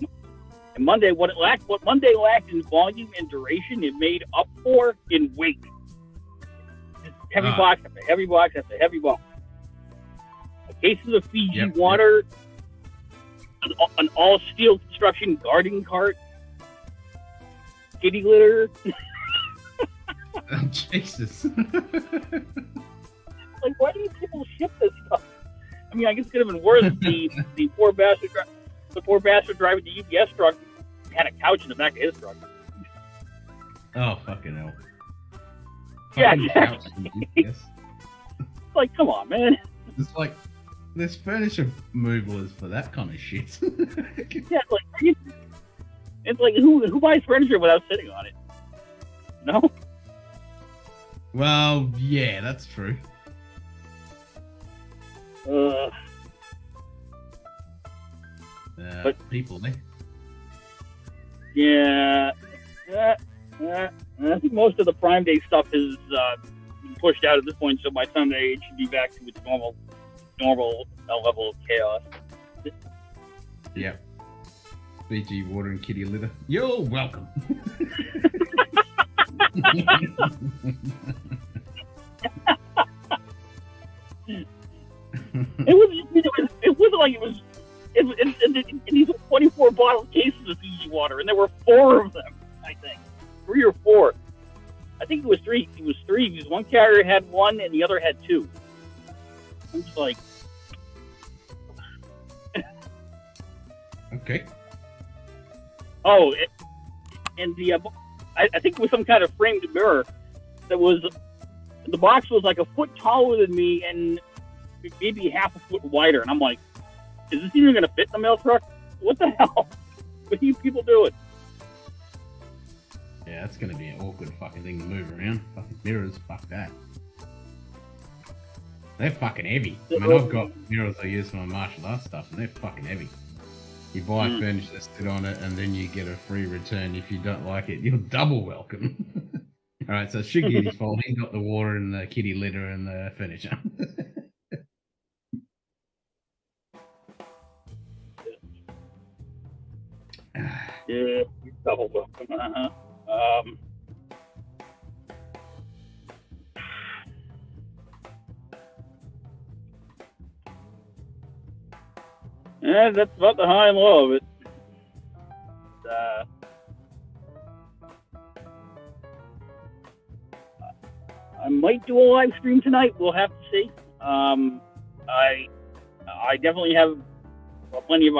And Monday, what Monday lacked in volume and duration, it made up for in weight. Just heavy box after heavy box after heavy box. A case of the Fiji water, an all steel construction garden cart, kitty litter. Oh, Jesus. Like, why do people ship this stuff? I mean, I guess it could have been worse. The poor bastard driving the UPS truck had a couch in the back of his truck. Oh, fucking hell. Yeah, Fucking exactly. Yes. Like, come on, man. It's like, there's furniture movers for that kind of shit. Yeah, it's like who buys furniture without sitting on it? No. Well, yeah, that's true. But people, eh? yeah, I think most of the Prime Day stuff has been pushed out at this point. So by Sunday, it should be back to its normal level of chaos. Yep. Fiji water and kitty litter. You're welcome. It wasn't like it was. These 24 bottle cases of Fiji water, and there were 4 of them. I think 3 or 4. I think it was 3. It was 3 because one carrier had 1 and the other had 2. I'm just like, okay. oh, and the I think it was some kind of framed mirror that was. The box was like a foot taller than me and maybe half a foot wider, and I'm like, is this even going to fit in the mail truck? What the hell? What are you people doing? Yeah, that's going to be an awkward fucking thing to move around. Fucking mirrors, fuck that. They're fucking heavy. I mean, I've got mirrors I use for my martial arts stuff, and they're fucking heavy. You buy furniture that sit on it, and then you get a free return. If you don't like it, you're double welcome. Alright, so Shiggy's fault. He got the water and the kitty litter and the furniture. Yeah, you're double welcome. Yeah, that's about the high and low of it. I might do a live stream tonight. We'll have to see. I definitely have plenty of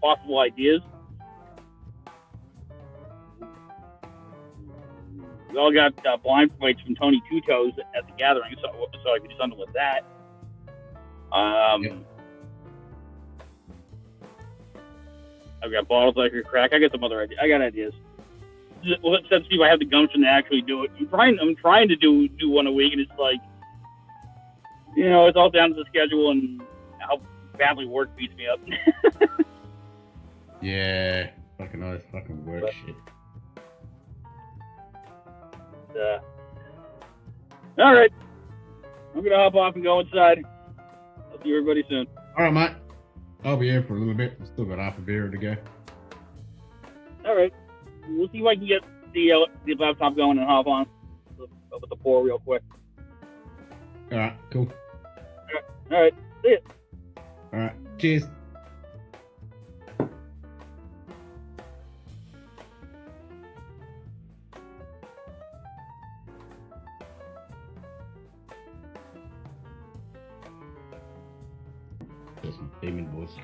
possible ideas. We all got blind fights from Tony Two Toes at the gathering, so I could do something with that. I've got bottles I could crack. I got some other ideas. I got ideas. Let's see if I have the gumption to actually do it. I'm trying to do one a week, and it's like, it's all down to the schedule and how badly work beats me up. Yeah, fucking all this fucking work shit. All right, I'm gonna hop off and go inside. I'll see everybody soon. All right, mate. I'll be here for a little bit. I've still got half a beer to go. All right, we'll see if I can get the laptop going and hop on with the pour real quick. All right, cool. All right, see ya. All right, cheers. There's some demon boys.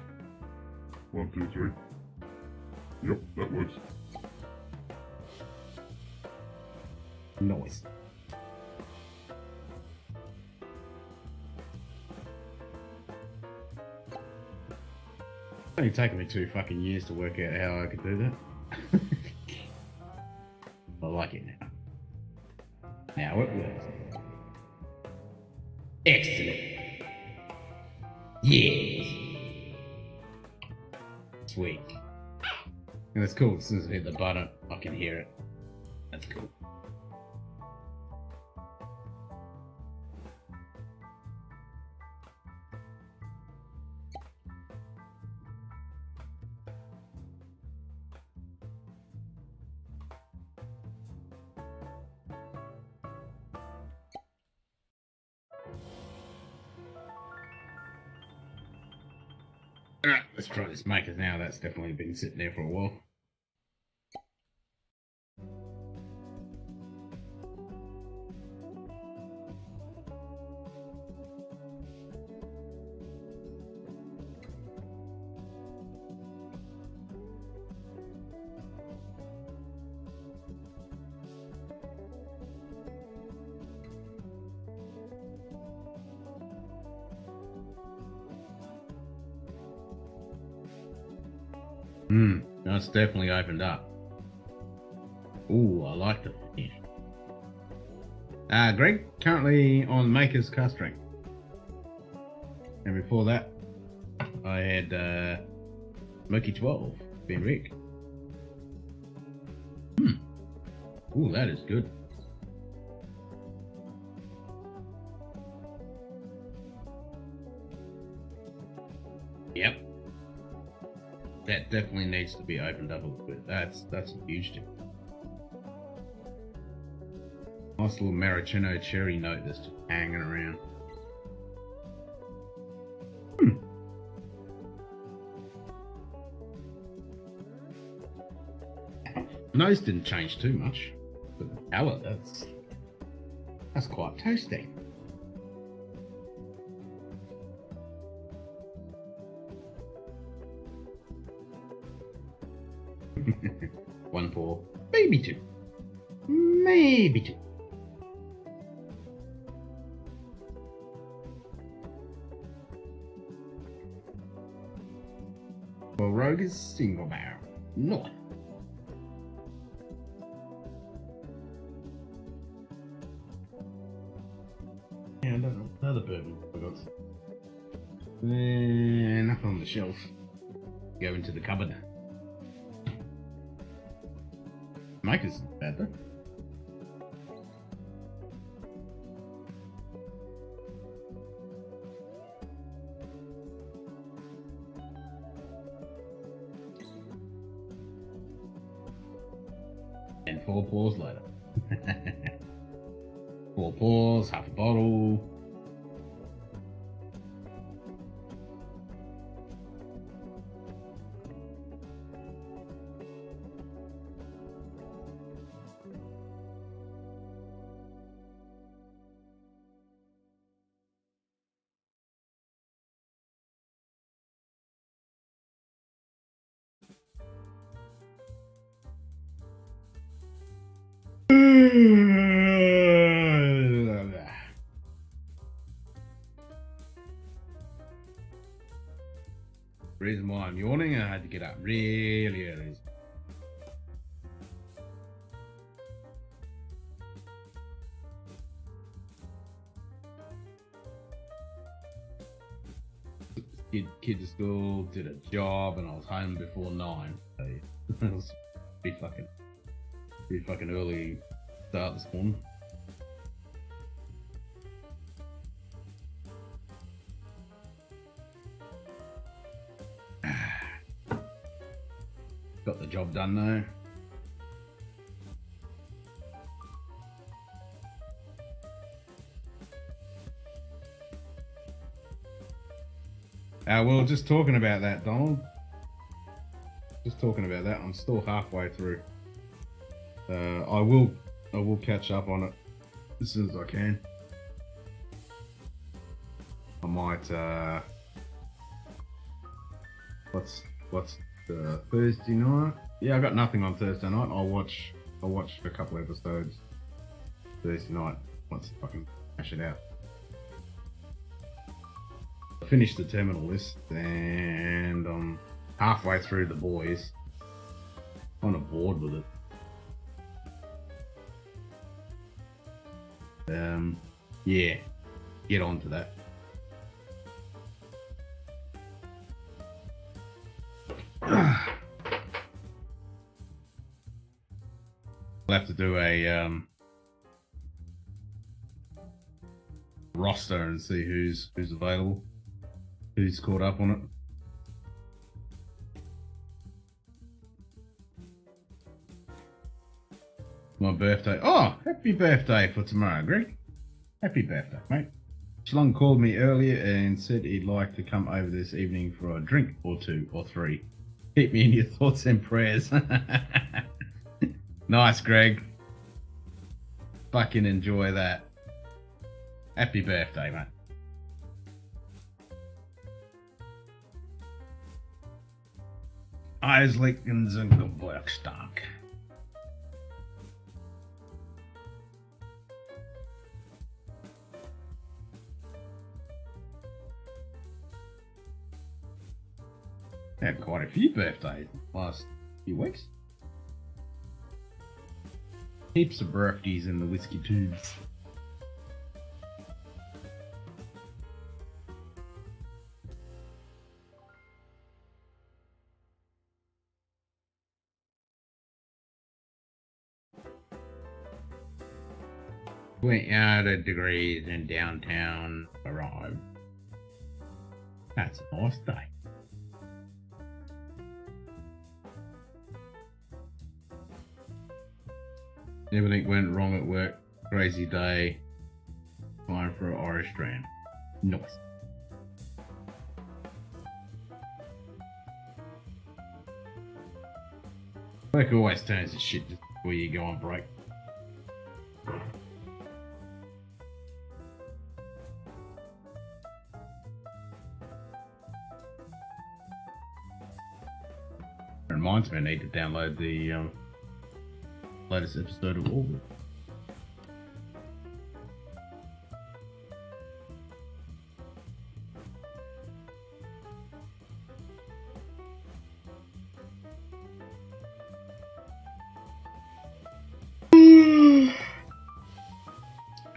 1, 2, 3. Yep, that works. Noise. It's only taken me 2 fucking years to work out how I could do that. I like it now. Now it works. Excellent. Yes. Sweet. And that's cool. As soon as I hit the button, I can hear it. That's cool. Alright, let's try this makers now. That's definitely been sitting there for a while. That's definitely opened up. Ooh, I like the finish. Greg, currently on Maker's cast strength. And before that, I had Smoky 12, Ben Rick. Ooh, that is good. Yep. That definitely needs to be opened up a little bit. That's a huge tip. Nice little maraschino cherry note that's just hanging around. Nose didn't change too much, but the palate, that's quite toasty. One pour, maybe two. Maybe two. Well, Rogue is single barrel. North. Yeah, another bourbon. I forgot. Enough on the shelf. Go into the cupboard. Maker's isn't bad though. And 4 pours later. 4 pours, half a bottle. Reason why I'm yawning, I had to get up really early. Kid to school, did a job, and I was home before 9. So it was pretty fucking early start this morning. Got the job done though. Well, just talking about that, Donald. Just talking about that. I'm still halfway through. I will catch up on it as soon as I can. I might. What's Thursday night? Yeah, I got nothing on Thursday night. I'll watch a couple episodes Thursday night once I can hash it out. I finished the terminal list and I'm halfway through The Boys. Kind of bored with it. Yeah, get on to that. We'll have to do a roster and see who's available, who's caught up on it. My birthday. Oh, happy birthday for tomorrow, Greg. Happy birthday, mate. Schlong called me earlier and said he'd like to come over this evening for a drink or two or three. Keep me in your thoughts and prayers. Nice, Greg. Fucking enjoy that. Happy birthday, mate. Isaac and Zungelbergstock. Had quite a few birthdays last few weeks. Heaps of birthdays in the whiskey tubes. Went out of degrees in downtown arrived. That's a nice day. Everything went wrong at work. Crazy day. Time for an Irish strand. Nice. Work always turns to shit just before you go on break. Reminds me I need to download the latest episode of Orbit.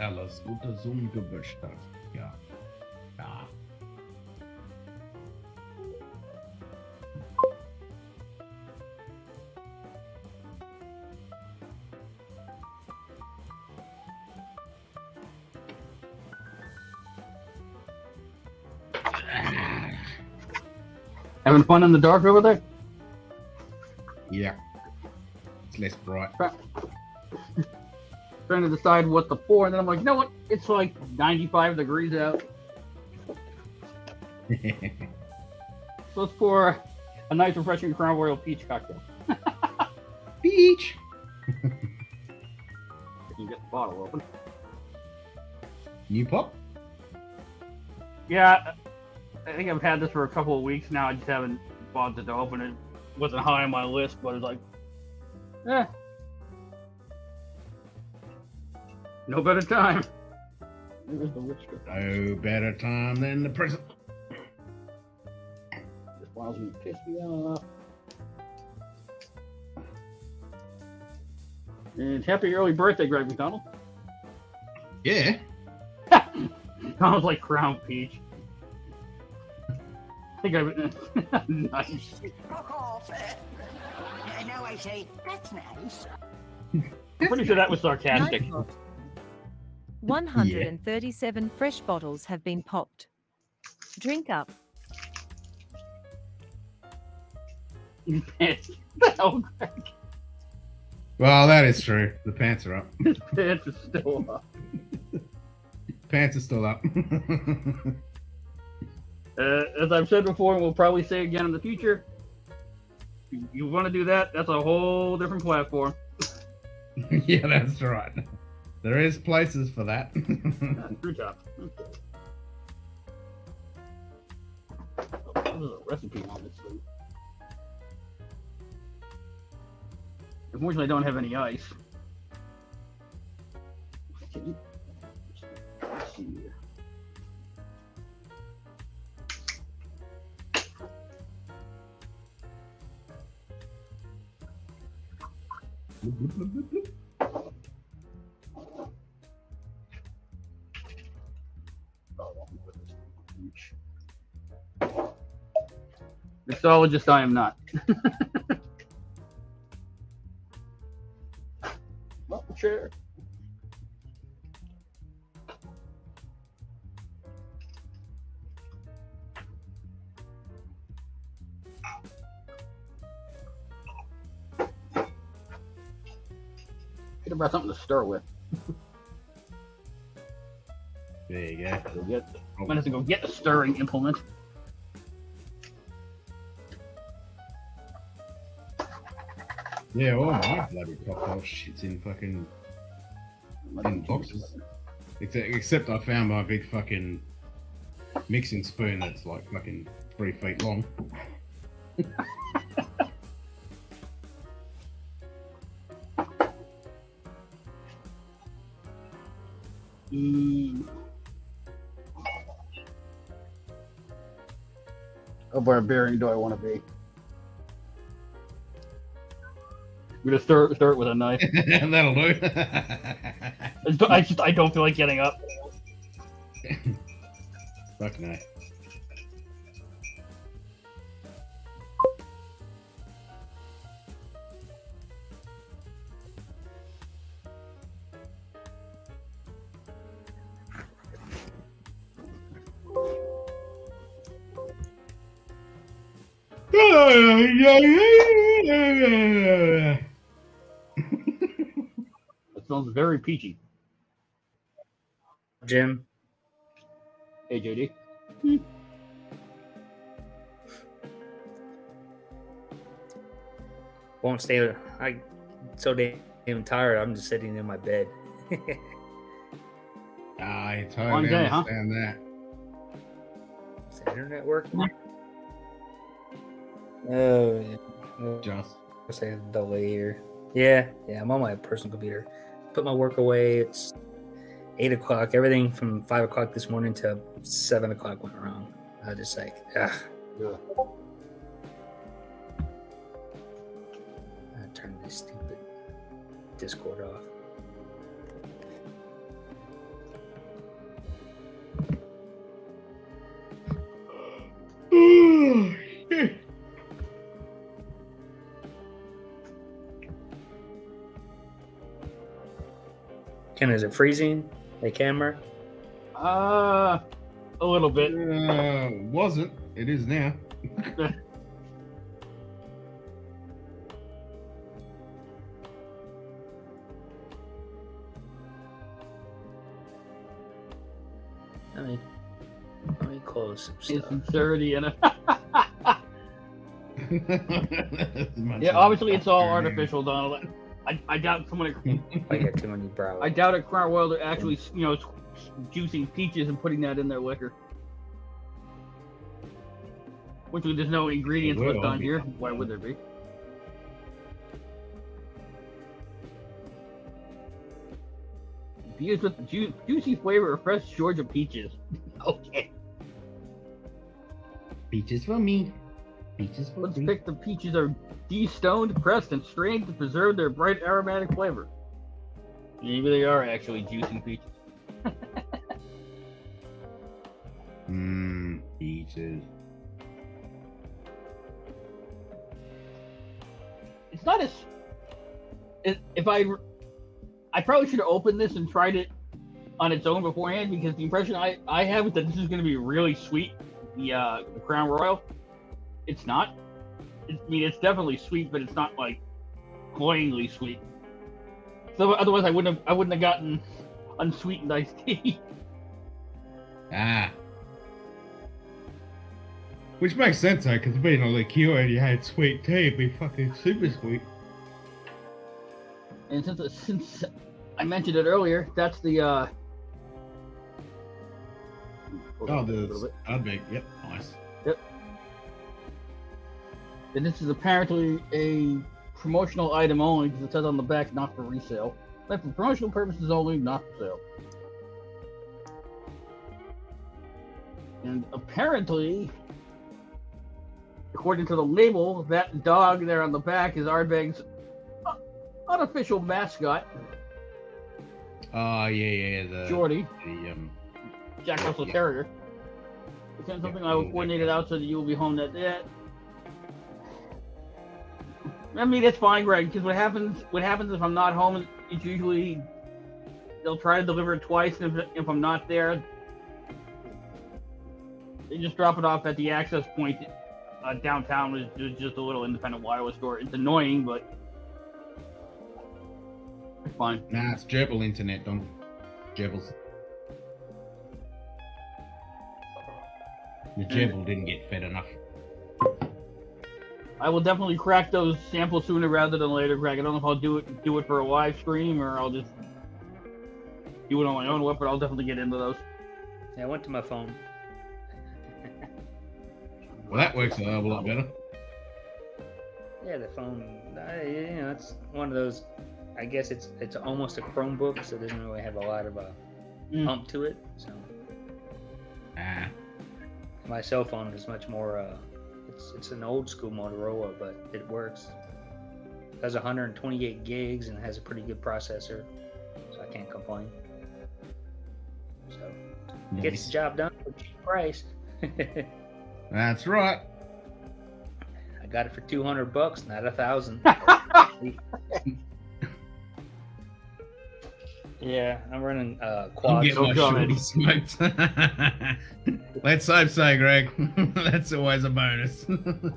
Alles unter Sonnengeburtstag. Ja. Ja. Having fun in the dark over there? Yeah. It's less bright. Trying to decide what to pour, and then I'm like, you know what? It's like 95 degrees out. So let's pour a nice, refreshing Crown Royal peach cocktail. Peach! You can get the bottle open. New pop? Yeah, I think I've had this for a couple of weeks now. I just haven't bothered to open it. Wasn't high on my list, but it's like, no better time. There's the whiskey. No better time than the present. This bottle's gonna piss me off. And happy early birthday, Greg McDonald. Yeah. Sounds like Crown Peach. I think I've nice. Fuck off. No, I say, that's nice. I'm pretty sure that was sarcastic. 137 fresh bottles have been popped. Drink up. Oh, Greg. Well, that is true. The pants are up. His pants are still up. Pants are still up. As I've said before, and we'll probably say again in the future, you want to do that, that's a whole different platform. Yeah, that's right. There is places for that. Screw top. Okay. There's a recipe on this thing. Unfortunately, I don't have any ice. Okay. Let's see here. Mixologist I am not. Well, chair. Could have brought something to stir with. There you go. Might have to go get the stirring implement. Yeah, all my bloody cocktail shit's in fucking in boxes. Except I found my big fucking mixing spoon that's like fucking 3 feet long. How barbarian do I want to be? I'm gonna start it with a knife. That'll do. I don't feel like getting up. Fuck no. It smells very peachy. Jim. Hey, JD. Won't stay there. I'm so damn tired. I'm just sitting in my bed. I One totally day, huh? understand that. Is the internet working? Oh, yeah. Just. I'll say delay here. Yeah, I'm on my personal computer. Put my work away. It's 8 o'clock. Everything from 5 o'clock this morning to 7 o'clock went wrong. I just like, ugh. Yeah. I turn this stupid Discord off. Ken, is it freezing? The camera? A little bit. Wasn't. It is now. Let me close some It's stuff. sincerity in it. Yeah, obviously it's all artificial, Donald. I doubt someone. I got too many brows. I doubt at Crown Royal they're actually, juicing peaches and putting that in their liquor. Which there's no ingredients Well, list on here. Why would there be? Beers with juicy flavor of fresh Georgia peaches. Okay. Peaches for me. Peaches for Let's me. pick the peaches are de-stoned, pressed, and strained to preserve their bright aromatic flavor. Maybe they are actually juicing peaches. Peaches. It's not as... If I probably should have opened this and tried it on its own beforehand, because the impression I have is that this is going to be really sweet, the Crown Royal. It's not. It's definitely sweet, but it's not like cloyingly sweet. So otherwise, I wouldn't have gotten unsweetened iced tea. Ah. Which makes sense though, because being a liqueur and you had sweet tea, it'd be fucking super sweet. And since I mentioned it earlier, that's the Oh, there's big. Yep, nice. Yep. And this is apparently a promotional item only, because it says on the back, not for resale. But for promotional purposes only, not for sale. And apparently, according to the label, that dog there on the back is Ardbeg's unofficial mascot. Oh, yeah, the... Jordy. The, Jack Russell Terrier. It's something I will coordinate it out so that you will be home that day. I mean, it's fine, Greg, because what happens if I'm not home, it's usually they'll try to deliver it twice, and if I'm not there, they just drop it off at the access point downtown, which is just a little independent wireless store. It's annoying, but it's fine. Nah, it's gerbil internet, Don. Gerbils. The gerbil didn't get fed enough. I will definitely crack those samples sooner rather than later, Greg. I don't know if I'll do it for a live stream or I'll just do it on my own whip, but I'll definitely get into those. Yeah, I went to my phone. Well, that works a hell of a lot better. Yeah, the phone. It's one of those. I guess it's almost a Chromebook, so it doesn't really have a lot of ump to it. So my cell phone is much more. It's an old school Motorola, but it works. It has 128 gigs and it has a pretty good processor, so I can't complain. So gets the job done for a cheap price. That's right. I got it for $200, not $1,000. Yeah, I'm running quad. I'm getting my shorty smoked. Let's hope so, Greg. That's always a bonus. Of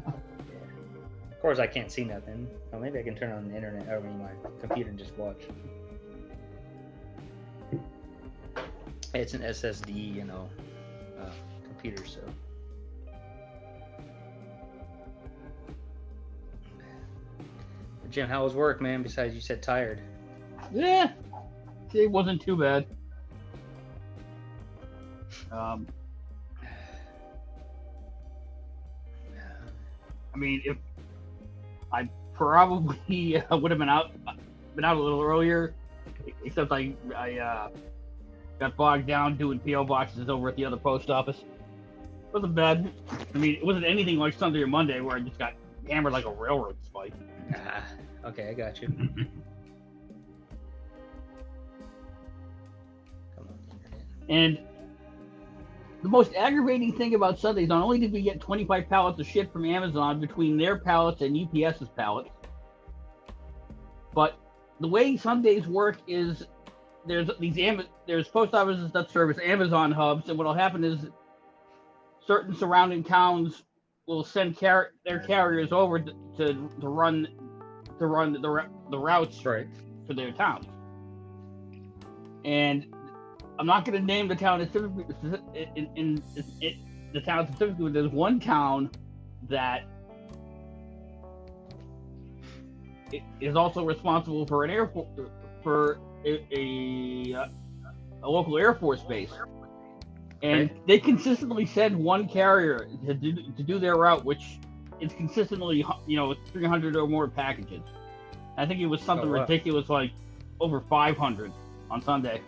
course, I can't see nothing. Well, maybe I can turn on the internet or my computer and just watch. It's an SSD, computer, so. Jim, how was work, man? Besides, you said tired. Yeah, it wasn't too bad. I mean, if I probably would have been out a little earlier, except I got bogged down doing PO boxes over at the other post office. It wasn't bad. I mean, it wasn't anything like Sunday or Monday where I just got hammered like a railroad spike. Okay, I got you. Come on, internet. And the most aggravating thing about Sundays, not only did we get 25 pallets of shit from Amazon between their pallets and UPS's pallets, but the way Sundays work is there's post offices that service Amazon hubs, and what'll happen is certain surrounding towns will send their carriers over to run the routes for their towns. And I'm not going to name the town specifically. In the town specifically, there's one town that is also responsible for an airport, for a local Air Force base, and they consistently send one carrier to do their route, which is consistently 300 or more packages. I think it was something ridiculous, like over 500 on Sunday.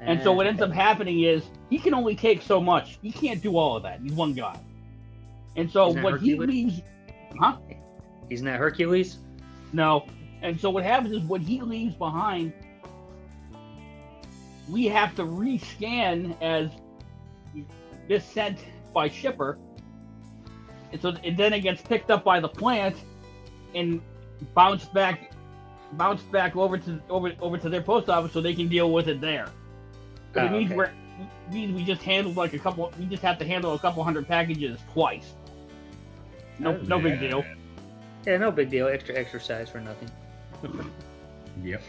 And so what ends up happening is he can only take so much. He can't do all of that. He's one guy. And so what he leaves, He's not Hercules? No. And so what happens is what he leaves behind, we have to rescan as this sent by shipper. And so then it gets picked up by the plant and bounced back over to their post office so they can deal with it there. But it means we just handled we just have to handle a couple hundred packages twice. No big deal. Yeah, no big deal. Extra exercise for nothing. Yep.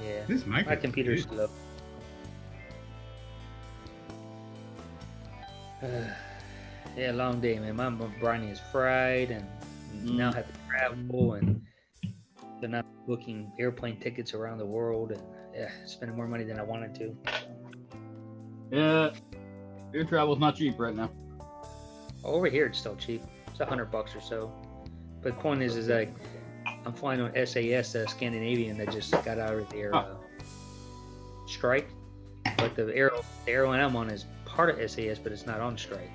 Yeah. This my computer's slow. Yeah, long day, man. My brain is fried, and now have to travel, and then I'm booking airplane tickets around the world, and spending more money than I wanted to. Yeah, air travel's not cheap right now. Over here, it's still cheap. It's $100 or so. But the point is like I'm flying on SAS, Scandinavian, that just got out of their strike. But the airline I'm on is part of SAS, but it's not on strike.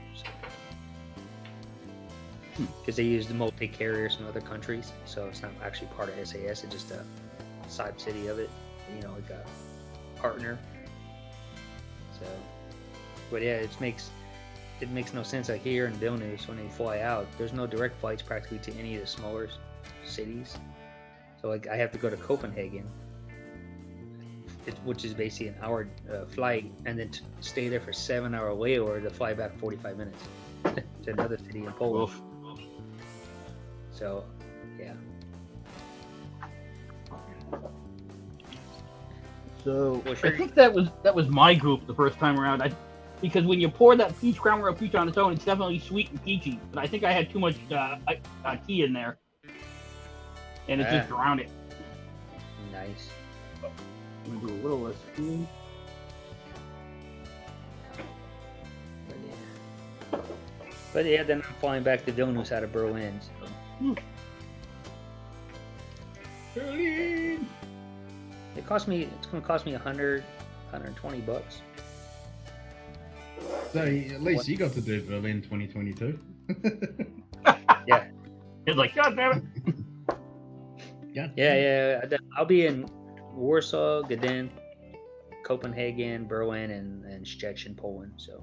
Because they use the multi-carriers from other countries, so it's not actually part of SAS. It's just a subsidy of it. Like a partner. So, but yeah, it makes no sense. Like here in Vilnius, when they fly out, there's no direct flights practically to any of the smaller cities. So like I have to go to Copenhagen, which is basically an hour flight, and then stay there for 7-hour layover to fly back 45 minutes to another city in Poland. So, yeah. So I think that was my group the first time around. because when you pour that peach Crown Royal peach on its own, it's definitely sweet and peachy. But I think I had too much tea in there, and it just drowned it. Nice. I'm gonna do a little less tea. But yeah, then I'm flying back to Vilnius out of Berlin. So. Berlin. It's gonna cost me $100, $120. So at least you got to do Berlin 2022. Yeah. It's like, God damn it. Yeah. I'll be in Warsaw, Gdańsk, Copenhagen, Berlin, and Szczecin, Poland. So,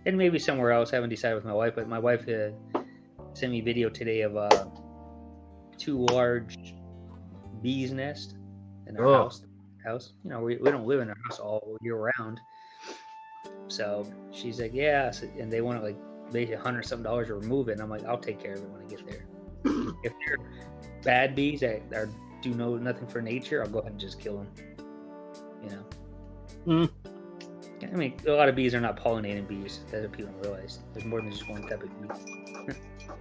and maybe somewhere else. I haven't decided with my wife, but my wife sent me a video today of 2 large bees' nest in our house. You know, we don't live in our house all year round. So she's like, yeah, and they want like maybe $100-something to remove it. And I'm like, I'll take care of it when I get there. If they're bad bees that do nothing for nature, I'll go ahead and just kill them. You know. I mean, a lot of bees are not pollinating bees. That's what people don't realize. There's more than just one type of bee.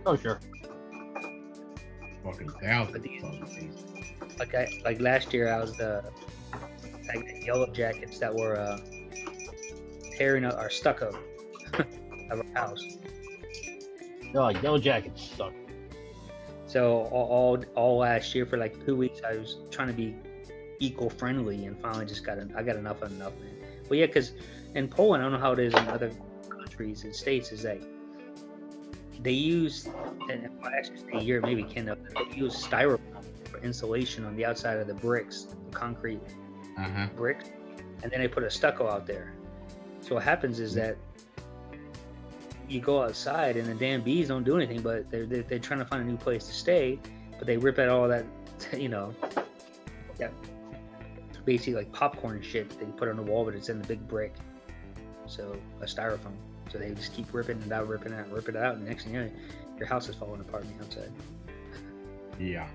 Oh, sure. Fucking thousands of bees. Like last year, I was like yellow jackets that were tearing up our stucco of our house. Oh, yellow jackets suck. So all last year for like 2 weeks, I was trying to be eco-friendly, and finally I got enough of enough, man. Well, yeah, because in Poland, I don't know how it is in other countries and states, is that they use, and actually a year maybe Canada, they use styrofoam for insulation on the outside of the bricks, the concrete bricks, and then they put a stucco out there. So what happens is that you go outside and the damn bees don't do anything, but they're trying to find a new place to stay, but they rip out all that, you know, basically like popcorn shit they put on the wall, but it's in the big brick, so a styrofoam. So they just keep ripping it out, rip it out, and the next thing you know, your house is falling apart on the outside. Yeah.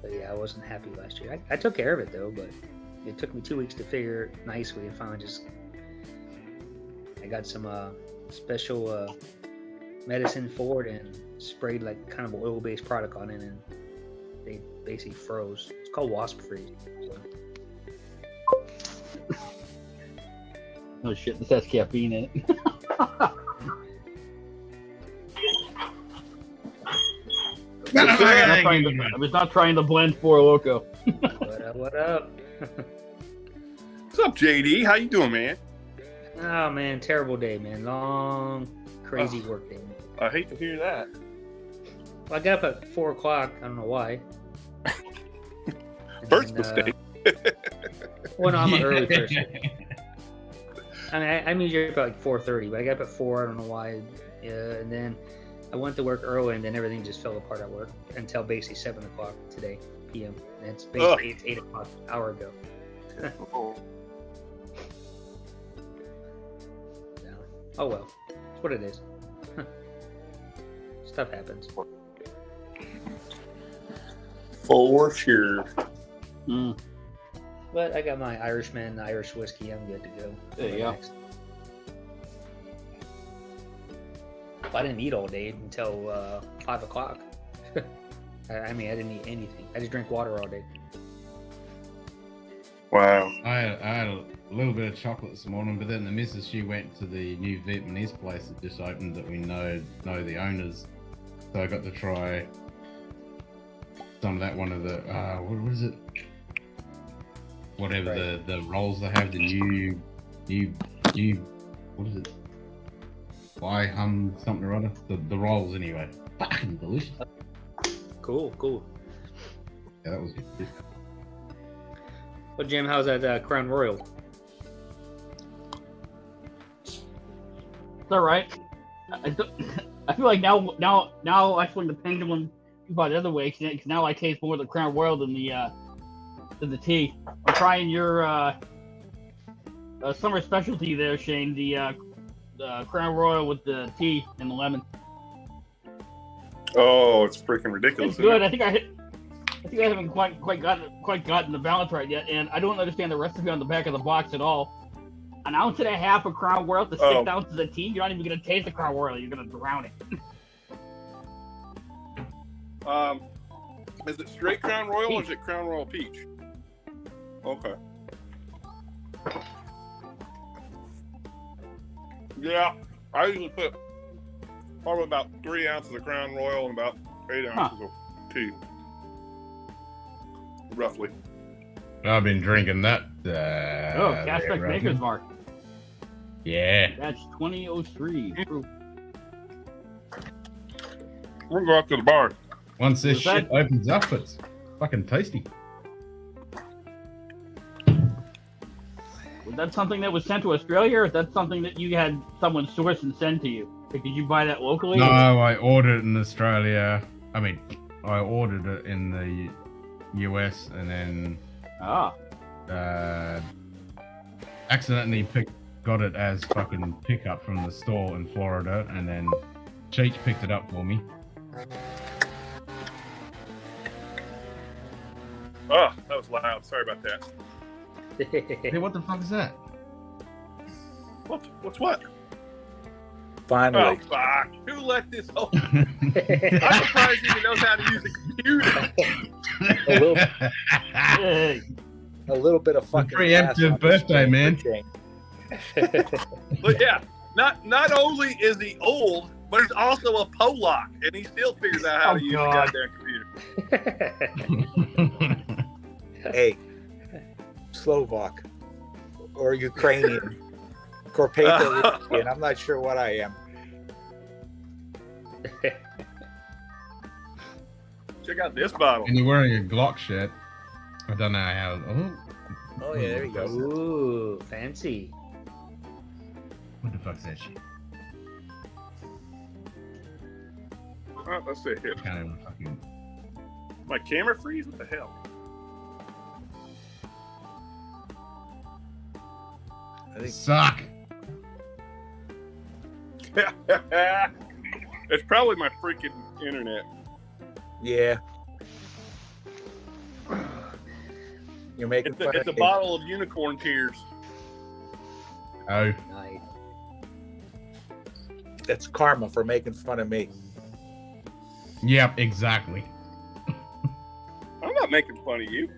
But yeah, I wasn't happy last year. I took care of it though, but it took me 2 weeks to figure it nicely, and finally I got some special medicine for it and sprayed like kind of an oil-based product on it, and they basically froze. It's called wasp freeze. So. Oh shit, this has caffeine in it. I was not trying to blend Four Loko. What up? What's up, JD? How you doing, man? Oh man, terrible day, man. Long, crazy work day. Man. I hate to hear that. Well, I got up at 4 o'clock. I don't know why. First mistake. Well, no, I'm an early person. I mean, I'm usually up at like 4:30, but I got up at 4. I don't know why. And then I went to work early, and then everything just fell apart at work until basically 7 o'clock today, p.m. And it's basically it's 8 o'clock an hour ago. Oh well, it's what it is. Stuff happens. For sure. But I got my Irishman, Irish whiskey. I'm good to go. There you go. I didn't eat all day until 5 o'clock. I mean, I didn't eat anything. I just drank water all day. Wow. I had a little bit of chocolate this morning, but then the missus, she went to the new Vietnamese place that just opened that we know the owners. So I got to try some of that, one of the, what is it? Whatever right. the rolls they have, the new, what is it? Why hum something or other? The rolls anyway. Fucking delicious. Cool. Yeah, that was good. Well, Jim, how's that Crown Royal? It's all right. I feel like now actually the pendulum by the other way, because now I taste more of the Crown Royal than the tea. I'm trying your summer specialty there, Shane. The Crown Royal with the tea and the lemon. Oh, it's freaking ridiculous. It's good. I think I haven't quite gotten the balance right yet, and I don't understand the recipe on the back of the box at all. an ounce and a half of Crown Royal to 6 Oh. ounces of tea. You're not even gonna taste the Crown Royal. You're gonna drown it. Is it straight Crown Royal or is it Crown Royal Peach? Okay. Yeah, I usually put probably about 3 ounces of Crown Royal and about 8 ounces of tea. Roughly. I've been drinking that. Cashback right Maker's now. Mark. Yeah. That's 2003. Proof. We're gonna go out to the bar. Once this Was that- shit opens up, it's fucking tasty. Was that something that was sent to Australia, or is that something that you had someone source and send to you? Like, did you buy that locally? No, I ordered it in Australia. I mean, I ordered it in the US and then accidentally got it as fucking pickup from the store in Florida, and then Cheech picked it up for me. Oh, that was loud. Sorry about that. Hey, what the fuck is that? What's what? Finally. Oh, fuck. Who let this open? I'm surprised he even knows how to use a computer. A little bit of fucking Preemptive birthday, man. But yeah, not only is he old, but he's also a Polak, and he still figures out how to use the goddamn computer. Hey, Slovak or Ukrainian, Carpathian. I'm not sure what I am. Check out this bottle. And you're wearing a Glock shirt. I don't know how. Oh yeah, there you go. Ooh, fancy. What the fuck's that shit? Oh, let's see here. Can't even fucking. My camera freeze? What the hell? Suck. It's probably my freaking internet. Yeah. You're making fun It's a of me. bottle of unicorn tears. Oh. Nice. That's karma for making fun of me. Yep, exactly. I'm not making fun of you.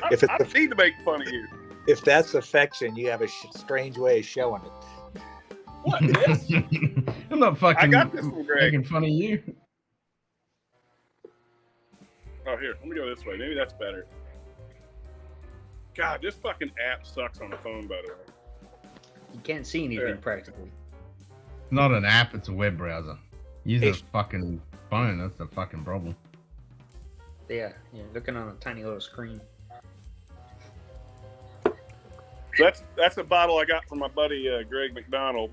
I need to make fun of you. If that's affection, you have a strange way of showing it. What, this? I'm not fucking I got this from Greg. making fun of you. Oh, here. Let me go this way. Maybe that's better. God, this fucking app sucks on the phone, by the way. You can't see anything There. practically. It's not an app, it's a web browser. Using a Hey. fucking phone, that's the fucking problem. Yeah, you're looking on a tiny little screen. That's a bottle I got from my buddy Greg McDonald.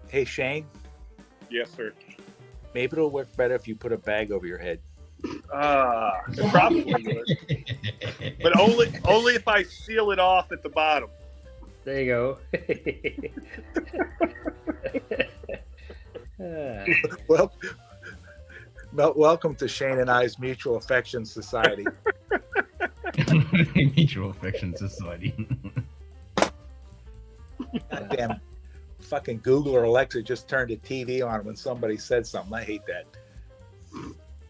Hey Shane, Yes, sir. maybe it'll work better if you put a bag over your head. It probably would. But only if I seal it off at the bottom. There you go. Ah. Well, welcome to Shane and I's Mutual Affection Society. Mutual Affection Society. Goddamn, fucking Google or Alexa just turned the TV on when somebody said something. I hate that.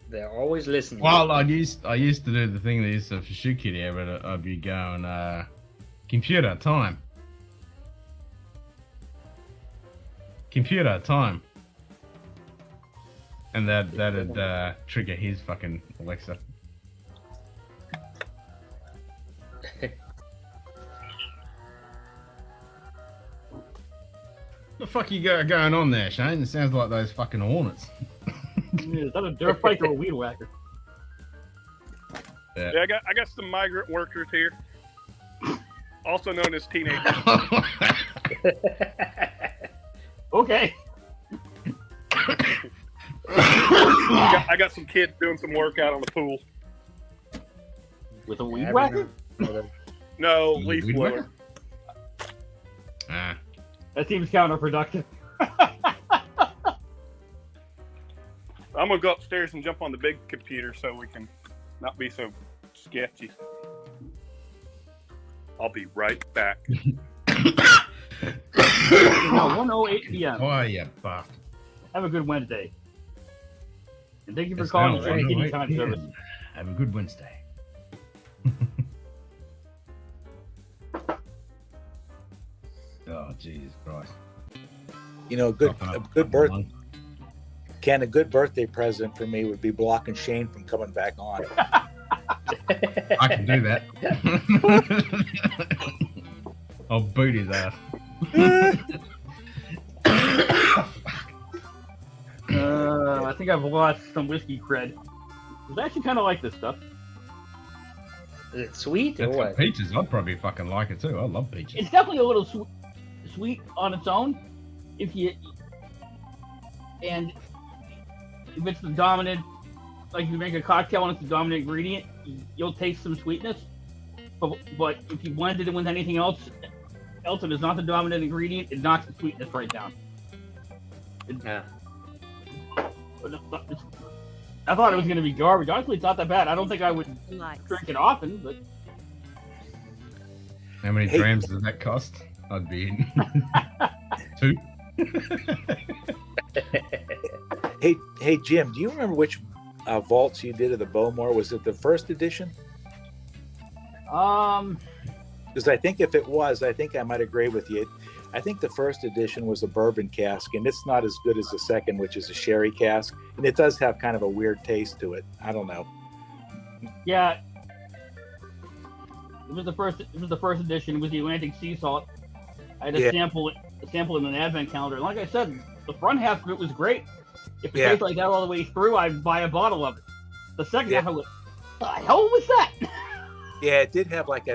They're always listening. Well, I used to do the thing that used to for shoot kid here, but I'd be going computer time. Computer time. And that'd trigger his fucking Alexa. The fuck you got going on there, Shane? It sounds like those fucking hornets. Is that a dirt bike or a weed whacker? Yeah, I got some migrant workers here, also known as teenagers. Okay. I got some kids doing some work out on the pool. With a weed whacker? No, leaf Weed blower. Ah. That seems counterproductive. I'm gonna go upstairs and jump on the big computer so we can not be so sketchy. I'll be right back. Now 1:08 p.m. Oh, yeah, fuck. Have a good Wednesday. And thank you for It's calling now the Kitty 1:08 Time PM. Service. Have a good Wednesday. Oh, Jesus Christ. You know, a good birthday present for me would be blocking Shane from coming back on. I can do that. I'll boot his ass. I think I've lost some whiskey cred. I actually kind of like this stuff. Is it sweet or It's what? got peaches. I'd probably fucking like it too. I love peaches. It's definitely a little sweet on its own. If it's the dominant, like you make a cocktail and it's the dominant ingredient, you'll taste some sweetness. But if you blended it with anything else that is not the dominant ingredient, it knocks the sweetness right down. Yeah. I thought it was going to be garbage. Honestly, it's not that bad. I don't think I would drink it often, but How many grams does that cost? I'd be in 2. Hey, Jim, do you remember which vaults you did of the Bowmore? Was it the first edition? Because I think if it was, I think I might agree with you. I think the first edition was a bourbon cask, and it's not as good as the second, which is a sherry cask, and it does have kind of a weird taste to it. I don't know. yeah, it was the first edition. It was the Atlantic Sea Salt. I had to sample it in an advent calendar. Like I said, the front half of it was great. If it tastes like that all the way through, I'd buy a bottle of it. The second half, I was, the hell was that? Yeah, it did have like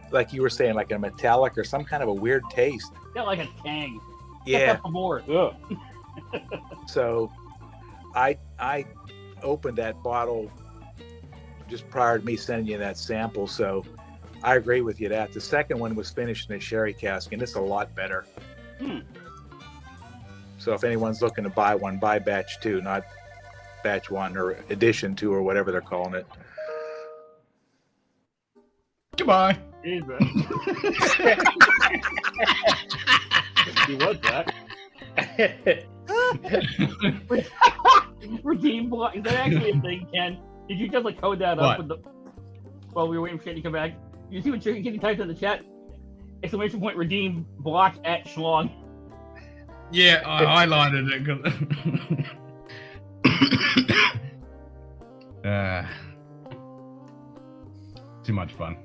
like you were saying, like a metallic or some kind of a weird taste. Yeah, like a tang. Yeah. More. So, I opened that bottle just prior to me sending you that sample. So, I agree with you that the second one was finished in a sherry cask, and it's a lot better. So, if anyone's looking to buy one, buy batch 2, not batch 1 or edition 2 or whatever they're calling it. Goodbye. He was that. Redeem block. Is that actually a thing, Ken? Did you just like code that up with while we were waiting for Shane to come back? You see what Kenny typed in the chat? Exclamation point redeem block at Schlong. Yeah, I highlighted it. Too much fun.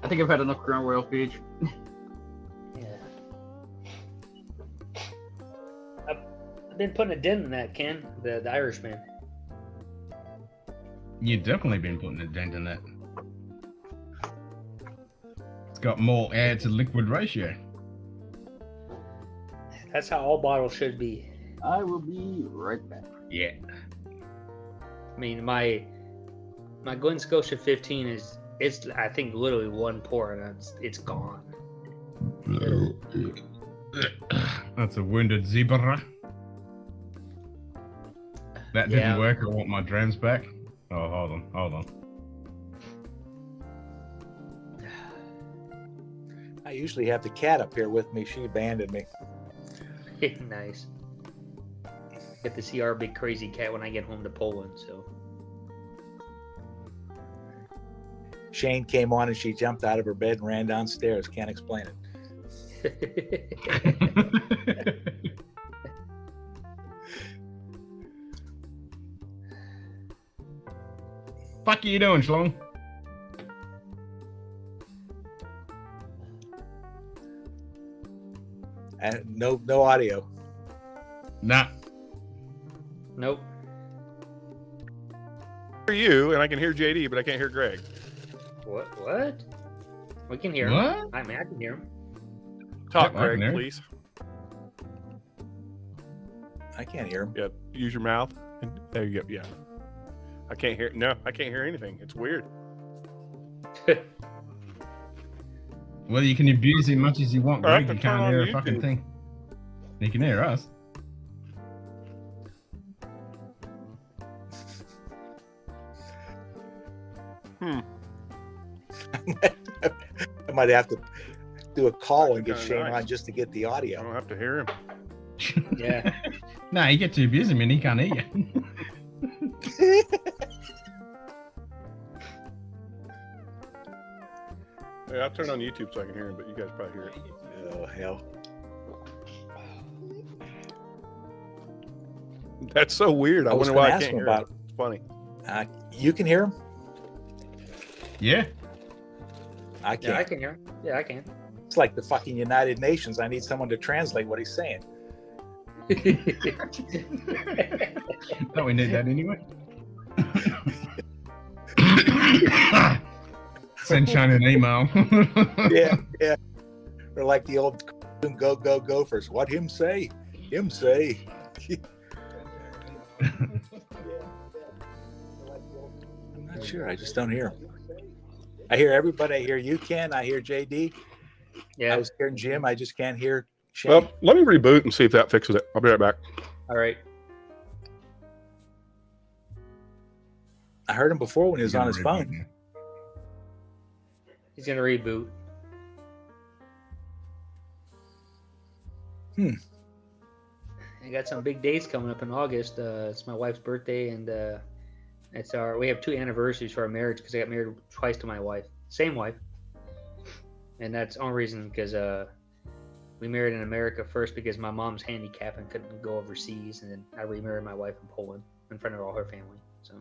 I think I've had enough Crown Royal Peach. I've been putting a dent in that, Ken, the Irishman. You've definitely been putting a dent in that. It's got more air to liquid ratio. That's how all bottles should be. I will be right back. Yeah. I mean, my Glen Scotia 15 it's I think literally one pour and it's gone. That's a wounded zebra. That didn't work. I want my drams back. Oh, hold on. I usually have the cat up here with me. She abandoned me. Nice. Get to see our big crazy cat when I get home to Poland, so. Shane came on and she jumped out of her bed and ran downstairs. Can't explain it. Fuck you doing, Schlong? And no audio. Nah. Nope. I hear you, and I can hear JD, but I can't hear Greg. What? We can hear him. What? I mean, I can hear him. Talk, Yep, I can Greg, hear. please. I can't hear him. Yeah, use your mouth. And there you go. Yeah. I can't hear. No, I can't hear anything. It's weird. Well, you can abuse him much as you want, All right, Greg. You turn can't on hear a YouTube. fucking thing. You can hear us. I might have to do a call and get Kinda Shane nice. on just to get the I audio. don't have to hear him. Yeah. No, you get too busy, man. He can't hear you. Yeah, I'll turn on YouTube so I can hear him, but you guys probably hear it. Oh hell! That's so weird. I I was wonder why gonna I ask can't him hear about- it. It's funny. You can hear him? Yeah. I Yeah, can't. I can hear. Yeah, I can. It's like the fucking United Nations. I need someone to translate what he's saying. Don't we need that anyway? Send Shane an email. Yeah, yeah. Or like the old go gophers. What him say? Him say. I'm not sure. I just don't hear him. I hear everybody. I hear you, Ken. I hear JD. Yeah. I was hearing Jim. I just can't hear Shane. Well, let me reboot and see if that fixes it. I'll be right back. All right. I heard him before when he was on his phone. He's gonna reboot. I got some big dates coming up in August. It's my wife's birthday, and we have 2 anniversaries for our marriage because I got married twice to my wife, same wife, and that's the only reason because we married in America first because my mom's handicapped and couldn't go overseas, and then I remarried my wife in Poland in front of all her family. So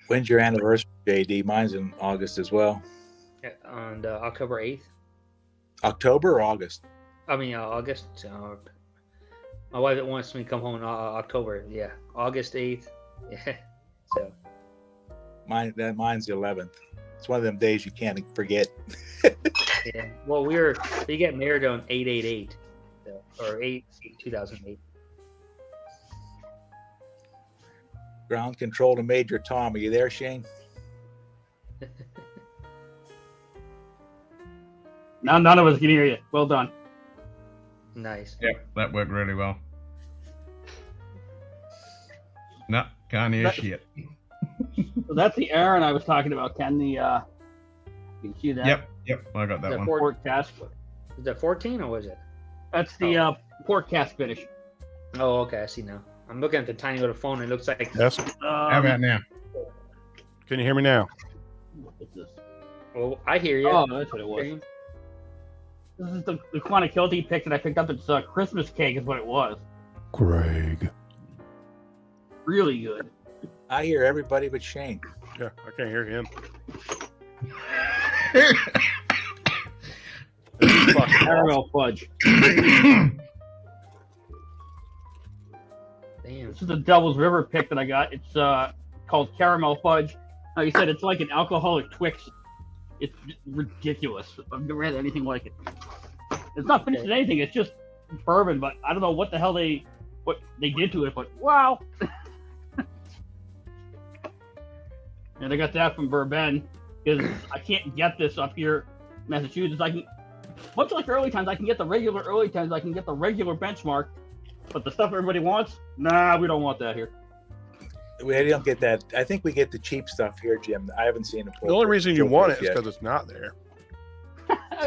When's your anniversary, JD? Mine's in August as well. on October 8th. October or August? I mean August. My wife wants me to come home in October. Yeah, August 8th. Yeah. So Mine's the 11th. It's one of them days you can't forget. yeah. Well, we get married on 8/8/8, or 8/2008. Ground control to Major Tom. Are you there, Shane? Now none of us can hear you. Well done. Nice. Yep, that worked really well. No, can't hear shit. So that's the Aaron I was talking about, Ken. You can see that. Yep, I got that The one. Port cask. Is that 14 or was it? That's the port cask finish. Oh, okay. I see now. I'm looking at the tiny little phone. It looks like. Yes. How about now? Can you hear me now? What's this? Well, I hear you. Oh, that's what it was. This is the Quantic Kilty pick that I picked up. It's Christmas cake is what it was. Greg. Really good. I hear everybody but Shane. Yeah, I can't hear him. Caramel fudge. Damn. This is the Devil's River pick that I got. It's called Caramel Fudge. Like I said, it's like an alcoholic Twix. It's ridiculous. I've never had anything like it. It's not finished in anything. It's just bourbon, but I don't know what the hell they did to it. But wow! And I got that from Bourbon because I can't get this up here, in Massachusetts. I can, much like early times, I can get the regular early times. I can get the regular benchmark, but the stuff everybody wants, nah, we don't want that here. We don't get that. I think we get the cheap stuff here, Jim. I haven't seen it. The only reason you want it is because it's not there.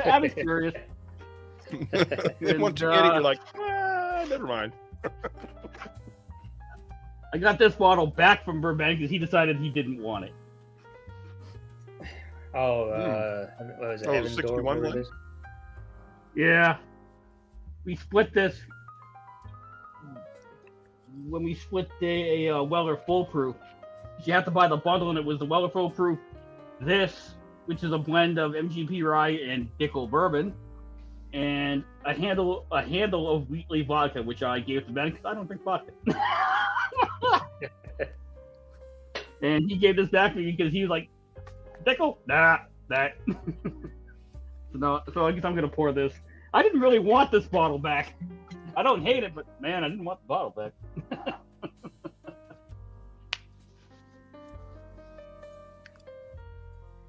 I'm curious. And once you get it, you're like, never mind. I got this bottle back from Bourbon because he decided he didn't want it. Oh, what was it? Heaven's Door, 61 whatever one? it is? Yeah. We split this when we split a Weller Foolproof. You have to buy the bundle, and it was the Weller Foolproof, this, which is a blend of MGP rye and Dickel bourbon, and a handle of Wheatley vodka, which I gave to Ben because I don't drink vodka. And he gave this back to me because he was like, Dickel? Nah, that. So I guess I'm gonna pour this. I didn't really want this bottle back. I don't hate it, but man, I didn't want the bottle back.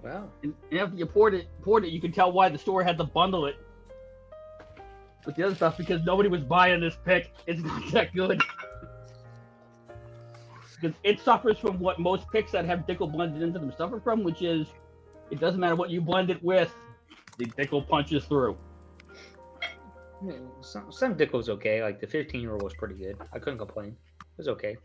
Wow. And after you poured it, you can tell why the store had to bundle it with the other stuff because nobody was buying this pick. It's not that good. Because it suffers from what most picks that have Dickel blended into them suffer from, which is It doesn't matter what you blend it with. The Dickel punches through. Yeah, some Dick was okay. Like the 15-year was pretty good. I couldn't complain. It was okay.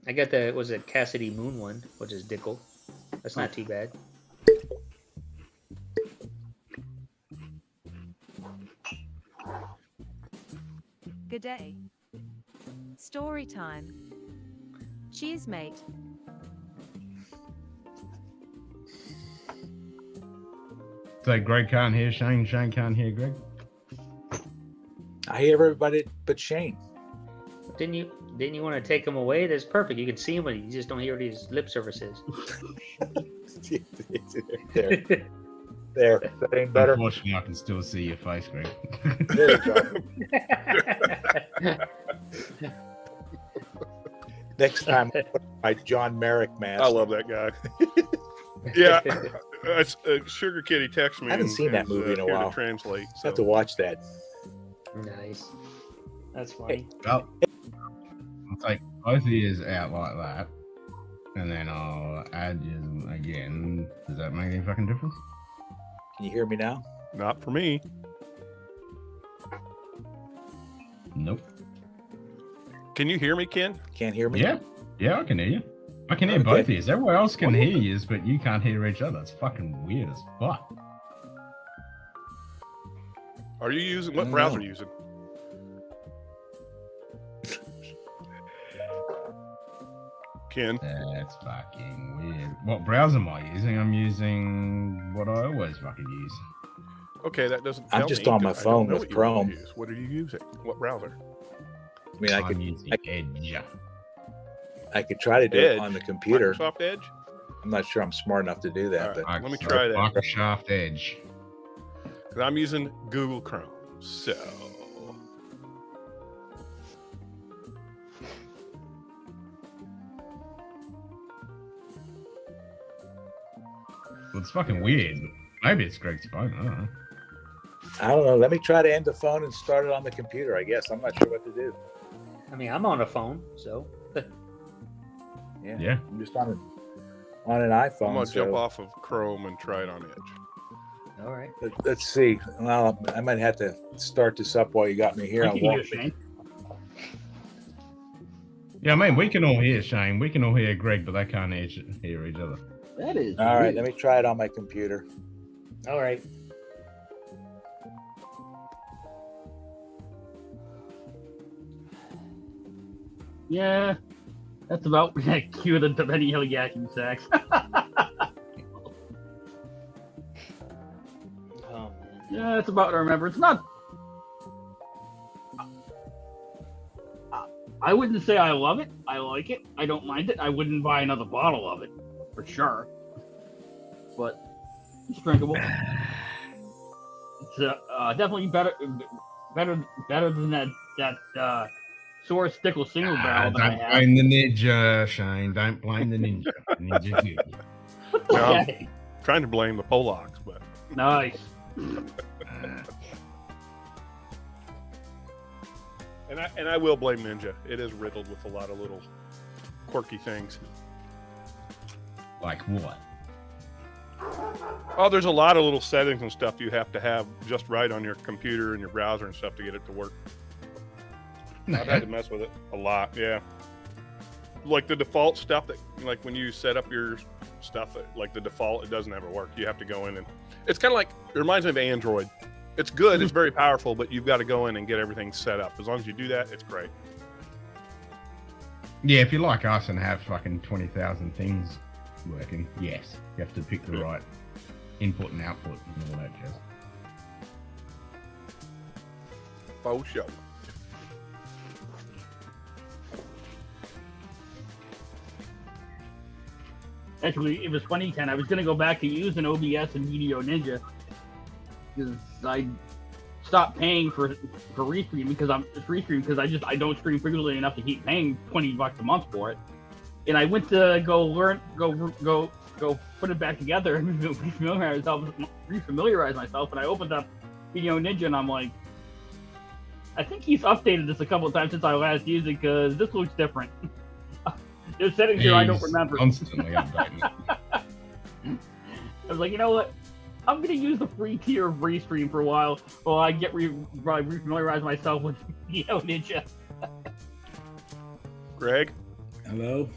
I got the Cassidy Moon one, which is Dickel. That's not too bad. Good day. Story time. Cheers, mate. So Greg can't hear Shane. Shane can't hear Greg. I hear everybody but Shane. Didn't you want to take him away? That's perfect. You can see him, but you just don't hear what his lip service is. there. There. That ain't better. Unfortunately, I can still see your face, Greg. There you go. Next time, I'll put my John Merrick mask. I love that guy. Yeah, Sugar Kitty texted me. I haven't seen that movie in a while. To translate, I have to watch that. Nice. That's funny. Well, I'll take both ears out like that, and then I'll add you again. Does that make any fucking difference? Can you hear me now? Not for me. Nope. Can you hear me, Ken? Can't hear me? Yeah, I can hear you. I can hear both ears. Everyone else can hear you, but you can't hear each other. It's fucking weird as fuck. Are you using what browser are you using? Ken. That's fucking weird. What browser am I using? I'm using what I always fucking use. Okay, that doesn't tell me. I'm just on my phone with Chrome. What are you using? What browser? I mean, I'm using Edge. I could try to do it on the computer. Microsoft Edge? I'm not sure I'm smart enough to do that. Right, but let me try that. Microsoft Edge. Because I'm using Google Chrome. So. Well, it's fucking weird. Maybe it's Greg's phone. I don't know. I don't know. Let me try to end the phone and start it on the computer, I guess. I'm not sure what to do. I mean, I'm on a phone, so. Yeah. I'm just on an iPhone. I'm going to jump off of Chrome and try it on Edge. All right. Let's see. Well, I might have to start this up while you got me here. Yeah, I mean, we can all hear Shane. We can all hear Greg, but they can't hear each other. That is all right. Let me try it on my computer. All right. Yeah, that's about cute and many yakking sex. Yeah, that's about what I remember. It's not. I wouldn't say I love it. I like it. I don't mind it. I wouldn't buy another bottle of it, for sure. But it's drinkable. It's definitely better than that Source Stickle single barrel that I have. Don't blame the ninja, Shane. Don't blame the ninja. Ninja good. No, I'm trying to blame the Polacks, but nice. And I will blame Ninja. It is riddled with a lot of little quirky things. Like what? Oh, there's a lot of little settings and stuff you have to have just right on your computer and your browser and stuff to get it to work. I've had to mess with it a lot, yeah. Like the default stuff that, like when you set up your stuff, like the default, it doesn't ever work. You have to go in and it's kind of like, it reminds me of Android. It's good, it's very powerful, but you've got to go in and get everything set up. As long as you do that, it's great. Yeah, if you're like us and have fucking 20,000 things working, yes, you have to pick the right input and output and all that jazz. Faux show. Actually, it was funny, Ken. I was going to go back to using OBS and Video Ninja because I stopped paying for restream because I don't stream frequently enough to keep paying $20 a month for it. And I went to go put it back together and refamiliarize myself. And I opened up Video Ninja and I'm like, I think he's updated this a couple of times since I last used it because this looks different. There's settings here I don't He's remember. Constantly updating it. I was like, you know what? I'm gonna use the free tier of Restream for a while I get refamiliarize myself with Neo Ninja. Greg? Hello?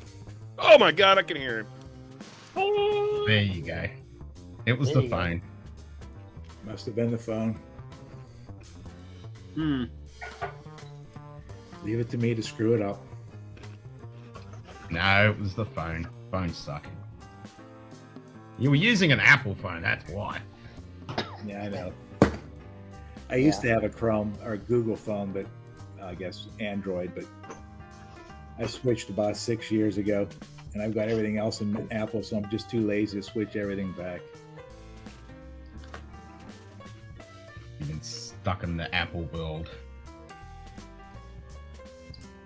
Oh my god, I can hear him. There you go. It was There the you go. phone. Must have been the phone. Hmm. Leave it to me to screw it up. No, it was the phone. Phones suck. You were using an Apple phone, that's why. Yeah, I know. I used to have a Chrome or Google phone, but I guess Android, but I switched about 6 years ago, and I've got everything else in Apple, so I'm just too lazy to switch everything back. You've been stuck in the Apple world.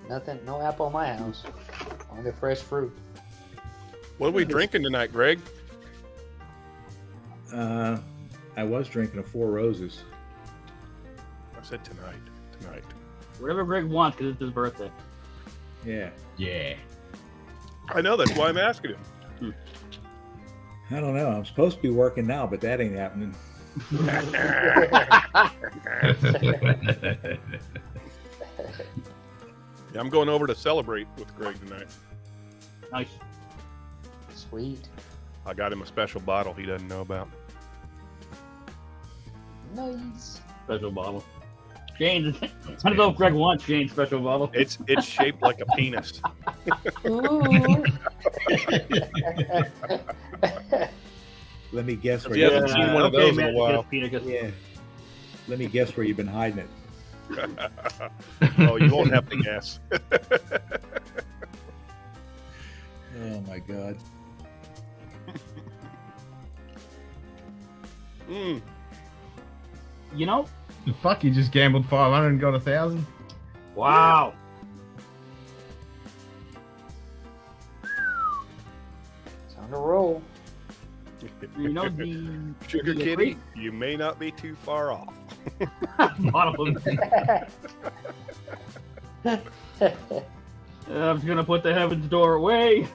Nothing, no apple in my house. Only fresh fruit. What are we drinking tonight, Greg? I was drinking a Four Roses. I said tonight. Tonight. Whatever Greg wants, because it's his birthday. Yeah. Yeah. I know, that's why I'm asking him. I don't know. I'm supposed to be working now, but that ain't happening. Yeah, I'm going over to celebrate with Greg tonight. Nice. Sweet. I got him a special bottle he doesn't know about. Nice. Special bottle. Jane's. I don't know if Greg wants Jane's special bottle. It's shaped like a penis. Ooh. Let me guess where He hasn't seen one of those in a while. Yeah. Let me guess where you've been hiding it. Oh, you won't have to guess. Oh my god. Mm. You know? The fuck, you just gambled 500 and got 1,000? Wow. It's on the roll. You know the Sugar the Kitty, you may not be too far off. bottle of I'm gonna put the heaven's door away.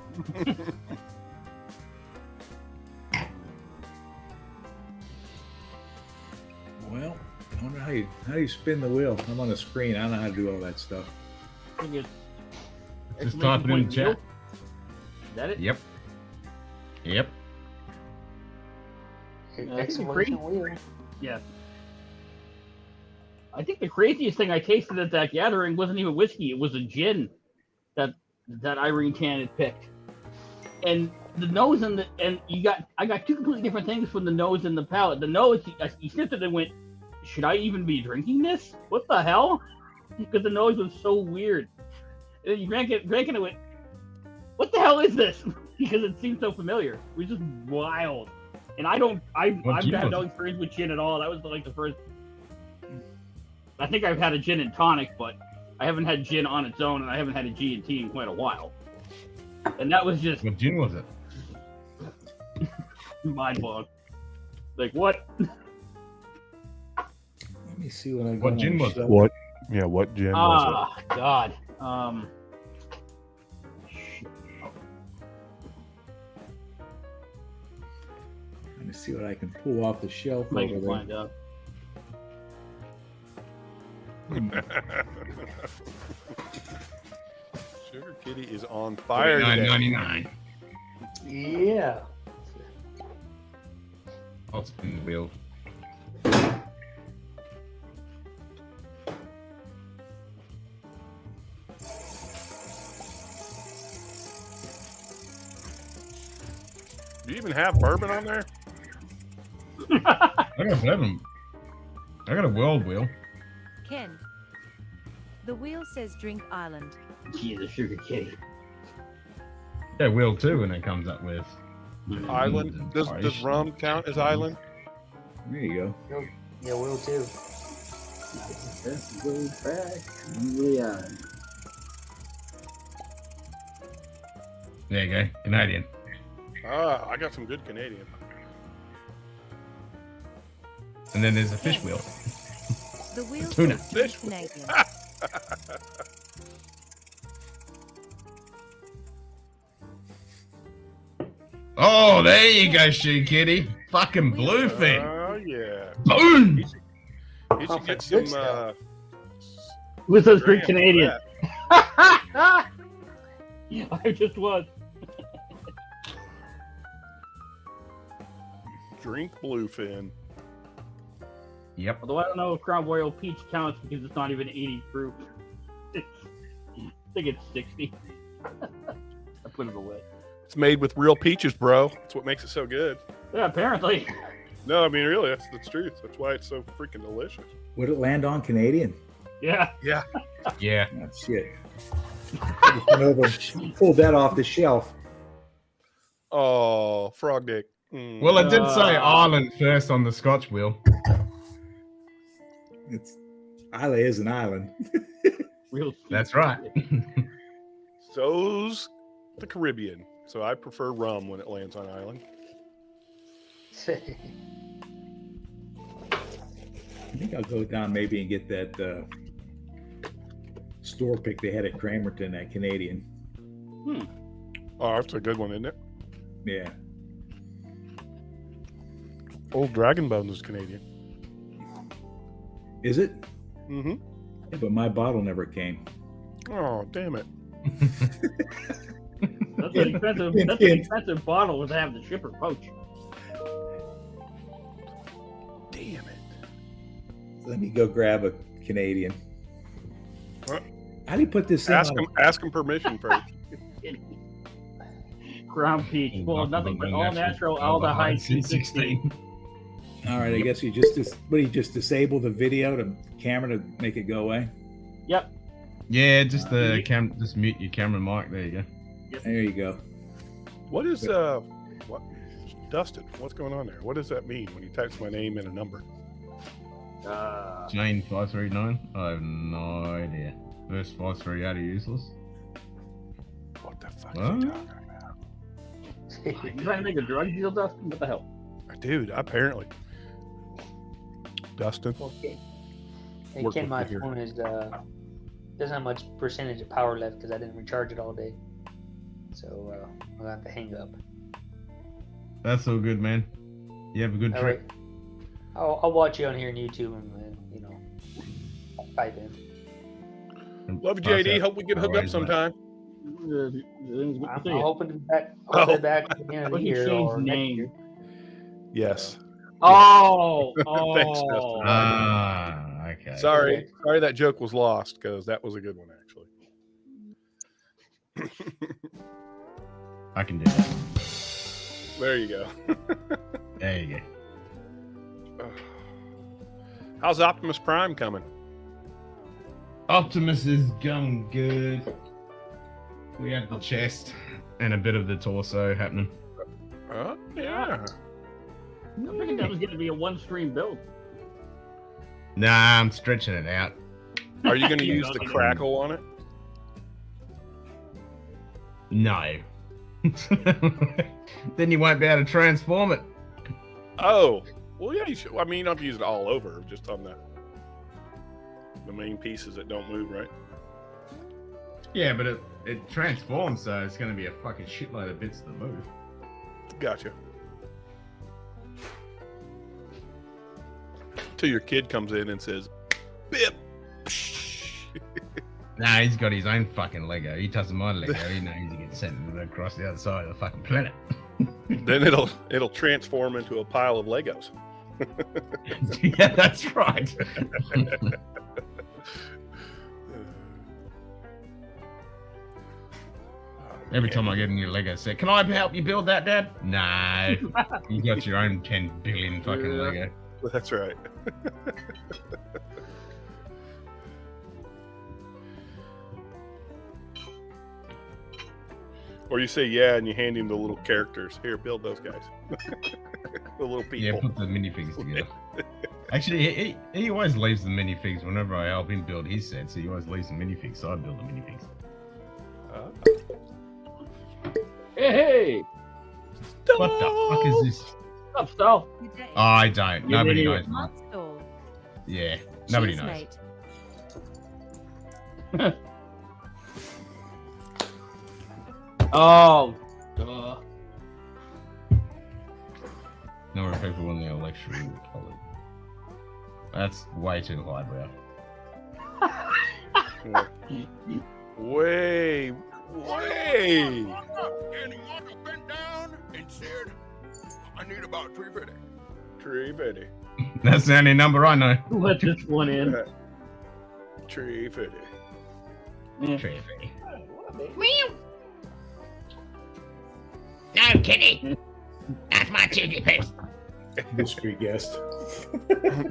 Well, I wonder how you spin the wheel. I'm on the screen. I don't know how to do all that stuff. Just type it in the chat. Is that it? Yep. Yep. Exclamation wheel. Yeah. I think the craziest thing I tasted at that gathering wasn't even whiskey; it was a gin that Irene Tan had picked. And the nose and I got two completely different things from the nose and the palate. The nose, you sniffed it and went, "Should I even be drinking this? What the hell?" Because the nose was so weird. And then you drank it and it went, "What the hell is this?" Because it seemed so familiar. It was just wild. And I've had no experience with gin at all. That was like the first. I think I've had a gin and tonic, but I haven't had gin on its own, and I haven't had a G&T in quite a while. And that was just. What gin was it? Mind blowing. Like what? Let me see when I go. What gin was it? What? Yeah, what gin was Ah, God. Let me see what I can pull off the shelf I over can there. find out. it? Sugar Kitty is on fire today. $49.99. Yeah. I'll spin the wheel. Do you even have bourbon on there? I got bourbon. I got a world wheel. Ken. The wheel says Drink Island. Jesus, Sugar Kitty. Yeah, wheel too, and it comes up with Island. Does rum count as island? There you go. Yeah, will too. Let's go back on the island. There you go, Canadian. Ah, I got some good Canadian. And then there's a fish wheel. The wheel Tuna. says Drink Canadian. Oh, there you go, Shoe Kitty. Fucking bluefin. Oh, yeah. Boom. You should get some. With those Greek grams of Canadian. that. I just was. Drink bluefin. Yep. Although I don't know if Crown Royal Peach counts because it's not even 80 proof. I think it's 60. I put it away. It's made with real peaches, bro. That's what makes it so good. Yeah, apparently. No, I mean, really, that's the truth. That's why it's so freaking delicious. Would it land on Canadian? Yeah. Yeah. Yeah. Oh, shit. Pulled that off the shelf. Oh, frog dick. Mm. Well, it did say Ireland first on the Scotch wheel. It's Islay is an island. Real. That's right. So's the Caribbean. So I prefer rum when it lands on island. I think I'll go down maybe and get that store pick they had at Cramerton, that Canadian. Oh, that's a good one, isn't it? Yeah. Old Dragon Bones is Canadian. Is it? Mm-hmm. Yeah, but my bottle never came. Oh, damn it. That's an expensive bottle with having the shipper poach. Damn it. Let me go grab a Canadian. What? How do you put this Ask in? him. Ask him permission first. Crown Peach, full of nothing but all natural aldehyde C16. All right, I guess you just disable the video to camera to make it go away. Yep. Yeah, just just mute your camera mic. There you go. Yep. There you go. What is what Dustin? What's going on there? What does that mean when he types my name and a number? Jane 539. I have no idea. First 538 are useless. What the fuck What? are you talking about? You trying to make a drug deal, Dustin? What the hell? Dude, apparently. Dustin. Okay. Hey, Work Ken, with my me here. phone is doesn't have much percentage of power left because I didn't recharge it all day. So I'll have to hang up. That's all good, man. You have a good All trip. right. I'll watch you on here on YouTube and you know, pipe in. Love you, JD. Hope we get hooked up sometime. I'm hoping to be back. I'll be back at the end of the year or next year. Yes. Oh. Thanks, Dustin. Okay. Sorry that joke was lost because that was a good one actually. I can do that. There you go. There you go. How's Optimus Prime coming? Optimus is going good. We have the chest and a bit of the torso happening. Yeah. I figured that was going to be a one-stream build. Nah, I'm stretching it out. Are you going to use the crackle on it? No. Then you won't be able to transform it. Oh, well, yeah, you should. I mean, you don't have to use it all over, just on the main pieces that don't move, right? Yeah, but it transforms, so it's going to be a fucking shitload of bits that move. Gotcha. Till your kid comes in and says, "Bip." Nah, he's got his own fucking Lego. He doesn't mind Lego. He knows he gets sent across the other side of the fucking planet. Then it'll transform into a pile of Legos. Yeah, that's right. Every time I get a new Lego set, can I help you build that, Dad? No. You got your own 10 billion fucking Lego. That's right. Or you say yeah, and you hand him the little characters. Here, build those guys. The little people. Yeah, put the minifigs together. Actually, he always leaves the minifigs whenever I help him build his sets. He always leaves the minifigs, so I build the minifigs. Hey! What the fuck is this? Stop, stall. I don't. Nobody knows. Not stall. Yeah, nobody Cheers, knows. mate. Oh, duh. Number of people in the election college. That's way too highbrow. Way. And the mother bent down and said, I need about 350. 350. That's the only number I know. Let this one in. 350. Yeah. 350. No, Kitty. That's my chili paste. Mystery guest.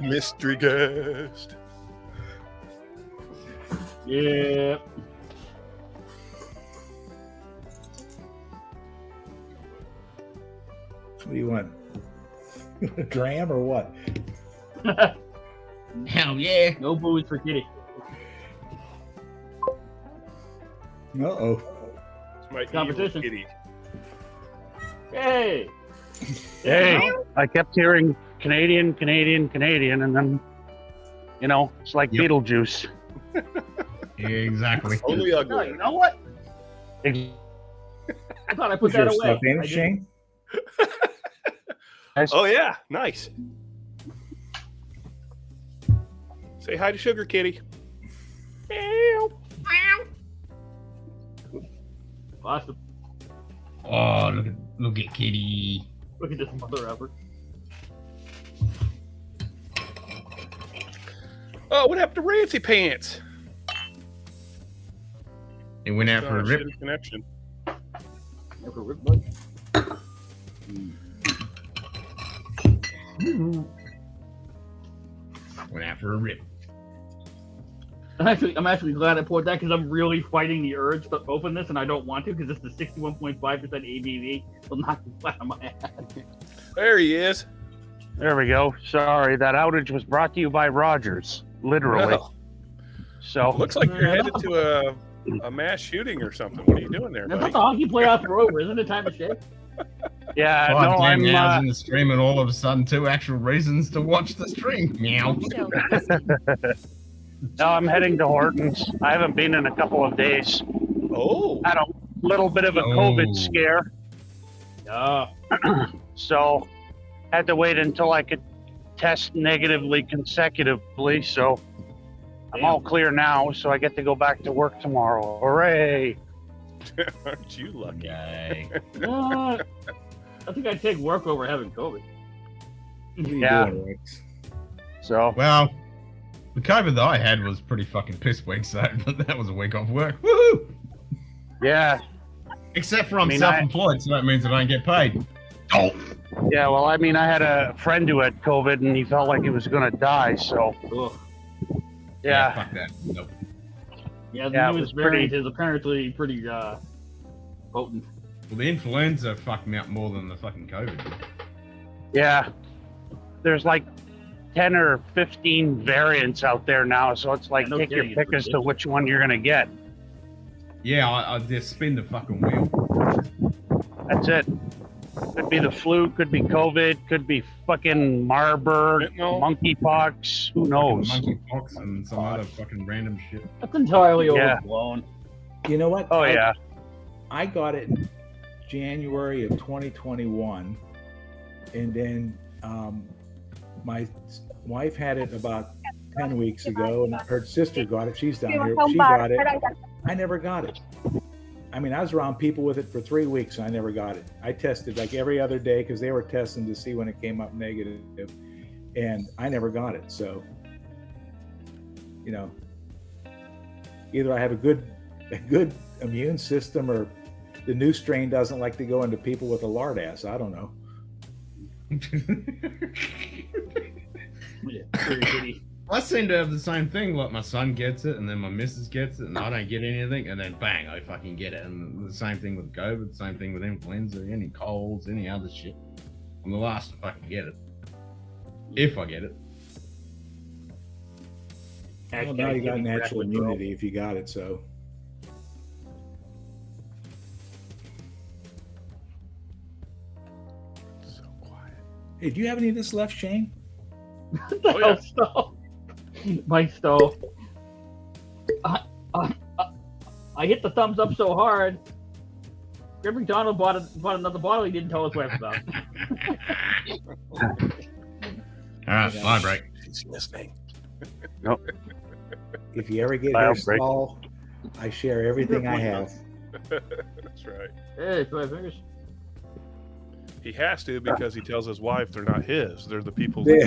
Mystery guest. Yeah. What do you want? A dram or what? Hell yeah. No booze for Kitty. Uh-oh. It's my Competition. evil kitty. Hey. Hey, I kept hearing Canadian, and then, you know, it's like Beetlejuice. Exactly. Only No, ugly. you know what? I thought I put Who's that your away. stuffed I animal, didn't. Shane? Oh yeah, nice. Say hi to Sugar Kitty. Awesome. Oh, look at Kitty. Look at this mother effer. Oh, what happened to Rancy Pants? It went out for a rip. Shitty connection. Never rip bud. Went out for a rip. I'm actually glad I poured that because I'm really fighting the urge to open this, and I don't want to because it's the 61.5% ABV. Will knock the flat on my head. There he is. There we go. Sorry, that outage was brought to you by Rogers, literally. Oh. So Looks like you're headed to a mass shooting or something. What are you doing there, That's buddy? not the hockey playoffs are over, isn't it? Time to shake. yeah, no, 5 I'm. damn hours in the stream, and all of a sudden, 2 actual reasons to watch the stream. Meow. No, I'm heading to Hortons. I haven't been in a couple of days. Oh. Had a little bit of a COVID scare. So had to wait until I could test negatively consecutively. So I'm all clear now. So I get to go back to work tomorrow. Hooray! Aren't you lucky? What? I think I'd take work over having COVID. Yeah. So well, the COVID that I had was pretty fucking piss weak, so that was a week off work. Woohoo! Yeah. Except for I'm I mean, self-employed, so that means I don't get paid. Oh. Yeah, well, I mean, I had a friend who had COVID, and he felt like he was going to die. So, yeah. Fuck that. Nope. Yeah, the Yeah, it newest was pretty- variant is apparently pretty potent. Well, the influenza fucked me up more than the fucking COVID did. Yeah. There's like 10 or 15 variants out there now, so it's like no take your kidding, pick it's as to which one you're going to get. Yeah, I just spin the fucking wheel. That's it. Could be the flu, could be COVID, could be fucking Marburg, monkeypox, who knows? Monkeypox and some other fucking random shit. That's entirely Yeah. overblown. You know what? Oh, yeah. I got it in January of 2021, and then my wife had it about 10 weeks ago, and her sister got it. She's down here. She got it. I never got it. I mean, I was around people with it for 3 weeks, and I never got it. I tested like every other day because they were testing to see when it came up negative, and I never got it. So, you know, either I have a good immune system, or the new strain doesn't like to go into people with a lard ass. I don't know. I seem to have the same thing. Like my son gets it, and then my missus gets it, and I don't get anything, and then bang, I fucking get it. And the same thing with COVID, the same thing with influenza, any colds, any other shit. I'm the last to fucking get it, if I get it. Well, now you got natural immunity if you got it. So. Hey, do you have any of this left, Shane? Oh, yeah. Stove. My stove. I hit the thumbs up so hard. Greg McDonald bought another bottle he didn't tell his wife about. All right, line break. He's listening. Nope. If you ever get File hair break. stall, I share everything I have. That's right. Hey, 5 fingers. He has to because he tells his wife they're not his. They're the people's. Yeah.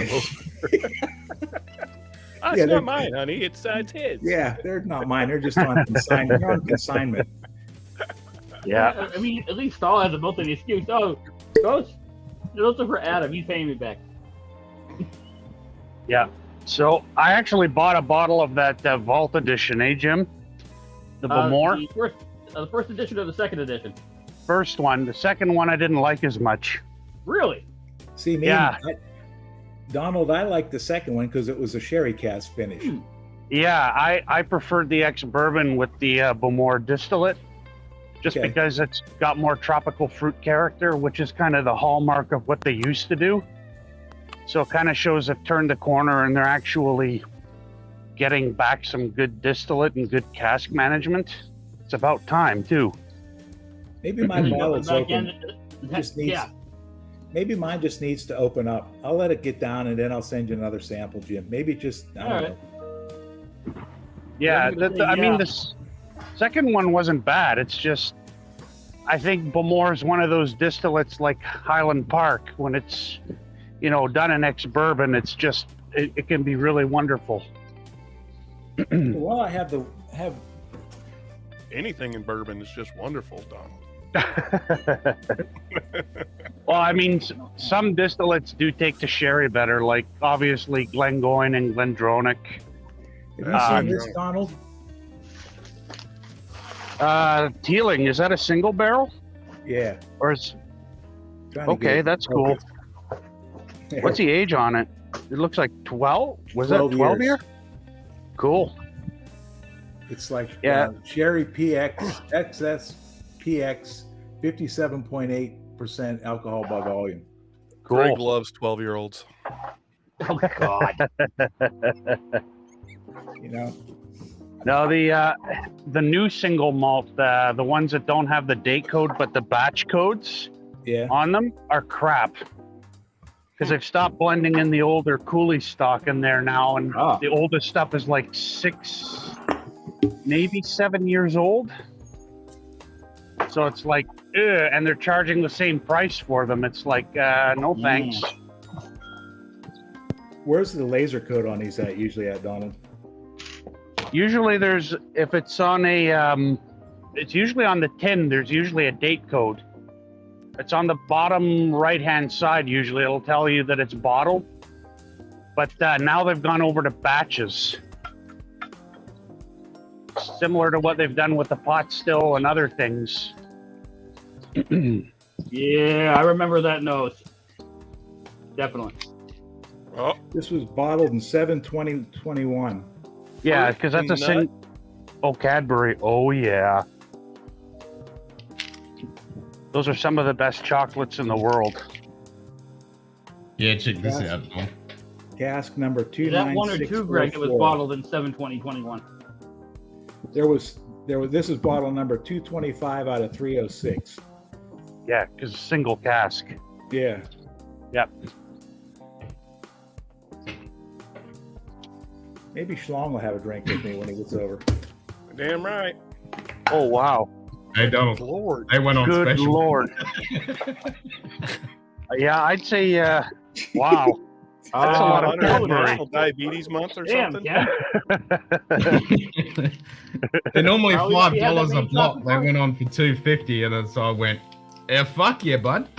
It's Yeah, not they're- mine, honey. It's his. Yeah, they're not mine. They're just on consignment. They're on consignment. Yeah. I mean, at least Saul has a built-in excuse. Oh, those are for Adam. He's paying me back. Yeah. So I actually bought a bottle of that Vault edition, eh, Jim? The Bowmore? The first edition or the second edition? First one. The second one I didn't like as much. Really? See, me, Yeah. Donald, I like the second one because it was a sherry cask finish. Yeah, I preferred the ex-bourbon with the Bowmore distillate, just Okay. because it's got more tropical fruit character, which is kind of the hallmark of what they used to do. So it kind of shows they've turned the corner and they're actually getting back some good distillate and good cask management. It's about time, too. Maybe my bottle's Back open. in- Just needs, yeah. Maybe mine just needs to open up. I'll let it get down and then I'll send you another sample, Jim. Maybe just, I don't All know. right. Yeah, I mean, Yeah. the second one wasn't bad. It's just, I think Bowmore is one of those distillates like Highland Park. When it's, done in ex-bourbon, it's just, it can be really wonderful. Well, I have Anything in bourbon is just wonderful, Donald. Well, I mean, some distillates do take to sherry better, like obviously Glengoyne and Glendronach. Have you seen this, Donald? Teeling, is that a single barrel? Yeah. Or is Trying to get okay? it That's cool. focused. What's the age on it? It looks like 12. Was that 12 year? Cool. It's like Yeah. Sherry PX, XS PX, 57.8% alcohol by volume. Greg loves 12-year-olds. Oh God. You know. No, the new single malt, the ones that don't have the date code but the batch codes on them are crap. Because they've stopped blending in the older Cooley stock in there now, and the oldest stuff is like 6, maybe 7 years old. So it's like, and they're charging the same price for them. It's like, no thanks. Where's the laser code on these usually at, Donald? Usually if it's on it's usually on the tin, there's usually a date code. It's on the bottom right-hand side, usually. It'll tell you that it's bottled. But now they've gone over to batches. Similar to what they've done with the pot still and other things. Yeah, I remember that nose. Definitely. Oh. This was bottled in 7/20/21. Yeah, because that's a Nut. Oh, Cadbury. Oh, yeah. Those are some of the best chocolates in the world. Yeah, check this out. Tom. Cask number Is that 1 or 2, Greg? It was 29644. bottled in 7/20/21. This is bottle number 225 out of 306. Yeah, because single cask. Yeah. Yep. Maybe Schlong will have a drink with me when he gets over. Damn right. Oh, wow. Hey, Donald. Lord. They went on Good special. Lord. Yeah, I'd say, wow. That's a lot of Cadbury. National Diabetes Month or Damn, something. Ken. They're normally Oh, yeah, yeah, $5 that a makes block. sense. They went on for $2.50, and then so I went, yeah, fuck yeah, bud.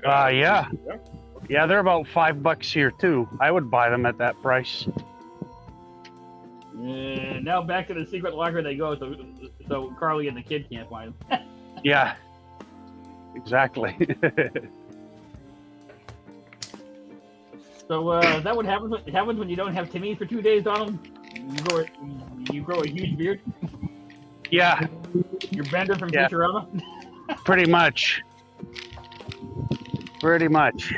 Yeah. Yeah, they're about $5 here, too. I would buy them at that price. Now back to the secret locker they go, so Carly and the kid can't find them. Yeah. Exactly. So that what happens? It happens when you don't have Timmy's for 2 days, Donald. You grow a huge beard. Yeah. You're Bender from Yeah. Futurama. Pretty much. Pretty much.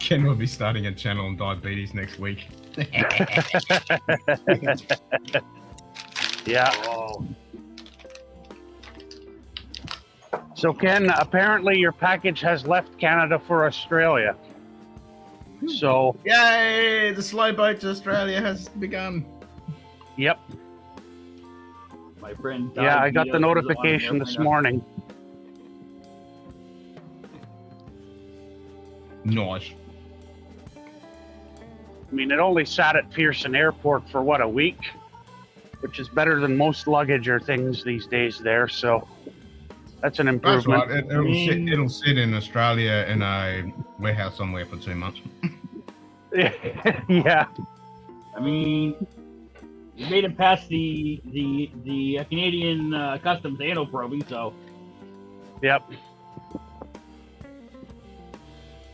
Ken will be starting a channel on diabetes next week. Yeah. So Ken, apparently your package has left Canada for Australia. So Yay! The slow boat to Australia has begun. Yep. My friend. Yeah, I got Died the on an notification this airplane. morning. Nice. I mean, it only sat at Pearson Airport for what, a week? Which is better than most luggage or things these days there, so that's an That's improvement. right. It'll sit in Australia in a warehouse somewhere for 2 months. Yeah. I mean, you made it past the Canadian customs anal probing, so. Yep.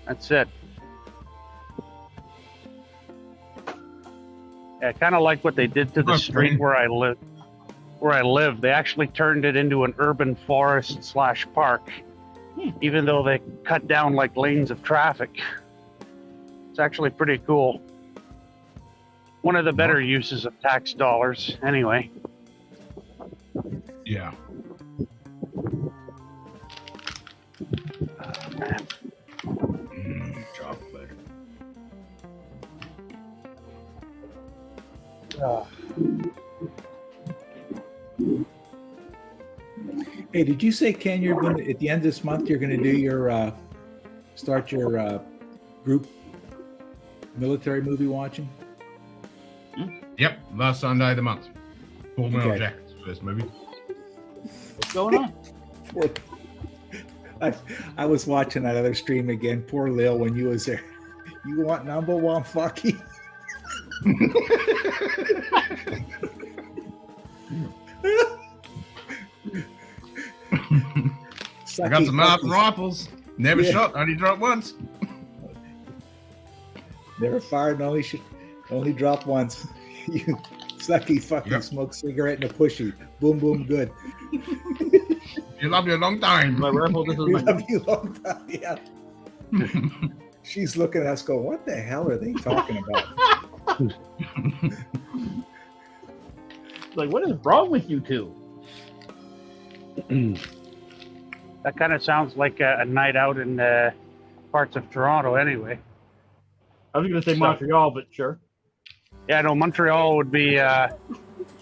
That's it. I kind of like what they did to the street where I live. They actually turned it into an urban forest / park, even though they cut down like lanes of traffic. It's actually pretty cool. One of the better uses of tax dollars, anyway. Yeah. Chocolate. Hey, did you say, Ken, you're going to, at the end of this month, you're going to do your, start your group military movie watching? Yep, last Sunday of the month. Full Metal Okay. Jacket's first movie. What's going on? I was watching that other stream again. Poor Lil, when you was there. You want number one fucky? I got some Martin rifles. Never shot, only dropped once. Never fired, only dropped once. You sucky fucking smoke cigarette and a pushy. Boom, boom, good. You love you a long time. My rifle, this is You my. love you a long time, yeah. She's looking at us going, what the hell are they talking about? Like, what is wrong with you two? That kind of sounds like a night out in parts of Toronto, anyway. I was going to say Montreal, but sure. Yeah, no, Montreal would be,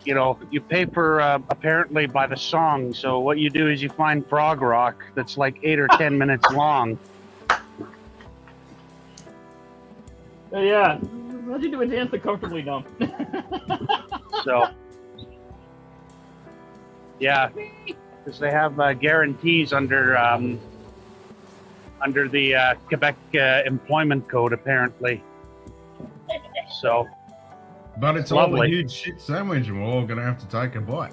you pay for apparently by the song. So what you do is you find prog rock that's like 8 or 10 minutes long. Yeah. How'd you do a dance so comfortably numb? So, yeah, because they have guarantees under the Quebec Employment Code, apparently. So, But it's all a lovely. huge shit sandwich, and we're all going to have to take a bite.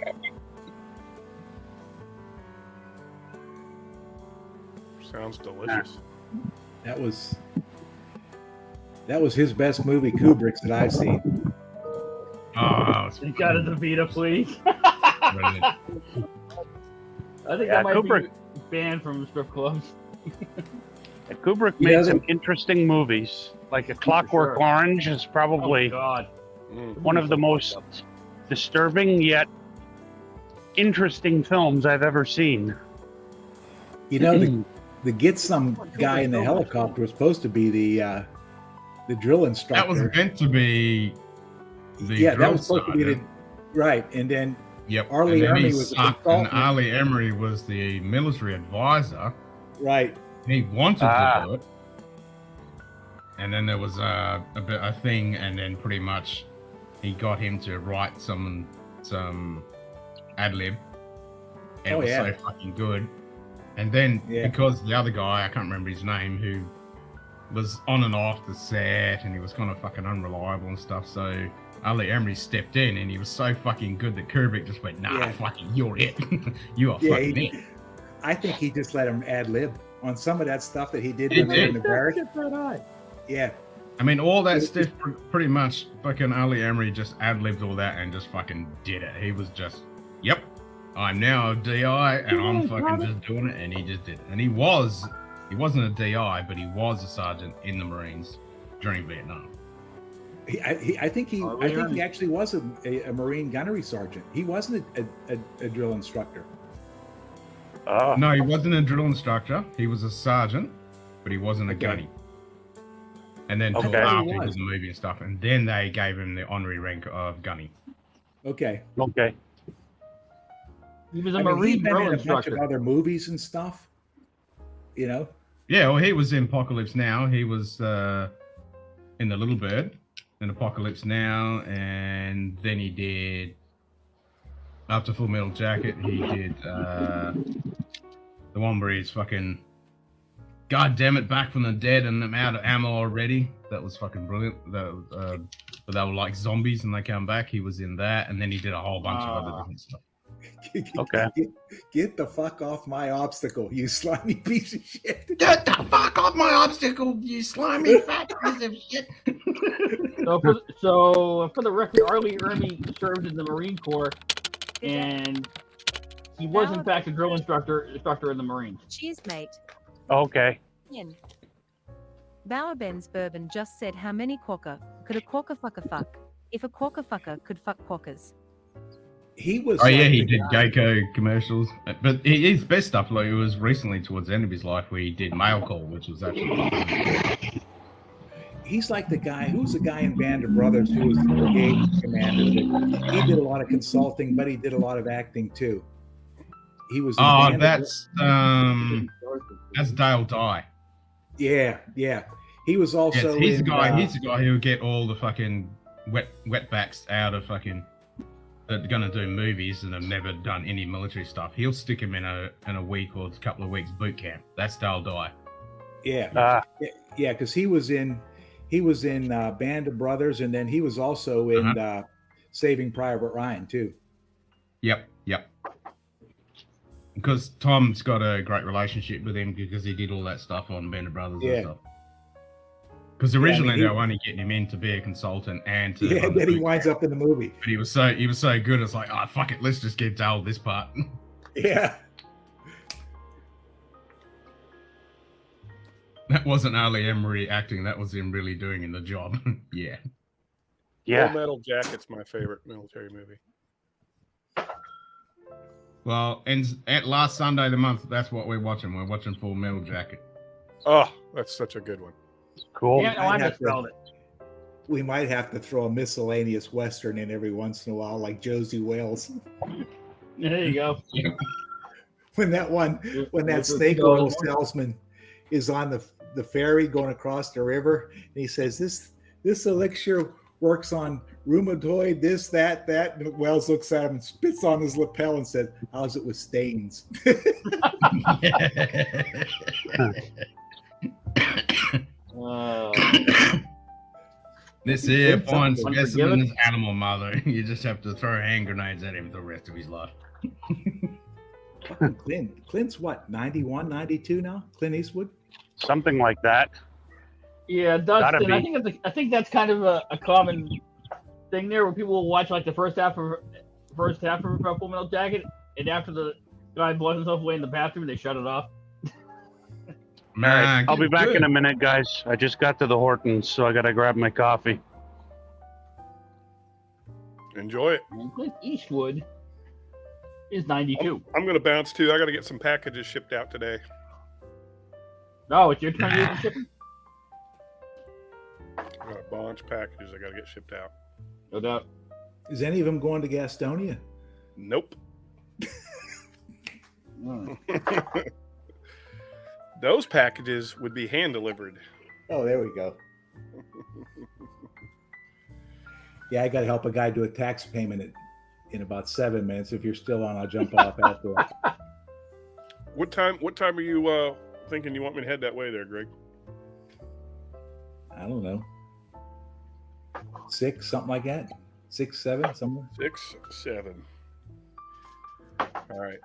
Sounds delicious. That was his best movie, Kubrick's, that I've seen. Oh, You got a Davita, please. brilliant. I think Yeah, that might Kubrick- be banned from strip clubs. Kubrick Yeah, made they- some interesting movies. Like A Clockwork sure. Orange is probably Oh, God. one of the most disturbing yet interesting films I've ever seen. You know, the get some guy in the helicopter was supposed to be the drill instructor. That was meant to be the yeah, that drill was supposed to be the sergeant. right, and then Yep. Arlie and then he Ermy was a sucked, consultant. and Arlie Emery was the military advisor. right. He wanted to do it, and then there was a thing, and then pretty much he got him to write some ad lib, and Oh, it was yeah. so fucking good. And then Yeah. because the other guy, I can't remember his name, who was on and off the set, and he was kind of fucking unreliable and stuff, so Ali Emery stepped in, and he was so fucking good that Kubrick just went, nah, Yeah. fucking, you're it. You are Yeah, fucking he- it. I think he just let him ad lib on some of that stuff that he did He when they were in did. the barrack. Right. Yeah, I mean, all that stuff, pretty much, fucking Ali Emery just ad-libbed all that and just fucking did it. He was just, yep, I'm now a DI, and I'm fucking just doing it, and he just did it. And he wasn't a DI, but he was a sergeant in the Marines during Vietnam. I think he actually was a Marine gunnery sergeant. He wasn't a drill instructor. No, he wasn't a drill instructor. He was a sergeant, but he wasn't a gunny. And then till after he was a movie and stuff, and then they gave him the honorary rank of gunny. Okay. Okay. He was a I mean, Marine he'd been drill in a bunch instructor. of other movies and stuff. You know. Yeah, well, he was in Apocalypse Now. He was in The Little Bird in Apocalypse Now, and then he did after Full Metal Jacket. He did the one where he's fucking, God damn it, back from the dead and I'm out of ammo already. That was fucking brilliant. But they were like zombies and they come back. He was in that, and then he did a whole bunch of other different stuff. Okay. Get the fuck off my obstacle, you slimy piece of shit. Get the fuck off my obstacle, you slimy fat piece of shit. So for the record, Arlie Ermy served in the Marine Corps, and he was in fact a drill instructor in the Marines. Cheers, mate. Okay. In. Bowerben's Bourbon just said how many quokka could a quokka fucker fuck if a quokka fucker could fuck quokkas. He was. Oh yeah, he did Geico commercials, but his best stuff, like, it was recently towards the end of his life where he did Mail Call, which was actually. He's like the guy. Who's the guy in Band of Brothers who was the brigade commander? He did a lot of consulting, but he did a lot of acting too. He was. In that's Dale Dye. Yeah, yeah. He was also. Yes, he's the guy. He's the guy who would get all the fucking wetbacks out of fucking. That are gonna do movies and have never done any military stuff. He'll stick him in a week or a couple of weeks boot camp. That's Dale Dye. Yeah, yeah, because he was in Band of Brothers, and then he was also in Saving Private Ryan too. Yep. Because Tom's got a great relationship with him because he did all that stuff on Band of Brothers and stuff. Because originally they were only getting him in to be a consultant and to. Yeah, then he winds up in the movie. But he was so good. It's like, oh fuck it, let's just give Dale this part. Yeah. That wasn't Ali Emery acting. That was him really doing the job. Yeah. Full Metal Jacket's my favorite military movie. Well, and at last Sunday of the month, that's what we're watching. We're watching Full Metal Jacket. Oh, that's such a good one. Cool. Yeah, no, I misspelled it. We might have to throw a miscellaneous Western in every once in a while, like Josie Wales. There you go. When that snake oil salesman is on the ferry going across the river, and he says, this elixir works on rheumatoid, this, that. And Wells looks at him and spits on his lapel and says, how's it with stains? This here fine specimen is animal mother. You just have to throw hand grenades at him the rest of his life. Clint's what, 91, 92 now? Clint Eastwood? Something like that. Yeah, Dustin. I think that's kind of a common thing there, where people will watch like the first half of Full Metal Jacket, and after the guy blows himself away in the bathroom, they shut it off. Man, I'll be back in a minute, guys. I just got to the Hortons, so I gotta grab my coffee. Enjoy it. And Clint Eastwood is 92. I'm gonna bounce too. I gotta get some packages shipped out today. No, it's your turn to get shipping. I got a bunch of packages I gotta get shipped out. No doubt. Is any of them going to Gastonia? Nope. Those packages would be hand delivered. Oh, there we go. Yeah, I got to help a guy do a tax payment in about 7 minutes. If you're still on, I'll jump off after. What time are you thinking you want me to head that way there, Greg? I don't know. 6, something like that. 6, 7, somewhere. 6, 7. All right.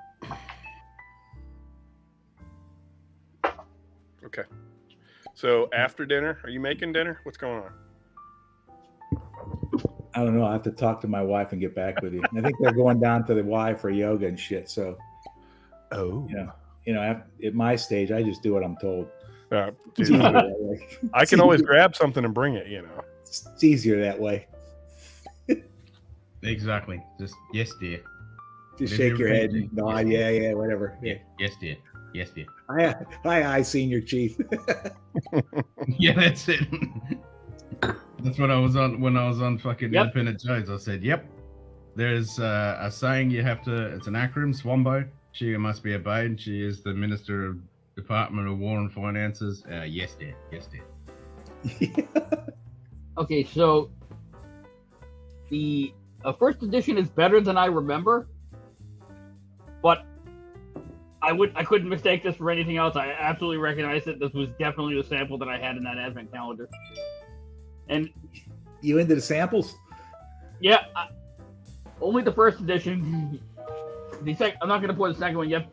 Okay. So after dinner, are you making dinner? What's going on? I don't know. I have to talk to my wife and get back with you. I think they're going down to the Y for yoga and shit. So, at my stage, I just do what I'm told. Dude, I can always grab something and bring it. It's easier that way. Exactly. Just yes, dear. Just Whatever shake your you're head ready and to. nod. Yeah, whatever. Yeah. Yes, dear. Yes, dear. Hi, senior chief. Yeah, that's it. That's what I was on when I was on fucking Independent Jones. I said, "Yep, there's a saying you have to. It's an acronym, SWAMBO. She must be obeyed. She is the Minister of Department of War and Finances. Yes, dear. Yes, dear." Okay, so the first edition is better than I remember, but I couldn't mistake this for anything else. I absolutely recognize it. This was definitely the sample that I had in that advent calendar. And you into the samples? Yeah, only the first edition. I'm not going to pour the second one yet,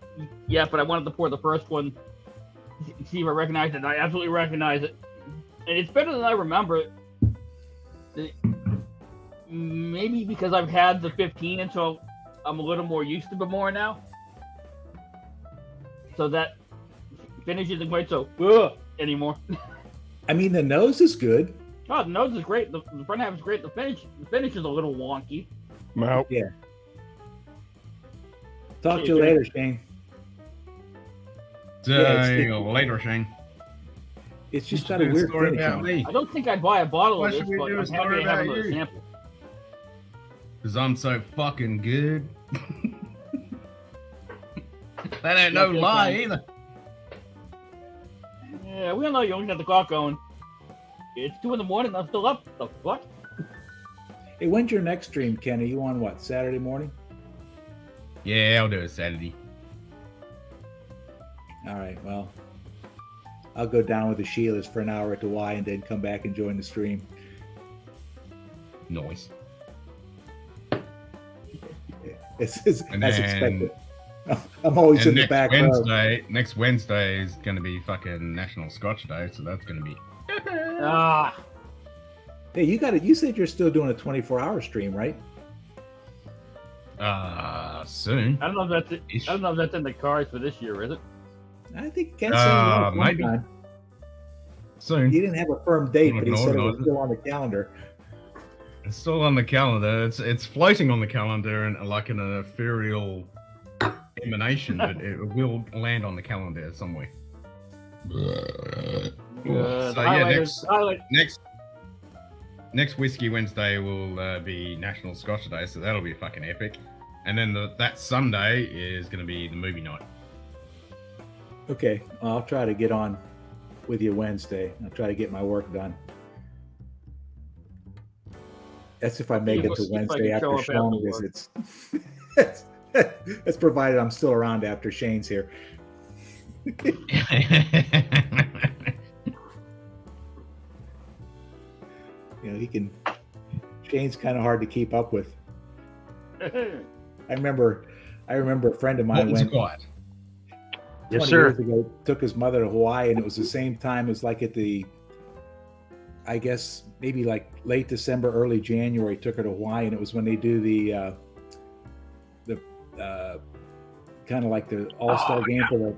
but I wanted to pour the first one to see if I recognize it. And I absolutely recognize it, and it's better than I remember. Maybe because I've had the 15, and so I'm a little more used to Bemore now. So that finish isn't quite so anymore. I mean, the nose is good. Oh, the nose is great. The front half is great. The finish is a little wonky. No. Yeah. Talk to you later, Shane. Later, Shane. It's just got a weird finish on it. I don't think I'd buy a bottle Why of this, should we but do a I'm story happy to have about another you? sample. Because I'm so fucking good. That ain't no Okay, lie fine. either. Yeah, we all know you're looking at the clock going, it's 2 in the morning, I'm still up. The fuck? Hey, when's your next stream, Kenny? You on what, Saturday morning? Yeah, I'll do it Saturday. All right, well, I'll go down with the Sheilas for an hour at the Y and then come back and join the stream. Nice. It's And as then- expected. I'm always And in the next back row. Next Wednesday is going to be fucking National Scotch Day, so that's going to be. Ah. Hey, you said you're still doing a 24-hour stream, right? Soon. I don't know if that's in the cards for this year, is it? I think Ken said it was one maybe. time. Soon. He didn't have a firm date, I'm but he not said it was organizing. still on the calendar. It's still on the calendar. It's floating on the calendar and like an ethereal emanation, but it will land on the calendar somewhere. So yeah, next Whiskey Wednesday will be National Scotch Day, so that'll be fucking epic. And then that Sunday is going to be the movie night. Okay, I'll try to get on with you Wednesday. I'll try to get my work done. That's if I make it to Wednesday after Sean visits. That's provided I'm still around after Shane's here. Shane's kind of hard to keep up with. I remember a friend of mine went 20 years ago, took his mother to Hawaii, and it was the same time as like at the, I guess maybe like late December, early January, took her to Hawaii, and it was when they do the kind of like the all-star game for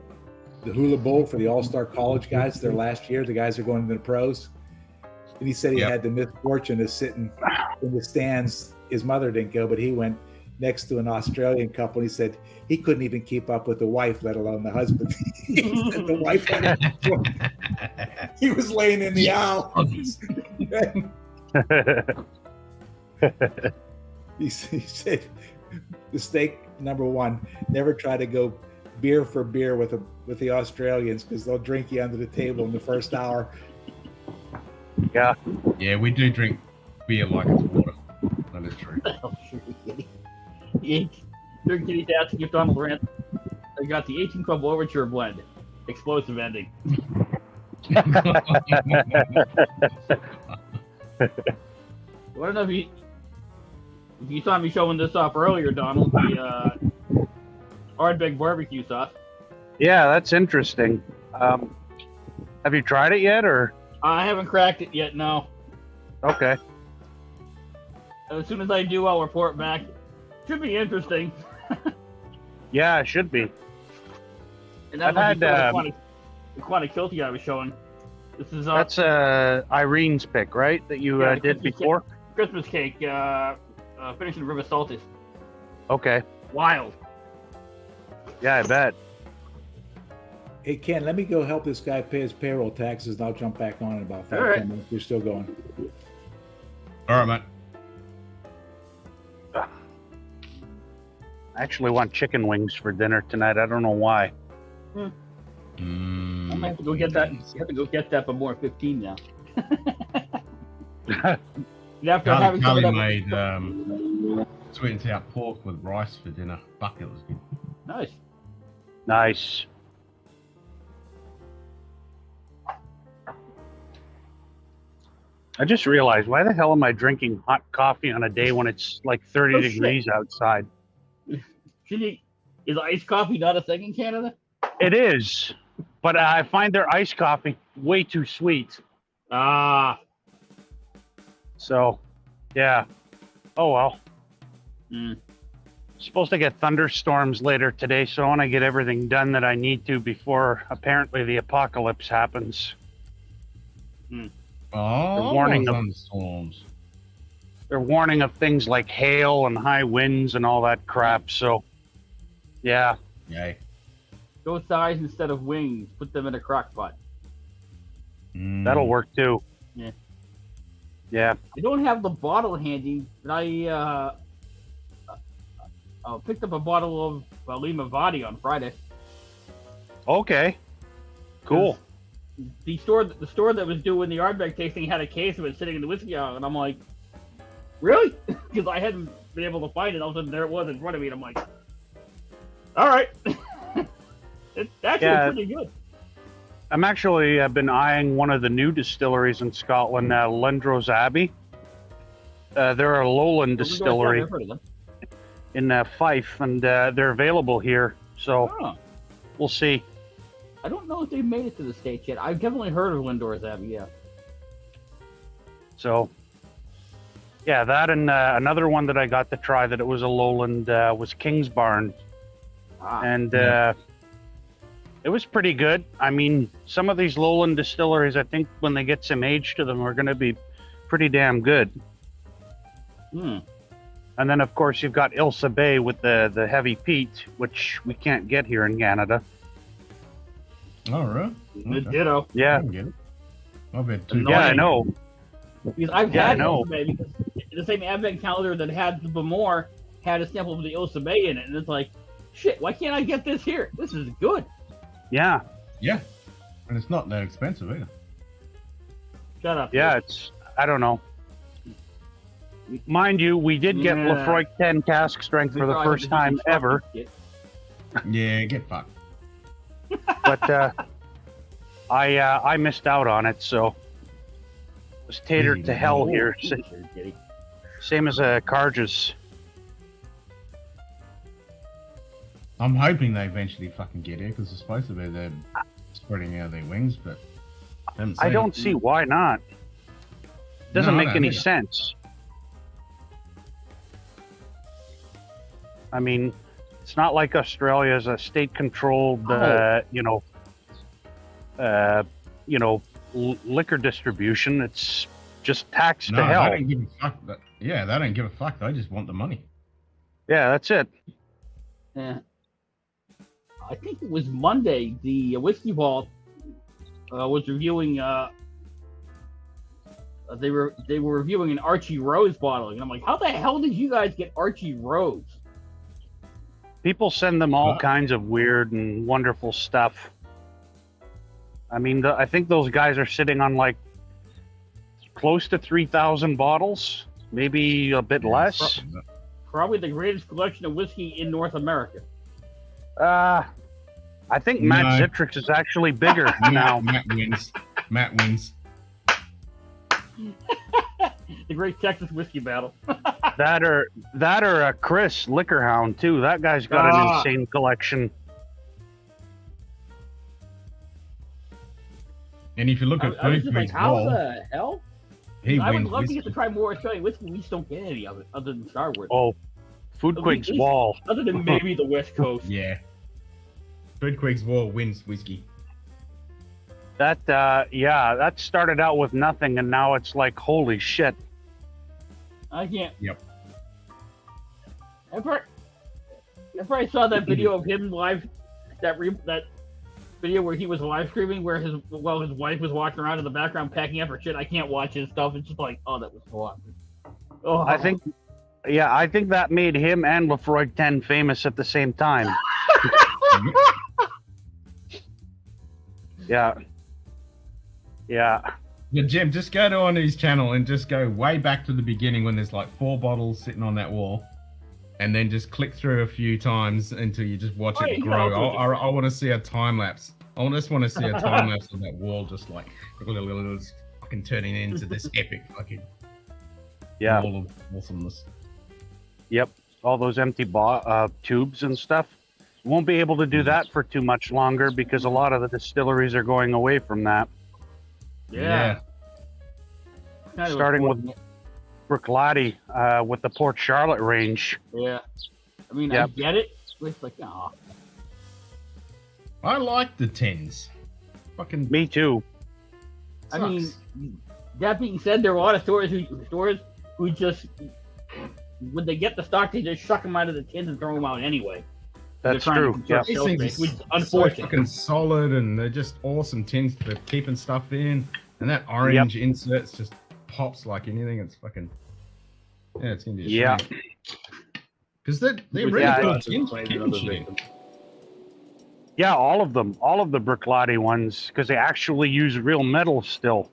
the hula bowl for the all-star college guys. Their last year, the guys are going to the pros. And he said he had the misfortune of sitting in the stands. His mother didn't go, but he went next to an Australian couple. And he said he couldn't even keep up with the wife, let alone the husband. He said the wife he was laying in the aisle. He said, mistake number one, never try to go beer for beer with the Australians, because they'll drink you under the table in the first hour. Yeah. Yeah, we do drink beer like it's water. That is true. Third Kitty's asking if Donald Rand I got the 18 Club Overture blend. Explosive ending. I don't know if you saw me showing this off earlier, Donald, the Ardbeg barbecue sauce. Yeah, that's interesting. Have you tried it yet, or? I haven't cracked it yet, no. Okay. As soon as I do, I'll report back. Should be interesting. Yeah, it should be. And that's I've had the Quantic Kilty I was showing. This is that's Irene's pick, right? That you did before. Christmas cake, finished in River Saltis. Okay. Wild. Yeah, I bet. Hey, Ken, let me go help this guy pay his payroll taxes, and I'll jump back on in about 5 All right. 10 minutes. You're still going. All right, mate. I actually want chicken wings for dinner tonight. I don't know why. I might have to go get that. You have to go get that before 15 now. After having Carly some of that- made sweet and sour pork with rice for dinner. Fuck, it was good. Nice. Nice. I just realized, why the hell am I drinking hot coffee on a day when it's like 30 Oh, degrees shit. outside? Is iced coffee not a thing in Canada? It is, but I find their iced coffee way too sweet. Ah. So, yeah. Oh well. Mm. Supposed to get thunderstorms later today, so I want to get everything done that I need to before apparently the apocalypse happens. Oh, They're warning of- thunderstorms. They're warning of things like hail and high winds and all that crap. So, yeah. Yay. Go thighs instead of wings. Put them in a crock pot. That'll work too. Yeah. Yeah. I don't have the bottle handy, but I picked up a bottle of Lima Vadi on Friday. Okay. Cool. The store that was doing the Ardbeg tasting had a case of it sitting in the whiskey aisle, and I'm like, really? Because I hadn't been able to find it. All of a sudden, there it was in front of me, and I'm like, all right. It's actually pretty good. I'm actually been eyeing one of the new distilleries in Scotland, Lendros Abbey. They're a lowland distillery I've heard of them. in Fife, and they're available here. So we'll see. I don't know if they've made it to the States yet. I've definitely heard of Lindor's Abbey, yeah. So, yeah, that and another one that I got to try that it was a lowland was King's Barn. And it was pretty good. I mean, some of these lowland distilleries, I think when they get some age to them, are going to be pretty damn good. And then, of course, you've got Ilsa Bay with the heavy peat, which we can't get here in Canada. Oh, really? The ditto. Yeah. I can get it. I've had two. Yeah, I know. Because I've Yeah, I had know. Ilsa Bay, because the same advent calendar that had the Bemore had a sample of the Ilsa Bay in it, and it's like, shit, why can't I get this here? This is good. Yeah. Yeah. And it's not that expensive either. Shut up. Yeah, it's, I don't know. Mind you, we did get Yeah. Lefroy 10 cask strength for the I first had to time do some ever. shit. Yeah, get fucked. But I missed out on it, so was tatered to hell here. Same as Carges. I'm hoping they eventually fucking get here because it's supposed to be they're spreading out their wings, but I don't see why not. Doesn't No, I make don't any either. sense. I mean, it's not like Australia is a state-controlled, liquor distribution. It's just taxed No, to hell. they don't give a fuck. Yeah, they don't give a fuck. They just want the money. Yeah, that's it. Yeah. I think it was Monday. The Whiskey Vault was reviewing. They were reviewing an Archie Rose bottle, and I'm like, how the hell did you guys get Archie Rose? People send them all kinds of weird and wonderful stuff. I mean, I think those guys are sitting on like close to 3,000 bottles, maybe a bit less. Probably the greatest collection of whiskey in North America. I think Matt No. Zitrix is actually bigger now. Matt wins. Matt wins. The Great Texas Whiskey Battle. That or a Chris Liquor Hound too. That guy's got an insane collection. And if you look at I was Food just like, Creek's how wall, the hell? he I would wins love to whiskey. get to try more Australian whiskey. We just don't get any of it other than Star Wars. Oh, Food Quig's wall. Other than maybe the West Coast. Yeah. Food Creek's wall wins whiskey. That that started out with nothing, and now it's like, holy shit. I can't. Yep. I've heard. That's why I saw that video of him live, that video where he was live streaming, where his wife was walking around in the background packing up her shit. I can't watch his stuff. It's just like, oh, that was so awesome. Oh, I think that made him and Lefroy 10 famous at the same time. Yeah. Yeah. Yeah, Jim, just go to on his channel and just go way back to the beginning when there's like 4 bottles sitting on that wall, and then just click through a few times until you just watch it grow. I want to see a time lapse. I just want to see a time lapse of that wall, just like fucking turning into this epic fucking wall of awesomeness. Yep, all those empty tubes and stuff. Won't be able to do that for too much longer because a lot of the distilleries are going away from that. Yeah. Starting with Bruichladdich with the Port Charlotte range. Yeah. I mean, I get it. It's like, aw. I like the 10s. Fucking. Me too. I mean, that being said, there are a lot of stores who just, when they get the stock, they just shuck them out of the tins and throw them out anyway. That's true. Yeah. These things are unfortunate. so fucking solid, and they're just awesome tins for keeping stuff in. And that orange inserts just pops like anything. It's fucking it's gonna be a shame. Because they're really good tins for keeping shit in. Yeah, all of them, all of the Bruichladdich ones, because they actually use real metal still.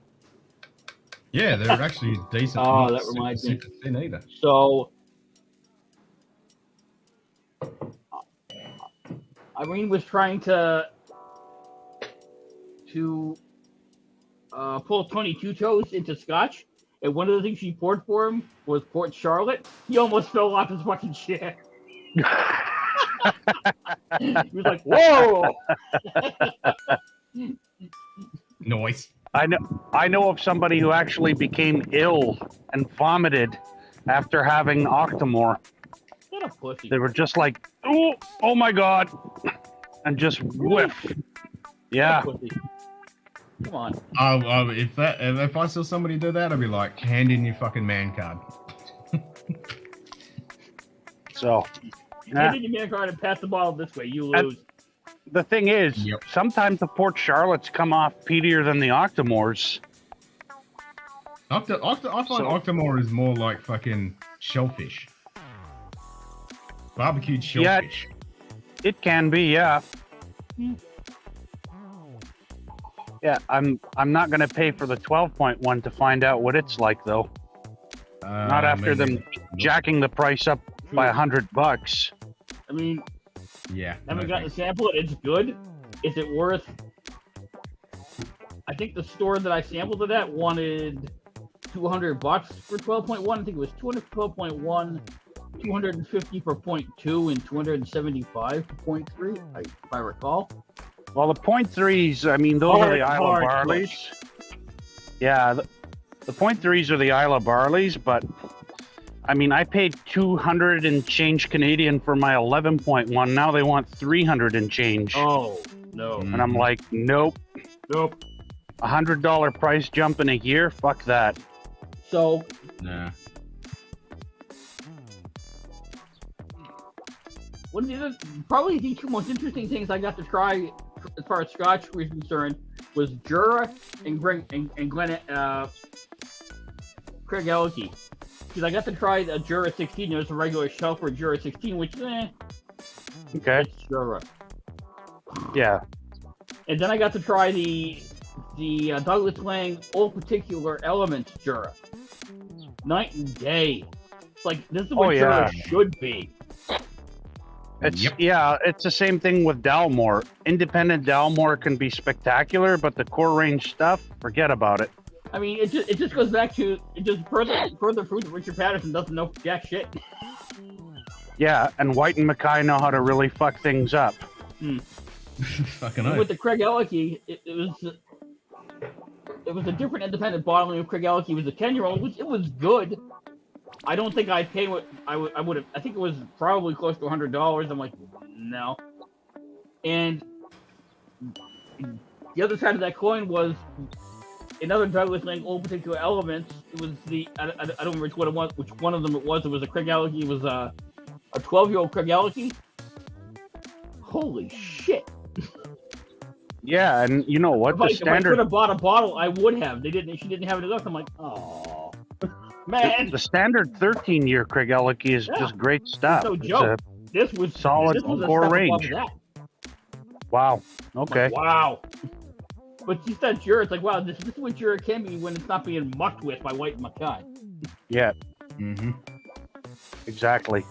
Yeah, they're actually decent. Oh, that reminds me. Thin either. So, Irene was trying to pull 22 toes into Scotch, and one of the things she poured for him was Port Charlotte. He almost fell off his fucking chair. He was like, "Whoa!" Noise. I know of somebody who actually became ill and vomited after having Octomore. What a pussy. They were just like, oh my god, and just whiff. Yeah. Come on. If I saw somebody do that, I'd be like, hand in your fucking man card. So. Hand in your man card and pass the ball this way. You lose. The thing is, sometimes the Port Charlottes come off peatier than the Octomores. I find Octomore is more like fucking shellfish. Barbecued shellfish. Yeah, it can be, yeah. Yeah, I'm not gonna pay for the 12.1 to find out what it's like though. Not after them jacking the price up by $100. I mean, yeah. Haven't gotten a sample. It's good. Is it worth? I think the store that I sampled it at wanted $200 for 12.1. I think it was 212.1, 250 for 0.2, and 275 for 0.3. If I recall. Well, the 0.3s, I mean, those are the Isla Barleys. Yeah, the 0.3s are the Isla Barleys, but I mean, I paid 200 and change Canadian for my 11.1. Now they want 300 and change. Oh, no. And I'm like, nope. Nope. $100 price jump in a year? Fuck that. So. Nah. One of the other, probably the two most interesting things I got to try as far as Scotch was concerned was Jura and Craig Elke. Because I got to try a Jura 16. It was a regular shelf for Jura 16, which okay, it's Jura. Yeah. And then I got to try the Douglas Lang All Particular Elements Jura. Night and day. It's like this is what Jura should be. It's it's the same thing with Dalmore. Independent Dalmore can be spectacular, but the core range stuff, forget about it. I mean, it just goes back to further proof that Richard Patterson doesn't know jack shit. Yeah, and White and Mackay know how to really fuck things up. Fucking with the Craig Elke, it was a different independent bottling of Craig Elke. It was a 10-year-old, which it was good. I don't think I'd pay what I would have. I think it was probably close to $100. I'm like, no. And the other side of that coin was another Douglas Lang All Particular Elements. It was I don't remember which one of them it was. It was a Craig Elke. It was a 12-year-old Craig Elke, holy shit. Yeah, and you know what? If The I could standard have bought a bottle, I would have. They didn't. She didn't have it enough. I'm like, oh, man. the standard 13-year Craig Ellicky is Yeah. just great stuff. No It's joke. a This was solid this was a core step above range. that. Wow. Okay. Wow. But you said Jura, it's like, wow, this is what Jura can be when it's not being mucked with by White Mackay. Yeah. Mm-hmm. Exactly.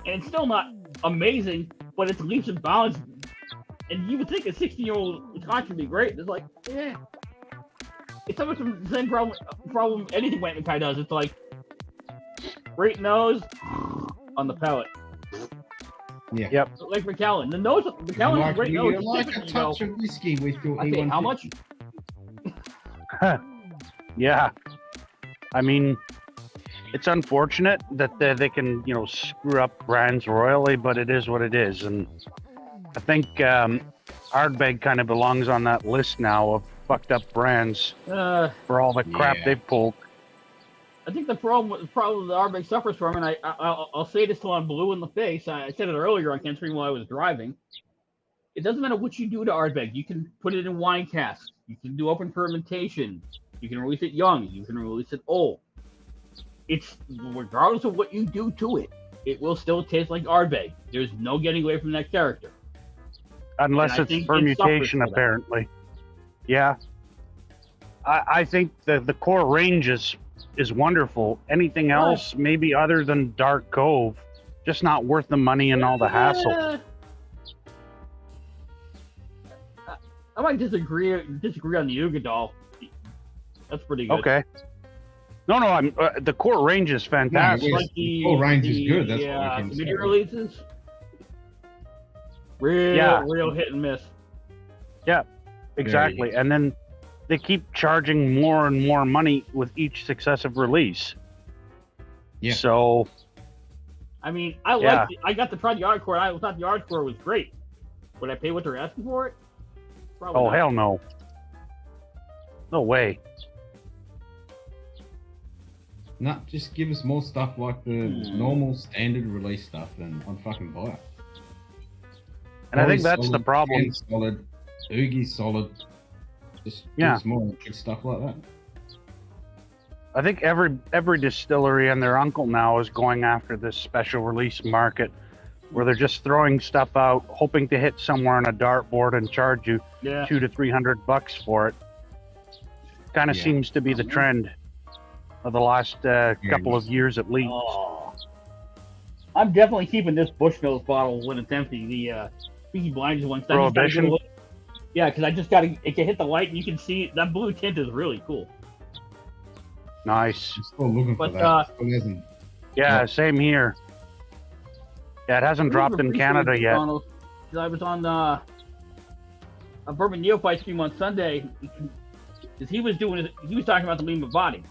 And it's still not amazing, but it's leaps and bounds. And you would think a 16-year-old Scotch would be great. It's like, yeah. It's almost the same problem anything White Mackay does. It's like, great nose on the palate. Yeah. Yep. Like Macallan. The nose, Macallan has a great nose. You like a Typically, touch of whiskey with your okay, E150. how much? Yeah. I mean, it's unfortunate that they can, screw up brands royally, but it is what it is. And I think Ardbeg kind of belongs on that list now of fucked up brands for all the crap they've pulled. I think the problem that Ardbeg suffers from, and I'll say this till I'm blue in the face. I said it earlier on Kent Stream while I was driving. It doesn't matter what you do to Ardbeg. You can put it in wine casks. You can do open fermentation. You can release it young. You can release it old. It's regardless of what you do to it, it will still taste like Ardbeg. There's no getting away from that character. Unless it's fermentation, apparently. Yeah. I think the core range is wonderful. Anything else, maybe other than Dark Cove, just not worth the money and all the hassle. I might disagree on the Ugadal. That's pretty good. Okay. No, I'm the core range is fantastic. Like the core range is good. That's yeah, what we can mini say. releases. Real hit and miss. Yeah, exactly. And then they keep charging more and more money with each successive release. Yeah. So, I mean, I got to try the Hardcore. I thought the Hardcore was great. Would I pay what they're asking for it? Probably not. hell no. No way. Nah, just give us more stuff like the normal standard release stuff, and I'd fucking buy it. And I think that's solid, the problem. Ken's solid, Oogie's solid. Just give us more good stuff like that. I think every distillery and their uncle now is going after this special release market, where they're just throwing stuff out, hoping to hit somewhere on a dartboard and charge you $200 to $300 for it. Kind of seems to be the trend of the last couple of years at least. Oh. I'm definitely keeping this Bushmills bottle when it's empty. The Peaky Blinders one. Prohibition? Yeah, because I just got to. It can hit the light and you can see that blue tint is really cool. Nice. I'm still looking for But, that. Still hasn't. Yeah, same here. Yeah, it hasn't dropped in Canada yet. I was on a Bourbon Neophyte stream on Sunday. Because he was talking about the Lima body.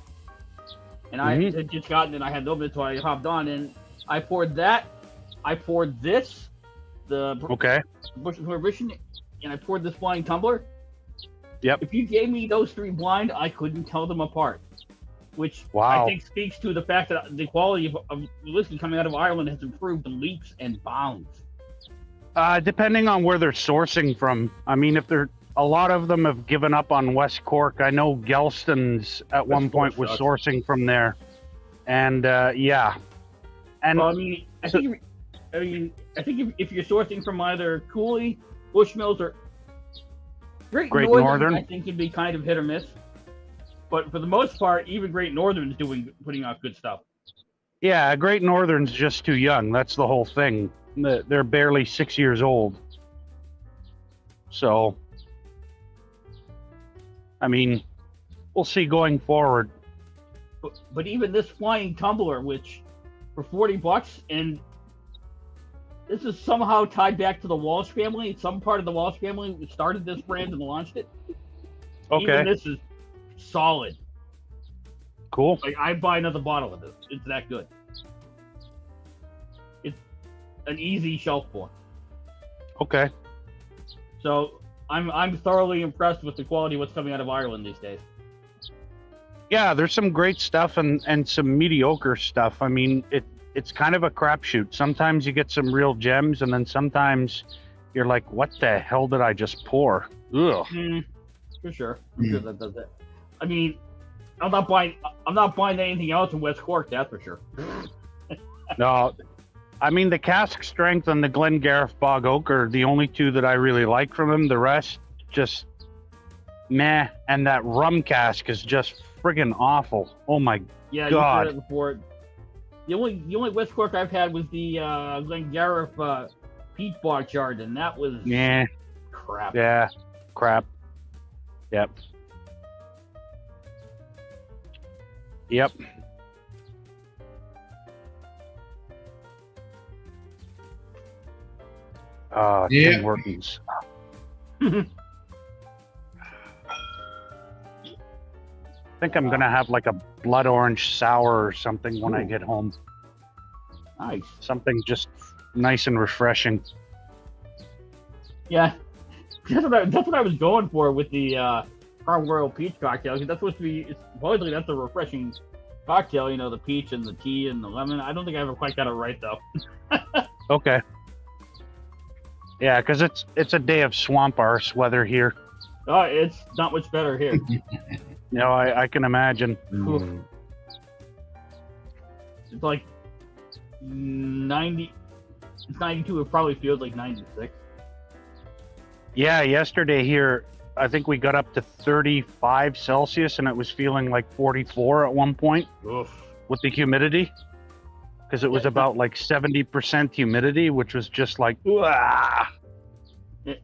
And I had just gotten it, I had no bit, so I hopped on and I poured that. I poured this, the Bush Prohibition, and I poured this blind tumbler. Yep. If you gave me those three blind, I couldn't tell them apart. Which Wow. I think speaks to the fact that the quality of whiskey coming out of Ireland has improved leaps and bounds. Depending on where they're sourcing from. I mean, if they're a lot of them have given up on West Cork. I know Gelston's at one point was sourcing from there, and yeah. And well, I think if you're sourcing from either Cooley, Bushmills, or Great Northern, I think can be kind of hit or miss. But for the most part, even Great Northern's putting out good stuff. Yeah, Great Northern's just too young. That's the whole thing. They're barely 6 years old. So, I mean, we'll see going forward. But even this Flying Tumbler, which for $40, and this is somehow tied back to the Walsh family. Some part of the Walsh family started this brand and launched it. Okay. Even this is solid. Cool. Like, I'd buy another bottle of this. It's that good. It's an easy shelf pour. Okay. So I'm thoroughly impressed with the quality of what's coming out of Ireland these days. Yeah, there's some great stuff and some mediocre stuff. I mean, it's kind of a crapshoot. Sometimes you get some real gems, and then sometimes you're like, what the hell did I just pour? Ugh. For sure. I'm sure that does it. I mean, I'm not buying anything else in West Cork, that's for sure. No, I mean the cask strength and the Glengarriff Bog Oak are the only two that I really like from him. The rest just meh, and that rum cask is just friggin' awful. Oh my Yeah, god! You said it before. The only West Cork I've had was the Glengarriff Peach Bog Chard, and that was crap. Yeah, crap. Yep. Yep. Tim Hortons. I think I'm gonna have like a blood orange sour or something when I get home. Nice. Something just nice and refreshing. Yeah, that's what I was going for with the Farm Royal Peach cocktail. 'Cause that's supposed to be supposedly that's a refreshing cocktail. You know, the peach and the tea and the lemon. I don't think I ever quite got it right though. Okay. Yeah, because it's a day of swamp arse weather here. Oh, it's not much better here. No, I can imagine. It's like 90. It's 92. It probably feels like 96. Yeah, yesterday here, I think we got up to 35 Celsius, and it was feeling like 44 at one point. Oof. With the humidity. Because it was about like 70% humidity, which was just like,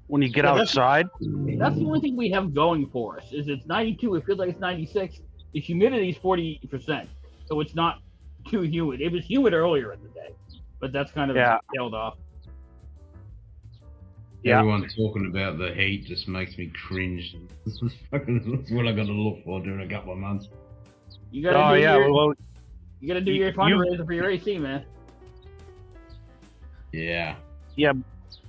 when you get outside. That's the only thing we have going for us. Is it's 92. It feels like it's 96. The humidity is 40%, so it's not too humid. It was humid earlier in the day, but that's kind of tailed off. Yeah. Everyone talking about the heat just makes me cringe. This is fucking what I got to look for during a couple of months. You gotta you gotta do your fundraiser for your AC, man. Yeah. Yeah,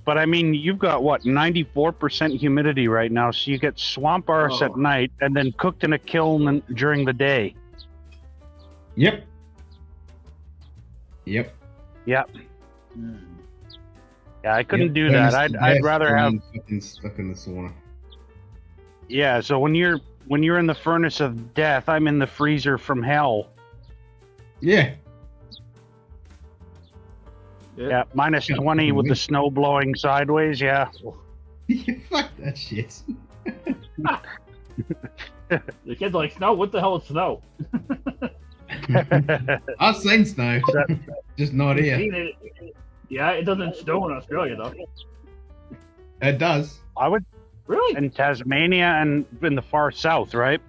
but I mean, you've got what, 94% humidity right now, so you get swamp arse at night and then cooked in a kiln during the day. Yep. Yep. Yep. Yeah, I couldn't do that. I'd rather have fucking stuck in the sauna. Yeah, so when you're in the furnace of death, I'm in the freezer from hell. Yeah. Yeah, minus 20 with the snow blowing sideways, yeah. Fuck that shit. The kids are like, snow? What the hell is snow? I've seen snow, just not here. Yeah, it doesn't snow in Australia, though. It does. I would. Really? In Tasmania and in the far south, right?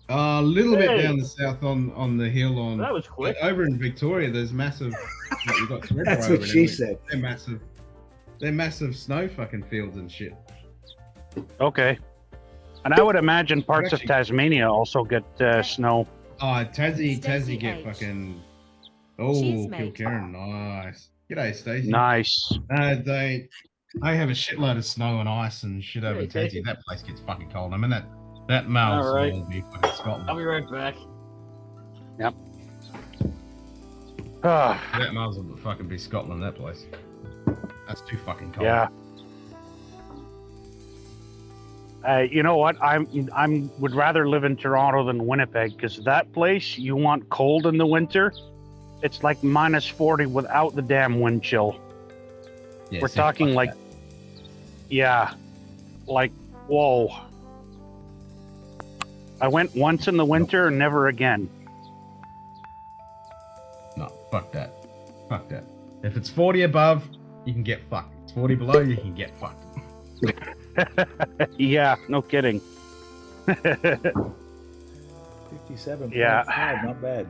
A little bit down the south on the hill on. That was quick. Over in Victoria, there's massive. Like, you got That's what she said. They're massive. They're massive snow fucking fields and shit. Okay. And I would imagine parts of Tasmania also get snow. Oh, Tassie get H. fucking. Cheers, Oh, mate. Kilkerran, nice. G'day, Stacey. Nice. They have a shitload of snow and ice and shit over in Stacey. Tassie. That place gets fucking cold. I mean that Mars All right. will be fucking Scotland. I'll be right back. Yep. That Mars will fucking be Scotland. That place. That's too fucking cold. Yeah. You know what? I'm would rather live in Toronto than Winnipeg, because that place, you want cold in the winter. It's like minus 40 without the damn wind chill. Yeah, We're see, talking fuck like, that. yeah, like, whoa. I went once in the winter and never again. No, fuck that. Fuck that. If it's 40 above, you can get fucked. It's 40 below, you can get fucked. Yeah, no kidding. 57. Yeah. Not bad.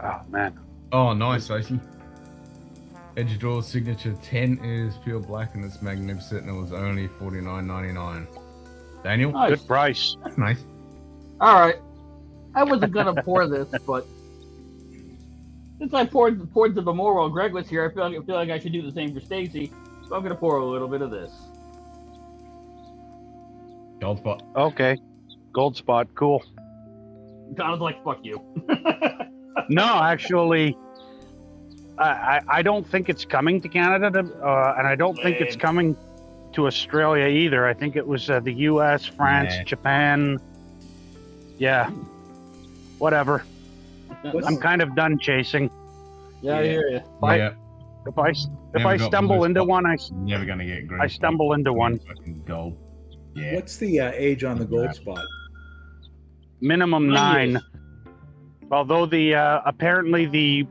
Oh, man. Oh, nice, Stacey. Edge Draw signature 10 is pure black and it's magnificent and it was only $49.99. Daniel? Nice. Good price. That's nice. All right. I wasn't gonna pour this, but since I poured the more while Greg was here, I feel like I should do the same for Stacy. So I'm gonna pour a little bit of this. Gold spot. Okay. Gold spot. Cool. Donald's like, fuck you. No, actually, I don't think it's coming to Canada, and I don't think it's coming to Australia either. I think it was the U.S., France, Japan. Yeah, whatever. I'm kind of done chasing. Yeah, I hear you. If I stumble into one, never gonna get green. I stumble into one. Fucking gold. Yeah. What's the age on the gold spot? Minimum 9. Although the apparently the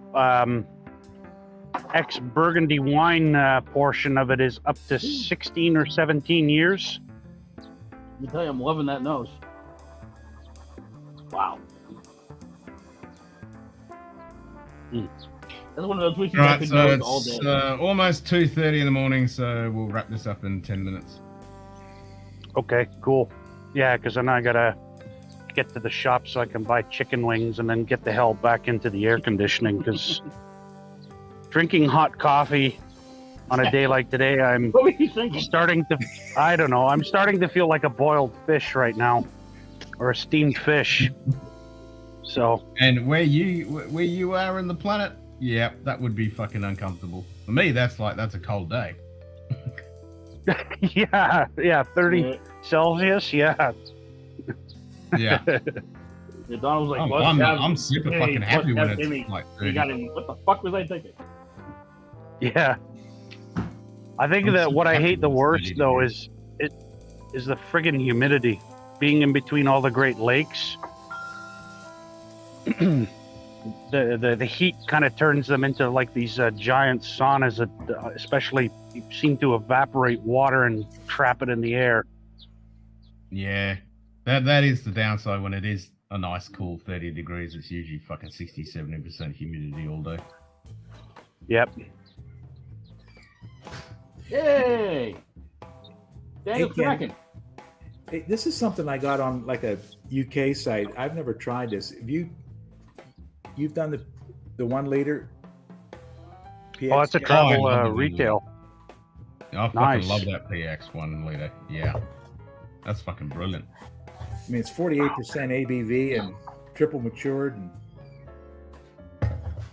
ex-Burgundy wine portion of it is up to 16 or 17 years. I tell you, I'm loving that nose. Wow. That's one of those whiskeys I Right, could so nose all it's day. almost 2:30 in the morning, so we'll wrap this up in 10 minutes. Okay, cool. Yeah, because then I gotta get to the shop so I can buy chicken wings and then get the hell back into the air conditioning, because drinking hot coffee on a day like today, I'm starting to, I don't know, I'm starting to feel like a boiled fish right now, or a steamed fish. So. And where you are in the planet, yeah, that would be fucking uncomfortable. For me, that's a cold day. yeah, 30 Celsius, yeah. Yeah. Donald's like, I'm super fucking happy when it's like 30. What the fuck was I thinking? Yeah. I think that what I hate the worst though is the friggin' humidity. Being in between all the Great Lakes. The heat kind of turns them into like these giant saunas that especially seem to evaporate water and trap it in the air. Yeah. That is the downside when it is a nice cool 30 degrees. It's usually fucking 60-70% humidity all day. Yep. Yay! Daniel Kraken. Hey, this is something I got on like a UK site. I've never tried this. Have you've done the 1 liter PX? Oh, it's a travel retail. I fucking love that PX 1 liter. Yeah. That's fucking brilliant. I mean, it's 48% ABV and triple matured, and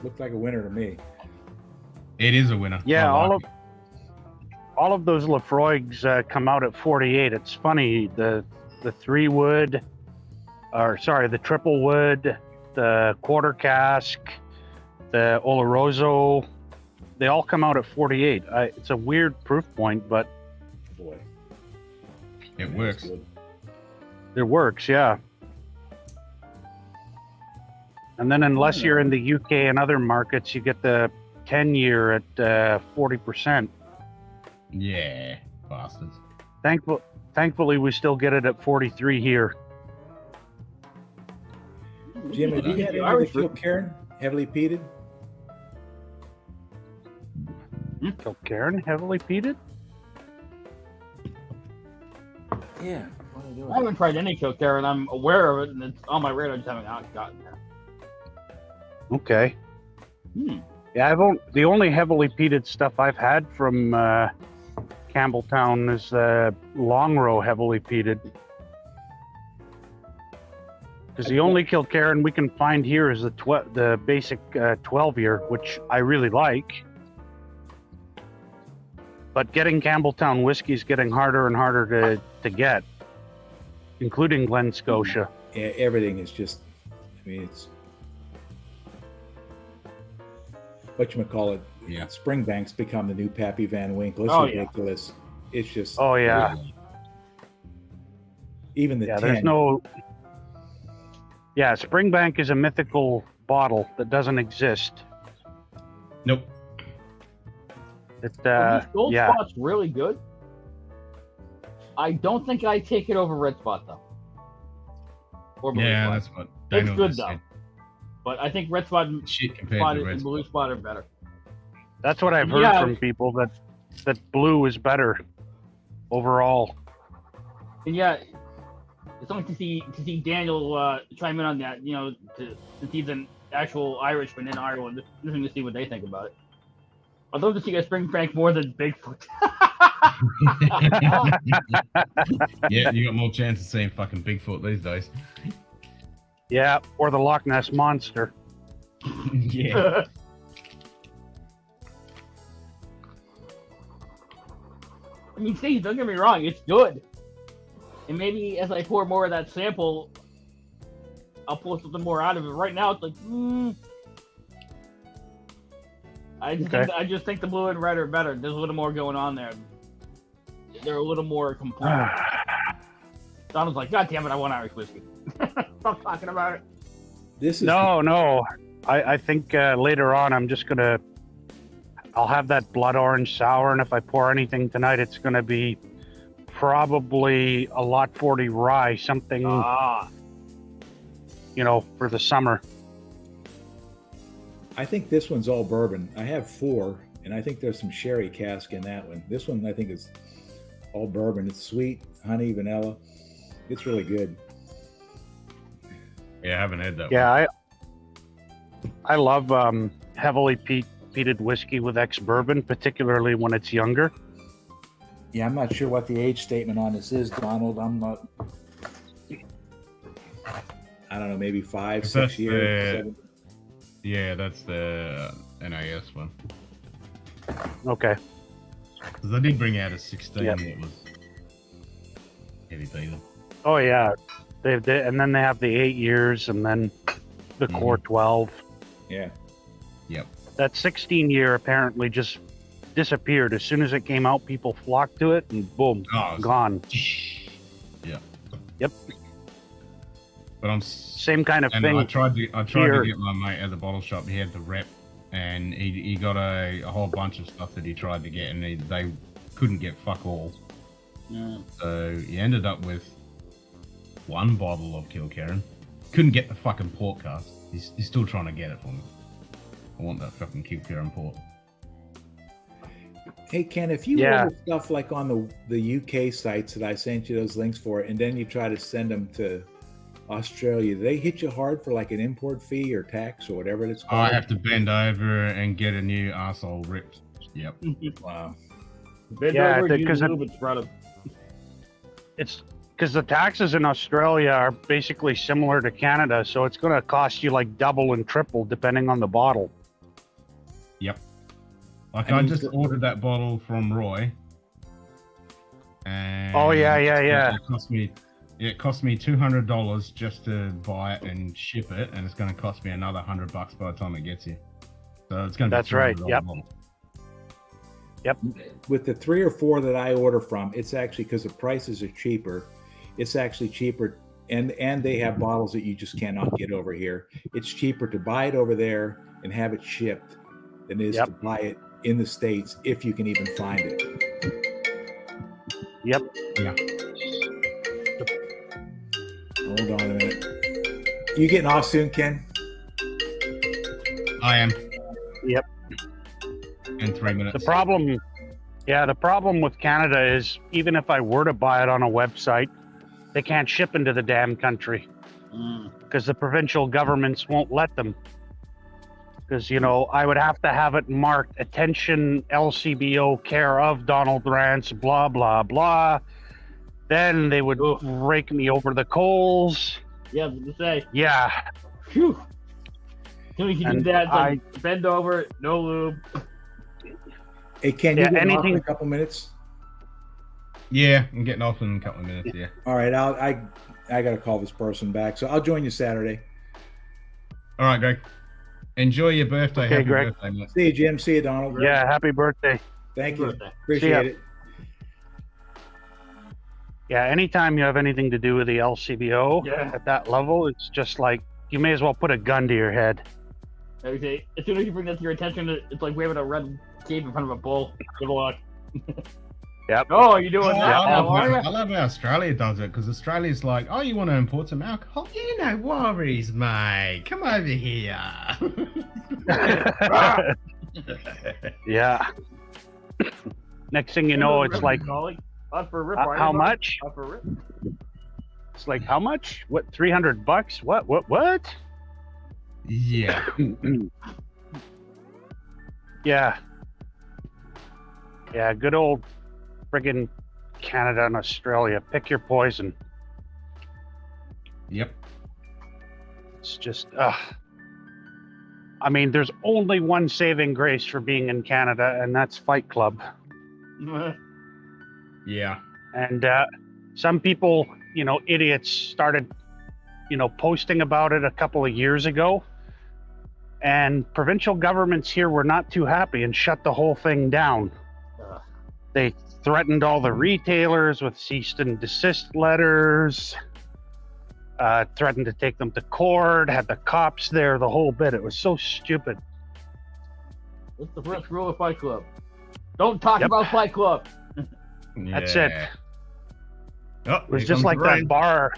looked like a winner to me. It is a winner. Yeah, all of those Lafroigs come out at 48. It's funny, the 3 wood, or sorry, the triple wood, the quarter cask, the Oloroso, they all come out at 48. It's a weird proof point, but boy, it works. It works, yeah. And then unless you're in the UK and other markets, you get the 10-year at 40%. Yeah, bastards. Thankfully, we still get it at 43 here. Jim, have you had any of the Kilcairn heavily peated? Kilcairn heavily peated? Yeah. I haven't tried any Kilcairn. I'm aware of it, and it's on my radar. I just haven't gotten there. Okay. Yeah, the only heavily peated stuff I've had from Campbelltown is Long Row heavily peated. Because the only Kilcairn we can find here is the basic 12-year, which I really like. But getting Campbelltown whiskey is getting harder and harder to get, including Glen Scotia. Yeah, everything is just, I mean, it's whatchamacallit. Yeah. Springbank's become the new Pappy Van Winkle. It's ridiculous. Yeah. It's just. Oh, yeah. Even the 10. There's no. Yeah, Springbank is a mythical bottle that doesn't exist. Nope. Gold Spot's really good. I don't think I take it over Red Spot though. Or Blue Spot. That's what it's Daniel good just though. said. But I think Red Spot, and Blue Spot are better. That's what I've heard from people, that Blue is better overall. And yeah, it's only to see Daniel chime in on that. Since he's an actual Irishman in Ireland, just to see what they think about it. I'd love to see a Springbank more than Bigfoot. Yeah, you got more chance of seeing fucking Bigfoot these days. Yeah, or the Loch Ness Monster. Yeah. I mean, Steve, don't get me wrong, it's good. And maybe as I pour more of that sample, I'll pull something more out of it. Right now, it's like, I just think the blue and red are better. There's a little more going on there. They're a little more complete. Donald's like, God damn it, I want Irish whiskey. Stop talking about it. This is No. I think later on I'll have that blood orange sour, and if I pour anything tonight, it's gonna be probably a Lot 40 rye, something, for the summer. I think this one's all bourbon. I have 4, and I think there's some sherry cask in that one. This one I think is all bourbon. It's sweet, honey, vanilla. It's really good. Yeah, I haven't had that one. Yeah, I love heavily peated whiskey with ex-bourbon, particularly when it's younger. Yeah, I'm not sure what the age statement on this is, Donald. I'm not. I don't know, maybe 5, 6 years. 7. Yeah, that's the NIS one. Okay. Because they did bring out a 16 Yep. that was heavy peated. Oh yeah, and then they have the 8 years, and then the core 12. Yeah. Yep. That 16 year apparently just disappeared as soon as it came out. People flocked to it, and boom, gone. Yeah. Yep. But I'm same kind of and thing. I tried to here. get my mate at the bottle shop. He had the rep, and he got a whole bunch of stuff that he tried to get, and they couldn't get fuck all. Yeah. So he ended up with 1 bottle of Kilkerran. Couldn't get the fucking port cast. He's still trying to get it for me. I want that fucking Kilkerran port. Hey, Ken, if you order stuff like on the UK sites that I sent you those links for, and then you try to send them to Australia, do they hit you hard for like an import fee or tax or whatever it's called? I have to bend over and get a new arsehole ripped. Yep. Wow. Bend over and use lube, it's brought up. It's because the taxes in Australia are basically similar to Canada, so it's going to cost you like double and triple depending on the bottle. Yep. Like I just ordered that bottle from Roy. And it cost me $200 just to buy it and ship it, and it's going to cost me another $100 by the time it gets here. So it's going to be That's right. $300 Yep. bottle. Yep. With the 3 or 4 that I order from, it's actually, because the prices are cheaper, it's actually cheaper, and they have bottles that you just cannot get over here. It's cheaper to buy it over there and have it shipped than it is to buy it in the States, if you can even find it. Yep. Yeah. Hold on a minute. You getting off soon, Ken? I am. Yep. In 3 minutes. The problem with Canada is even if I were to buy it on a website, they can't ship into the damn country because the provincial governments won't let them. Because, I would have to have it marked attention LCBO care of Donald Rance, blah, blah, blah. Then they would rake me over the coals. Yeah, I was gonna say. Yeah. Phew. Can we do And that? Like, bend over, no lube. Hey, Ken, you get off in a couple minutes? Yeah, I'm getting off in a couple of minutes. Yeah. All right, I got to call this person back, so I'll join you Saturday. All right, Greg. Enjoy your birthday. Okay, Happy Greg. birthday, mate. See you, Jim. See you, Donald. Yeah, happy birthday. Thank you. Birthday. Appreciate it. Yeah, anytime you have anything to do with the LCBO Yeah. at that level, it's just like you may as well put a gun to your head. Okay. As soon as you bring that to your attention, it's like waving a red cape in front of a bull. Good luck. Yep. Oh, you're doing that I now, are you? love how Australia does it, because Australia's like, oh, you want to import some alcohol? Yeah, no worries, mate. Come over here. Yeah. Next thing you know, it's like, Not for a rip, how much? Not for a rip. It's like, how much? What, $300? What? Yeah. Yeah. Yeah, good old friggin' Canada and Australia. Pick your poison. Yep. It's just, I mean, there's only one saving grace for being in Canada, and that's Fight Club. Yeah. And some people, idiots started, posting about it a couple of years ago. And provincial governments here were not too happy and shut the whole thing down. They threatened all the retailers with cease and desist letters, threatened to take them to court, had the cops there, the whole bit. It was so stupid. What's the first rule of Fight Club? Don't talk about Fight Club. That's it. Oh, it was just like that bar.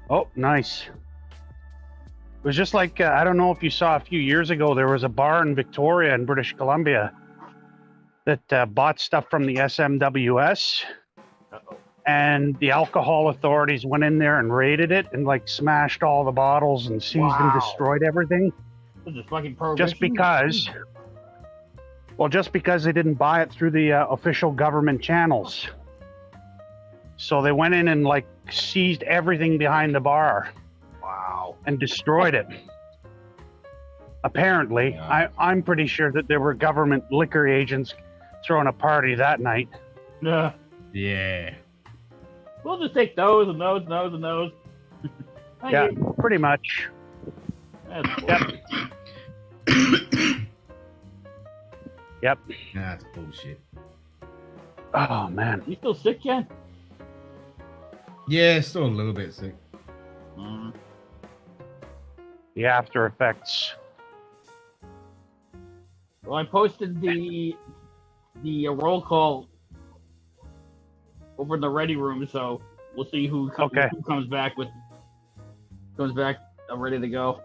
Oh, nice. It was just like, I don't know if you saw a few years ago, there was a bar in Victoria in British Columbia that bought stuff from the SMWS. And the alcohol authorities went in there and raided it and like smashed all the bottles and seized and destroyed everything. This is fucking prohibition. Just because they didn't buy it through the official government channels. So they went in and like seized everything behind the bar. Wow. And destroyed it. Apparently, I'm pretty sure that there were government liquor agents throwing a party that night. Yeah. Yeah. We'll just take those and those and those and those. Yeah, pretty much. Yep. Yep. That's bullshit. Oh man. You still sick, Ken? Yeah, still a little bit sick. The after effects. Well, I posted the roll call over in the ready room, so we'll see who comes back ready to go.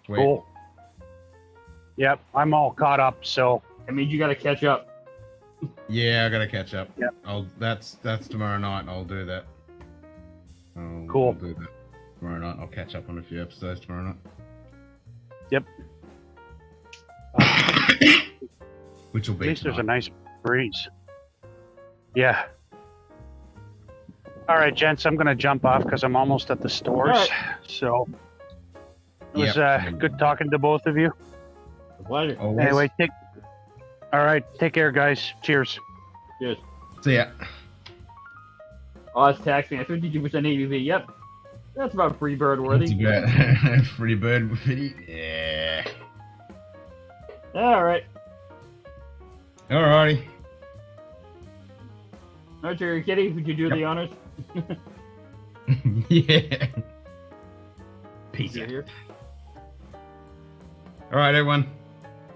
Wait. Cool. Yep, I'm all caught up, so that means you got to catch up. Yeah, I gotta catch up. Yep. That's tomorrow night. I'll do that. Cool. I'll do that tomorrow night. I'll catch up on a few episodes tomorrow night. Yep. Which will be at least there's a tonight. nice breeze. Yeah. All right, gents, I'm gonna jump off because I'm almost at the stores. All right. So it was good talking to both of you. A pleasure. Always. Anyway, take care, guys. Cheers. Cheers. See ya. Oh, it's taxing at 52% ABV. Yep. That's about free bird worthy. Free bird worthy. Yeah. All right. Alrighty. Archer Kitty, would you do the honors? Yeah. Peace out. Alright, everyone.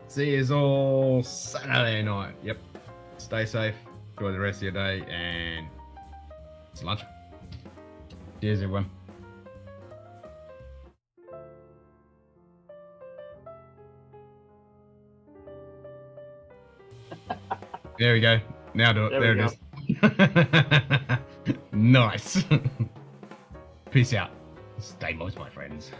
See you all Saturday night. Yep. Stay safe. Enjoy the rest of your day, and it's lunch. Cheers, everyone. There we go. Now do it. There it is. Nice. Peace out. Stay moist, my friends.